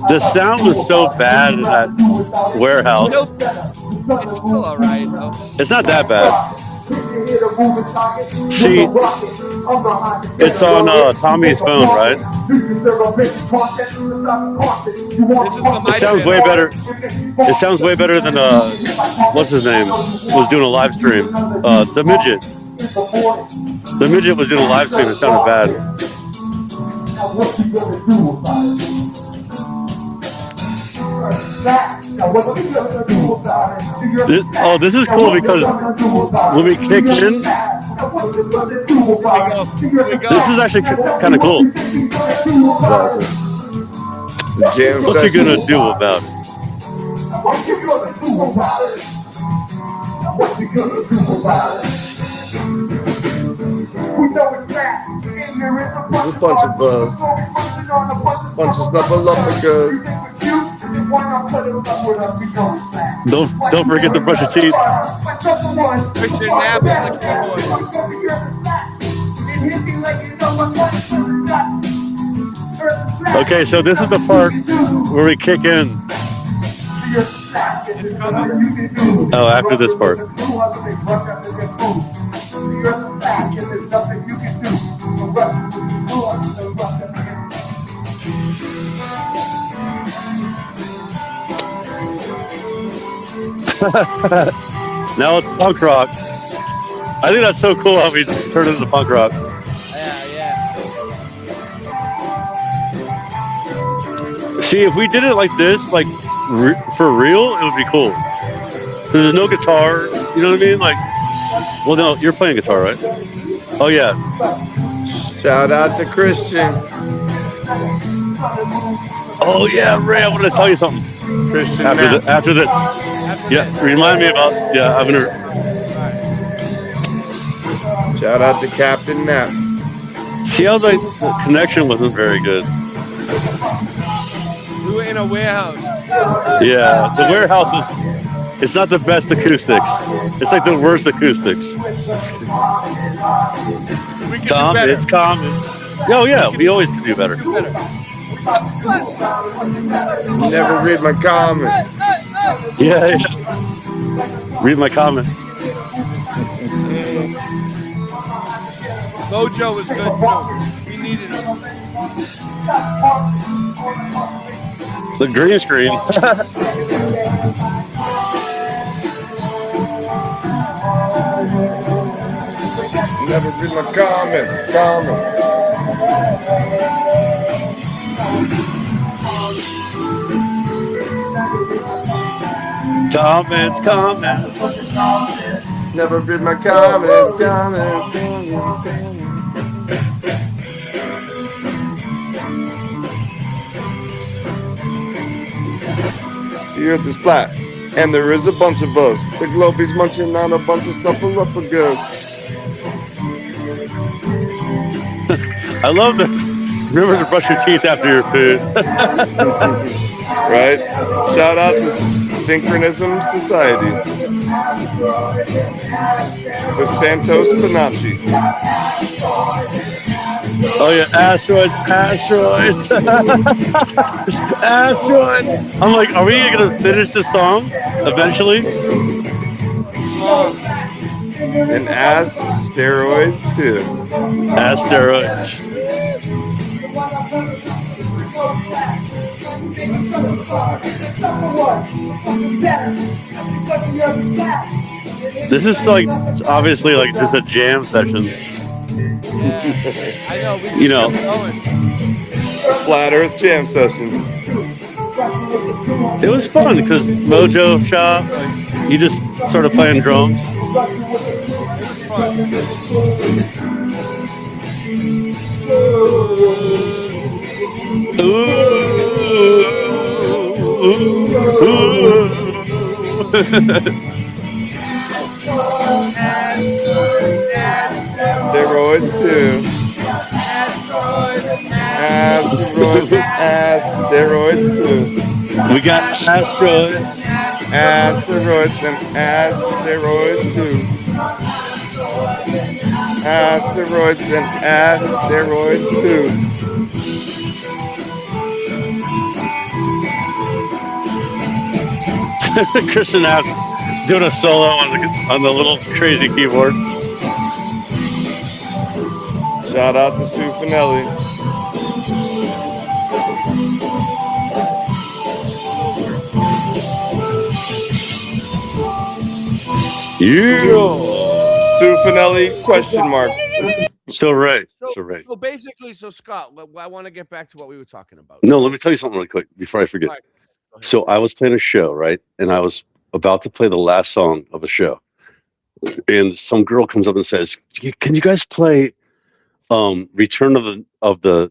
The sound was so bad in that warehouse. It's still all right. Though. It's not that bad. See, it's on Tommy's phone, right? It sounds way better. It sounds way better than what's his name was doing a live stream. The midget. The midget was doing a live stream. It sounded bad. This is cool because when we kick in, this is actually kind of cool. What's he gonna do about There's a bunch of bunch of snuffleupagus. Don't forget to brush your teeth. Christian Knapp on the Okay, so this is the part where we kick in. Oh, after this part. Now it's punk rock. I think that's so cool how we turned it into punk rock. See, if we did it like this, like for real, it would be cool. There's no guitar, you know what I mean? Like, well, no, you're playing guitar, right? Oh yeah. Shout out to Christian. Oh yeah, Ray, I want to tell you something. Christian After this. Yeah, remind me about. Yeah, I'm gonna. Shout out to Captain Knapp. See how the connection wasn't very good. We were in a warehouse. Yeah, the warehouse is. It's not the best acoustics. It's like the worst acoustics. We can Calm. do better. It's calm. Oh yeah, we always can do better. Never read my comments. Yeah. Read my comments. Mojo was good too. We needed him. The green screen. Never read my comments. Comments, comments. Never read my comments. You're at this flat, and there is a bunch of us. The Globies munching on a bunch of snuffleupagus. I love that. Remember to brush your teeth after your food. Right? Shout out to Synchronism Society with Santos Bonacci. Oh yeah, asteroids. Asteroids. I'm like, are we gonna finish this song eventually? And ass steroids too. Asteroids. This is like obviously like just a jam session. I know. You know. Flat Earth Jam Session. It was fun because Mojo Shop, you just started playing drums. Steroids too. Asteroids too. We got asteroids. Asteroids and asteroids too. Asteroids and asteroids too. Christian App's doing a solo on the little crazy keyboard. Shout out to Sue Finelli. Sue Finelli, question mark. Still right. Still right. So basically, Scott, I want to get back to what we were talking about. No, let me tell you something really quick before I forget. All right. So I was playing a show, right? And I was about to play the last song of a show. And some girl comes up and says, "Can you guys play Return of the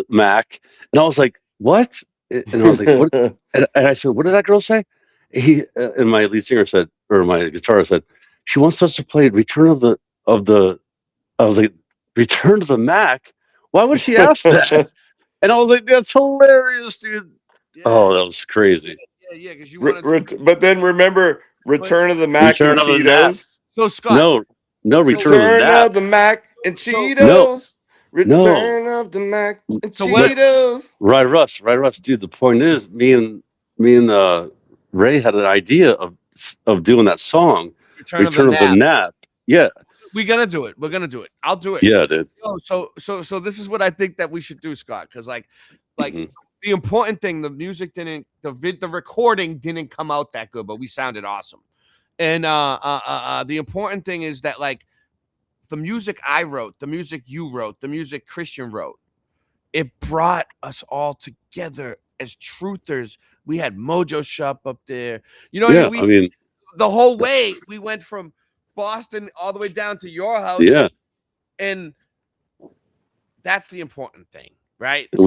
Mac?" And I was like, "What?" And I was like, "What?" And I said, "What did that girl say?" And my lead singer said, or my guitarist said, "She wants us to play Return of the." I was like, "Return to the Mac? Why would she ask that?" And I was like, "That's hilarious, dude." Yeah. Oh, that was crazy. Yeah, because you want to. But then remember, Return of the Mac and Cheetos. So Scott. No, Return of the Mac and Cheetos. Return of the Mac and Cheetos. Right, Russ, dude. The point is, me and Ray had an idea of doing that song, Return of the Nap. Yeah. We're gonna do it. I'll do it. Yeah, dude. So this is what I think that we should do, Scott. Because like the important thing, the music didn't, the recording didn't come out that good, but we sounded awesome. And the important thing is that like the music I wrote, the music you wrote, the music Christian wrote, it brought us all together as truthers. We had Mojo Shop up there. You know what I mean? The whole way we went from Boston all the way down to your house. Yeah. And that's the important thing, right? It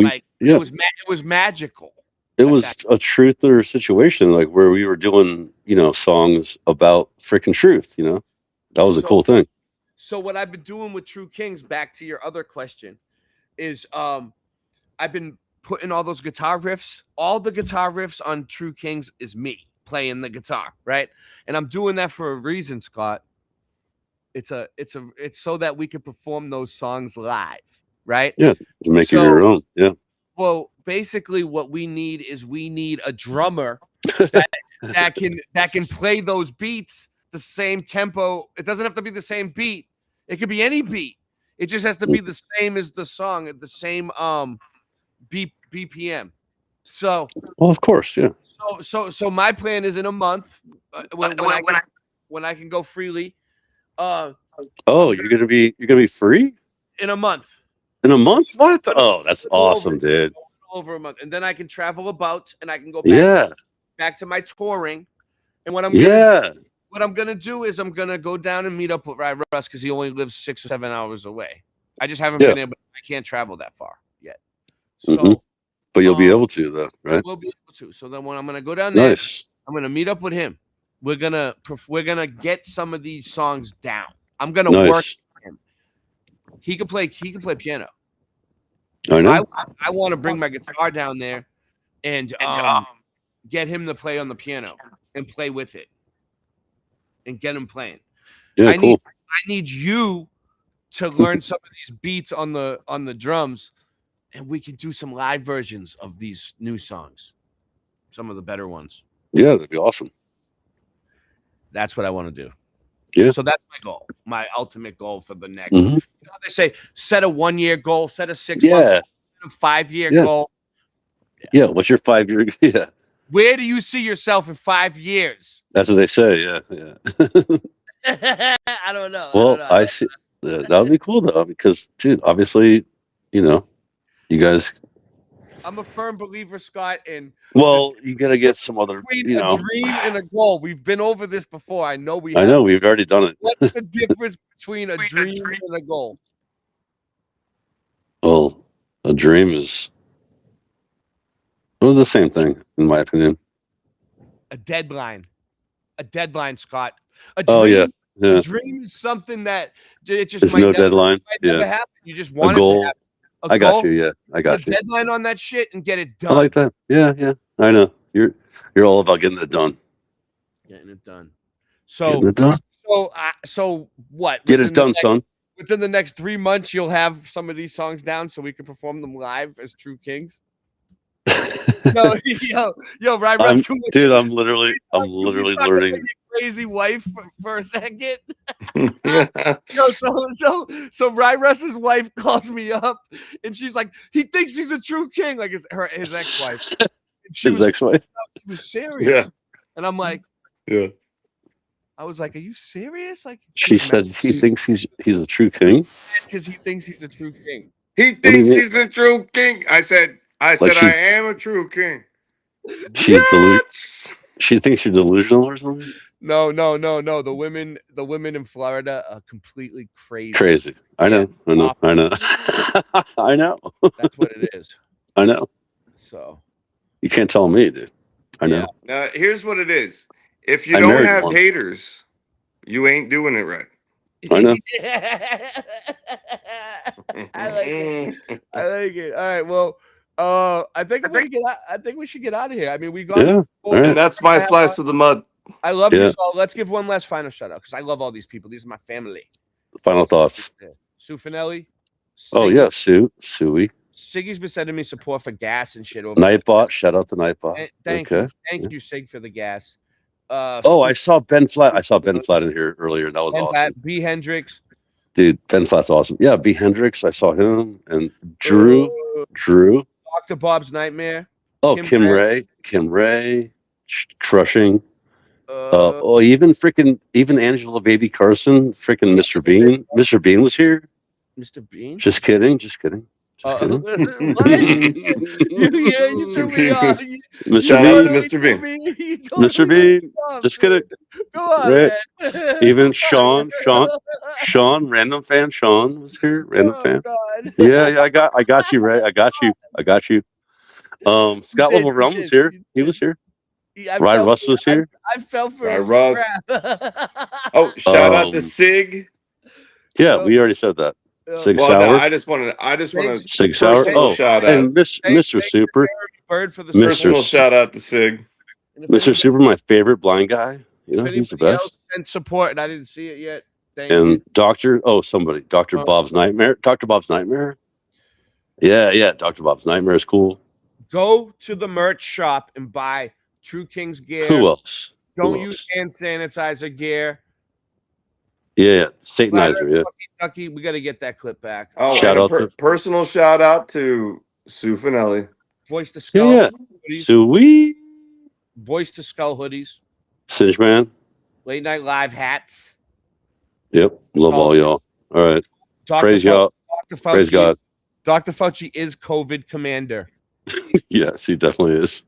was magical. It was a truther situation, like where we were doing, songs about freaking truth, That was a cool thing. So what I've been doing with True Kings, back to your other question, is I've been putting all those guitar riffs. All the guitar riffs on True Kings is me playing the guitar, right? And I'm doing that for a reason, Scott. It's so that we can perform those songs live, right? Yeah, to make it your own. Yeah. Well, basically, what we need is a drummer that can play those beats the same tempo. It doesn't have to be the same beat. It could be any beat. It just has to be the same as the song at the same BPM. So, well, of course, yeah. So my plan is in a month when I can go freely. You're gonna be free in a month. In a month? What? Oh, that's awesome, dude. Over a month, and then I can travel about, and I can go back back to my touring, and what I'm gonna do is I'm gonna go down and meet up with Rye Russ because he only lives 6 or 7 hours away. I just haven't been able. I can't travel that far yet. So, but you'll be able to though, right? We'll be able to. So then when I'm gonna go down there, Nice. I'm gonna meet up with him. We're gonna get some of these songs down. I'm gonna work with him. He can play piano. I know. I want to bring my guitar down there and get him to play on the piano and play with it and get him playing. Yeah, I need you to learn some of these beats on the drums, and we can do some live versions of these new songs, some of the better ones. Yeah, that'd be awesome. That's what I want to do. Yeah. So that's my goal, my ultimate goal for the next. Mhm. You know how they say set a 1-year goal, set a 6 Yeah. month goal, set a 5-year Yeah. goal. Yeah. What's your 5-year? Yeah. Where do you see yourself in 5 years? That's what they say. Yeah. Yeah. I don't know. Well, I see. That would be cool though, because dude, obviously, you guys. I'm a firm believer, Scott, in Well, you gotta get some other. between a dream and a goal. We've been over this before. I know we. I have. know we've already done it. What's the difference between a dream and a goal? Well, a dream is. Well, the same thing, in my opinion. A deadline, Scott. A dream, Oh yeah. Yeah. A dream is something that it just There's might no never, deadline. might never Yeah. happen. You just A want it goal. to happen. I got goal, you. Yeah. I got a you. deadline on that shit and get it I done. like that. Yeah. Yeah. I know. You're all about getting it done. Getting it done. Getting So, it done. so what? Get it Within the done, next- son. Within the next 3 months, you'll have some of these songs down so we can perform them live as True Kings. yo, Rye Russ, Dude, I'm literally Can we talk about learning. your crazy wife for a second? Yo, so Rye Russ's wife calls me up and she's like, he thinks he's a true king, like his ex-wife. And His ex-wife. She was serious. Yeah. And I'm like, Yeah. I was like, are you serious? Like She said he thinks he's a true king. because he thinks he's a true king. He do you thinks mean? he's a true king. I said Like I she- am a true king. She's She thinks you're delusional or something. No. The women in Florida are completely crazy. Crazy. I know. I know. I know. That's what it is. I know. So You can't tell me, dude. I know. Now, here's what it is. If you I don't married have one. haters, you ain't doing it right. I know. I like it. I like it. All right. Well, I think we should get out of here. I mean, we got. Yeah. All right. And that's my slice of the mud. I love Yeah. you all. Let's give one last final shout out because I love all these people. These are my family. Final thoughts. Sue Finelli. Oh yeah, Suey. Siggy's been sending me support for gas and shit over. Nightbot. Shout out to Nightbot. Thank Okay. you, thank you, Sig, for the gas. Oh, I saw Ben Flat. I saw Ben Flat in here earlier. That was Ben awesome. Flat, B. Hendrix. Dude, Ben Flat's awesome. Yeah, B. Hendrix. I saw him and Drew. Dr. Bob's Nightmare. Oh, Kim Ray. Crushing. Even Angela Baby Carson. Freaking Mr. Bean. Mr. Bean was here. Mr. Bean. Just kidding. Just kidding. What? kidding. You threw me off. Mr. Shout out to Bean. Mr. Bean. Mr. Bean. Just kidding. Go on, Right. man. Even Sean, random fan Sean was here. Random fan. God. Yeah, I got you, Ray. I got you. Scott Level Realm was here. He was here. Ryan Russ was here. I fell for Rye a Russ. trap. Oh, shout out to Sig. Yeah, we already said that. Sig Well, Sauer. no, I just want to Sig Sauer. Oh, shout out. and Mr. Super. Bird for the Personal shout out to Sig. Mr. Super, my favorite blind guy. You know, If he's the anybody best. else sent support and I didn't see it yet, thank you. And Dr. Bob's Nightmare. Dr. Bob's Nightmare. Yeah, Dr. Bob's Nightmare is cool. Go to the merch shop and buy True King's gear. Who else? Don't Who use hand sanitizer gear. Yeah, Satanizer, yeah. Kentucky, we got to get that clip back. Oh, Shout and a out to- personal shout out to Sue Finelli. Voice to Skull Yeah. hoodies. Sweet. Voice to Skull hoodies. Singe Man. Late Night Live hats. Yep. Love all y'all. All right. Dr. Praise Fauci- y'all. Dr. Fauci, Praise God. Dr. Fauci is COVID commander. Yes, he definitely is.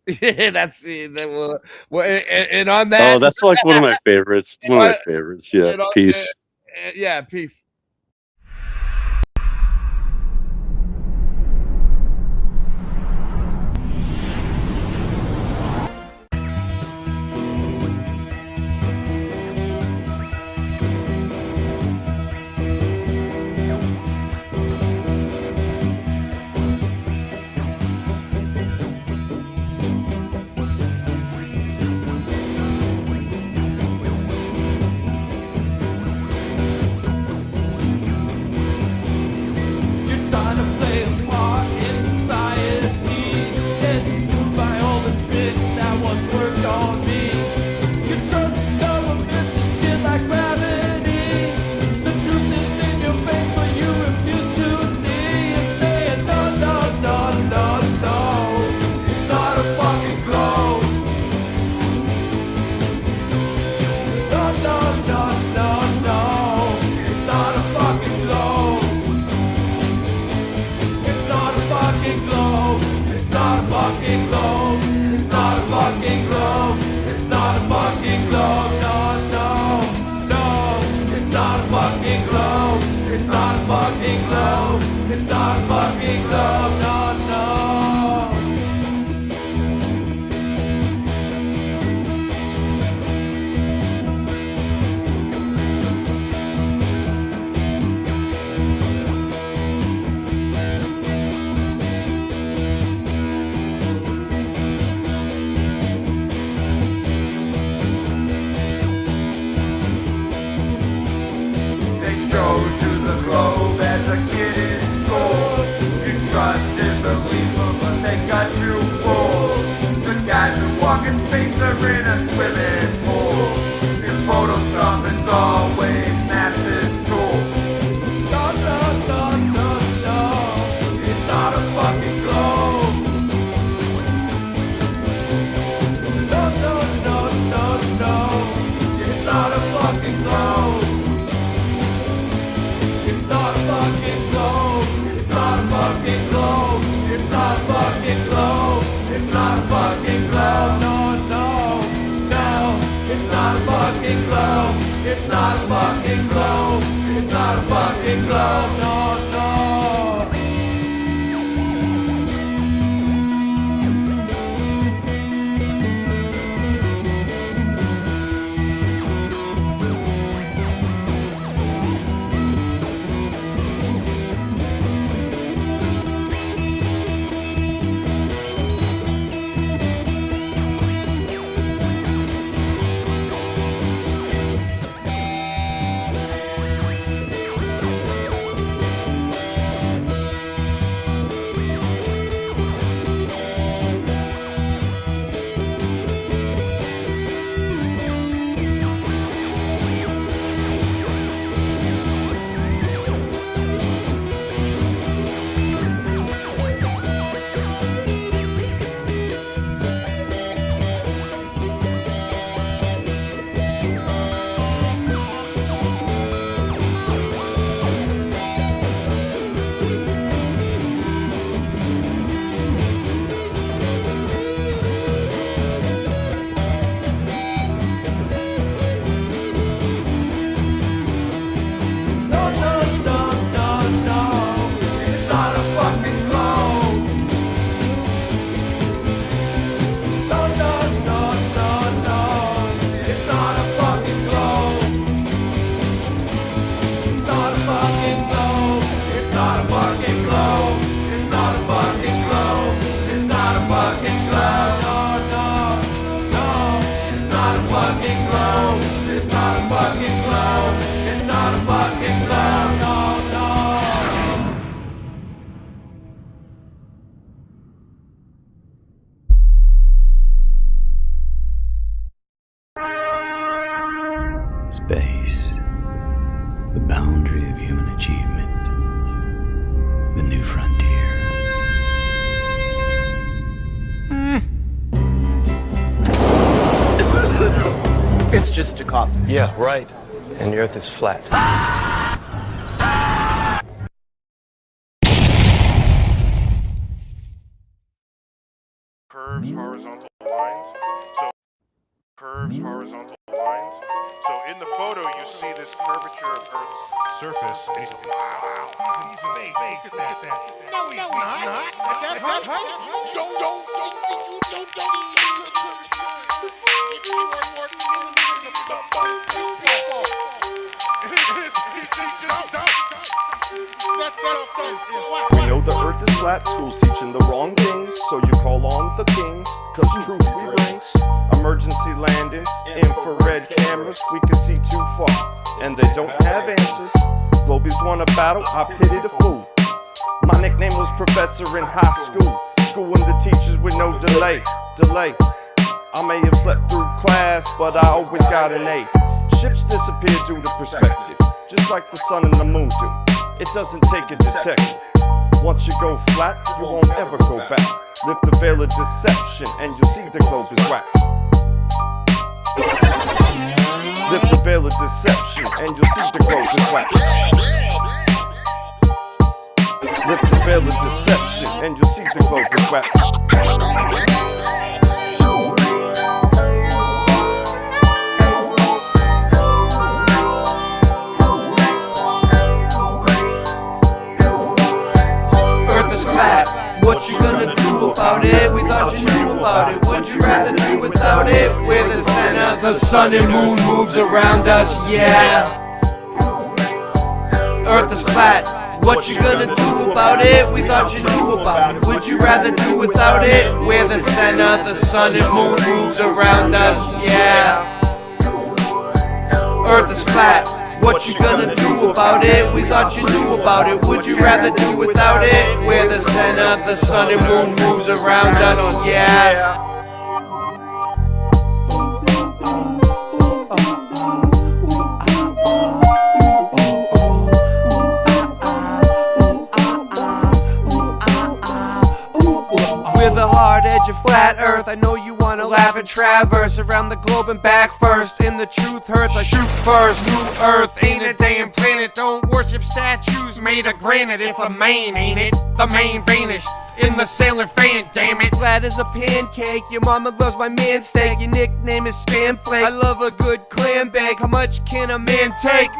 Yeah, that's and on that. Oh, that's like one of my favorites. One of my favorites. Yeah. Peace. Yeah, peace. You're trying to play a part in society, getting fooled by all the tricks that once worked on me. You trust governments and shit like gravity. The truth is in your face, but you refuse to see. You're saying no, no, no, no, no. It's not a fucking globe. No, no, no, no, no. It's not a fucking globe. It's not a fucking globe. It's not a fucking globe. It's not a fucking globe. It's not a fucking globe. No, no, no. It's not a fucking globe. It's not a fucking globe. It's not a fucking globe. No, no. They showed you the globe as a kid in school. You trusted the people, but they got you fooled. The guys who walk in space are in a swimming pool. In Photoshop, it's always master's tool. No, no, no, no, no. It's not a fucking globe. No, no, no, no, no. It's not a fucking globe. It's not a fucking globe. It's not a fucking globe. It's not a fucking globe. It's not a fucking globe. No, no, no. It's not a fucking globe. It's not a fucking globe. It's not a fucking globe. No, no. Space, the boundary of human achievement, the new frontier. It's just a coffin. Yeah, right. And the Earth is flat. Curves, horizontal curves, horizontal lines. So in the photo, you see this curvature of Earth's surface. And wow, he's in space. Look at that. No, he's not. We know the earth is flat, school's teaching the wrong things, so you call on the kings, cause truth we brings. Emergency landings, infrared cameras, we can see too far, and they don't have answers. Globies won a battle, I pity the fool. My nickname was professor in high school, schooling the teachers with no delay. I may have slept through class, but I always got an A. Ships disappear due to perspective, just like the sun and the moon do. It doesn't take a detective. Once you go flat, you won't ever go back. Lift the veil of deception and you'll see the globe is whack. Lift the veil of deception and you'll see the globe is whack. Lift the veil of deception and you'll see the globe is whack. What you gonna do about it? We thought you knew about it. Would you rather do without it? We're the center, the sun and moon moves around us, yeah. Earth is flat. What you gonna do about it? We thought you knew about it. Would you rather do without it? We're the center, the sun and moon moves around us, yeah. Earth is flat. What you gonna do about it? We thought you knew about it. Would you rather do without it? We're the center, the sun and moon moves around us, yeah. We're the hard edge of flat earth. I know you wanna laugh and traverse around the globe and back first. And the truth hurts, I shoot first. New earth ain't a damn planet. Don't worship statues made of granite. It's a main, ain't it? The main vanished in the sailor fan, damn it. Flat as a pancake. Your mama loves my man steak. Your nickname is Spam Flake. I love a good clam bake. How much can a man take?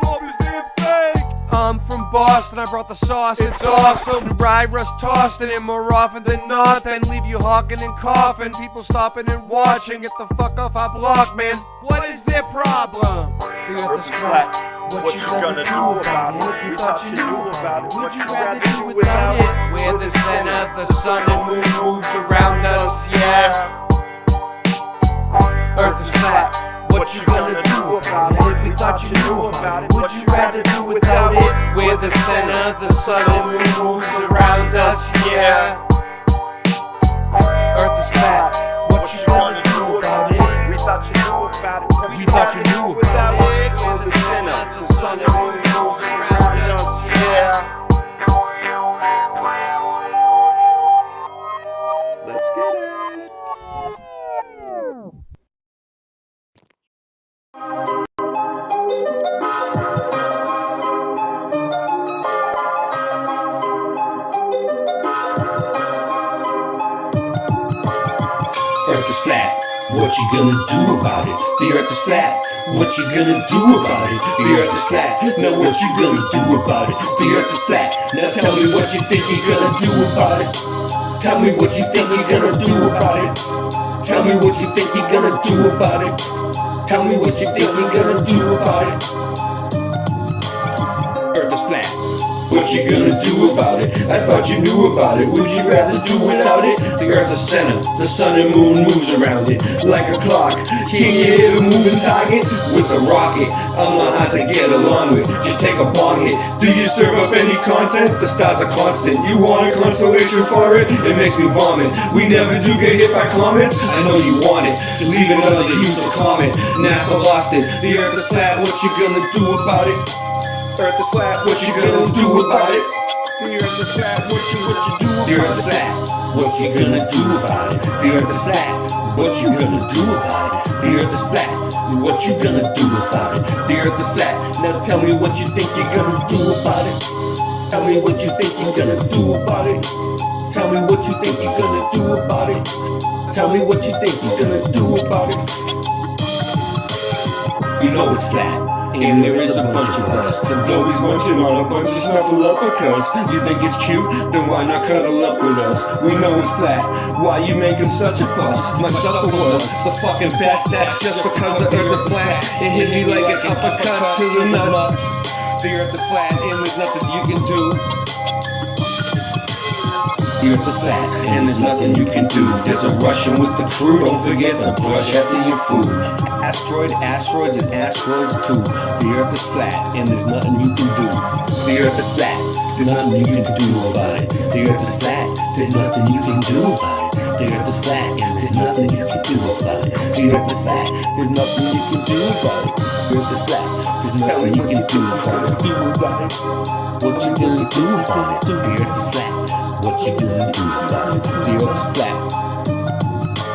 I'm from Boston, I brought the sauce, it's awesome. Rye rust tossed in it more often than not, then leave you hawking and coughing. People stopping and watching, get the fuck off our block, man. What is their problem? The earth is flat. What you gonna do about it? We thought you knew about it. Would you rather do without it? We're the center, the sun and moon moves around us, yeah. Earth is flat. What you gonna do about it? We thought you knew about it. Would you rather do without it? We're the center, the sun and moon moves around us, yeah. Earth is flat. What you gonna do about it? We thought you knew about it. We thought you knew about it. We're the center, the sun and moon moves around us, yeah. Let's get it. Earth is flat. What you gonna do about it? The earth is flat. What you gonna do about it? The earth is flat. Now what you gonna do about it? The earth is flat. Now tell me what you think you're gonna do about it. Tell me what you think you're gonna do about it. Tell me what you think you're gonna do about it. Tell me what you think you're gonna do about it. Earth is flat. What you gonna do about it? I thought you knew about it. Would you rather do without it? The earth's a center, the sun and moon moves around it like a clock. Can you hit a moving target with a rocket? I'm not hard to get along with, just take a bong hit. Do you serve up any content? The stars are constant. You want a consolation for it? It makes me vomit. We never do get hit by comments. I know you want it, just leave another useless comment. NASA lost it. The earth is flat, what you gonna do about it? Earth is flat, what you gonna do about it? The earth is flat, what you do about it? The earth is flat, what you gonna do about it? The earth is flat, what you gonna do about it? The earth is flat, what you gonna do about it? The earth is flat, now tell me what you think you're gonna do about it. Tell me what you think you're gonna do about it. Tell me what you think you're gonna do about it. Tell me what you think you're gonna do about it. We know it's flat, and there is a bunch of us. The blowies munching on a bunch of snuffleupagus. You think it's cute? Then why not cuddle up with us? We know it's flat, why you making such a fuss? My supper was the fucking best, that's just because the earth is flat. It hit me like an uppercut to the nuts. The earth is flat, and there's nothing you can do. The earth is flat, and there's nothing you can do. There's a Russian with the crew, don't forget to brush after your food. Asteroids, and asteroids too. The earth is flat, and there's nothing you can do. The earth is flat, there's nothing you can do about it. The earth is flat, there's nothing you can do about it. The earth is flat, and there's nothing you can do about it. The earth is flat, there's nothing you can do about it. The earth is flat, there's nothing you can do about it. What you gonna do about it? The earth is flat. What you gonna do about it? The earth is flat.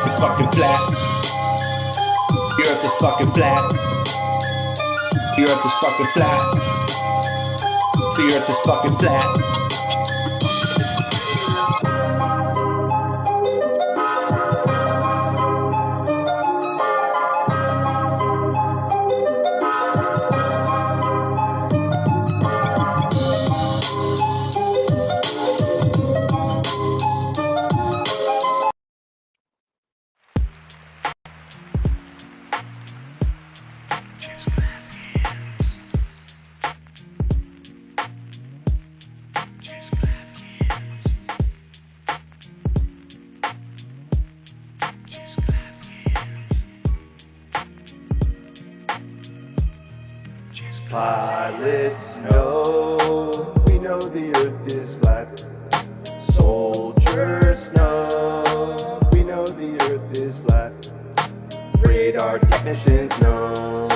It's fucking flat. The earth is fucking flat. The earth is fucking flat. The earth is fucking flat. Pilots know, we know the earth is flat. Soldiers know, we know the earth is flat. Radar technicians know,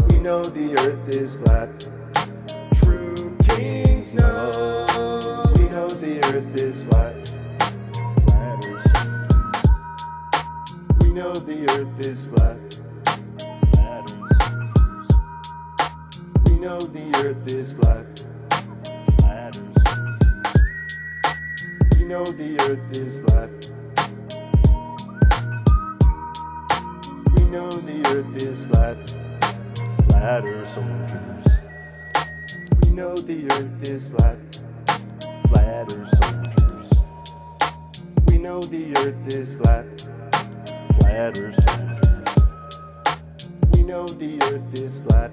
we know the earth is flat. True kings know, we know the earth is flat. Flatters, we know the earth is flat. We know the earth is flat. Flatters. We know the earth is flat. We know the earth is flat. Flatter soldiers. We know the earth is flat. Flatter soldiers. We know the earth is flat. Flatter soldiers. We know the earth is flat.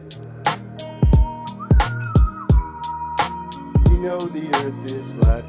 We know the earth is flat.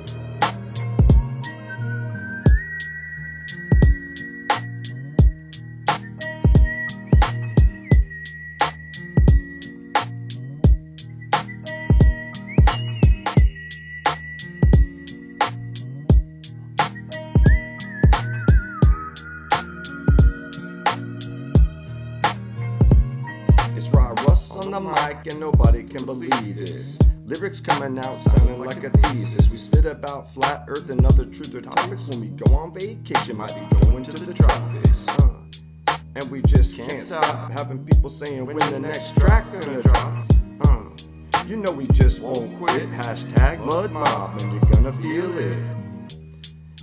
It's Rod Russ on the mic and nobody can believe this. Lyrics coming out sounding like a thesis. We spit about flat earth and other truth or topics. When we go on vacation, might be going to the tropics. And we just can't stop having people saying when the next track gonna drop. You know we just won't quit. Hashtag Mud Mob, and you're gonna feel it.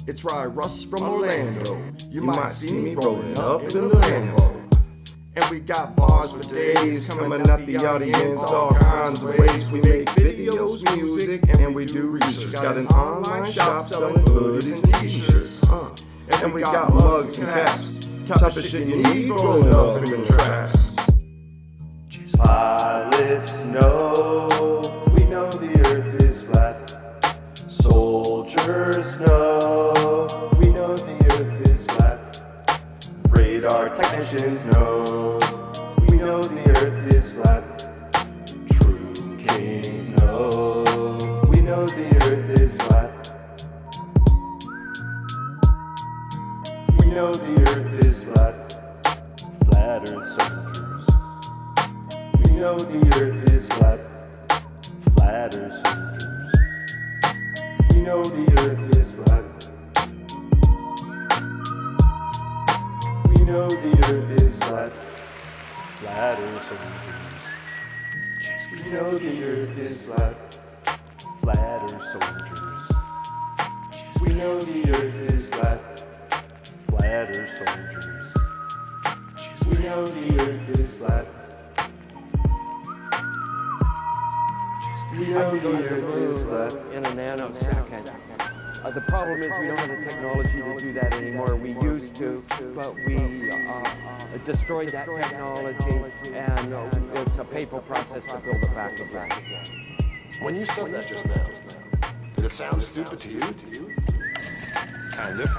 It's Rod Russ from Orlando. You might see me rolling up in the Lambo. And we got bars for days coming at the audience all kinds of ways. We make videos, music, and we do research. Got an online shop selling hoodies and t-shirts. And we got mugs and caps. Type of shit you need rolling up in the tracks. Pilots know, we know the earth is flat. Soldiers know, we know the earth is flat. Radar technicians know, we know the earth is flat. True kings know, we know the earth is flat. We know the earth is flat. Flatter soldiers. We know the earth is flat. Flatter soldiers. We know the earth is flat. We know the earth is flat. Flatter soldiers. We know the earth is flat. Flatter soldiers. We know the earth is flat. Flatter soldiers. We know the earth is flat. in a nanosecond. The problem is we don't have the technology to do that anymore. We used to, but we destroyed that technology, and it's a painful process to build it back again. When you said that just now, did it sound stupid to you? Kind of.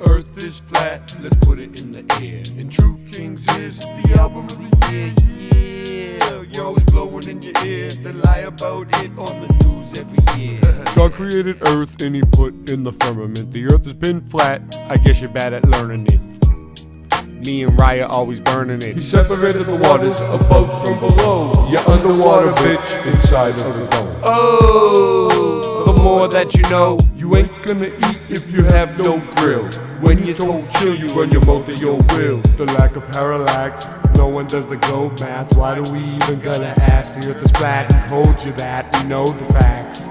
Earth is flat, let's put it in the air. And True Kings is the album of the year, yeah. You're always blowing in your ear, they lie about it on the news every year. God created Earth and he put in the firmament. The Earth has been flat, I guess you're bad at learning it. Me and Raya always burning it. He separated the waters above from below. You're underwater, bitch, inside of the dome. Oh, the more that you know, you ain't gonna eat if you have no grill. When you're told chill, you run your mouth at your will. The lack of parallax, no one does the globe math. Why do we even gotta ask? The Earth is flat, and told you that, we know the facts.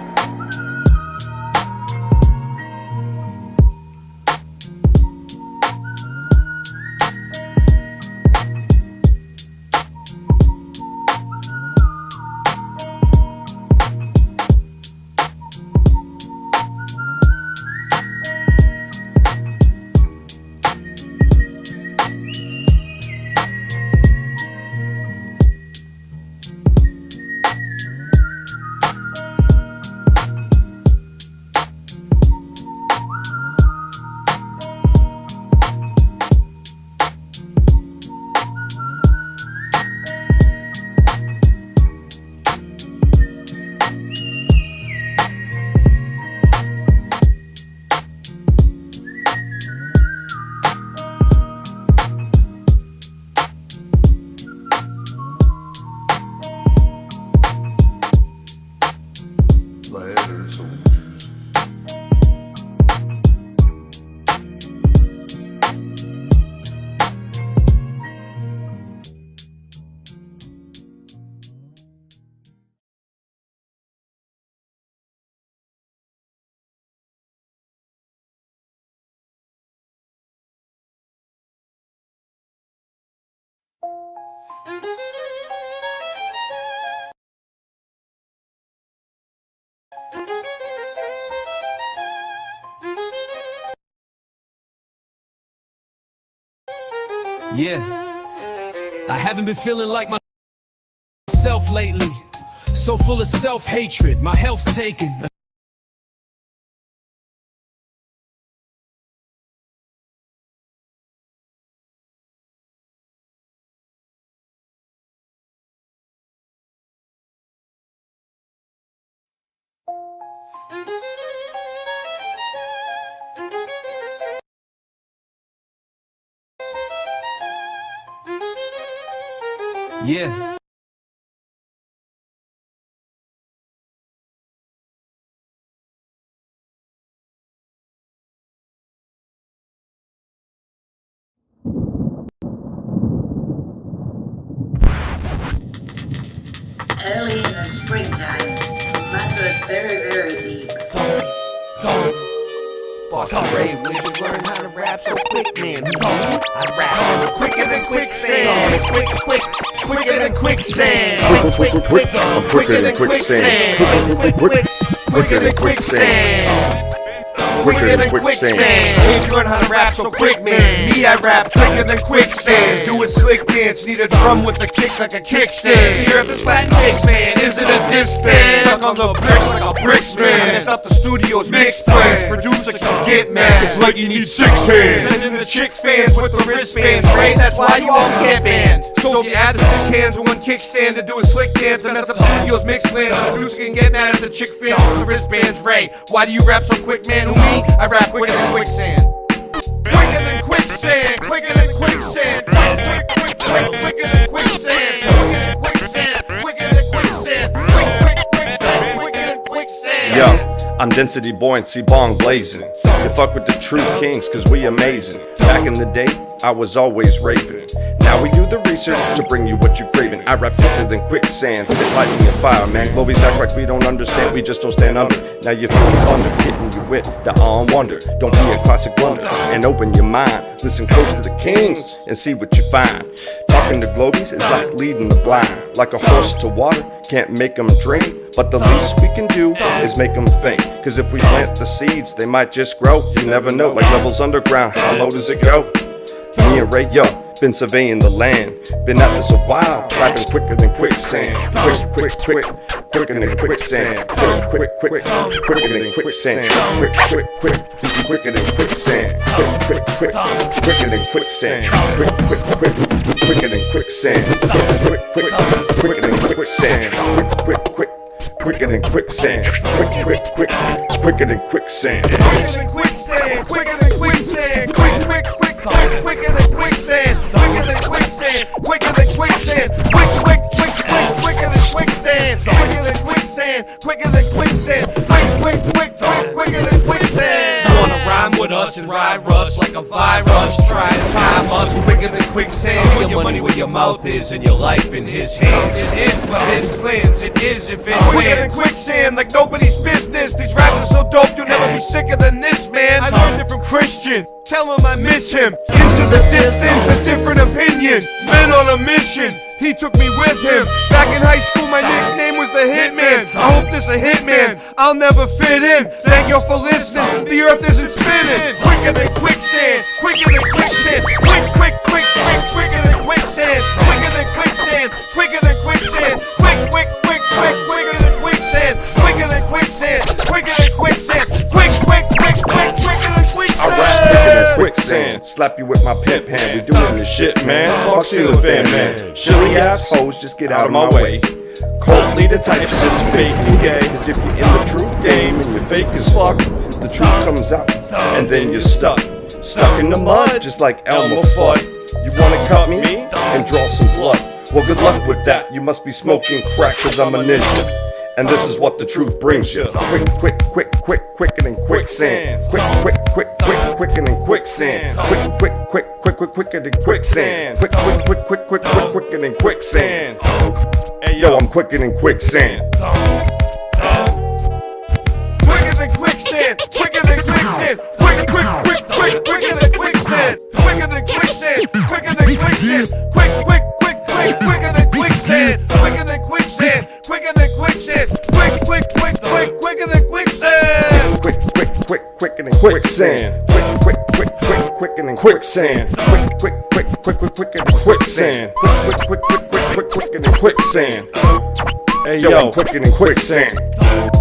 Yeah, I haven't been feeling like myself lately. So full of self-hatred, my health's taken. Yeah. Early in the springtime, mud goes very, very deep. Boston Ray, where'd you learn how to rap so quick, man? I rap quicker than quicksand. Quicker than quicksand. Quicker than quicksand. Quicker than quicksand. Quicker than quicksand. Where'd you learn how to rap so quick, man? Me, I rap quicker than quicksand. Do a slick dance, need a drum with a kick like a kickstand. Hear if it's Latin mix, man, is it a diss band? Stuck on the bricks like a bricks man. Mess up the studio's mix plans. Producer can get mad. It's like you need 6 hands. Sending the chick fans with the wristbands, right? That's why you all can't band. So if you add the 6 hands and 1 kickstand to do a slick dance and mess up studio's mix plans, the producer can get mad at the chick fans with the wristbands, Ray. Why do you rap so quick, man? Who me? I rap quicker than quicksand. Quicker than quicksand. Quicker than quicksand. Quicker than quicksand. Quicker than quicksand. Quicker than quicksand. Yo, I'm density buoyancy bong blazing. You fuck with the true kings cause we amazing. Back in the day, I was always raving. Now we do the research to bring you what you craving. I rap quicker than quicksand, spit lightning and fire, man. Globies act like we don't understand, we just don't stand under. Now you feel the thunder, hitting you with the on wonder. Don't be a classic blunder, and open your mind. Listen close to the kings, and see what you find. Talking to Globies is like leading the blind. Like a horse to water, can't make them drink. But the least we can do is make them think. Cause if we plant the seeds, they might just grow. You never know, like levels underground, how low does it go? Me and Ray, yo, been surveying the land. Been at this a while, rapping quicker than quicksand. Quicker than quicksand. Quicker than quicksand. Quicker than quicksand. Quicker than quicksand. Quicker than quicksand. Quicker than quicksand. Quicker than quicksand. Quicker than quicksand. Quicker than quicksand. Quicker than quicksand. Quicker than quicksand. Quicker than quicksand. Quicker than quicksand. Quicker than quicksand. Quicker than quicksand. Quicker than quicksand. Quicker than quicksand. You wanna rhyme with us and ride rust like a virus? Try to time us quicker than quicksand. Put your money where your mouth is and your life in his hands. It is but his plans. It is if it quicker than quicksand, like nobody's business. These raps are so dope, you'll never be sicker than this, man. I learned it from Christian. Tell him I miss him. Into the distance, a different opinion. Men on a mission. He took me with him. Back in high school, my nickname was the Hitman. I hope this a hitman. I'll never fit in. Thank you for listening. The earth isn't spinning. Quicker than quicksand. Quicker than quicksand. Quicker than quicksand. Quicker than quicksand. Quicker than quicksand. Quicker than quicksand. Quicker than quicksand. Quicker than quicksand. Quicker than quicksand. I rap quicker than quicksand. Slap you with my pimp hand. We doing this shit, man. Fuck ceiling fan, man. Shilly ass hoes, just get out of my way. Cold leader types are just fake and gay. Cause if you're in the truth game and you're fake as fuck, the truth comes out and then you're stuck. Stuck in the mud, just like Elmer Fudd. You wanna cut me and draw some blood? Well, good luck with that. You must be smoking crack cause I'm a ninja. And this is what the truth brings you. Quicker than quicksand. Quicker than quicksand. Quicker than quicksand. Quicker than quicksand. Hey yo, I'm quicker than quicksand. Quicker than quicksand. Quicker than quicksand. Quicker than quicksand. Quicker than quicksand. Quicker than quicksand. Quicker than quicksand. Quicker than quicksand. Quicker than quicksand. Quicker than quicksand. Quicker than quicksand. Quick quicker than quicksand. Quicker than quicksand. Quicker than quicksand. Hey yo, quicker than quicksand.